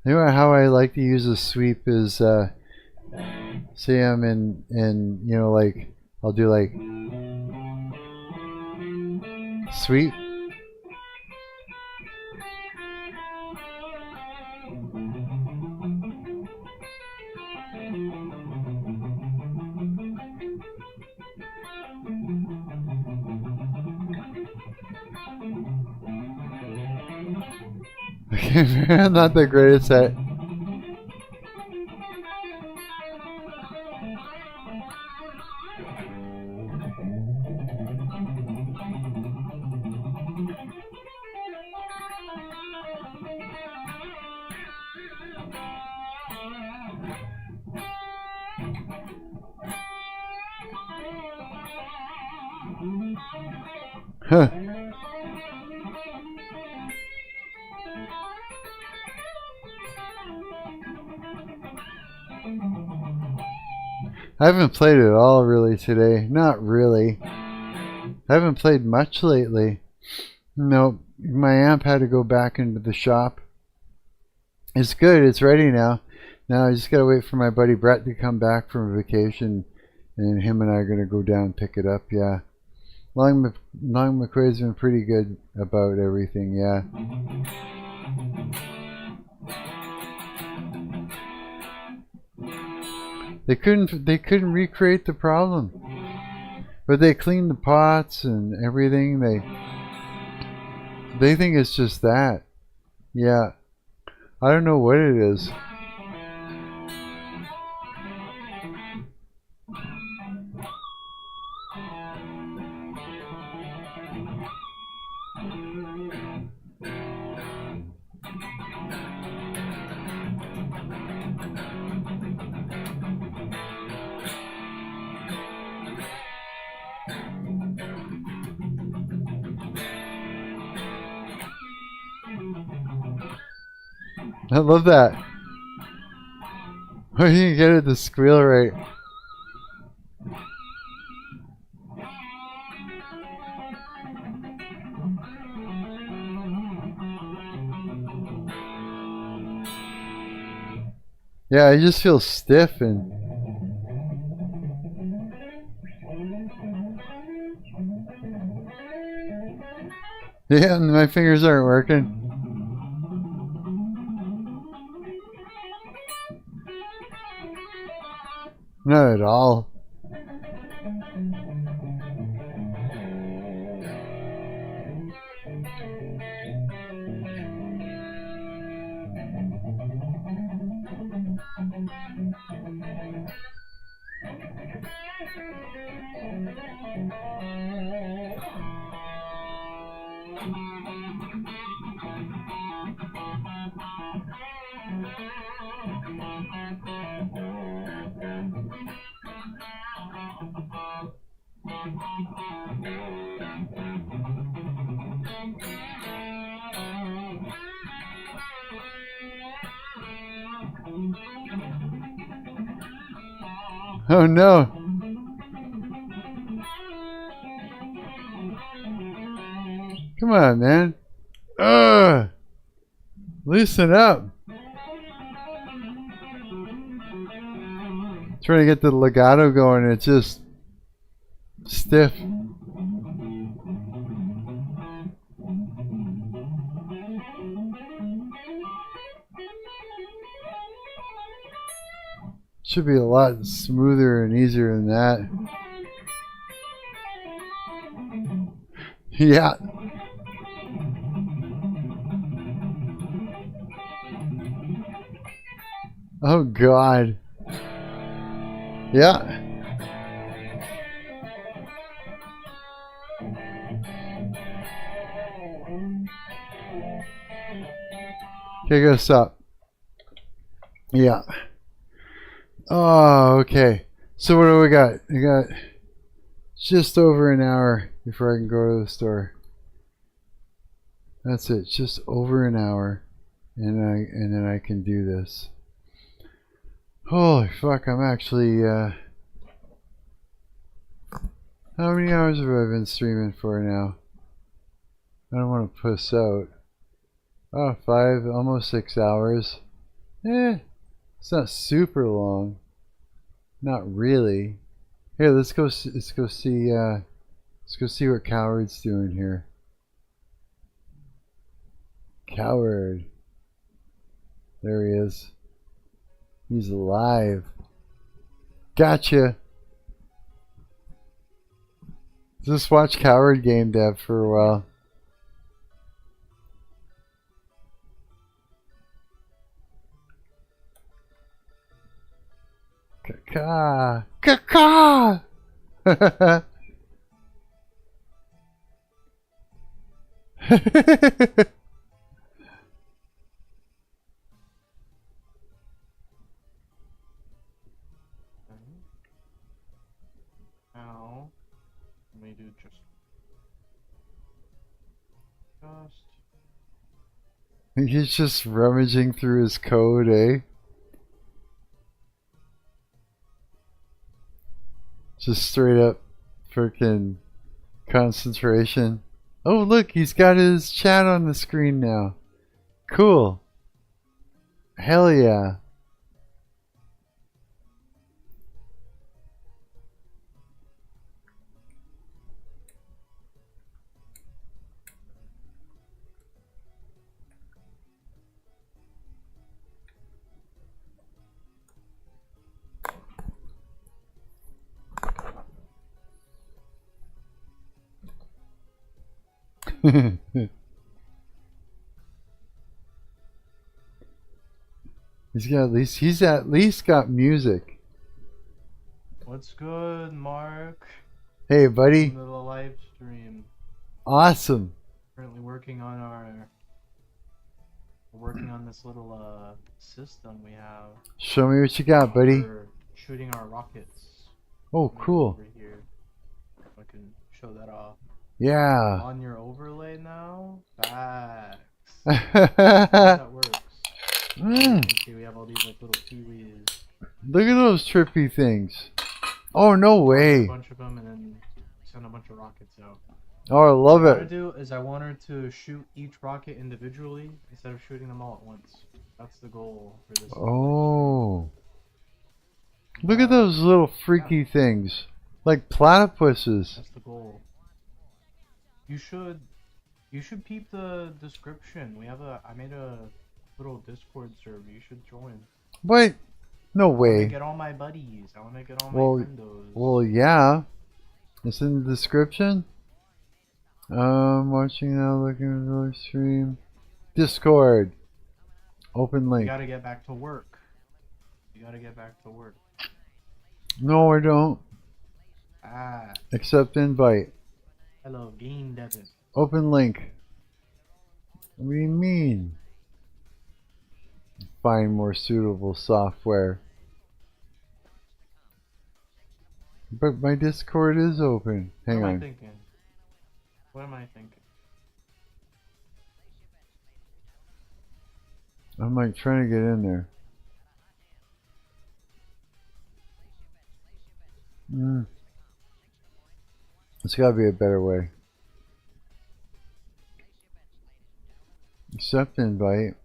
Speaker 1: You know how I like to use a sweep is, say I'm in, you know, like, I'll do like, sweep. I'm not the greatest at. Huh. I haven't played at all really today. Not really. I haven't played much lately. No, my amp had to go back into the shop. It's good. It's ready now. Now I just gotta wait for my buddy Brett to come back from vacation, and him and I are gonna go down and pick it up. Yeah. Long McQuay's been pretty good about everything. Yeah. They couldn't recreate the problem, but they cleaned the pots and everything. They think it's just that. Yeah, I don't know what it is. I love that. Oh, you can get it to squeal right. Yeah, I just feel stiff and yeah, my fingers aren't working. Not at all. Oh no. Come on, man. Ugh. Loosen up. Trying to get the legato going, it's just stiff. Should be a lot smoother and easier than that. Yeah. Oh God. Yeah. Okay, go stop. Yeah. Oh, okay. So what do we got? We got just over an hour before I can go to the store. That's it. Just over an hour, and then I can do this. Holy fuck! I'm actually. How many hours have I been streaming for now? I don't want to puss out. Oh, 5, almost 6 hours. It's not super long. Not really. Here, let's go see what Coward's doing here. Coward. There he is. He's alive. Gotcha. Just watch Coward game dev for a while. Caca. Caca.
Speaker 14: Now, let me do just.
Speaker 1: He's just rummaging through his code, eh? Just straight up freaking concentration. Oh, look, he's got his chat on the screen now. Cool. Hell yeah. He's at least got music.
Speaker 14: What's good, Mark?
Speaker 1: Hey, buddy.
Speaker 14: Welcome to the live stream.
Speaker 1: Awesome.
Speaker 14: Currently working on this little system we have.
Speaker 1: Show me what you got, buddy.
Speaker 14: We're shooting our rockets.
Speaker 1: Oh, cool.
Speaker 14: Over here. I can show that off.
Speaker 1: Yeah.
Speaker 14: On your overlay now? Facts. That works. You can see we have all these like little peewees.
Speaker 1: Look at those trippy things. Oh, no way.
Speaker 14: A bunch of them and then send a bunch of rockets out.
Speaker 1: Oh, I love
Speaker 14: What I
Speaker 1: it.
Speaker 14: do is I want her to shoot each rocket individually instead of shooting them all at once. That's the goal for this.
Speaker 1: Oh. Look at those little freaky things. Like platypuses.
Speaker 14: That's the goal. You should peep the description. I made a little Discord server. You should join.
Speaker 1: What? No
Speaker 14: I want
Speaker 1: way.
Speaker 14: to get all my buddies. I want to get all my friendos.
Speaker 1: Well, yeah. It's in the description. Watching now, looking at the live stream. Discord. Open link.
Speaker 14: You gotta get back to work.
Speaker 1: No, I don't. Accept invite.
Speaker 14: Hello, game Devin.
Speaker 1: Open link. What do you mean? Find more suitable software. But my Discord is open. Hang on.
Speaker 14: What am I thinking?
Speaker 1: I'm like trying to get in there. There's gotta be a better way. Accept invite.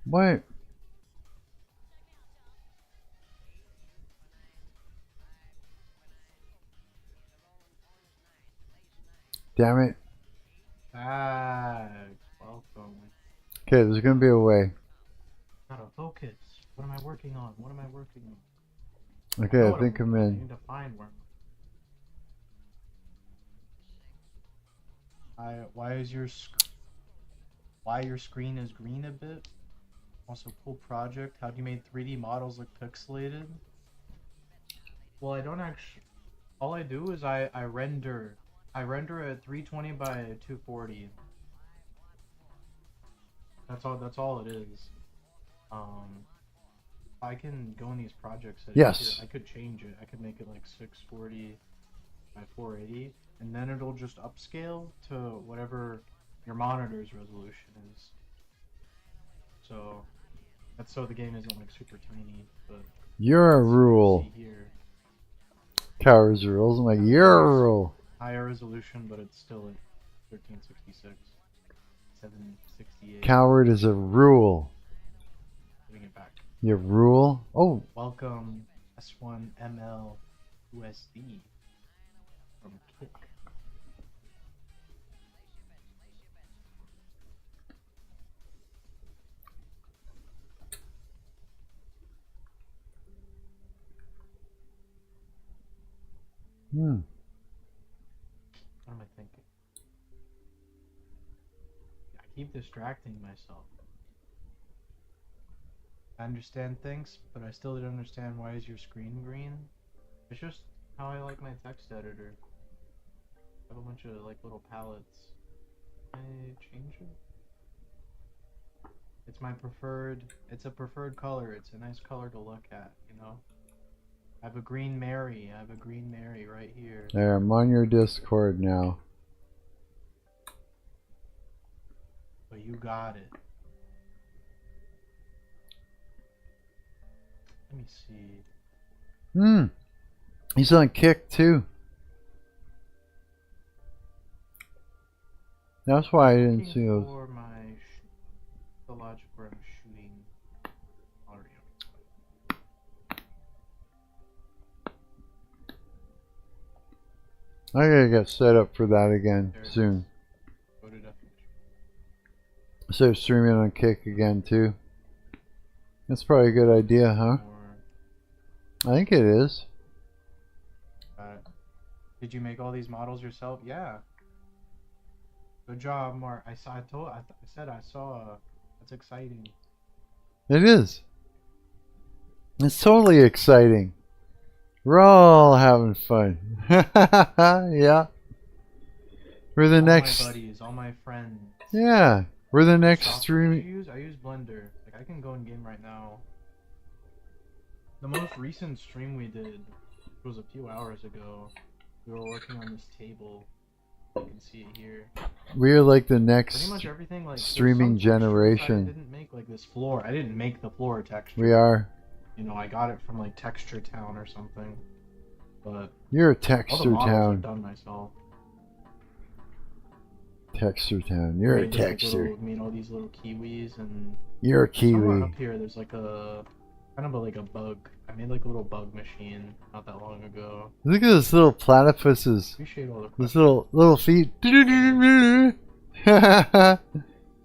Speaker 1: What? Damn it.
Speaker 14: Welcome.
Speaker 1: Okay, there's gonna be a way.
Speaker 14: Gotta focus. What am I working on?
Speaker 1: Okay, I think I'm
Speaker 14: I
Speaker 1: in.
Speaker 14: need to find one. Why your screen is green a bit? Also, cool project. How do you make 3D models look pixelated? Well, I don't actually. All I do is I render. I render at 320 by 240. That's all it is. I can go in these projects. I could change it. I could make it like 640 by 480, and then it'll just upscale to whatever your monitor's resolution is. So that's so the game isn't like super tiny. But
Speaker 1: You're a rule. Coward's rules. I'm like, Euro.
Speaker 14: Higher resolution, but it's still at 1366. 768.
Speaker 1: Coward is a rule.
Speaker 14: Putting it back.
Speaker 1: Your rule? Oh.
Speaker 14: Welcome S1ML USD from Kick. What am I thinking? I keep distracting myself. I understand things, but I still don't understand why is your screen green. It's just how I like my text editor. I have a bunch of like little palettes. Can I change it? It's my preferred, it's a preferred color. It's a nice color to look at, you know? I have a green Mary. I have a green Mary right here.
Speaker 1: There, I'm on your Discord now.
Speaker 14: But you got it. Let me see.
Speaker 1: He's on Kick too. That's why I didn't see those.
Speaker 14: For my the logic where I'm shooting audio.
Speaker 1: I gotta get set up for that again soon.
Speaker 14: Go to definition.
Speaker 1: So streaming on Kick again too. That's probably a good idea, huh? I think it is.
Speaker 14: Did you make all these models yourself? Yeah. Good job, Marc. I said I saw. That's exciting.
Speaker 1: It is. It's totally exciting. We're all having fun. Yeah. We're the next.
Speaker 14: All my buddies, all my friends.
Speaker 1: Yeah. We're the next stream.
Speaker 14: I use Blender. Like I can go in game right now. The most recent stream we did was a few hours ago. We were working on this table. You can see it here.
Speaker 1: We're like the next
Speaker 14: pretty much everything, like,
Speaker 1: streaming generation.
Speaker 14: I didn't make like this floor. I didn't make the floor texture.
Speaker 1: We are.
Speaker 14: You know, I got it from like Texture Town or something. But
Speaker 1: you're a
Speaker 14: all the
Speaker 1: Texture
Speaker 14: models
Speaker 1: Town.
Speaker 14: I've done myself.
Speaker 1: Texture Town. You're a Texture.
Speaker 14: Like all these little kiwis and.
Speaker 1: You're a Kiwi.
Speaker 14: Somewhere up here, there's like a kind of like a bug. I made like a little bug machine not that long ago.
Speaker 1: Look at those little platypuses.
Speaker 14: Appreciate all the
Speaker 1: those little feet.
Speaker 14: This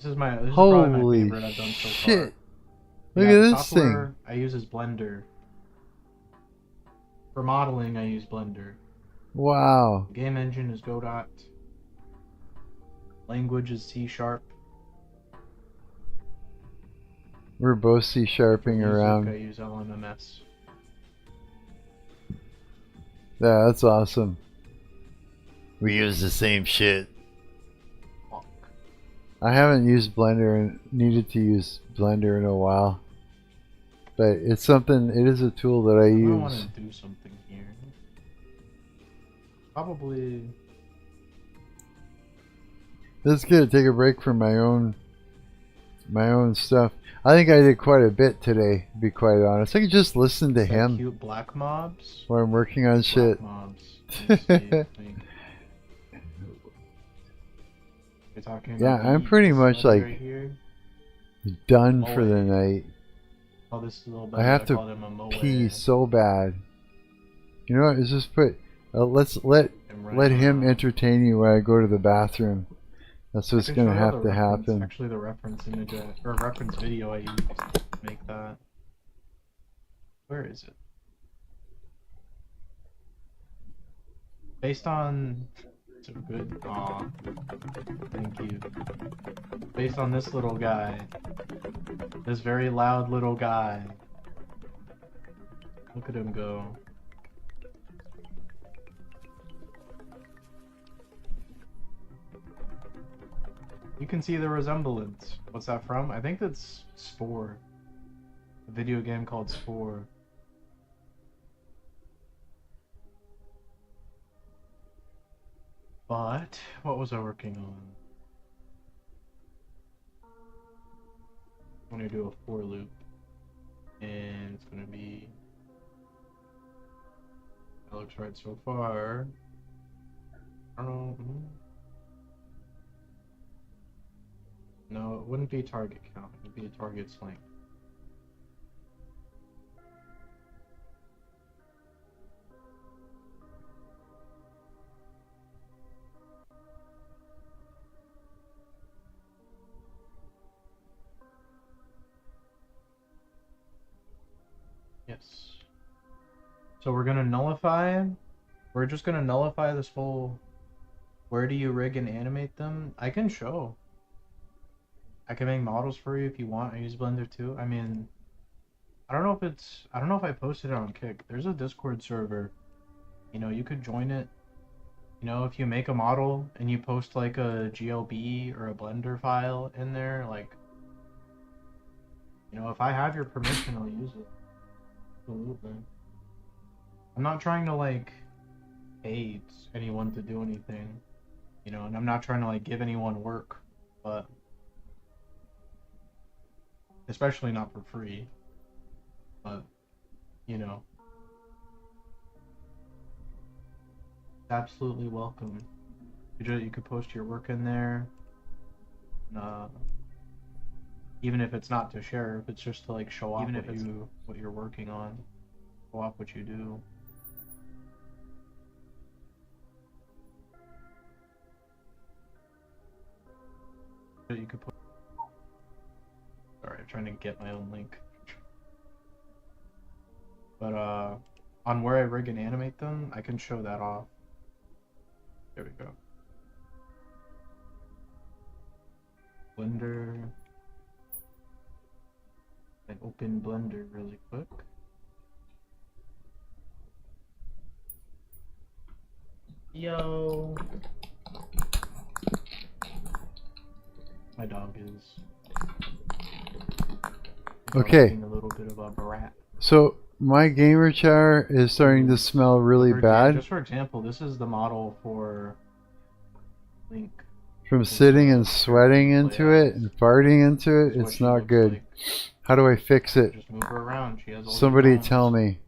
Speaker 14: is probably my favorite I've done so far.
Speaker 1: Shit. Look at this
Speaker 14: software
Speaker 1: thing.
Speaker 14: I use is Blender. For modeling, I use Blender.
Speaker 1: Wow.
Speaker 14: Game engine is Godot. Language is C#.
Speaker 1: We're both C-sharping around.
Speaker 14: I use LMMS.
Speaker 1: Yeah, that's awesome. We use the same shit. I haven't used Blender and needed to use Blender in a while. But it's something, it is a tool that I use.
Speaker 14: I want to do something here. Probably.
Speaker 1: Let's take a break from my own stuff. I think I did quite a bit today, to be quite honest. I could just listen to him.
Speaker 14: Cute black mobs.
Speaker 1: While I'm working on shit.
Speaker 14: Mobs. You're talking about
Speaker 1: yeah, I'm pretty much like
Speaker 14: right
Speaker 1: done for the night.
Speaker 14: Oh, this is a little
Speaker 1: I have to pee so bad. You know what? Let's just put. Let's let him entertain you when I go to the bathroom. That's what's gonna have to happen.
Speaker 14: Actually, the reference image or reference video I used to make that. Where is it? Based on. So good. Aw. Thank you. Based on this little guy. This very loud little guy. Look at him go. You can see the resemblance. What's that from? I think that's Spore. A video game called Spore. But, what was I working on? I'm gonna do a for loop. And it's gonna be... Hello looks right so far. I don't know. No, it wouldn't be target count. It would be a target's length. Yes. So we're gonna nullify. We're just gonna nullify this whole. Where do you rig and animate them? I can show. I can make models for you if you want. I use Blender too. I mean, I don't know if it's. I don't know if I posted it on Kick. There's a Discord server. You know, you could join it. You know, if you make a model and you post like a GLB or a Blender file in there, like. You know, if I have your permission, I'll use it. Absolutely. I'm not trying to like pay anyone to do anything, you know, and I'm not trying to like give anyone work, but especially not for free. But you know, absolutely welcome. You could post your work in there. Even if it's not to share, if it's just to like show off what you're working on, show off what you do. You could put. Sorry, I'm trying to get my own link. But on where I rig and animate them, I can show that off. There we go. Blender. I open Blender really quick. Yo. My dog is
Speaker 1: okay.
Speaker 14: A little bit of a brat.
Speaker 1: So my gamer chair is starting to smell really bad.
Speaker 14: Just for example, this is the model for Link.
Speaker 1: From sitting and sweating into it and farting into it, it's not good. Like. How do I fix it?
Speaker 14: Just move her around. She has all
Speaker 1: Somebody tell me.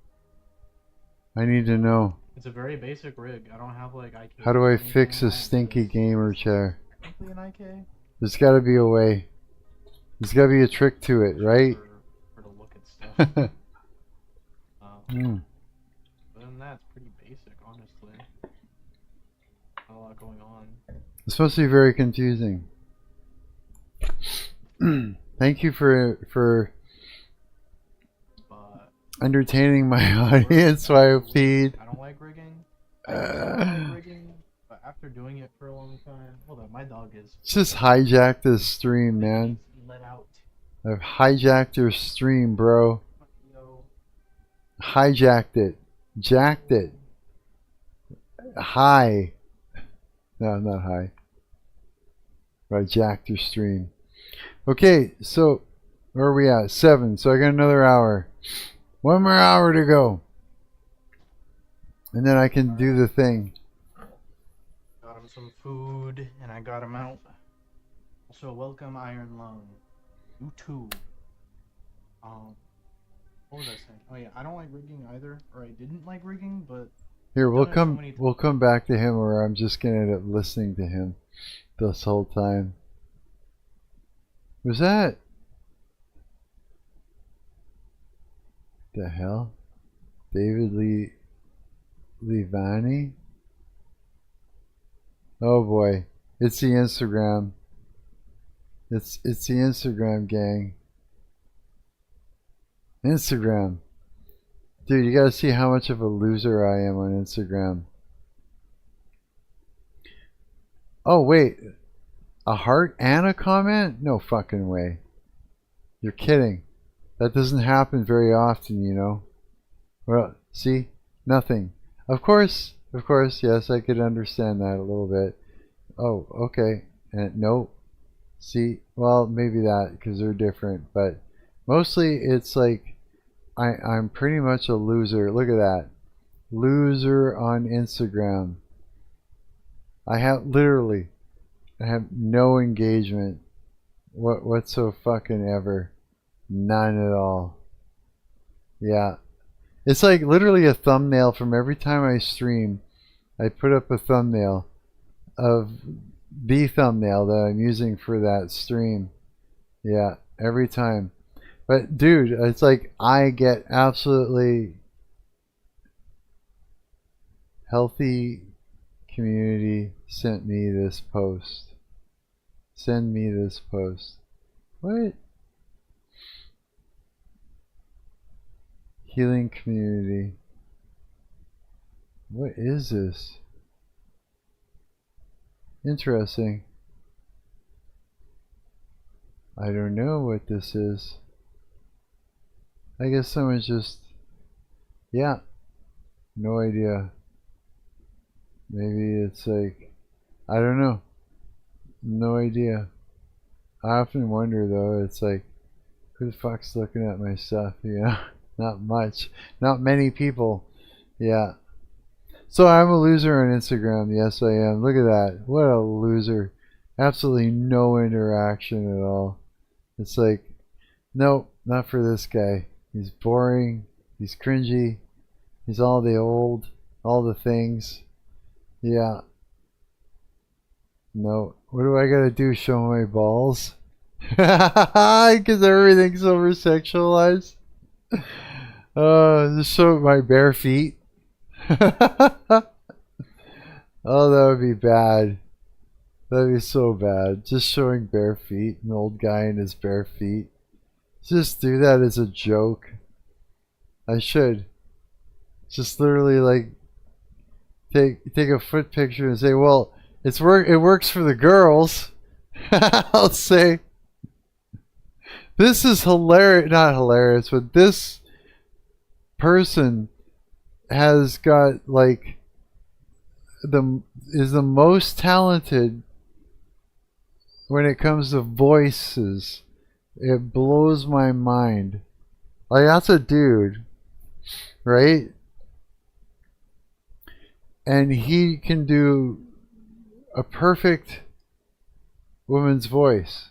Speaker 1: I need to know.
Speaker 14: It's a very basic rig. I don't have like IK.
Speaker 1: How do I fix a stinky gamer chair?
Speaker 14: An IK?
Speaker 1: There's got to be a way. There's got to be a trick to it, right?
Speaker 14: For to look at stuff. Other than that, it's pretty basic, honestly. Not a lot going on.
Speaker 1: It's supposed to be very confusing. Thank you for entertaining my audience while I feed.
Speaker 14: I don't like rigging. I don't like rigging, but after doing it for a long time, hold on, my dog is.
Speaker 1: Just hijack this stream, man.
Speaker 14: Let out.
Speaker 1: I've hijacked your stream, bro. Hijacked it, jacked it. High. No, not high. Right, jacked your stream. Okay, so where are we at? 7. So I got another hour. 1 more hour to go. And then I can do the thing.
Speaker 14: Got him some food, and I got him out. Also, welcome Iron Lung. You too. What was I saying? Oh yeah, I don't like rigging either, or I didn't like rigging, but
Speaker 1: here we'll come back to him, or I'm just gonna end up listening to him this whole time. Was that the hell? David Levani? Oh boy, it's the Instagram. It's the Instagram gang. Instagram. Dude, you gotta see how much of a loser I am on Instagram. Oh wait, a heart and a comment? No fucking way. You're kidding. That doesn't happen very often, you know. Well, see? Nothing. Of course, yes, I could understand that a little bit. Oh, okay. And nope. See, well, maybe that, because they're different, but mostly it's like I'm pretty much a loser. Look at that. Loser on Instagram. I have no engagement whatso fucking ever. None at all. Yeah. It's like literally a thumbnail from every time I stream. I put up a thumbnail of the thumbnail that I'm using for that stream. Yeah, every time. But dude, it's like I get absolutely healthy community sent me this post. Send me this post. What? Healing community. What is this? Interesting. I don't know what this is. I guess someone's just... Yeah. No idea. Maybe it's like... I don't know. No idea. I often wonder though, it's like, who the fuck's looking at my stuff, you know? Not much. Not many people. Yeah. So I'm a loser on Instagram. Yes, I am. Look at that. What a loser. Absolutely no interaction at all. It's like, nope, not for this guy. He's boring. He's cringy. He's all the things. Yeah. No. What do I gotta do? Show my balls? Because everything's over sexualized. Just show my bare feet. Oh, that would be bad. That'd be so bad. Just showing bare feet. An old guy in his bare feet. Just do that as a joke. I should. Just literally like take a foot picture and say, well, it works for the girls. I'll say, this is hilarious. Not hilarious, but this person has got like is the most talented when it comes to voices. It blows my mind. Like, that's a dude, right? And he can do a perfect woman's voice.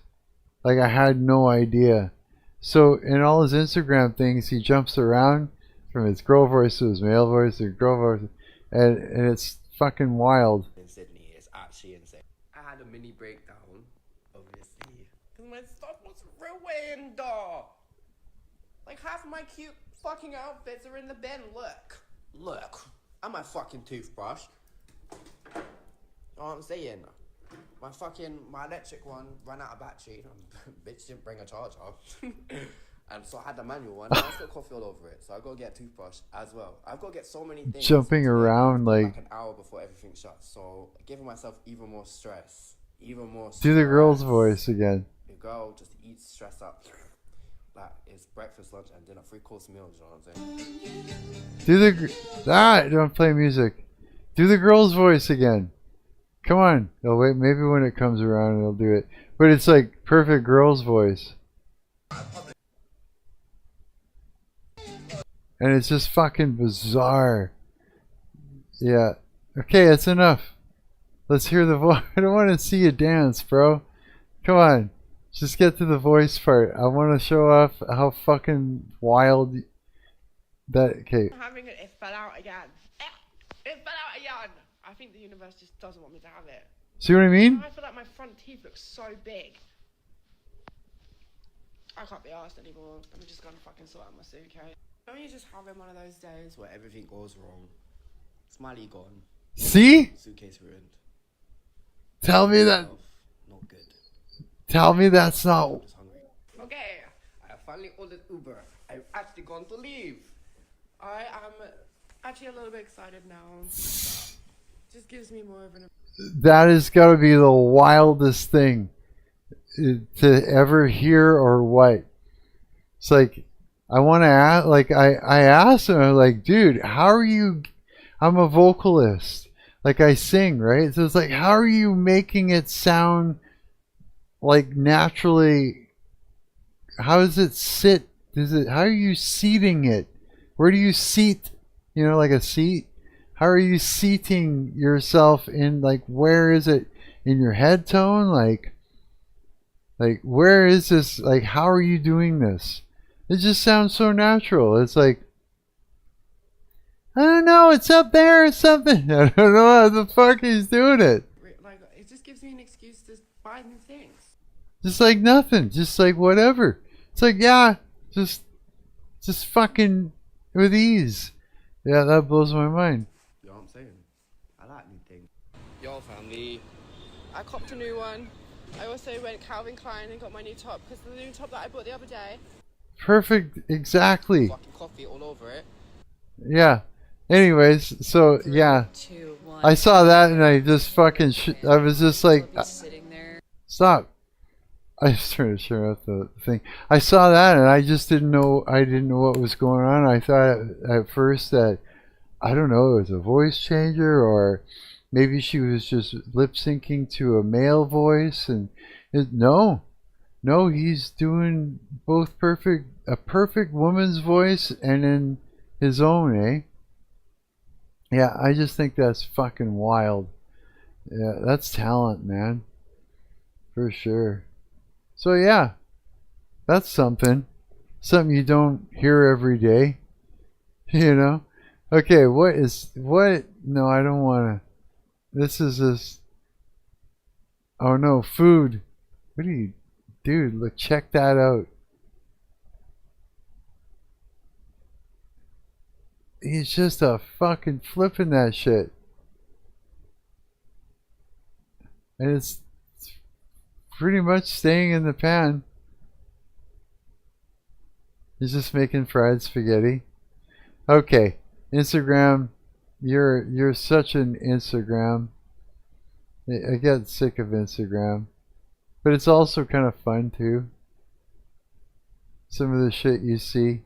Speaker 1: Like, I had no idea. So in all his Instagram things, he jumps around from his girl voice to his male voice to girl voice, and it's fucking wild.
Speaker 15: In Sydney, it's actually insane. I had a mini breakdown, obviously, because my stuff was ruined. Like half of my cute fucking outfits are in the bin. Look, and my fucking toothbrush. You know what I'm saying? My electric one ran out of battery. Bitch didn't bring a charger. And so I had the manual one, and I still coffee all over it. So I go get a toothbrush as well. I've got to get so many things.
Speaker 1: Jumping around like
Speaker 15: an hour before everything shuts. So giving myself even more stress.
Speaker 1: Do the girl's voice again.
Speaker 15: The girl just eats stress up. Like, it's breakfast, lunch, and dinner. 3-course meals, you know what I'm saying?
Speaker 1: Don't play music. Do the girl's voice again. Come on. Oh wait, maybe when it comes around it'll do it. But it's like perfect girl's voice. And it's just fucking bizarre. Yeah. Okay, that's enough. Let's hear the voice. I don't want to see you dance, bro. Come on. Just get to the voice part. I want to show off how fucking wild that... Okay.
Speaker 16: It fell out again. It fell out again. I think the universe just doesn't want me to have it.
Speaker 1: See what I mean?
Speaker 16: I feel like my front teeth look so big. I can't be arsed anymore. I'm just gonna fucking sort out my suitcase.
Speaker 15: Don't you just having one of those days where everything goes wrong? Smiley gone.
Speaker 1: See?
Speaker 15: Suitcase ruined.
Speaker 1: Tell me that.
Speaker 15: Not good.
Speaker 1: Tell me that's not.
Speaker 15: I'm just hungry. Okay, I have finally ordered Uber. I've actually gone to leave.
Speaker 16: I am actually a little bit excited now. Just gives me more of an...
Speaker 1: That has got to be the wildest thing to ever hear or what. It's like, I want to ask, like, I asked him, I'm like, dude, how are you, I'm a vocalist, like I sing, right? So it's like, how are you making it sound like naturally, how does it sit, how are you seating it? Where do you seat, you know, like a seat? How are you seating yourself in, like, where is it in your head tone? Like where is this, like, how are you doing this? It just sounds so natural. It's like, no, it's up there or something. I don't know how the fuck he's doing it.
Speaker 16: Like, it just gives me an excuse to buy new things.
Speaker 1: Just like nothing. Just like whatever. It's like, yeah, just fucking with ease. Yeah, that blows my mind.
Speaker 15: You know what I'm saying? I like new things.
Speaker 16: Yo, family. I copped a new one. I also went Calvin Klein and got my new top, because the new top that I bought the other day.
Speaker 1: Perfect, exactly.
Speaker 16: Fucking coffee all over it.
Speaker 1: Yeah. Anyways, so yeah, I saw that and I just fucking I was just like, stop. I just turned to share out the thing. I saw that and I just didn't know. I didn't know what was going on. I thought at first that, I don't know, it was a voice changer, or maybe she was just lip syncing to a male voice. And no, he's doing both a perfect woman's voice and in his own, eh? Yeah, I just think that's fucking wild. Yeah, that's talent, man. For sure. So yeah, that's something you don't hear every day, you know. Okay, what? No, I don't want to. This is this. Oh no, food. What do you, dude? Look, check that out. He's just a fucking flipping that shit, and it's pretty much staying in the pan. He's just making fried spaghetti. Okay, Instagram, you're such an Instagram. I get sick of Instagram, but it's also kind of fun too. Some of the shit you see.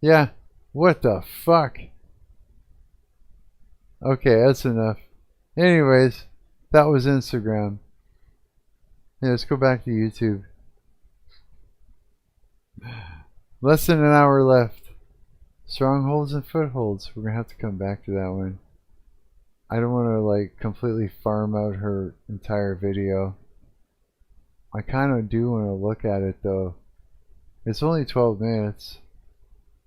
Speaker 1: Yeah, what the fuck? Okay, that's enough. Anyways, that was Instagram. Yeah, let's go back to YouTube. Less than an hour left. Strongholds and Footholds. We're gonna have to come back to that one. I don't want to like completely farm out her entire video. I kind of do want to look at it though. It's only 12 minutes.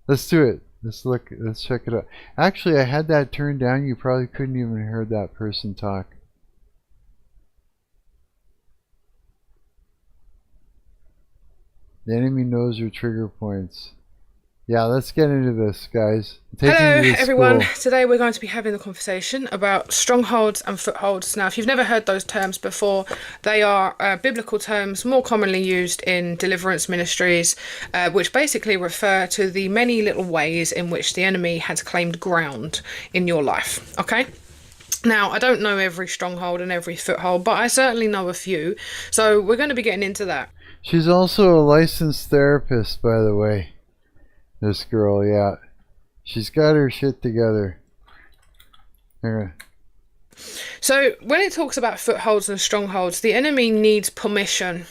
Speaker 1: Let's do it. Let's check it out. Actually, I had that turned down. You probably couldn't even hear that person talk. The enemy knows your trigger points. Yeah, let's get into this, guys.
Speaker 16: Hello, everyone. Today we're going to be having a conversation about strongholds and footholds. Now, if you've never heard those terms before, they are biblical terms more commonly used in deliverance ministries, which basically refer to the many little ways in which the enemy has claimed ground in your life. Okay? Now, I don't know every stronghold and every foothold, but I certainly know a few. So we're going to be getting into that.
Speaker 1: She's also a licensed therapist, by the way. This girl, yeah. She's got her shit together. Here.
Speaker 16: So when it talks about footholds and strongholds, the enemy needs permission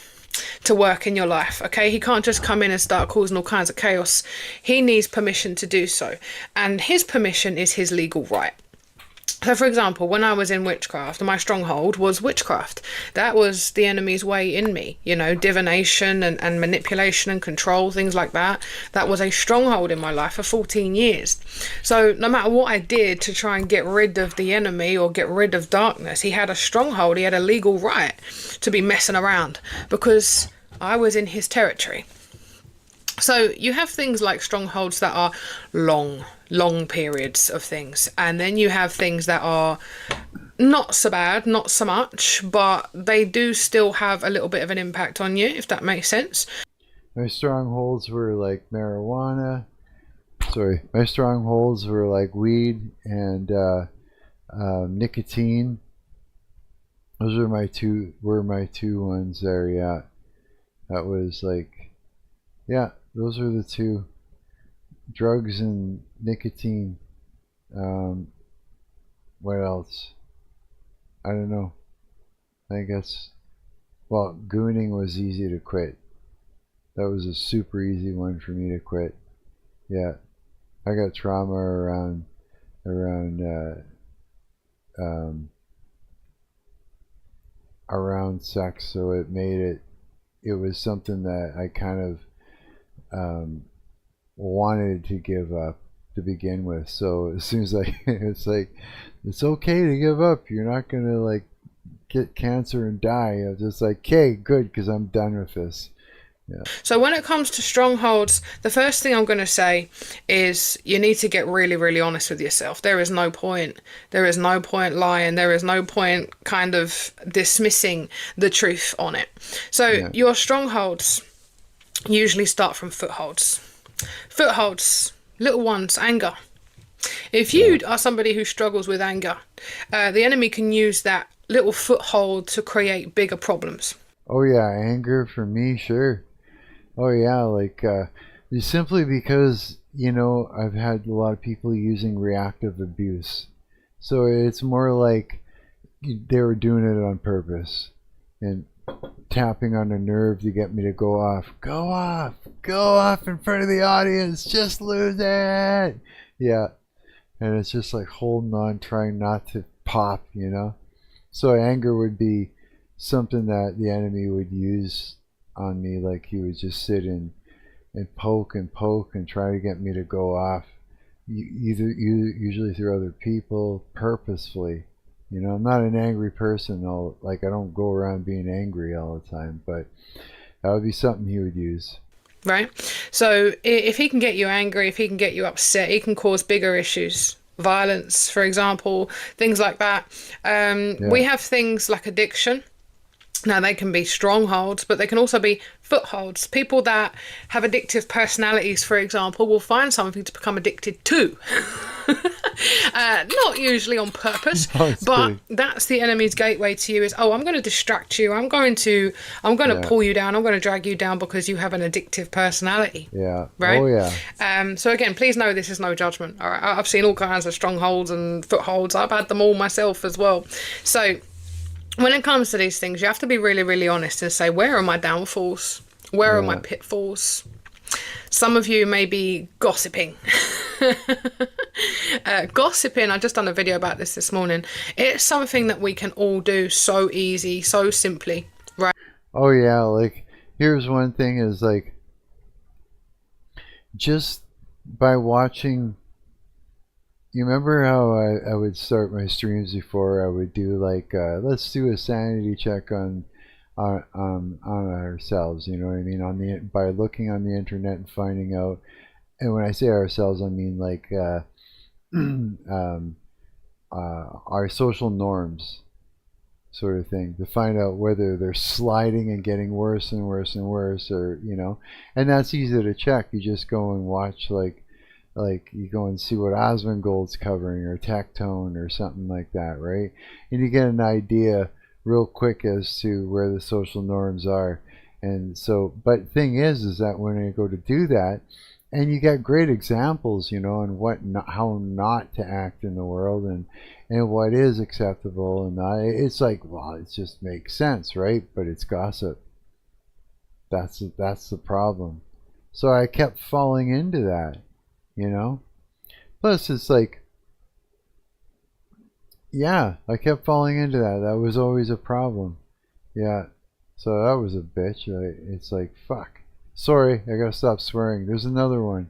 Speaker 16: to work in your life, okay? He can't just come in and start causing all kinds of chaos. He needs permission to do so. And his permission is his legal right. So, for example, when I was in witchcraft, my stronghold was witchcraft. That was the enemy's way in me, you know, divination and manipulation and control, things like that. That was a stronghold in my life for 14 years. So no matter what I did to try and get rid of the enemy or get rid of darkness, he had a stronghold, he had a legal right to be messing around because I was in his territory. So you have things like strongholds that are long periods of things, and then you have things that are not so bad, not so much, but they do still have a little bit of an impact on you, if that makes sense.
Speaker 1: My strongholds were like marijuana. My strongholds were like weed and nicotine. Those were my two ones there. Yeah, that was like, yeah. Those are the two, drugs and nicotine. What else? I don't know. I guess, well, gooning was easy to quit. That was a super easy one for me to quit. Yeah, I got trauma around sex, so it was something that I kind of wanted to give up to begin with. So as soon as it's like, it's okay to give up. You're not going to like get cancer and die. I was just like, okay, good, because I'm done with this. Yeah.
Speaker 16: So when it comes to strongholds, the first thing I'm going to say is you need to get really, really honest with yourself. There is no point. There is no point lying. There is no point kind of dismissing the truth on it. So your strongholds usually start from footholds. Footholds, little ones, anger. If you are somebody who struggles with anger, the enemy can use that little foothold to create bigger problems.
Speaker 1: Oh yeah, anger for me, sure. Oh yeah, like simply because, you know, I've had a lot of people using reactive abuse. So it's more like they were doing it on purpose and tapping on a nerve to get me to go off. Go off in front of the audience, just lose it. Yeah. And it's just like holding on, trying not to pop, you know. So anger would be something that the enemy would use on me, like he would just sit and poke and try to get me to go off, usually through other people, purposefully. You know, I'm not an angry person though. Like I don't go around being angry all the time, but that would be something he would use.
Speaker 16: Right. So if he can get you angry, if he can get you upset, he can cause bigger issues. Violence, for example, things like that. We have things like addiction. Now, they can be strongholds, but they can also be footholds. People that have addictive personalities, for example, will find something to become addicted to. Not usually on purpose, but that's the enemy's gateway to you is, oh, I'm going to distract you. I'm going to pull you down. I'm going to drag you down because you have an addictive personality.
Speaker 1: Yeah.
Speaker 16: Right?
Speaker 1: Oh, yeah.
Speaker 16: So again, please know this is no judgment. All right? I've seen all kinds of strongholds and footholds. I've had them all myself as well. So when it comes to these things, you have to be really, really honest and say, where are my downfalls? Where are my pitfalls? Some of you may be gossiping. Gossiping, I just done a video about this morning. It's something that we can all do so easy, so simply, right?
Speaker 1: Oh yeah, like here's one thing is like just by watching. You remember how I would start my streams before? I would do like let's do a sanity check on ourselves. You know what I mean? By looking on the internet and finding out. And when I say ourselves, I mean like our social norms, sort of thing, to find out whether they're sliding and getting worse and worse and worse, or you know. And that's easy to check. You just go and watch like you go and see what Osmongold's covering or Tectone or something like that, right? And you get an idea real quick as to where the social norms are. And so, but thing is that when I go to do that, and you get great examples, you know, and how not to act in the world, and what is acceptable and not. It's like, well, it just makes sense, right? But it's gossip. That's the problem. So I kept falling into that. You know, plus it's like, yeah, I kept falling into that. That was always a problem. Yeah, so that was a bitch. It's like, fuck. Sorry, I gotta stop swearing. There's another one,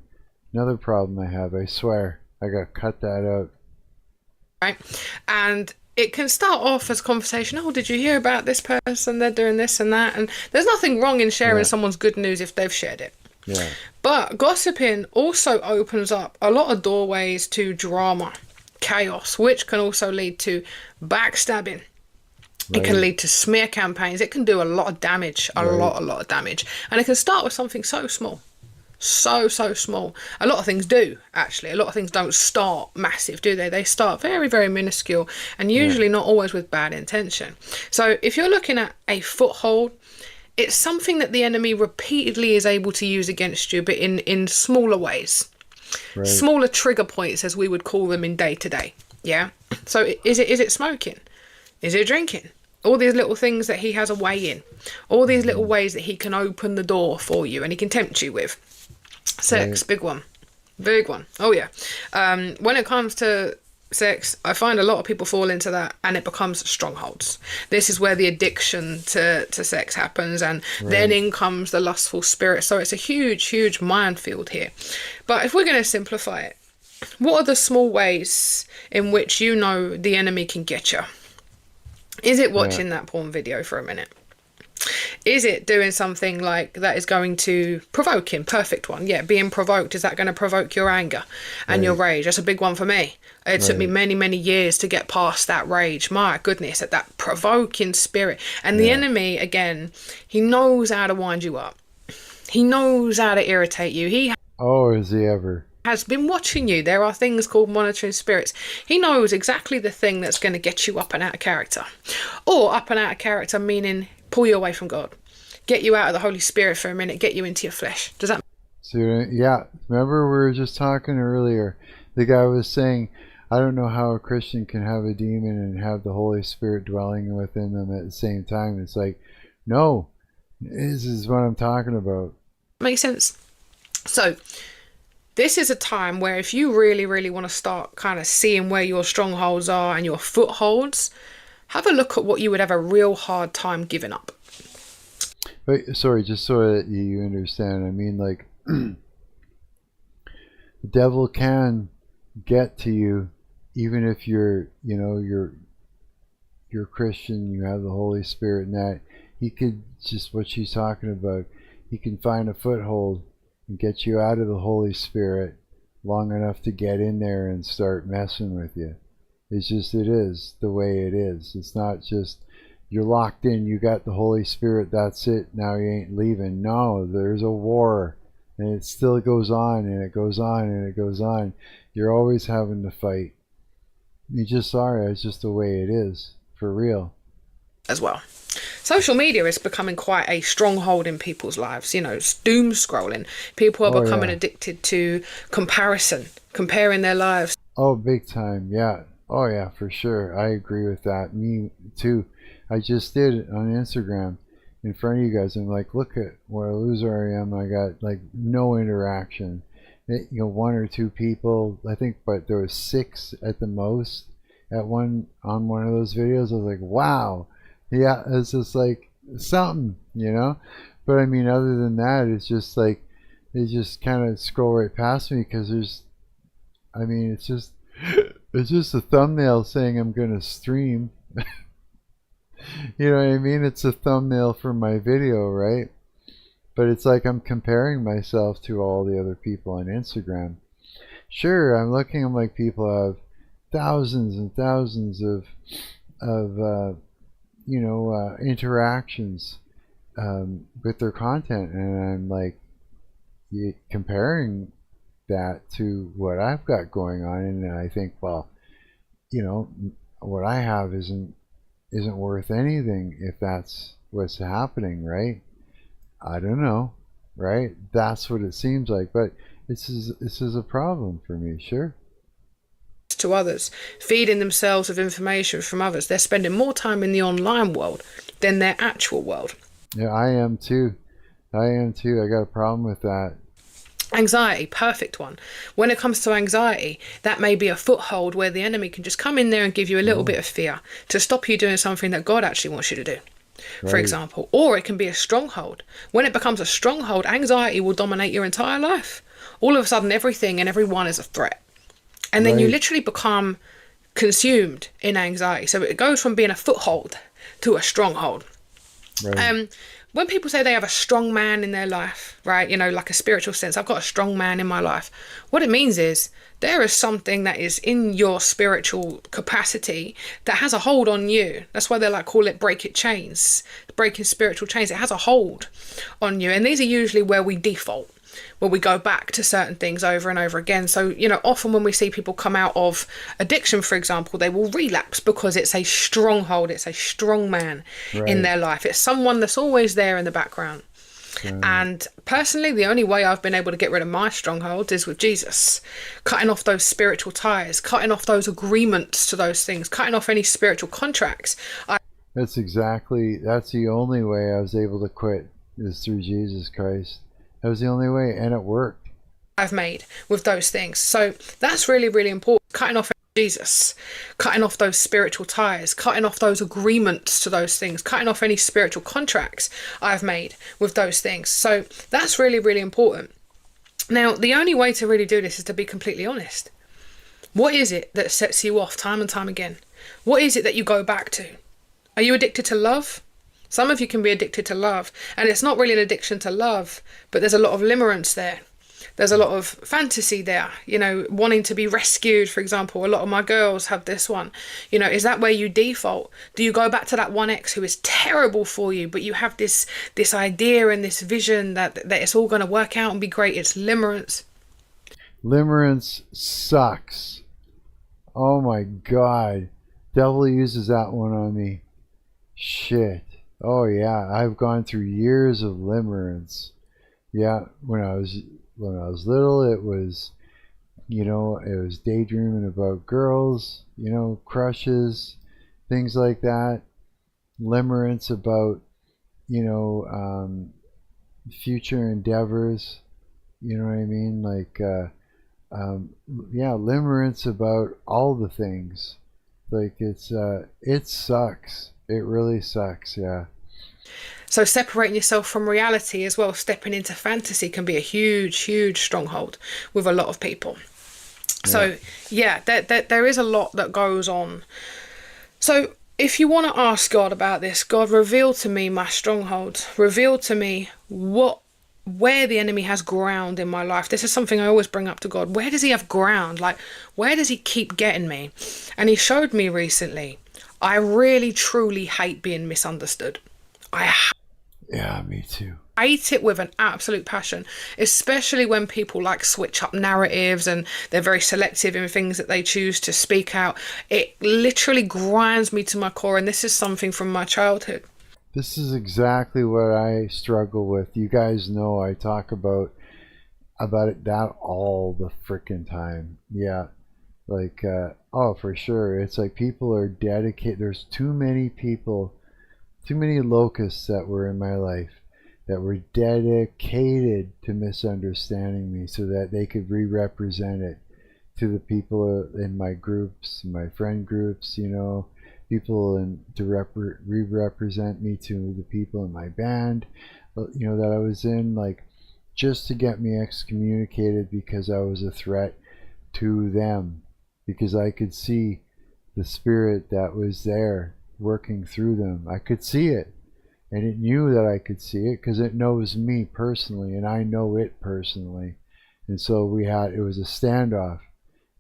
Speaker 1: another problem I have. I swear, I gotta cut that out.
Speaker 16: Right, and it can start off as conversation. Oh, did you hear about this person? They're doing this and that, and there's nothing wrong in sharing someone's good news if they've shared it.
Speaker 1: Yeah.
Speaker 16: But gossiping also opens up a lot of doorways to drama, chaos, which can also lead to backstabbing. Right. It can lead to smear campaigns. It can do a lot of damage, a lot of damage. And it can start with something so small. So small. A lot of things do, actually. A lot of things don't start massive, do they? They start very, very minuscule, and usually not always with bad intention. So if you're looking at a foothold, it's something that the enemy repeatedly is able to use against you, but in smaller ways. Right. Smaller trigger points, as we would call them in day-to-day. Yeah? So is it smoking? Is it drinking? All these little things that he has a way in. All these little ways that he can open the door for you and he can tempt you with. Sex, big one. Big one. Oh, yeah. When it comes to sex, I find a lot of people fall into that, and it becomes strongholds. This is where the addiction to sex happens, and then in comes the lustful spirit. So it's a huge minefield here. But if we're going to simplify it, what are the small ways in which you know the enemy can get you? Is it watching that porn video for a minute? Is it doing something like that is going to provoke him? Perfect one. Yeah, being provoked. Is that going to provoke your anger and your rage? That's a big one for me. It took me many years to get past that rage. My goodness, at that provoking spirit. And the enemy, again, he knows how to wind you up. He knows how to irritate you.
Speaker 1: Is he ever?
Speaker 16: Has been watching you. There are things called monitoring spirits. He knows exactly the thing that's going to get you up and out of character. Or up and out of character meaning pull you away from God. Get you out of the Holy Spirit for a minute. Get you into your flesh. Does that?
Speaker 1: So, yeah. Remember we were just talking earlier. The guy was saying, I don't know how a Christian can have a demon and have the Holy Spirit dwelling within them at the same time. It's like, no, this is what I'm talking about.
Speaker 16: Makes sense. So this is a time where if you really want to start kind of seeing where your strongholds are and your footholds, have a look at what you would have a real hard time giving up.
Speaker 1: Wait, sorry, just so that you understand. I mean, like, the devil can get to you, even if you're Christian, you have the Holy Spirit, and that he could just what she's talking about. He can find a foothold and get you out of the Holy Spirit long enough to get in there and start messing with you. It's just, it is the way it is. It's not just you're locked in, you got the Holy Spirit, that's it, now you ain't leaving. No, there's a war, and it still goes on, and it goes on, and it goes on. You're always having to fight. You just are. It's just the way it is, for real.
Speaker 16: As well. Social media is becoming quite a stronghold in people's lives. Doom scrolling. People are becoming addicted to comparison, comparing their lives.
Speaker 1: Oh, big time, yeah. Oh, yeah, for sure. I agree with that. Me, too. I just did it on Instagram in front of you guys. I'm like, look at what a loser I am. I got, like, no interaction. One or two people, I think, but there was 6 at the most on one of those videos. I was like, wow. Yeah, it's just like something, But I mean, other than that, it's just like they just kind of scroll right past me because it's just a thumbnail saying I'm gonna stream. You know what I mean? It's a thumbnail for my video, right? But it's like I'm comparing myself to all the other people on Instagram. Sure, I'm like, people have thousands and thousands of interactions with their content, and I'm like comparing that to what I've got going on, and I think, well, what I have isn't worth anything if that's what's happening, right? I don't know, right? That's what it seems like, but this is a problem for me, sure.
Speaker 16: To others, feeding themselves with information from others. They're spending more time in the online world than their actual world.
Speaker 1: Yeah, I am too. I got a problem with that.
Speaker 16: Anxiety, perfect one. When it comes to anxiety, that may be a foothold where the enemy can just come in there and give you a little bit of fear to stop you doing something that God actually wants you to do, for example. Or it can be a stronghold. When it becomes a stronghold, anxiety will dominate your entire life. All of a sudden, everything and everyone is a threat. And then you literally become consumed in anxiety. So it goes from being a foothold to a stronghold. Right. When people say they have a strong man in their life, right, like a spiritual sense, I've got a strong man in my life. What it means is there is something that is in your spiritual capacity that has a hold on you. That's why they call it breaking spiritual chains. It has a hold on you. And these are usually where we default, where we go back to certain things over and over again. So, often when we see people come out of addiction, for example, they will relapse because it's a stronghold. It's a strong man in their life. It's someone that's always there in the background. And personally, the only way I've been able to get rid of my strongholds is with Jesus. Cutting off those spiritual ties, cutting off those agreements to those things, cutting off any spiritual contracts.
Speaker 1: That's the only way I was able to quit, is through Jesus Christ. That was the only way, and it worked.
Speaker 16: I've made with those things. So that's really, really important. Cutting off Jesus, cutting off those spiritual ties, cutting off those agreements to those things, cutting off any spiritual contracts I've made with those things. So that's really, really important. Now, the only way to really do this is to be completely honest. What is it that sets you off time and time again? What is it that you go back to? Are you addicted to love? Some of you can be addicted to love, and it's not really an addiction to love, but there's a lot of limerence there. There's a lot of fantasy there, you know, wanting to be rescued, for example. A lot of my girls have this one. You know, is that where you default? Do you go back to that one ex who is terrible for you, but you have this idea and this vision that it's all going to work out and be great? It's limerence.
Speaker 1: Limerence sucks. Oh my God. Devil uses that one on me. Shit. Oh yeah, I've gone through years of limerence. Yeah, when I was little, it was, you know, it was daydreaming about girls, you know, crushes, things like that. Limerence about, you know, future endeavors, you know what I mean? Like, yeah, limerence about all the things. Like, it sucks. It really sucks, yeah.
Speaker 16: So separating yourself from reality as well, stepping into fantasy, can be a huge, huge stronghold with a lot of people. So yeah, there is a lot that goes on. So if you want to ask God about this, God, reveal to me my strongholds. Reveal to me where the enemy has ground in my life. This is something I always bring up to God. Where does he have ground? Like, where does he keep getting me? And he showed me recently, I really, truly hate being misunderstood.
Speaker 1: Yeah, me too.
Speaker 16: I hate it with an absolute passion, especially when people like switch up narratives and they're very selective in things that they choose to speak out. It literally grinds me to my core, and this is something from my childhood.
Speaker 1: This is exactly what I struggle with. You guys know I talk about it that all the frickin' time. Yeah, like, oh, for sure. It's like people are dedicated. There's too many people, too many locusts that were in my life that were dedicated to misunderstanding me so that they could re-represent it to the people in my groups, my friend groups, you know, people, and to re-represent me to the people in my band, you know, that I was in, like, just to get me excommunicated because I was a threat to them, because I could see the spirit that was there working through them. I could see it, and it knew that I could see it because it knows me personally and I know it personally. And so it was a standoff,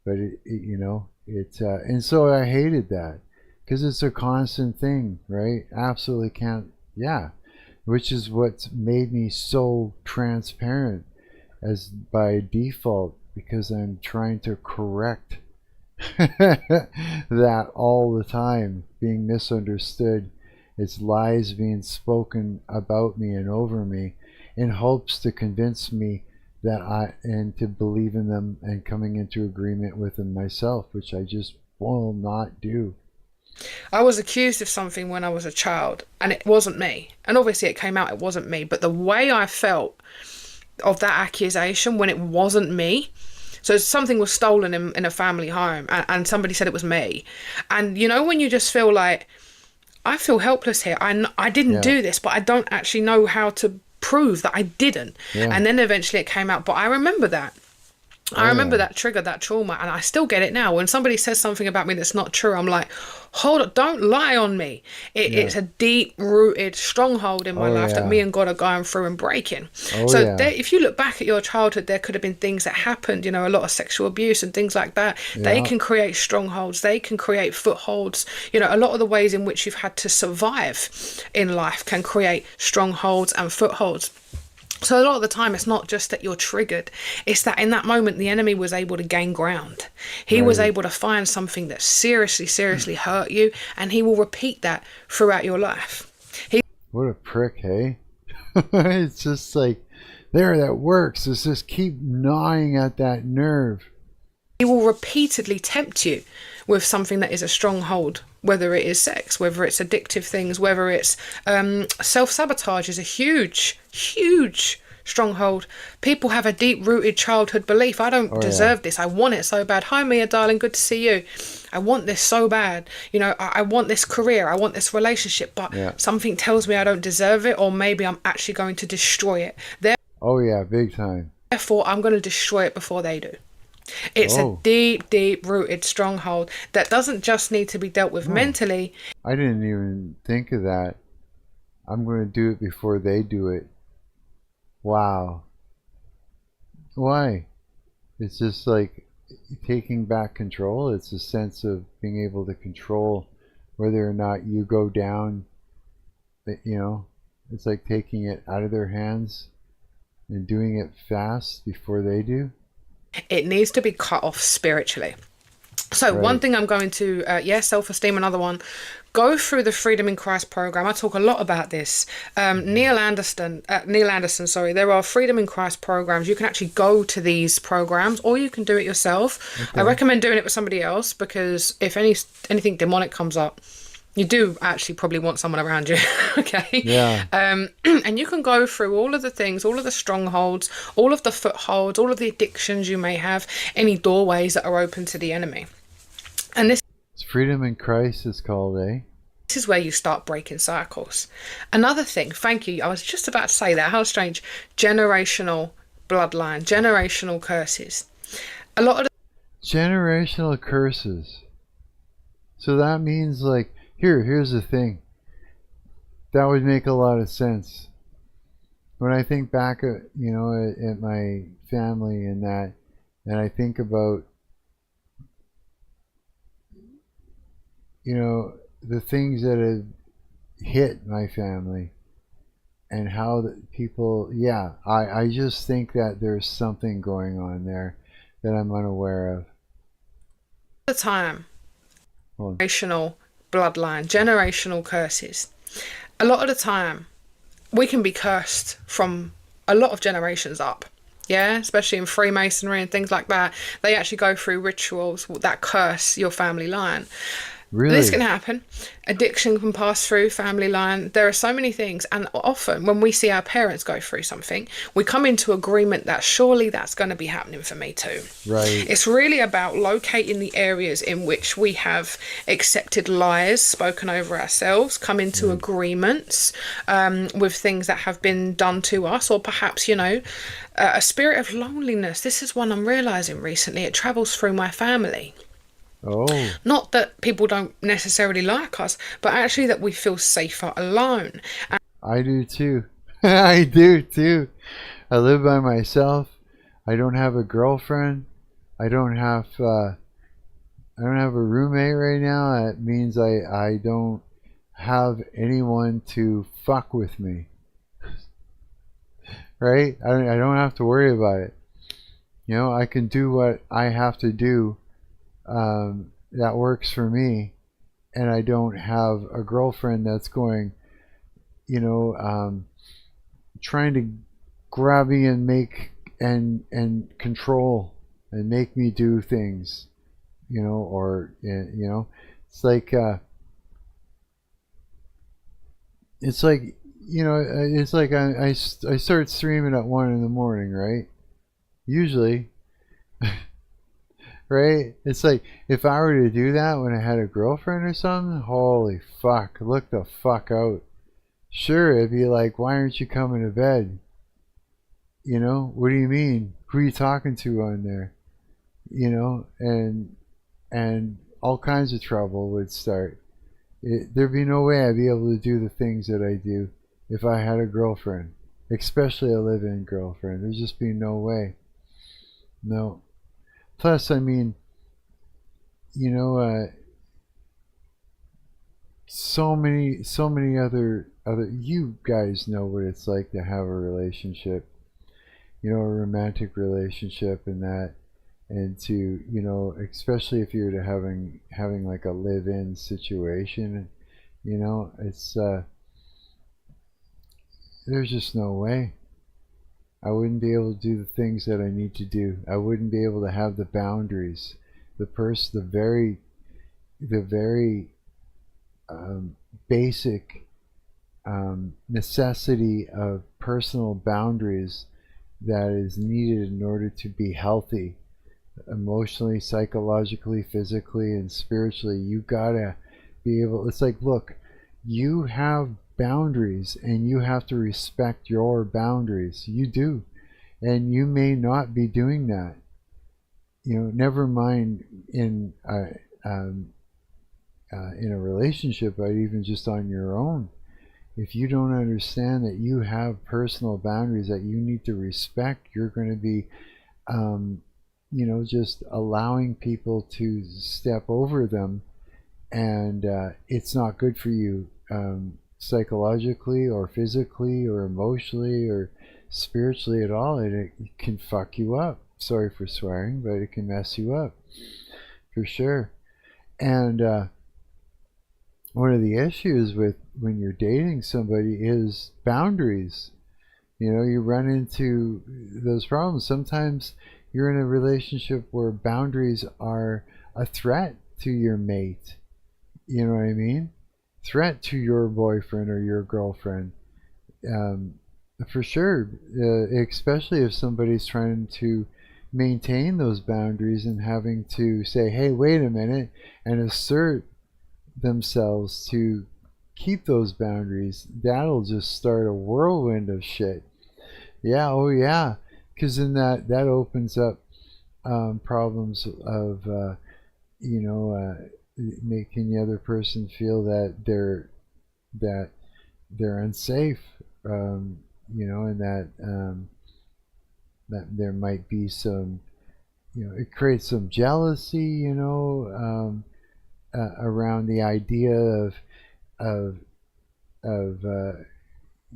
Speaker 1: but you know, and so I hated that because it's a constant thing, right? Absolutely can't, yeah, which is what's made me so transparent as by default, because I'm trying to correct that all the time, being misunderstood. It's lies being spoken about me and over me in hopes to convince me that and to believe in them and coming into agreement with them myself, which I just will not do.
Speaker 16: I was accused of something when I was a child, and it wasn't me. And obviously it came out it wasn't me, but the way I felt of that accusation when it wasn't me, so something was stolen in a family home, and somebody said it was me. And you know when you just feel like, I feel helpless here. I didn't do this, but I don't actually know how to prove that I didn't. Yeah. And then eventually it came out. But I remember that. I remember that trigger, that trauma, and I still get it now. When somebody says something about me that's not true, I'm like, hold on, don't lie on me. It's a deep-rooted stronghold in my life that me and God are going through and breaking. If you look back at your childhood, there could have been things that happened, you know, a lot of sexual abuse and things like that. They can create strongholds. They can create footholds. You know, a lot of the ways in which you've had to survive in life can create strongholds and footholds. So a lot of the time, it's not just that you're triggered. It's that in that moment, the enemy was able to gain ground. He was able to find something that seriously hurt you, and he will repeat that throughout your life.
Speaker 1: What a prick, hey? It's just like, that works. It's just keep gnawing at that nerve.
Speaker 16: He will repeatedly tempt you with something that is a stronghold, whether it is sex, whether it's addictive things, whether it's self-sabotage is a huge stronghold. People have a deep-rooted childhood belief. I don't deserve this. I want it so bad. Hi, Mia, darling. Good to see you. I want this so bad. You know, I want this career. I want this relationship. But something tells me I don't deserve it, or maybe I'm actually going to destroy it.
Speaker 1: Oh, yeah, big time.
Speaker 16: Therefore, I'm going to destroy it before they do. It's a deep, deep-rooted stronghold that doesn't just need to be dealt with mentally.
Speaker 1: I didn't even think of that. I'm going to do it before they do it. Wow. Why? It's just like taking back control. It's a sense of being able to control whether or not you go down. You know, it's like taking it out of their hands and doing it fast before they do.
Speaker 16: It needs to be cut off spiritually. So one thing I'm going to, self-esteem, another one. Go through the Freedom in Christ program. I talk a lot about this. Neil Anderson, there are Freedom in Christ programs. You can actually go to these programs, or you can do it yourself. Okay. I recommend doing it with somebody else, because if anything demonic comes up, you do actually probably want someone around you. Okay. Yeah. And you can go through all of the things, all of the strongholds, all of the footholds, all of the addictions you may have, any doorways that are open to the enemy. And this
Speaker 1: Freedom in Christ is called, eh?
Speaker 16: This is where you start breaking cycles. Another thing, thank you. I was just about to say that. How strange. Generational bloodline, generational curses. A lot of
Speaker 1: generational curses. So that means, like, here's the thing. That would make a lot of sense. When I think back at, at my family and that, and I think about, the things that have hit my family and how the people, I just think that there's something going on there that I'm unaware of.
Speaker 16: The time, generational bloodline, generational curses. A lot of the time, we can be cursed from a lot of generations up. Yeah, especially in Freemasonry and things like that. They actually go through rituals that curse your family line. Really? This can happen. Addiction can pass through family line. There are so many things, and often when we see our parents go through something, we come into agreement that surely that's going to be happening for me too.
Speaker 1: Right.
Speaker 16: It's really about locating the areas in which we have accepted lies spoken over ourselves, come into agreements with things that have been done to us, or perhaps, a spirit of loneliness. This is one I'm realizing recently. It travels through my family.
Speaker 1: Oh.
Speaker 16: Not that people don't necessarily like us, but actually that we feel safer alone.
Speaker 1: I do too. I do too. I live by myself. I don't have a girlfriend. I don't have a roommate right now. That means I don't have anyone to fuck with me. Right? I don't have to worry about it. I can do what I have to do. That works for me, and I don't have a girlfriend that's going, trying to grab me and make and control and make me do things, it's like I start streaming at 1 a.m, right? Usually. Right? It's like, if I were to do that when I had a girlfriend or something, holy fuck, look the fuck out. Sure, it'd be like, why aren't you coming to bed? What do you mean? Who are you talking to on there? And all kinds of trouble would start. There'd be no way I'd be able to do the things that I do if I had a girlfriend, especially a live-in girlfriend. There's just be no way. No. Plus, I mean, so many other, you guys know what it's like to have a relationship, a romantic relationship and that, and to, especially if you're to having like a live-in situation, it's, there's just no way. I wouldn't be able to do the things that I need to do. I wouldn't be able to have the boundaries, the very basic necessity of personal boundaries that is needed in order to be healthy, emotionally, psychologically, physically, and spiritually. You gotta be able, it's like, look, you have boundaries and you have to respect your boundaries. You do. And you may not be doing that. You know, never mind in a relationship, but even just on your own. If you don't understand that you have personal boundaries that you need to respect, you're going to be, you know, just allowing people to step over them, and it's not good for you psychologically or physically or emotionally or spiritually at all. It can fuck you up. Sorry for swearing, but it can mess you up for sure. And one of the issues with when you're dating somebody is boundaries. You know, you run into those problems. Sometimes you're in a relationship where boundaries are a threat to your mate. You know what I mean? Threat to your boyfriend or your girlfriend. For sure, especially if somebody's trying to maintain those boundaries and having to say, hey, wait a minute, and assert themselves to keep those boundaries. That'll just start a whirlwind of shit. Yeah, oh yeah, because then that opens up problems of you know, making the other person feel that they're unsafe, you know, and that there might be some, you know, it creates some jealousy, you know, around the idea of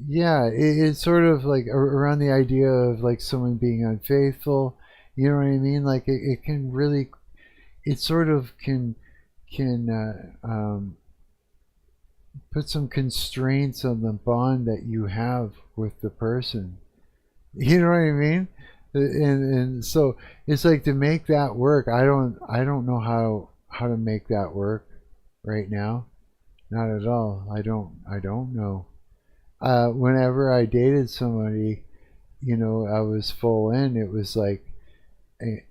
Speaker 1: yeah, it's sort of like around the idea of like someone being unfaithful. You know what I mean? Like it can really, it sort of can put some constraints on the bond that you have with the person. You know what I mean? And so it's like, to make that work, I don't know how to make that work right now. Not at all. I don't know. Whenever I dated somebody, you know, I was full in. It was like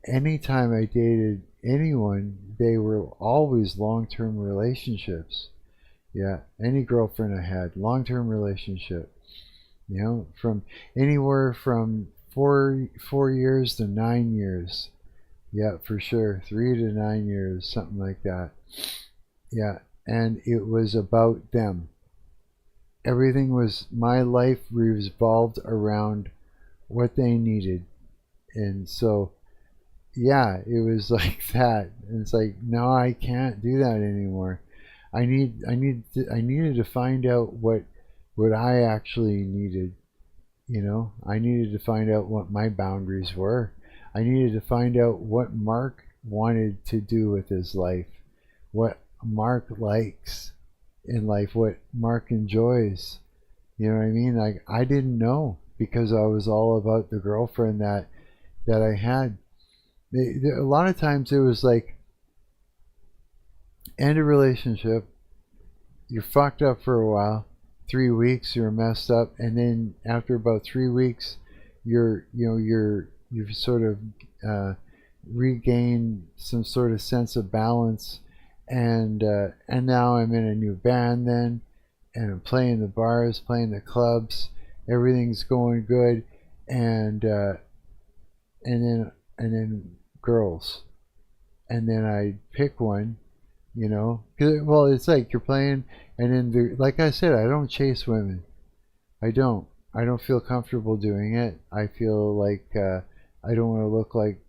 Speaker 1: anytime I dated anyone, they were always long-term relationships. Yeah, any girlfriend I had, long-term relationship. You know, from anywhere from 4 years to 9 years. Yeah, for sure. 3 to 9 years, something like that. Yeah, and it was about them. Everything was, my life revolved around what they needed. And so, yeah, it was like that. And it's like, no, I can't do that anymore. I needed to find out what I actually needed. You know, I needed to find out what my boundaries were. I needed to find out what Marc wanted to do with his life, what Marc likes in life, what Marc enjoys. You know what I mean? Like, I didn't know, because I was all about the girlfriend that I had. A lot of times it was like, end a relationship, you're fucked up for a while, 3 weeks you're messed up, and then after about 3 weeks you've sort of regained some sort of sense of balance, and now I'm in a new band then, and I'm playing the bars, playing the clubs, everything's going good, and then girls, and then I pick one, you know, well, it's like you're playing, and then like I said, I don't chase women. I don't feel comfortable doing it. I feel like I don't want to look like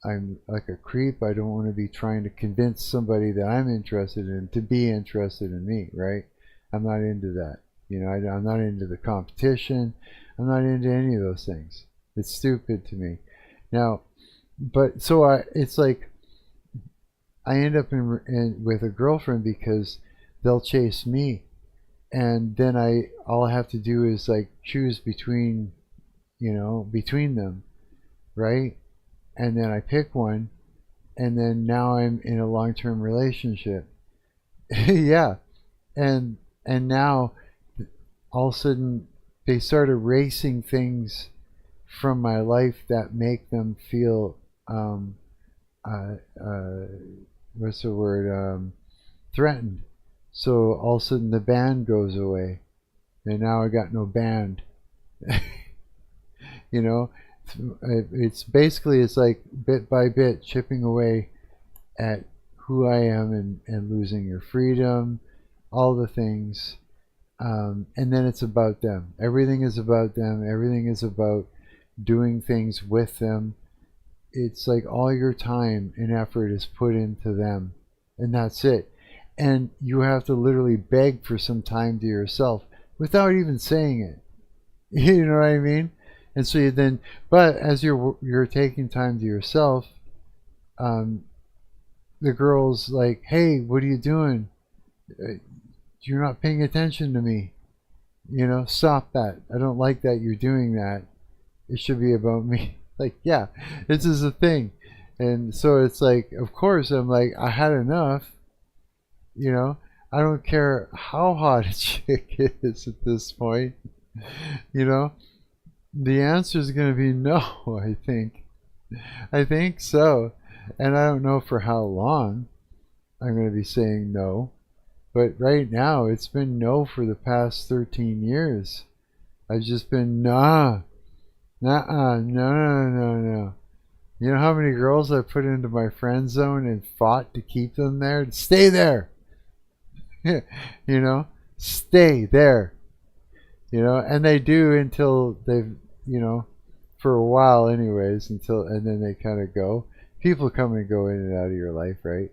Speaker 1: I'm like a creep. I don't want to be trying to convince somebody that I'm interested in to be interested in me, right? I'm not into that. You know, I'm not into the competition. I'm not into any of those things. It's stupid to me. Now, but so it's like I end up with a girlfriend because they'll chase me, and then all I have to do is like choose between them, right? And then I pick one, and then now I'm in a long-term relationship. Yeah, and now all of a sudden they start erasing things from my life that make them feel what's the word, threatened. So all of a sudden the band goes away, and now I got no band. You know, it's basically, it's like bit by bit chipping away at who I am and losing your freedom, all the things. And then it's about them. Everything is about them. Everything is about doing things with them. It's like all your time and effort is put into them, and that's it. And you have to literally beg for some time to yourself without even saying it. You know what I mean? And so you then, but as you're taking time to yourself, the girl's like, hey, what are you doing? You're not paying attention to me. You know, stop that. I don't like that you're doing that. It should be about me. Like, yeah, this is a thing. And so it's like, of course, I'm like, I had enough. You know, I don't care how hot a chick is at this point. You know, the answer is going to be no, I think. I think so. And I don't know for how long I'm going to be saying no. But right now, it's been no for the past 13 years. I've just been no. You know how many girls I put into my friend zone and fought to keep them there? Stay there. You know, stay there. You know, and they do until they've, you know, for a while anyways, and then they kind of go. People come and go in and out of your life, right?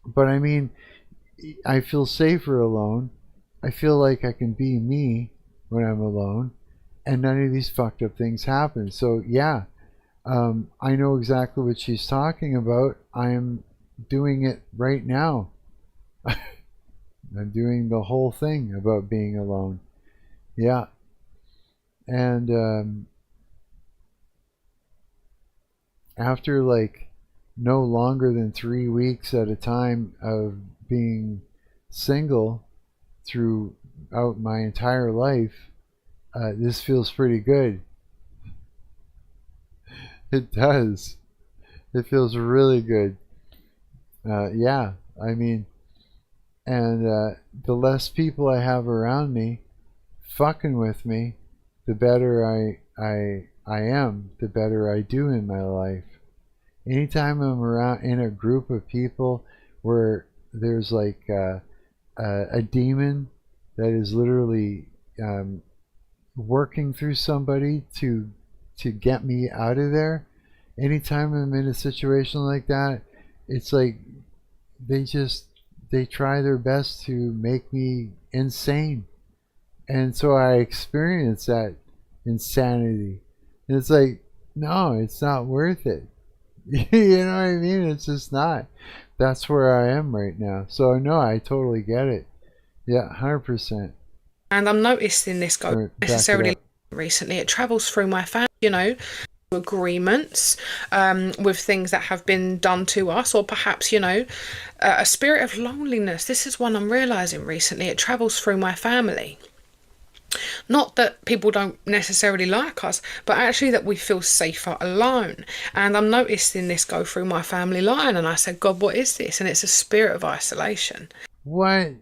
Speaker 1: But I mean, I feel safer alone. I feel like I can be me when I'm alone, and none of these fucked up things happen. So yeah, I know exactly what she's talking about. I am doing it right now. I'm doing the whole thing about being alone. Yeah. And after like no longer than 3 weeks at a time of being single throughout my entire life, this feels pretty good. It does. It feels really good. Yeah, I mean, and the less people I have around me fucking with me, the better I am, the better I do in my life. Anytime I'm around in a group of people where there's like a demon that is literally working through somebody to get me out of there, anytime I'm in a situation like that, it's like they try their best to make me insane. And so I experience that insanity. And it's like, no, it's not worth it. You know what I mean? It's just not. That's where I am right now. So no, I totally get it. Yeah, 100%.
Speaker 16: And I'm noticing this go necessarily recently. It travels through my family, you know, agreements with things that have been done to us, or perhaps, you know, a spirit of loneliness. This is one I'm realizing recently. It travels through my family. Not that people don't necessarily like us, but actually that we feel safer alone. And I'm noticing this go through my family line, and I said, God, what is this? And it's a spirit of isolation.
Speaker 1: What?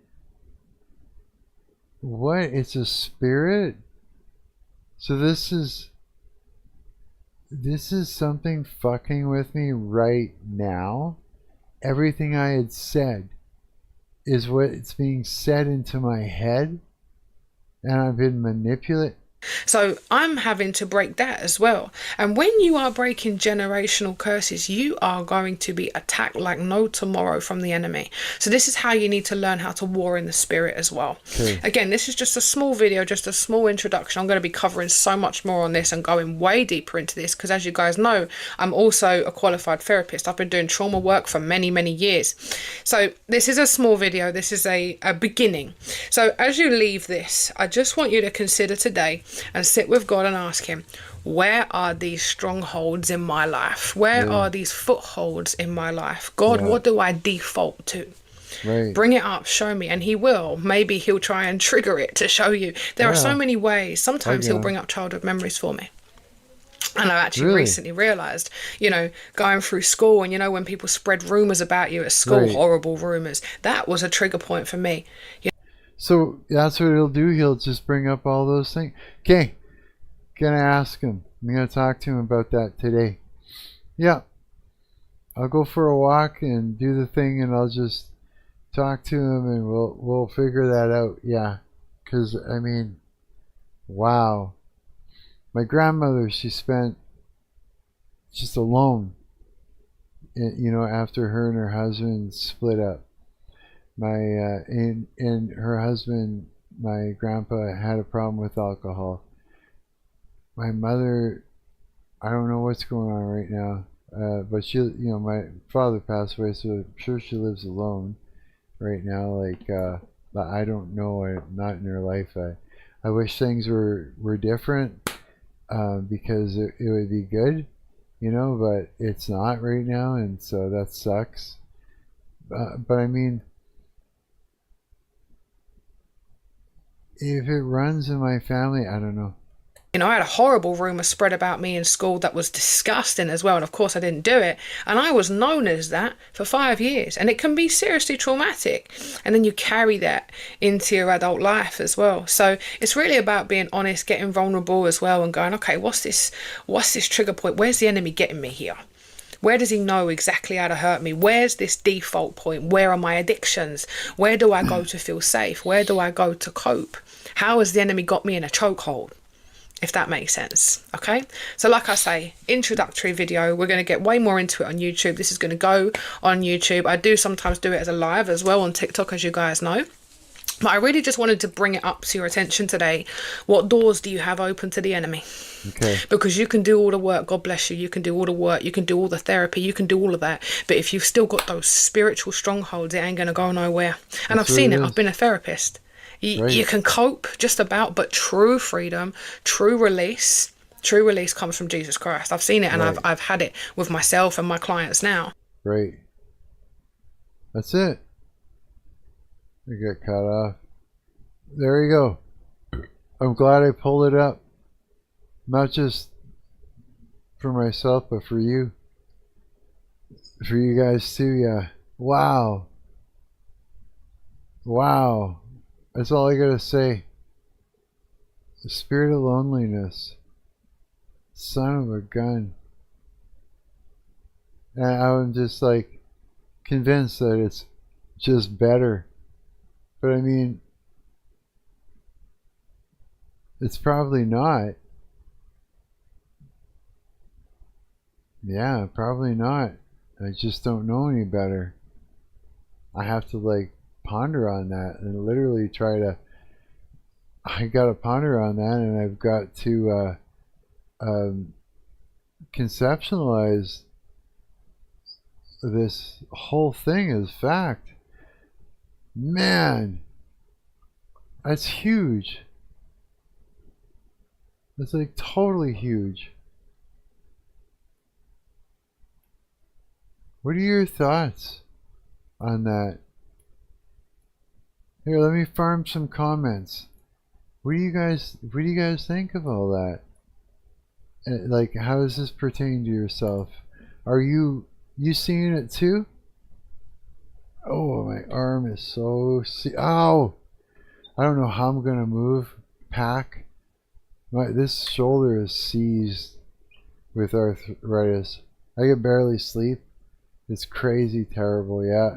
Speaker 1: It's a spirit? So this is something fucking with me right now. Everything I had said is what it's being said into my head. And I've been manipulated.
Speaker 16: So I'm having to break that as well. And when you are breaking generational curses, you are going to be attacked like no tomorrow from the enemy. So this is how you need to learn how to war in the spirit as well. Okay. Again, this is just a small video, just a small introduction. I'm going to be covering so much more on this and going way deeper into this, because as you guys know, I'm also a qualified therapist. I've been doing trauma work for many, many years. So this is a small video. This is a beginning. So as you leave this, I just want you to consider today and sit with God and ask him, where are these strongholds in my life? Where are these footholds in my life? God, what do I default to?
Speaker 1: Right.
Speaker 16: Bring it up, show me, and he will. Maybe he'll try and trigger it to show you. There are so many ways. Sometimes he'll bring up childhood memories for me. And I actually recently realised, you know, going through school and, you know, when people spread rumours about you at school, horrible rumours, that was a trigger point for me.
Speaker 1: So that's what he'll do. He'll just bring up all those things. Okay. Gonna ask him. I'm gonna talk to him about that today. Yeah. I'll go for a walk and do the thing, and I'll just talk to him, and we'll figure that out. Yeah. Because, I mean, wow. My grandmother, she spent just alone, you know, after her and her husband split up. And her husband, my grandpa, had a problem with alcohol. My mother, I don't know what's going on right now, but she, you know, my father passed away, so I'm sure she lives alone right now. Like, I don't know, I'm not in her life. I wish things were different. Because it would be good, you know, but it's not right now, and so that sucks. But I mean, if it runs in my family, I don't know.
Speaker 16: You know, I had a horrible rumour spread about me in school that was disgusting as well, and of course I didn't do it, and I was known as that for 5 years, and it can be seriously traumatic, and then you carry that into your adult life as well. So it's really about being honest, getting vulnerable as well, and going, okay, what's this trigger point? Where's the enemy getting me here? Where does he know exactly how to hurt me? Where's this default point? Where are my addictions? Where do I go to feel safe? Where do I go to cope? How has the enemy got me in a chokehold? If that makes sense. Okay, so like I say, introductory video. We're going to get way more into it on YouTube. This is going to go on YouTube. I do sometimes do it as a live as well on TikTok, as you guys know. But I really just wanted to bring it up to your attention today. What doors do you have open to the enemy?
Speaker 1: Okay.
Speaker 16: Because you can do all the work. God bless you. You can do all the work. You can do all the therapy. You can do all of that. But if you've still got those spiritual strongholds, it ain't going to go nowhere. And I've seen it. I've been a therapist. You can cope just about, but true freedom, true release comes from Jesus Christ. I've seen it, and I've had it with myself and my clients now.
Speaker 1: Right. That's it. I got cut off. There you go. I'm glad I pulled it up. Not just for myself, but for you. For you guys too, yeah. Wow. Wow. That's all I gotta say. The spirit of loneliness. Son of a gun. And I'm just like convinced that it's just better. But I mean, it's probably not. Yeah, probably not. I just don't know any better. I have to like ponder on that and literally try to, I gotta ponder on that, and I've got to conceptualize this whole thing as fact. Man, that's huge. That's like totally huge. What are your thoughts on that? Here, let me farm some comments. What do you guys think of all that? Like, how does this pertain to yourself? Are you seeing it too? Oh, my arm is so ow! I don't know how I'm gonna move. Pack. This shoulder is seized with arthritis. I can barely sleep. It's crazy terrible, yeah.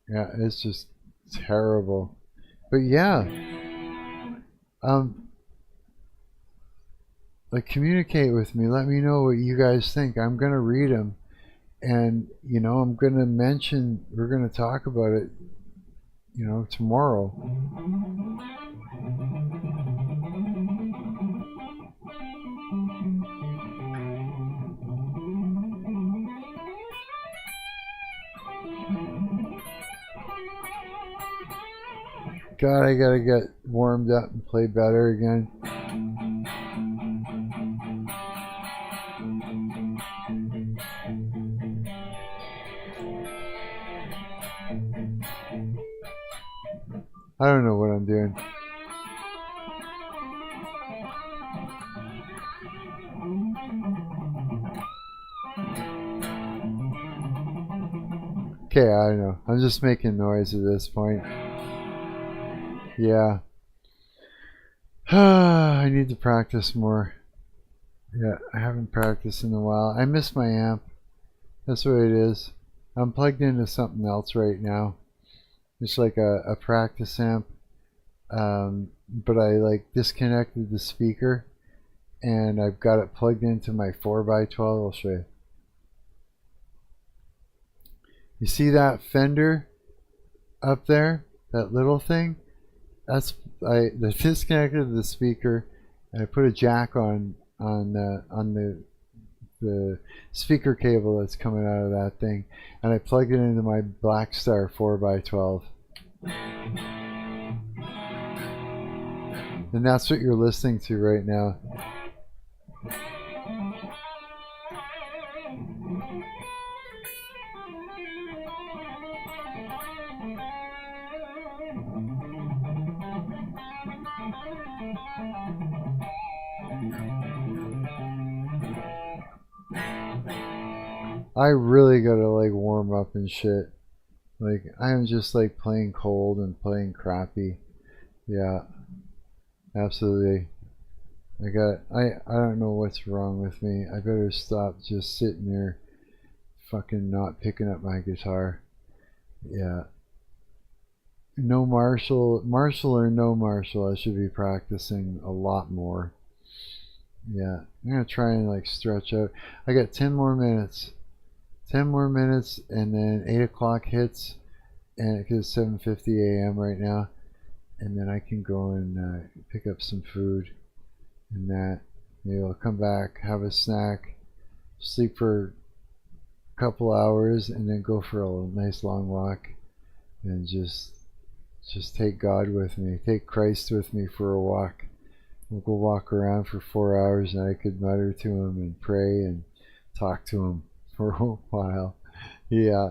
Speaker 1: Yeah, it's just terrible. But yeah. Like, communicate with me. Let me know what you guys think. I'm gonna read them. And, you know, I'm going to mention, we're going to talk about it, you know, tomorrow. God, I got to get warmed up and play better again. I don't know what I'm doing. Okay, I don't know. I'm just making noise at this point. Yeah. I need to practice more. Yeah, I haven't practiced in a while. I miss my amp. That's what it is. I'm plugged into something else right now. It's like a practice amp. But I like disconnected the speaker and I've got it plugged into my 4x12. I'll show you. You see that fender up there? That little thing? That's I disconnected the speaker and I put a jack on the speaker cable that's coming out of that thing, and I plugged it into my Blackstar 4x12. And that's what you're listening to right now. I really gotta like warm up and shit. Like I'm just like playing cold and playing crappy. Yeah, absolutely. I don't know what's wrong with me. I better stop just sitting there fucking not picking up my guitar. Yeah. No Marshall or no Marshall, I should be practicing a lot more. Yeah, I'm gonna try and like stretch out. I got 10 more minutes. 10 more minutes and then 8 o'clock hits, and it's 7:50 a.m. right now, and then I can go and pick up some food and that. Maybe I'll come back, have a snack, sleep for a couple hours, and then go for a nice long walk and just take God with me, take Christ with me for a walk. We'll go walk around for 4 hours and I could mutter to him and pray and talk to him for a while. Yeah,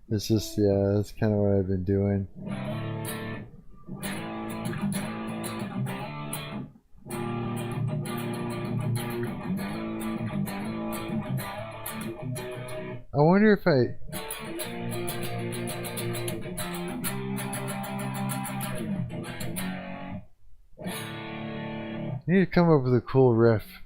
Speaker 1: it's just, yeah, that's kind of what I've been doing. I wonder if I need to come up with a cool riff.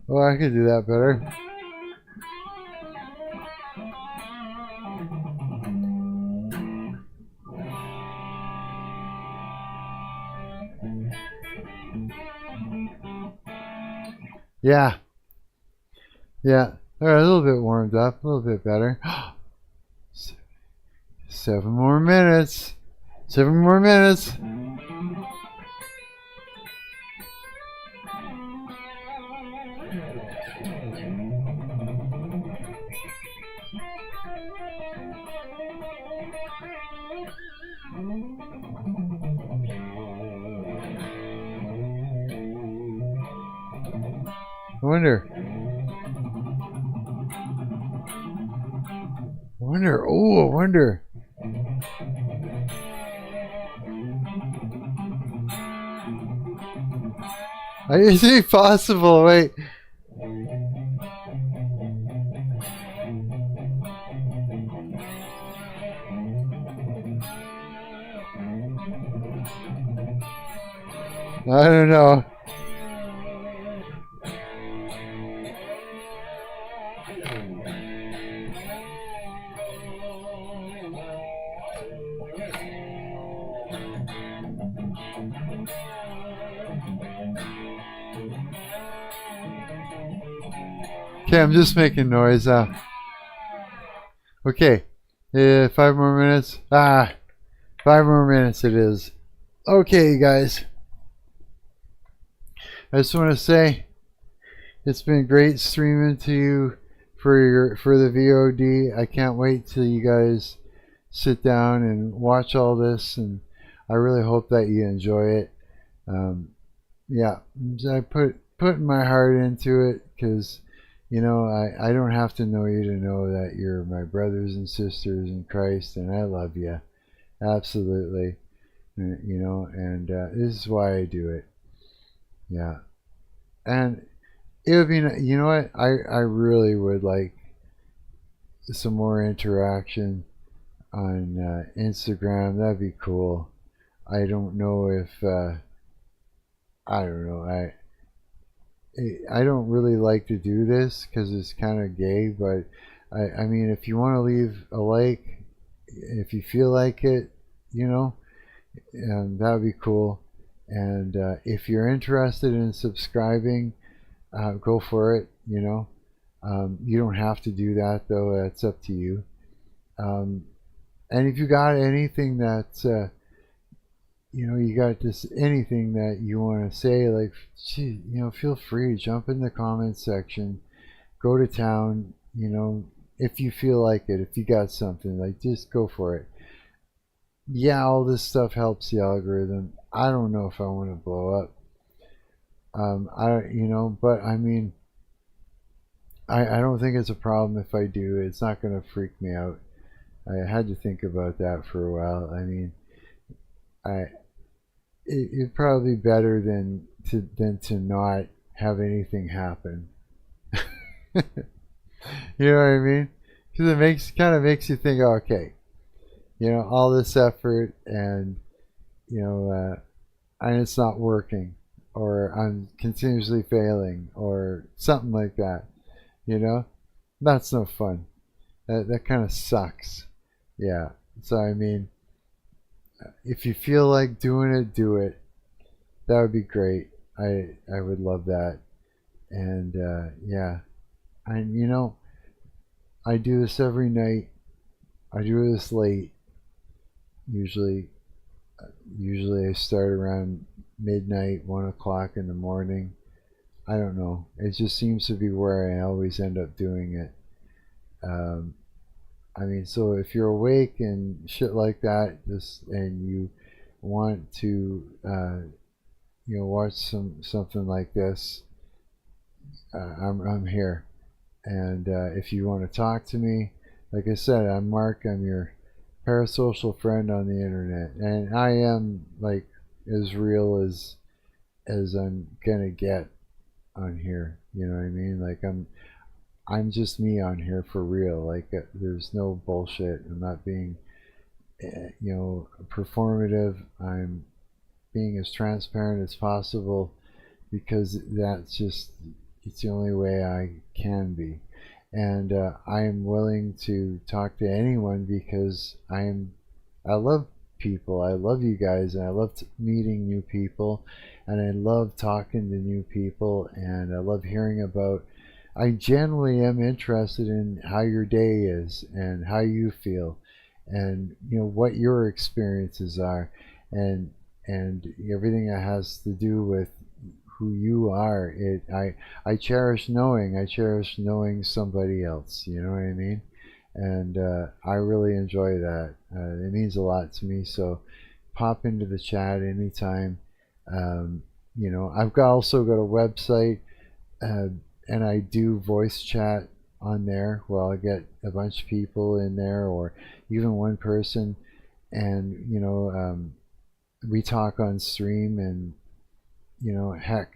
Speaker 1: Well, I could do that better. Yeah. Yeah. All right, a little bit warmed up, a little bit better. 7 more minutes. 7 more minutes. I wonder. Oh, I wonder. Is it possible? Wait. I don't know. Okay, I'm just making noise. Okay, 5 more minutes. 5 more minutes it is. Okay, guys. I just want to say it's been great streaming to you for the VOD. I can't wait till you guys sit down and watch all this, and I really hope that you enjoy it. Yeah, I put my heart into it because, you know, I don't have to know you to know that you're my brothers and sisters in Christ, and I love you. Absolutely. You know, and this is why I do it. Yeah. And it would be, you know what, I really would like some more interaction on Instagram. That'd be cool. I don't know if, I don't know, I don't really like to do this because it's kind of gay, but I mean, if you want to leave a like, if you feel like it, you know, that would be cool. And if you're interested in subscribing, go for it. You know, you don't have to do that though. That's up to you. And if you got anything that's you know, you got this anything that you want to say, like, gee, you know, feel free, jump in the comments section, go to town, you know, if you feel like it, if you got something, like, just go for it. Yeah, all this stuff helps the algorithm. I don't know if I want to blow up. You know, but I mean, I don't think it's a problem if I do. It's not going to freak me out. I had to think about that for a while. I mean, it's probably better than to not have anything happen. You know what I mean? Because it kind of makes you think, okay, you know, all this effort and, you know, and it's not working, or I'm continuously failing, or something like that. You know, that's no fun. That kind of sucks. Yeah. So I mean, if you feel like doing it, do it. That would be great. I would love that. And yeah, and you know, I do this every night. I do this late. Usually I start around midnight, 1 o'clock in the morning. I don't know. It just seems to be where I always end up doing it. I mean, so if you're awake and shit like that, and you want to, you know, watch something like this, I'm here. And if you want to talk to me, like I said, I'm Mark. I'm your parasocial friend on the internet, and I am like as real as I'm gonna get on here. You know what I mean? Like I'm just me on here for real. Like there's no bullshit. I'm not being you know, performative. I'm being as transparent as possible because that's just, it's the only way I can be. And I am willing to talk to anyone because I love people. I love you guys, and I love meeting new people, and I love talking to new people, and I love hearing about. I generally am interested in how your day is and how you feel, and what your experiences are, and everything that has to do with who you are. I cherish knowing somebody else. You know what I mean? And I really enjoy that. It means a lot to me. So pop into the chat anytime. I've also got a website, and I do voice chat on there. Well, I get a bunch of people in there, or even one person, and we talk on stream, and heck,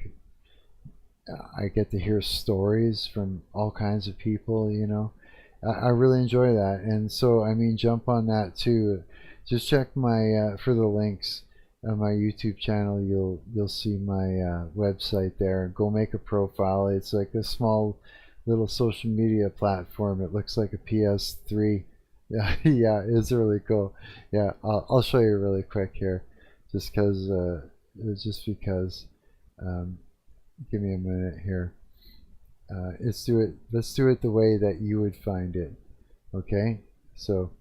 Speaker 1: I get to hear stories from all kinds of people. I really enjoy that, and so jump on that too. Just check my for the links on my YouTube channel. You'll see my website there. Go make a profile. It's like a small little social media platform. It looks like a PS3. Yeah, it's really cool. Yeah, I'll show you really quick here, just because. Give me a minute here. Let's do it the way that you would find it. Okay, so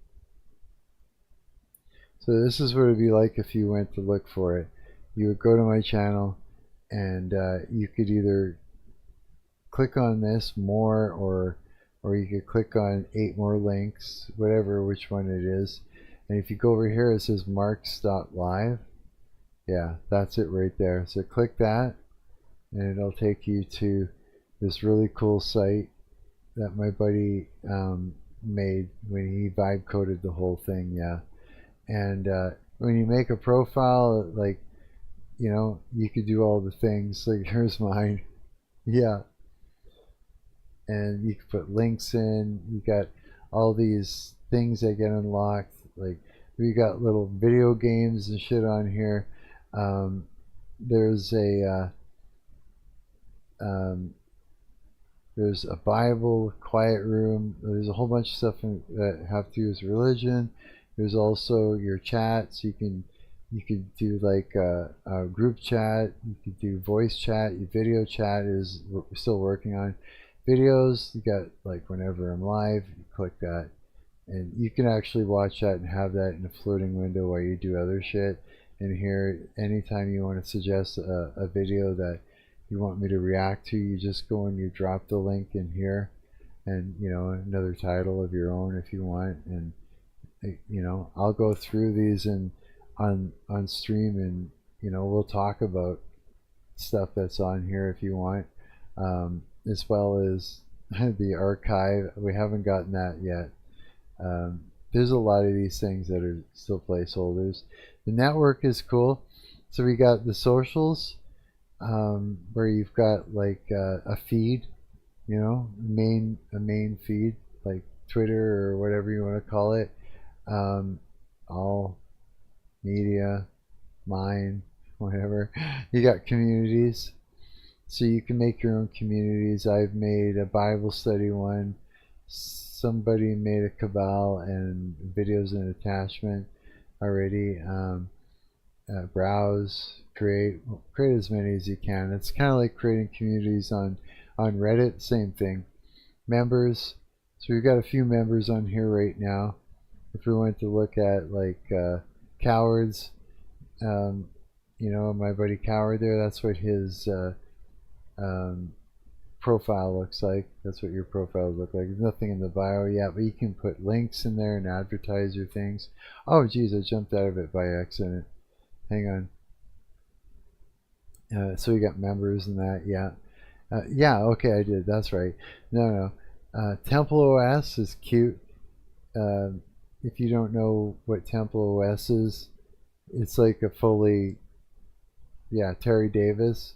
Speaker 1: this is what it'd be like if you went to look for it. You would go to my channel, and you could either click on this more, or you could click on 8 more links, which one it is. And if you go over here, it says marks.live. Yeah, that's it right there. So click that, and it'll take you to this really cool site that my buddy made when he vibe coded the whole thing. Yeah, and when you make a profile, like you could do all the things. Like here's mine. Yeah, and you can put links in. You got all these things that get unlocked. Like we got little video games and shit on here. There's a Bible, quiet room. There's a whole bunch of stuff that have to do with religion. There's also your chats. You could do like a group chat. You could do voice chat. Your video chat is still working on. Videos, you got like whenever I'm live, you click that, and you can actually watch that and have that in a floating window while you do other shit. And here, anytime you want to suggest a video that you want me to react to, you just go and you drop the link in here, and another title of your own if you want, and I'll go through these and on stream, and we'll talk about stuff that's on here if you want, as well as the archive. We haven't gotten that yet. There's a lot of these things that are still placeholders. The network is cool. So we got the socials, where you've got like a feed, a main feed, like Twitter or whatever you want to call it. All media, mine, whatever. You got communities, so you can make your own communities. I've made a Bible study one. Somebody made a cabal and videos and attachment already. Browse, create as many as you can. It's kind of like creating communities on Reddit. Same thing. Members. So we've got a few members on here right now. If we went to look at like Cowards, my buddy Coward there, that's what his profile looks like. That's what your profile look like. There's nothing in the bio yet, but you can put links in there and advertise your things. Oh geez, I jumped out of it by accident. Hang on. So you got members and that. Yeah, okay, I did. That's right. No. Temple OS is cute. If you don't know what Temple OS is, it's like a fully, Terry Davis.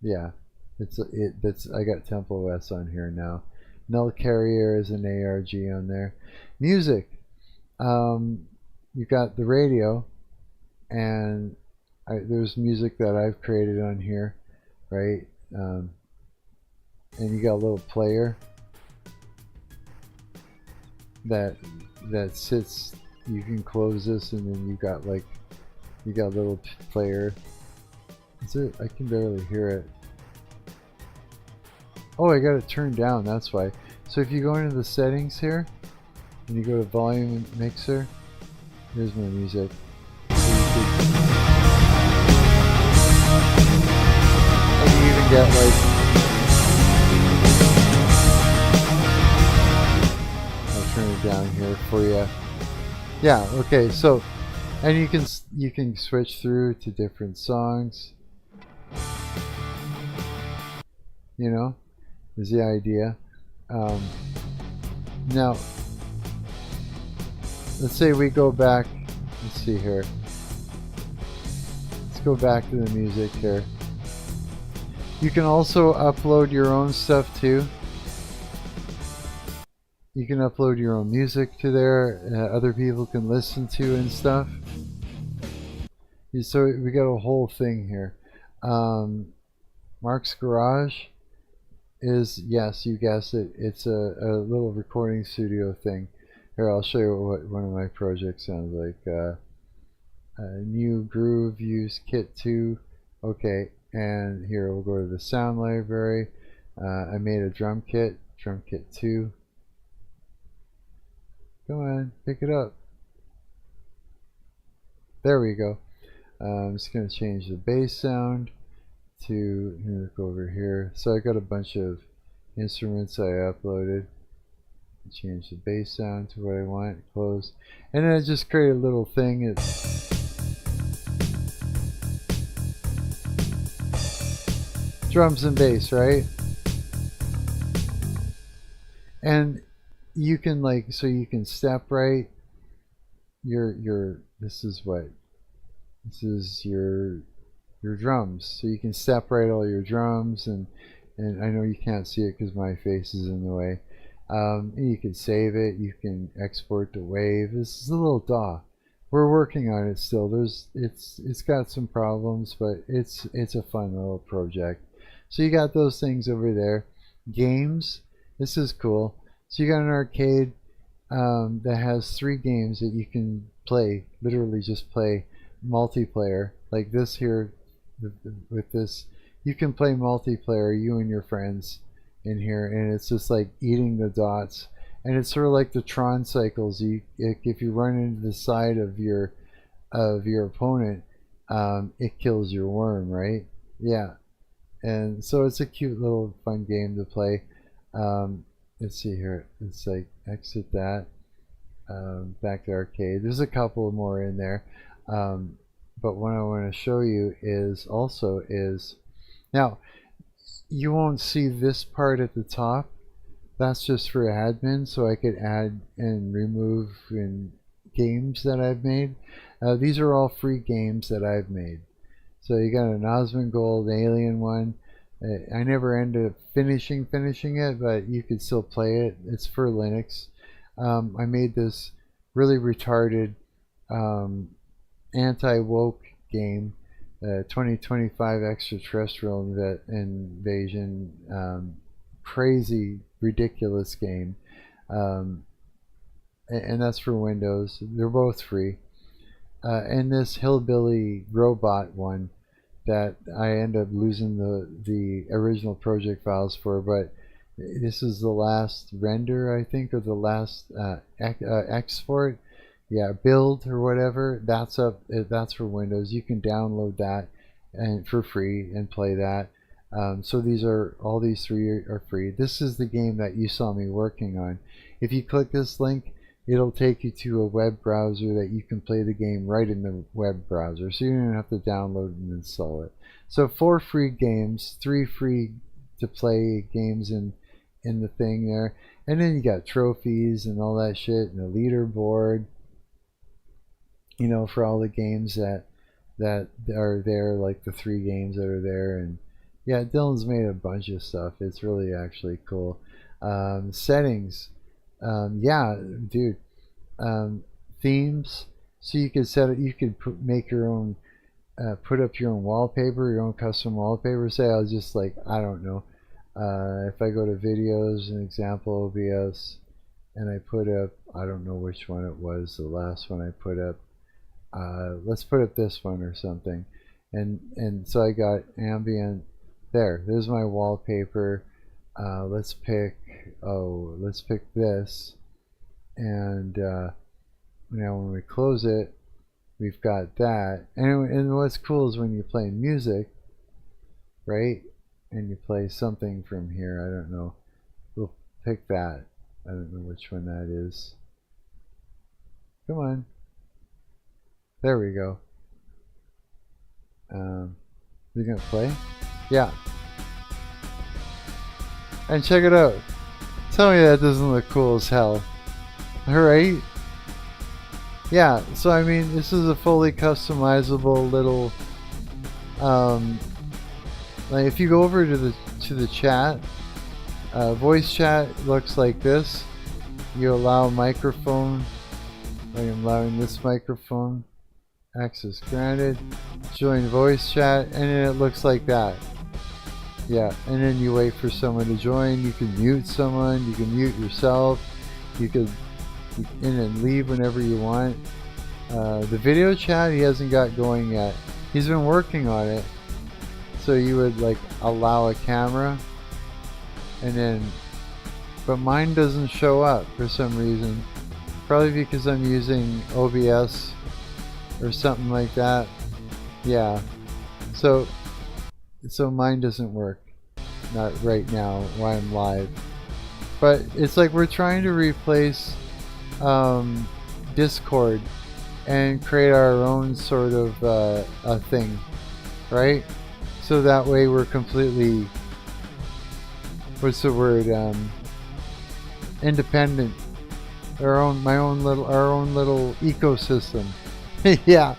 Speaker 1: Yeah, I got Temple OS on here now. Null Carrier is an ARG on there. Music. You got the radio, and there's music that I've created on here, right? And you got a little player that sits you can close this, and then you got a little player. Is it? I can barely hear it. Oh, I got it turned down, that's why. So if you go into the settings here, and you go to volume and mixer, here's my music. And you even get like, I'll turn it down here for you. Yeah, okay, so, and you can switch through to different songs. You know, is the idea. Now, let's say we go back. Let's see here. Let's go back to the music here. You can also upload your own stuff too. You can upload your own music to there. Other people can listen to and stuff. So we got a whole thing here. Marc's Garage is, yes, you guessed it, it's a little recording studio thing. Here, I'll show you what one of my projects sounds like. New groove, use kit 2. Okay, and here we'll go to the sound library. I made a drum kit 2. Come on, pick it up. There we go. I'm just going to change the bass sound to, look over here. So I got a bunch of instruments I uploaded. Change the bass sound to what I want, close. And then I just create a little thing. It's drums and bass, right? And you can so you can step right this is your drums, so you can separate all your drums, and I know you can't see it because my face is in the way. You can save it, you can export to wave. This is a little DAW. We're working on it still. It's got some problems, but it's a fun little project. So you got those things over there. Games, this is cool. So you got an arcade that has 3 games that you can play, literally just play multiplayer, like this here. With this, you can play multiplayer, you and your friends in here, and it's just like eating the dots. And it's sort of like the Tron cycles. If you run into the side of your opponent, it kills your worm, right? Yeah. And so it's a cute little fun game to play. Let's see here. It's like exit that. Back to arcade. There's a couple more in there. But what I want to show you is now you won't see this part at the top. That's just for admin, so I could add and remove in games that I've made. These are all free games that I've made. So you got an Osmongold Alien one. I never ended up finishing it, but you could still play it. It's for Linux. I made this really retarded anti-woke game, 2025 extraterrestrial invasion, crazy ridiculous game, and that's for Windows. They're both free. And this hillbilly robot one that I end up losing the original project files for, but this is the last render, I think, or the last export. Yeah, build or whatever. That's for Windows. You can download that and for free and play that. So all these 3 are free. This is the game that you saw me working on. If you click this link, it'll take you to a web browser that you can play the game right in the web browser, so you don't have to download and install it. So 4 free games, 3 free to play games in the thing there, and then you got trophies and all that shit and a leaderboard, for all the games that are there, like the 3 games that are there. And yeah, Dylan's made a bunch of stuff. It's really actually cool. Settings. Yeah, dude. Themes. So you could set it. You could make your own, put up your own wallpaper, your own custom wallpaper. Say I'll just I don't know. If I go to videos, an example OBS, and I put up, I don't know which one it was, the last one I put up. Let's put up this one or something. And so I got ambient there. There's my wallpaper. Let's pick this. And now when we close it, we've got that. And what's cool is when you play music, right? And you play something from here. I don't know. We'll pick that. I don't know which one that is. Come on. There we go. You gonna play? Yeah. And check it out. Tell me that doesn't look cool as hell. Alright? Yeah, so I mean, this is a fully customizable little like if you go over to the chat, voice chat looks like this. You allow microphone, like I'm allowing this microphone, access granted, join voice chat, and then it looks like that. Yeah, and then you wait for someone to join. You can mute someone, you can mute yourself, you could in and leave whenever you want. The video chat he hasn't got going yet. He's been working on it. So you would like allow a camera, and then, but mine doesn't show up for some reason. Probably because I'm using OBS or something like that. Yeah. So mine doesn't work. Not right now while I'm live. But it's like we're trying to replace Discord and create our own sort of a thing, right? So that way we're completely, what's the word, independent. Our own little ecosystem. Yeah.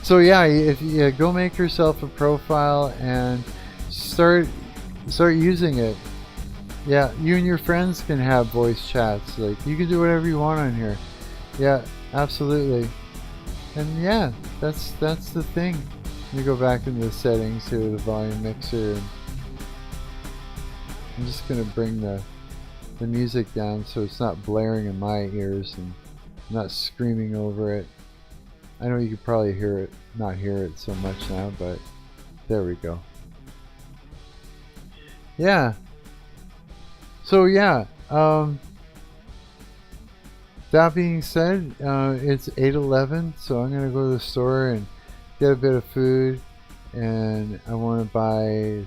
Speaker 1: So yeah, if you go make yourself a profile and start using it. Yeah, you and your friends can have voice chats. Like you can do whatever you want on here. Yeah, absolutely. And yeah, that's the thing. You go back into the settings here, the volume mixer, and I'm just gonna bring the music down so it's not blaring in my ears and I'm not screaming over it. I know you could probably not hear it so much now, but there we go. Yeah. So yeah, that being said, it's 8:11, so I'm gonna go to the store and get a bit of food, and I want to buy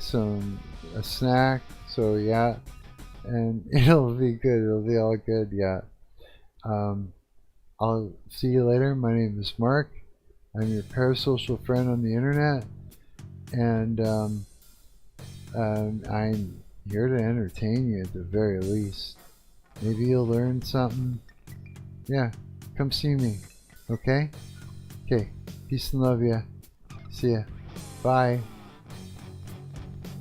Speaker 1: a snack. So yeah, and it'll be good. It'll be all good. Yeah. I'll see you later. My name is Marc. I'm your parasocial friend on the internet, and I'm here to entertain you at the very least. Maybe you'll learn something. Yeah, come see me. Okay? Okay. Peace and love ya. See ya. Bye.